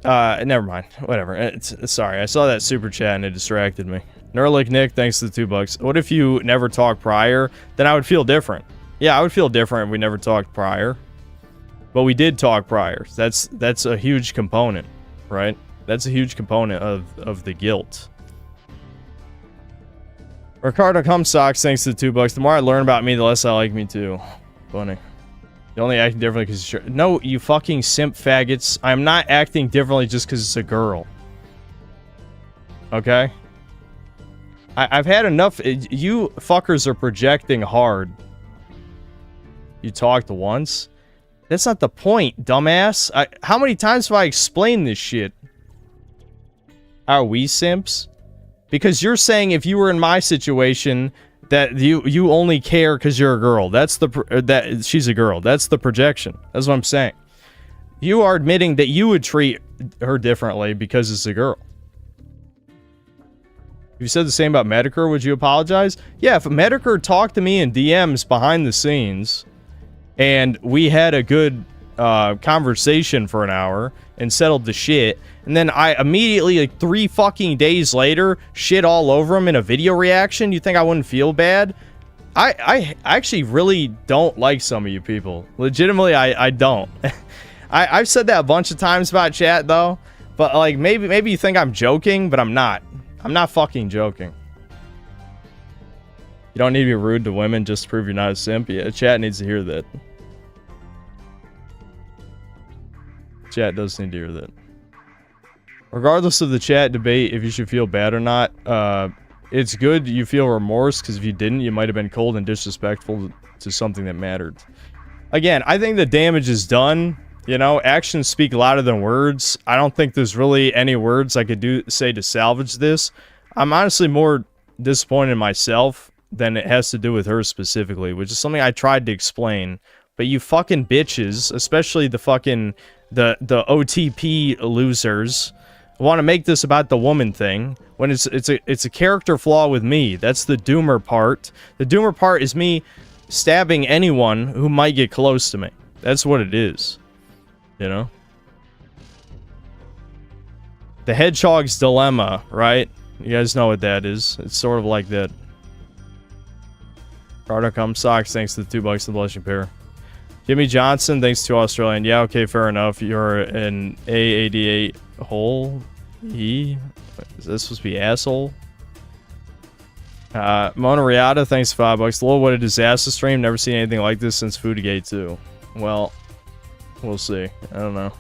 never mind. Whatever. Sorry, I saw that super chat and it distracted me. Neuralink Nick, thanks to the $2. What if you never talked prior? Then I would feel different. Yeah, I would feel different if we never talked prior. But we did talk prior. That's a huge component, right? That's a huge component of the guilt. Ricardo Cumsocks, thanks to the $2. The more I learn about me, the less I like me too. Funny. You're only acting differently because you're... No, you fucking simp faggots. I'm not acting differently just because it's a girl. Okay? I've had enough... You fuckers are projecting hard. You talked once? That's not the point, dumbass. How many times have I explained this shit? Are we simps? Because you're saying if you were in my situation... that you only care because you're a girl. That's that she's a girl. That's the projection. That's what I'm saying. You are admitting that you would treat her differently because it's a girl. If you said the same about Medicare, would you apologize? Yeah, if Medicare talked to me in DMs behind the scenes, and we had a good conversation for an hour and settled the shit, and then I immediately, like 3 fucking days later, shit all over him in a video reaction, you think I wouldn't feel bad? I actually really don't like some of you people. Legitimately, I don't. I've said that a bunch of times about chat, though. But, like, maybe you think I'm joking, but I'm not. I'm not fucking joking. You don't need to be rude to women just to prove you're not a simp. Yeah, chat needs to hear that. Chat does need to hear that. Regardless of the chat debate, if you should feel bad or not, it's good you feel remorse, because if you didn't, you might have been cold and disrespectful to something that mattered. Again, I think the damage is done. You know, actions speak louder than words. I don't think there's really any words I could say to salvage this. I'm honestly more disappointed in myself than it has to do with her specifically, which is something I tried to explain. But you fucking bitches, especially the fucking the OTP losers, want to make this about the woman thing when it's a character flaw with me. That's the doomer part. The doomer part is me stabbing anyone who might get close to me. That's what it is. You know? The Hedgehog's Dilemma, right? You guys know what that is. It's sort of like that. Carter Socks, thanks to the $2 and the blessing pair. Jimmy Johnson, thanks to Australian. Yeah, okay, fair enough. You're an A88 hole. Is this supposed to be asshole? Mona Riata, thanks for $5. Lord, what a disaster stream. Never seen anything like this since Foodgate 2. Well, we'll see. I don't know.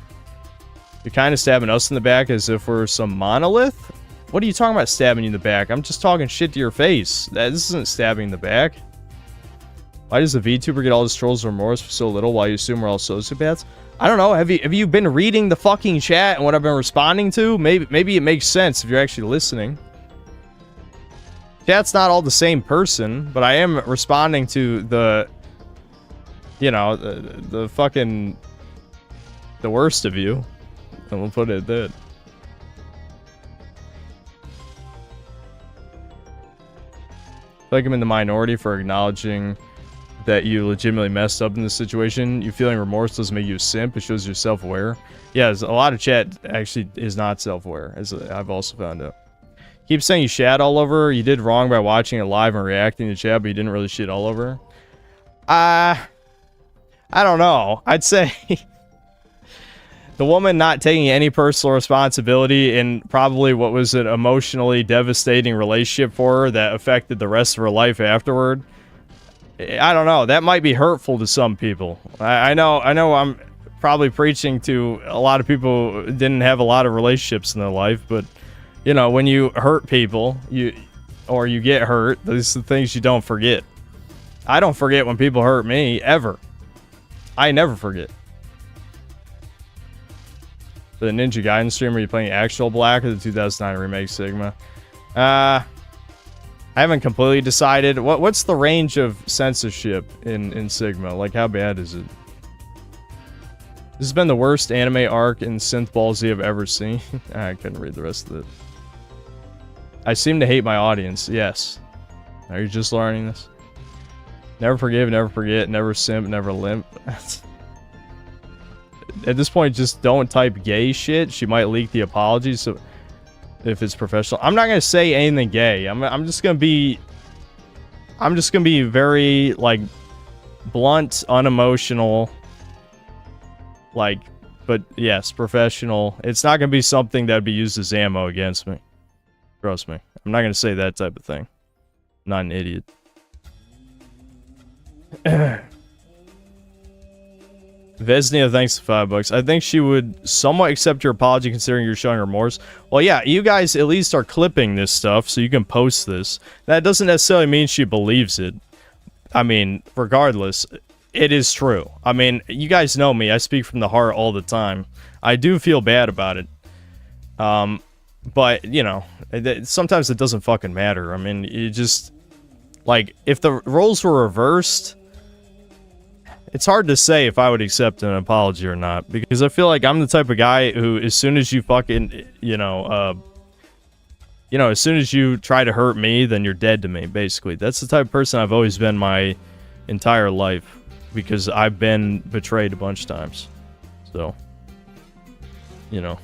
You're kind of stabbing us in the back as if we're some monolith? What are you talking about stabbing you in the back? I'm just talking shit to your face. This isn't stabbing in the back. Why does the VTuber get all his trolls remorse for so little while you assume we're all sociopaths? I don't know. Have you been reading the fucking chat and what I've been responding to? Maybe it makes sense if you're actually listening. Chat's not all the same person, but I am responding to the, you know, the fucking, the worst of you. And we'll put it at that. I feel like I'm in the minority for acknowledging that you legitimately messed up in this situation. You feeling remorse doesn't make you a simp. It shows you're self-aware. Yeah, a lot of chat actually is not self-aware, as I've also found out. Keep saying you shat all over her. You did wrong by watching it live and reacting to chat, but you didn't really shit all over her. I don't know. I'd say the woman not taking any personal responsibility in probably what was an emotionally devastating relationship for her that affected the rest of her life afterward. I don't know. That might be hurtful to some people. I know I'm probably preaching to a lot of people who didn't have a lot of relationships in their life, but you know, when you hurt people, you get hurt, these are the things you don't forget. I don't forget when people hurt me, ever. I never forget. The Ninja Gaiden stream, are you playing actual Black or the 2009 remake Sigma? I haven't completely decided. What's the range of censorship in Sigma? Like, how bad is it? This has been the worst anime arc in Synth Ball Z I've ever seen. I couldn't read the rest of it. I seem to hate my audience. Yes. Are you just learning this? Never forgive, never forget, never simp, never limp. At this point, just don't type gay shit. She might leak the apology, so if it's professional. I'm not gonna say anything gay. I'm just gonna be very, like, blunt, unemotional, like, but yes, professional. It's not gonna be something that'd be used as ammo against me. Trust me. I'm not gonna say that type of thing. I'm not an idiot. Vesnia, thanks for $5. I think she would somewhat accept your apology considering you're showing remorse. Well, yeah, you guys at least are clipping this stuff so you can post this. That doesn't necessarily mean she believes it. I mean, regardless, it is true. I mean, you guys know me. I speak from the heart all the time. I do feel bad about it. But, you know, sometimes it doesn't fucking matter. I mean, you just... Like, if the roles were reversed... It's hard to say if I would accept an apology or not, because I feel like I'm the type of guy who, as soon as you fucking, as soon as you try to hurt me, then you're dead to me, basically. That's the type of person I've always been my entire life, because I've been betrayed a bunch of times. So, you know.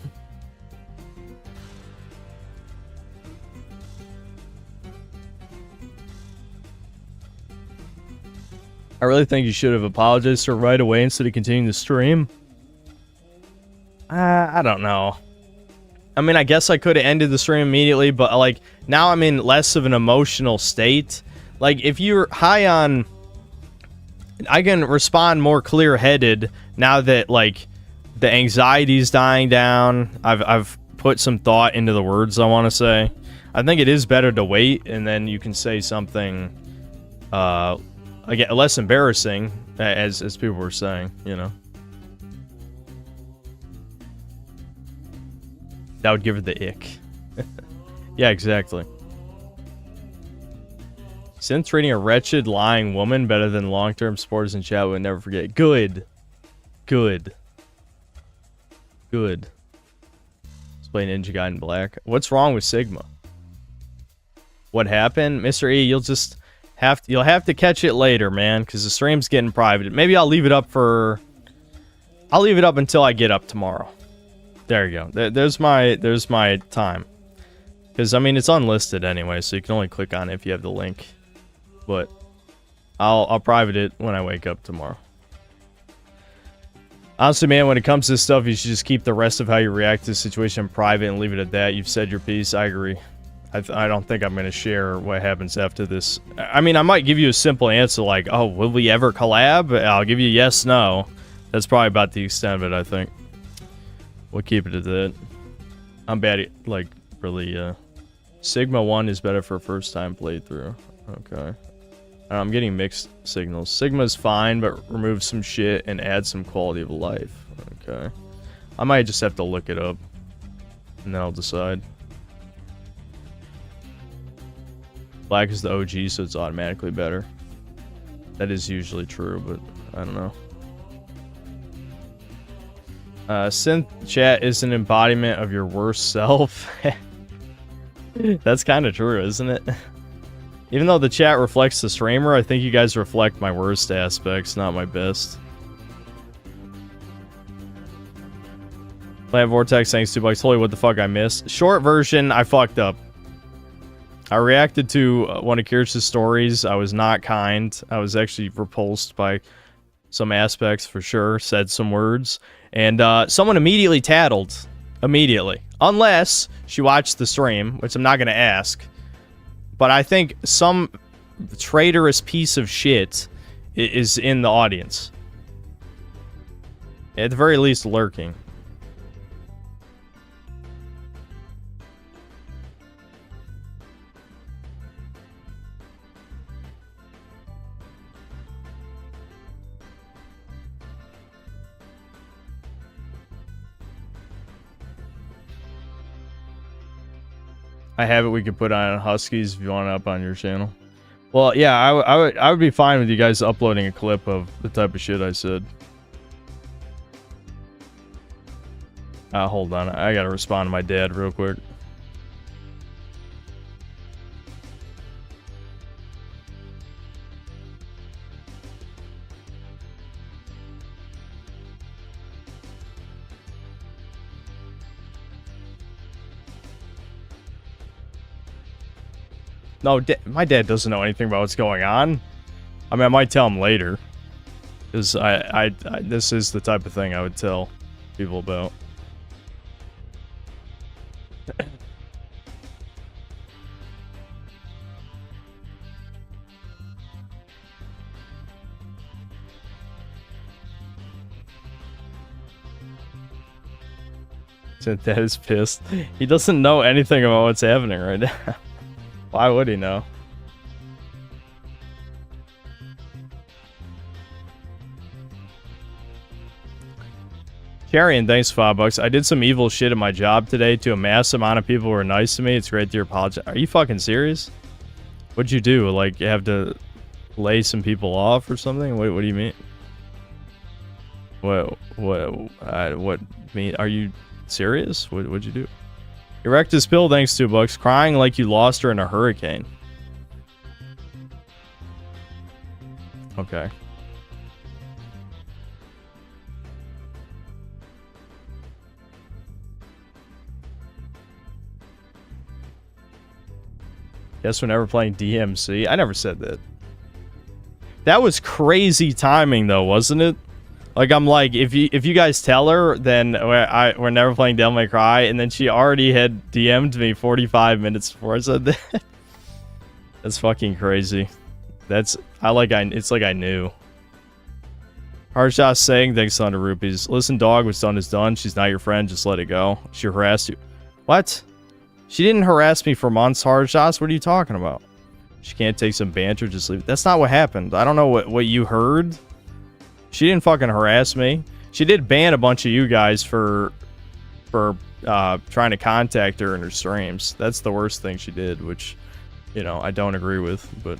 I really think you should have apologized to her right away instead of continuing the stream. I don't know. I mean, I guess I could have ended the stream immediately, but, like, now I'm in less of an emotional state. Like, if you're high on... I can respond more clear-headed now that, like, the anxiety's dying down. I've put some thought into the words I want to say. I think it is better to wait, and then you can say something, again, less embarrassing, as people were saying, you know. That would give her the ick. Yeah, exactly. Since treating a wretched, lying woman better than long-term supporters in chat would never forget. Good. Good. Good. Let's play Ninja Gaiden Black. What's wrong with Sigma? What happened? Mr. E, you'll have to catch it later, man, because the stream's getting private. Maybe I'll leave it up until I get up tomorrow. There you go. There's my time. Because, I mean, it's unlisted anyway, so you can only click on it if you have the link. But I'll private it when I wake up tomorrow. Honestly, man, when it comes to this stuff, you should just keep the rest of how you react to the situation private and leave it at that. You've said your piece. I agree. I don't think I'm going to share what happens after this. I mean, I might give you a simple answer like, oh, will we ever collab? I'll give you yes, no. That's probably about the extent of it, I think. We'll keep it at that. I'm bad at, like, really, Sigma 1 is better for a first-time playthrough. Okay. I'm getting mixed signals. Sigma's fine, but remove some shit and add some quality of life. Okay. I might just have to look it up. And then I'll decide. Black is the OG, so it's automatically better. That is usually true, but I don't know. Synth chat is an embodiment of your worst self. That's kind of true, isn't it? Even though the chat reflects the streamer, I think you guys reflect my worst aspects, not my best. Plant Vortex, thanks $2. Holy, what the fuck I missed? Short version, I fucked up. I reacted to one of Kirch's stories. I was not kind. I was actually repulsed by some aspects for sure. Said some words. And someone immediately tattled. Immediately. Unless she watched the stream, which I'm not going to ask. But I think some traitorous piece of shit is in the audience. At the very least, lurking. I have it. We could put on Huskies if you want it up on your channel. Well, yeah, I would be fine with you guys uploading a clip of the type of shit I said. Hold on. I gotta respond to my dad real quick. No, my dad doesn't know anything about what's going on. I mean, I might tell him later. Because this is the type of thing I would tell people about. Dad is pissed. He doesn't know anything about what's happening right now. Why would he know? Carrion, thanks for $5. I did some evil shit at my job today to a mass amount of people who were nice to me. It's great to apologize. Are you fucking serious? What'd you do? Like, you have to lay some people off or something? What do you mean? What mean? Are you serious? What'd you do? Erect his pill, thanks $2. Crying like you lost her in a hurricane. Okay. Guess we're never playing DMC. I never said that. That was crazy timing though, wasn't it? Like, I'm like, if you guys tell her, then we're never playing Devil May Cry, and then she already had DM'd me 45 minutes before I said that. That's fucking crazy. It's like I knew. Harshas saying, thanks 100 rupees. Listen, dog, what's done is done. She's not your friend, just let it go. She harassed you. What? She didn't harass me for months, Harshas. What are you talking about? She can't take some banter, just leave it. That's not what happened. I don't know what you heard. She didn't fucking harass me. She did ban a bunch of you guys for trying to contact her in her streams. That's the worst thing she did, which, you know, I don't agree with, but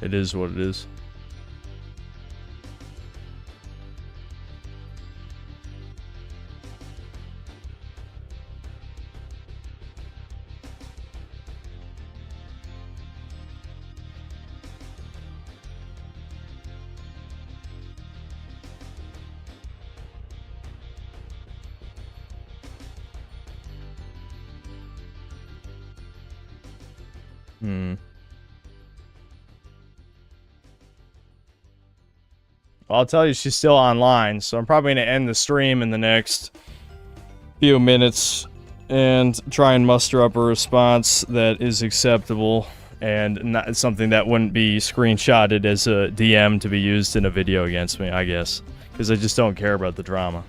it is what it is. Well, I'll tell you, she's still online, so I'm probably going to end the stream in the next few minutes and try and muster up a response that is acceptable and not something that wouldn't be screenshotted as a DM to be used in a video against me, I guess, because I just don't care about the drama.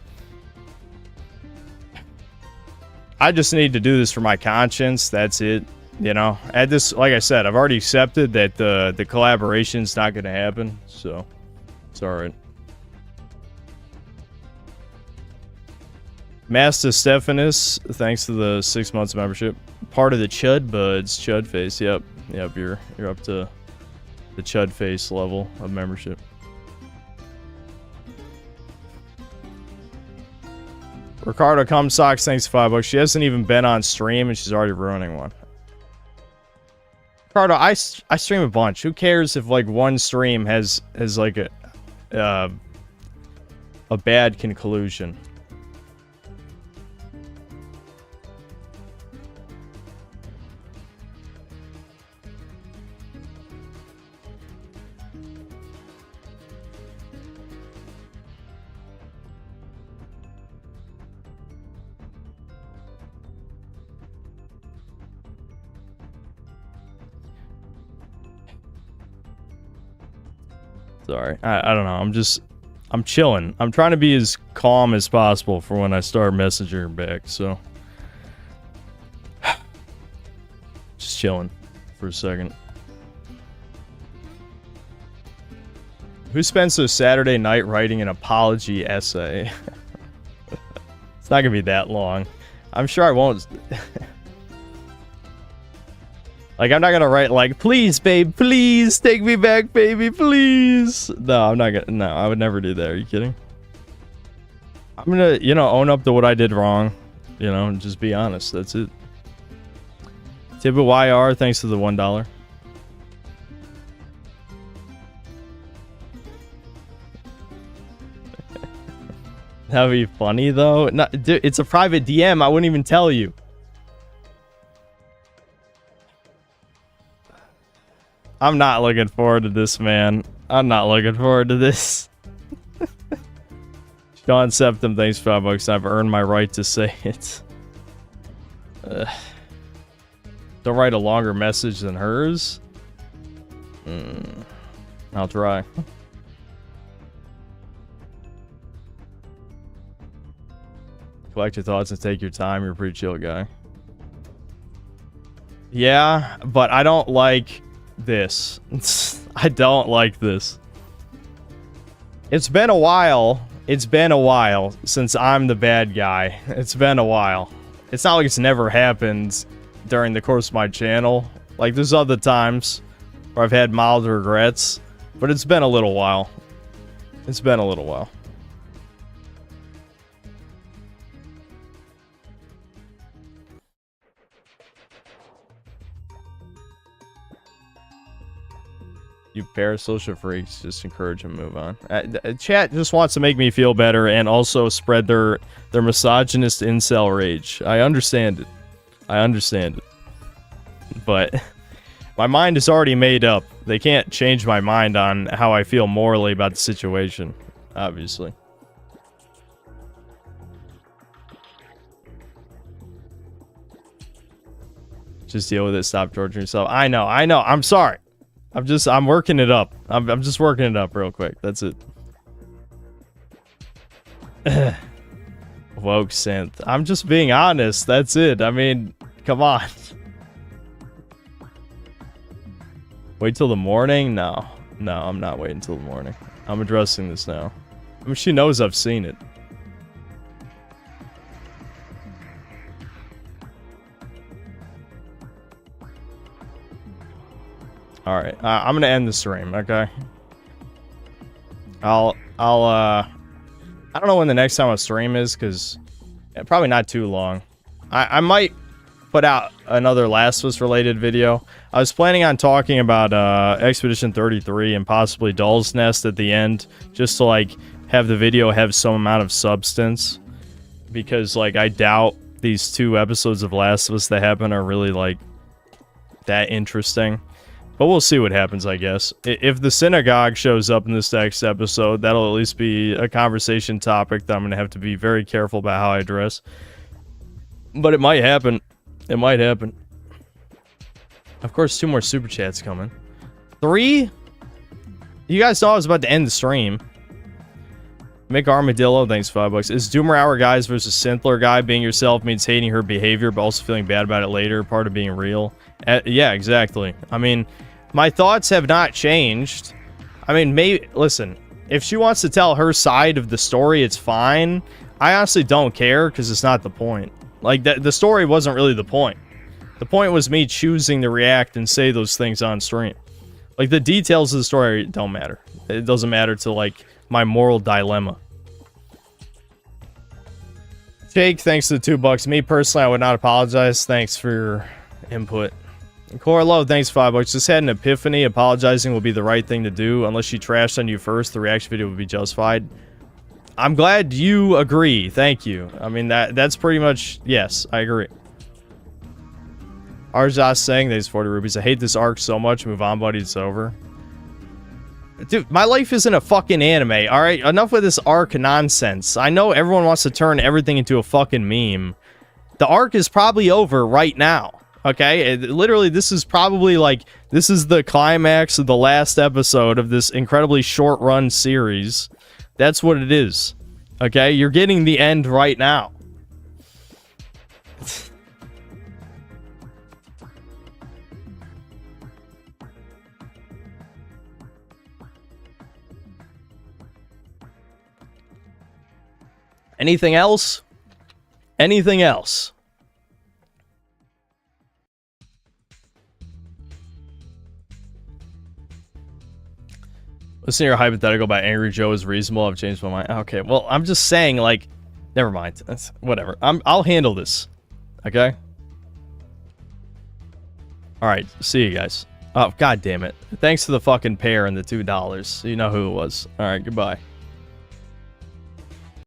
I just need to do this for my conscience. That's it. You know, at this, like I said, I've already accepted that the collaboration's not going to happen, so it's alright. Master Stephanus, thanks to the 6 months membership. Part of the Chud Buds, Chud Face. Yep, you're up to the Chud Face level of membership. Ricardo Comsocks, thanks for $5. She hasn't even been on stream and she's already ruining one. Ricardo, I stream a bunch. Who cares if like one stream has like a bad conclusion? Sorry, I don't know. I'm just I'm chilling. I'm trying to be as calm as possible for when I start messaging back, so. Just chilling for a second. Who spends a Saturday night writing an apology essay? It's not gonna be that long. I'm sure I won't. Like, I'm not gonna write, like, please, babe, please, take me back, baby, please. No, I'm not gonna, no, I would never do that. Are you kidding? I'm gonna, you know, own up to what I did wrong. You know, and just be honest. That's it. Tibba YR, thanks for the $1. That'd be funny, though. No, dude, it's a private DM. I wouldn't even tell you. I'm not looking forward to this, man. I'm not looking forward to this. Sean Septum, thanks for $5. I've earned my right to say it. Don't write a longer message than hers. I'll try. Collect your thoughts and take your time. You're a pretty chill guy. Yeah, but I don't like this. I don't like this. It's been a while. It's been a while since I'm the bad guy. It's been a while. It's not like it's never happened during the course of my channel. Like, there's other times where I've had mild regrets, but it's been a little while. It's been a little while. You parasocial freaks, just encourage them to move on. Chat just wants to make me feel better and also spread their misogynist incel rage. I understand it. I understand it. But my mind is already made up. They can't change my mind on how I feel morally about the situation, obviously. Just deal with it. Stop torturing yourself. I know. I'm sorry. I'm working it up. I'm just working it up real quick. That's it. Woke synth. I'm just being honest. That's it. I mean, come on. Wait till the morning? No. No, I'm not waiting till the morning. I'm addressing this now. I mean, she knows I've seen it. Alright, I'm gonna end the stream, okay? I don't know when the next time I stream is, because probably not too long. I might put out another Last of Us related video. I was planning on talking about Expedition 33 and possibly Doll's Nest at the end, just to, like, have the video have some amount of substance. Because, like, I doubt these 2 episodes of Last of Us that happen are really, like, that interesting. But we'll see what happens, I guess. If the synagogue shows up in this next episode, that'll at least be a conversation topic that I'm going to have to be very careful about how I address. But it might happen. It might happen. Of course, 2 more super chats coming. 3? You guys saw I was about to end the stream. Mick Armadillo, thanks $5. Is Doomer Hour guys versus Synthler guy being yourself means hating her behavior but also feeling bad about it later, part of being real? Yeah, exactly. I mean, my thoughts have not changed. I mean, maybe, listen, if she wants to tell her side of the story, it's fine. I honestly don't care because it's not the point. Like, the story wasn't really the point. The point was me choosing to react and say those things on stream. Like, the details of the story don't matter. It doesn't matter to, like, my moral dilemma. Jake, thanks to the $2. Me personally, I would not apologize. Thanks for your input. Corlo, thanks $5. Just had an epiphany. Apologizing will be the right thing to do. Unless she trashed on you first, the reaction video would be justified. I'm glad you agree. Thank you. I mean, that's pretty much... Yes, I agree. Arjas saying, there's 40 rupees. I hate this arc so much. Move on, buddy. It's over. Dude, my life isn't a fucking anime, alright? Enough with this arc nonsense. I know everyone wants to turn everything into a fucking meme. The arc is probably over right now. Okay, literally, this is probably like, this is the climax of the last episode of this incredibly short-run series. That's what it is. Okay? You're getting the end right now. Anything else? Anything else? Listen to your hypothetical about Angry Joe is reasonable. I've changed my mind. Okay, well, I'm just saying, like, never mind. That's whatever. I'll handle this. Okay? Alright, see you guys. Oh, god damn it. Thanks to the fucking pair and the $2. You know who it was. Alright, goodbye.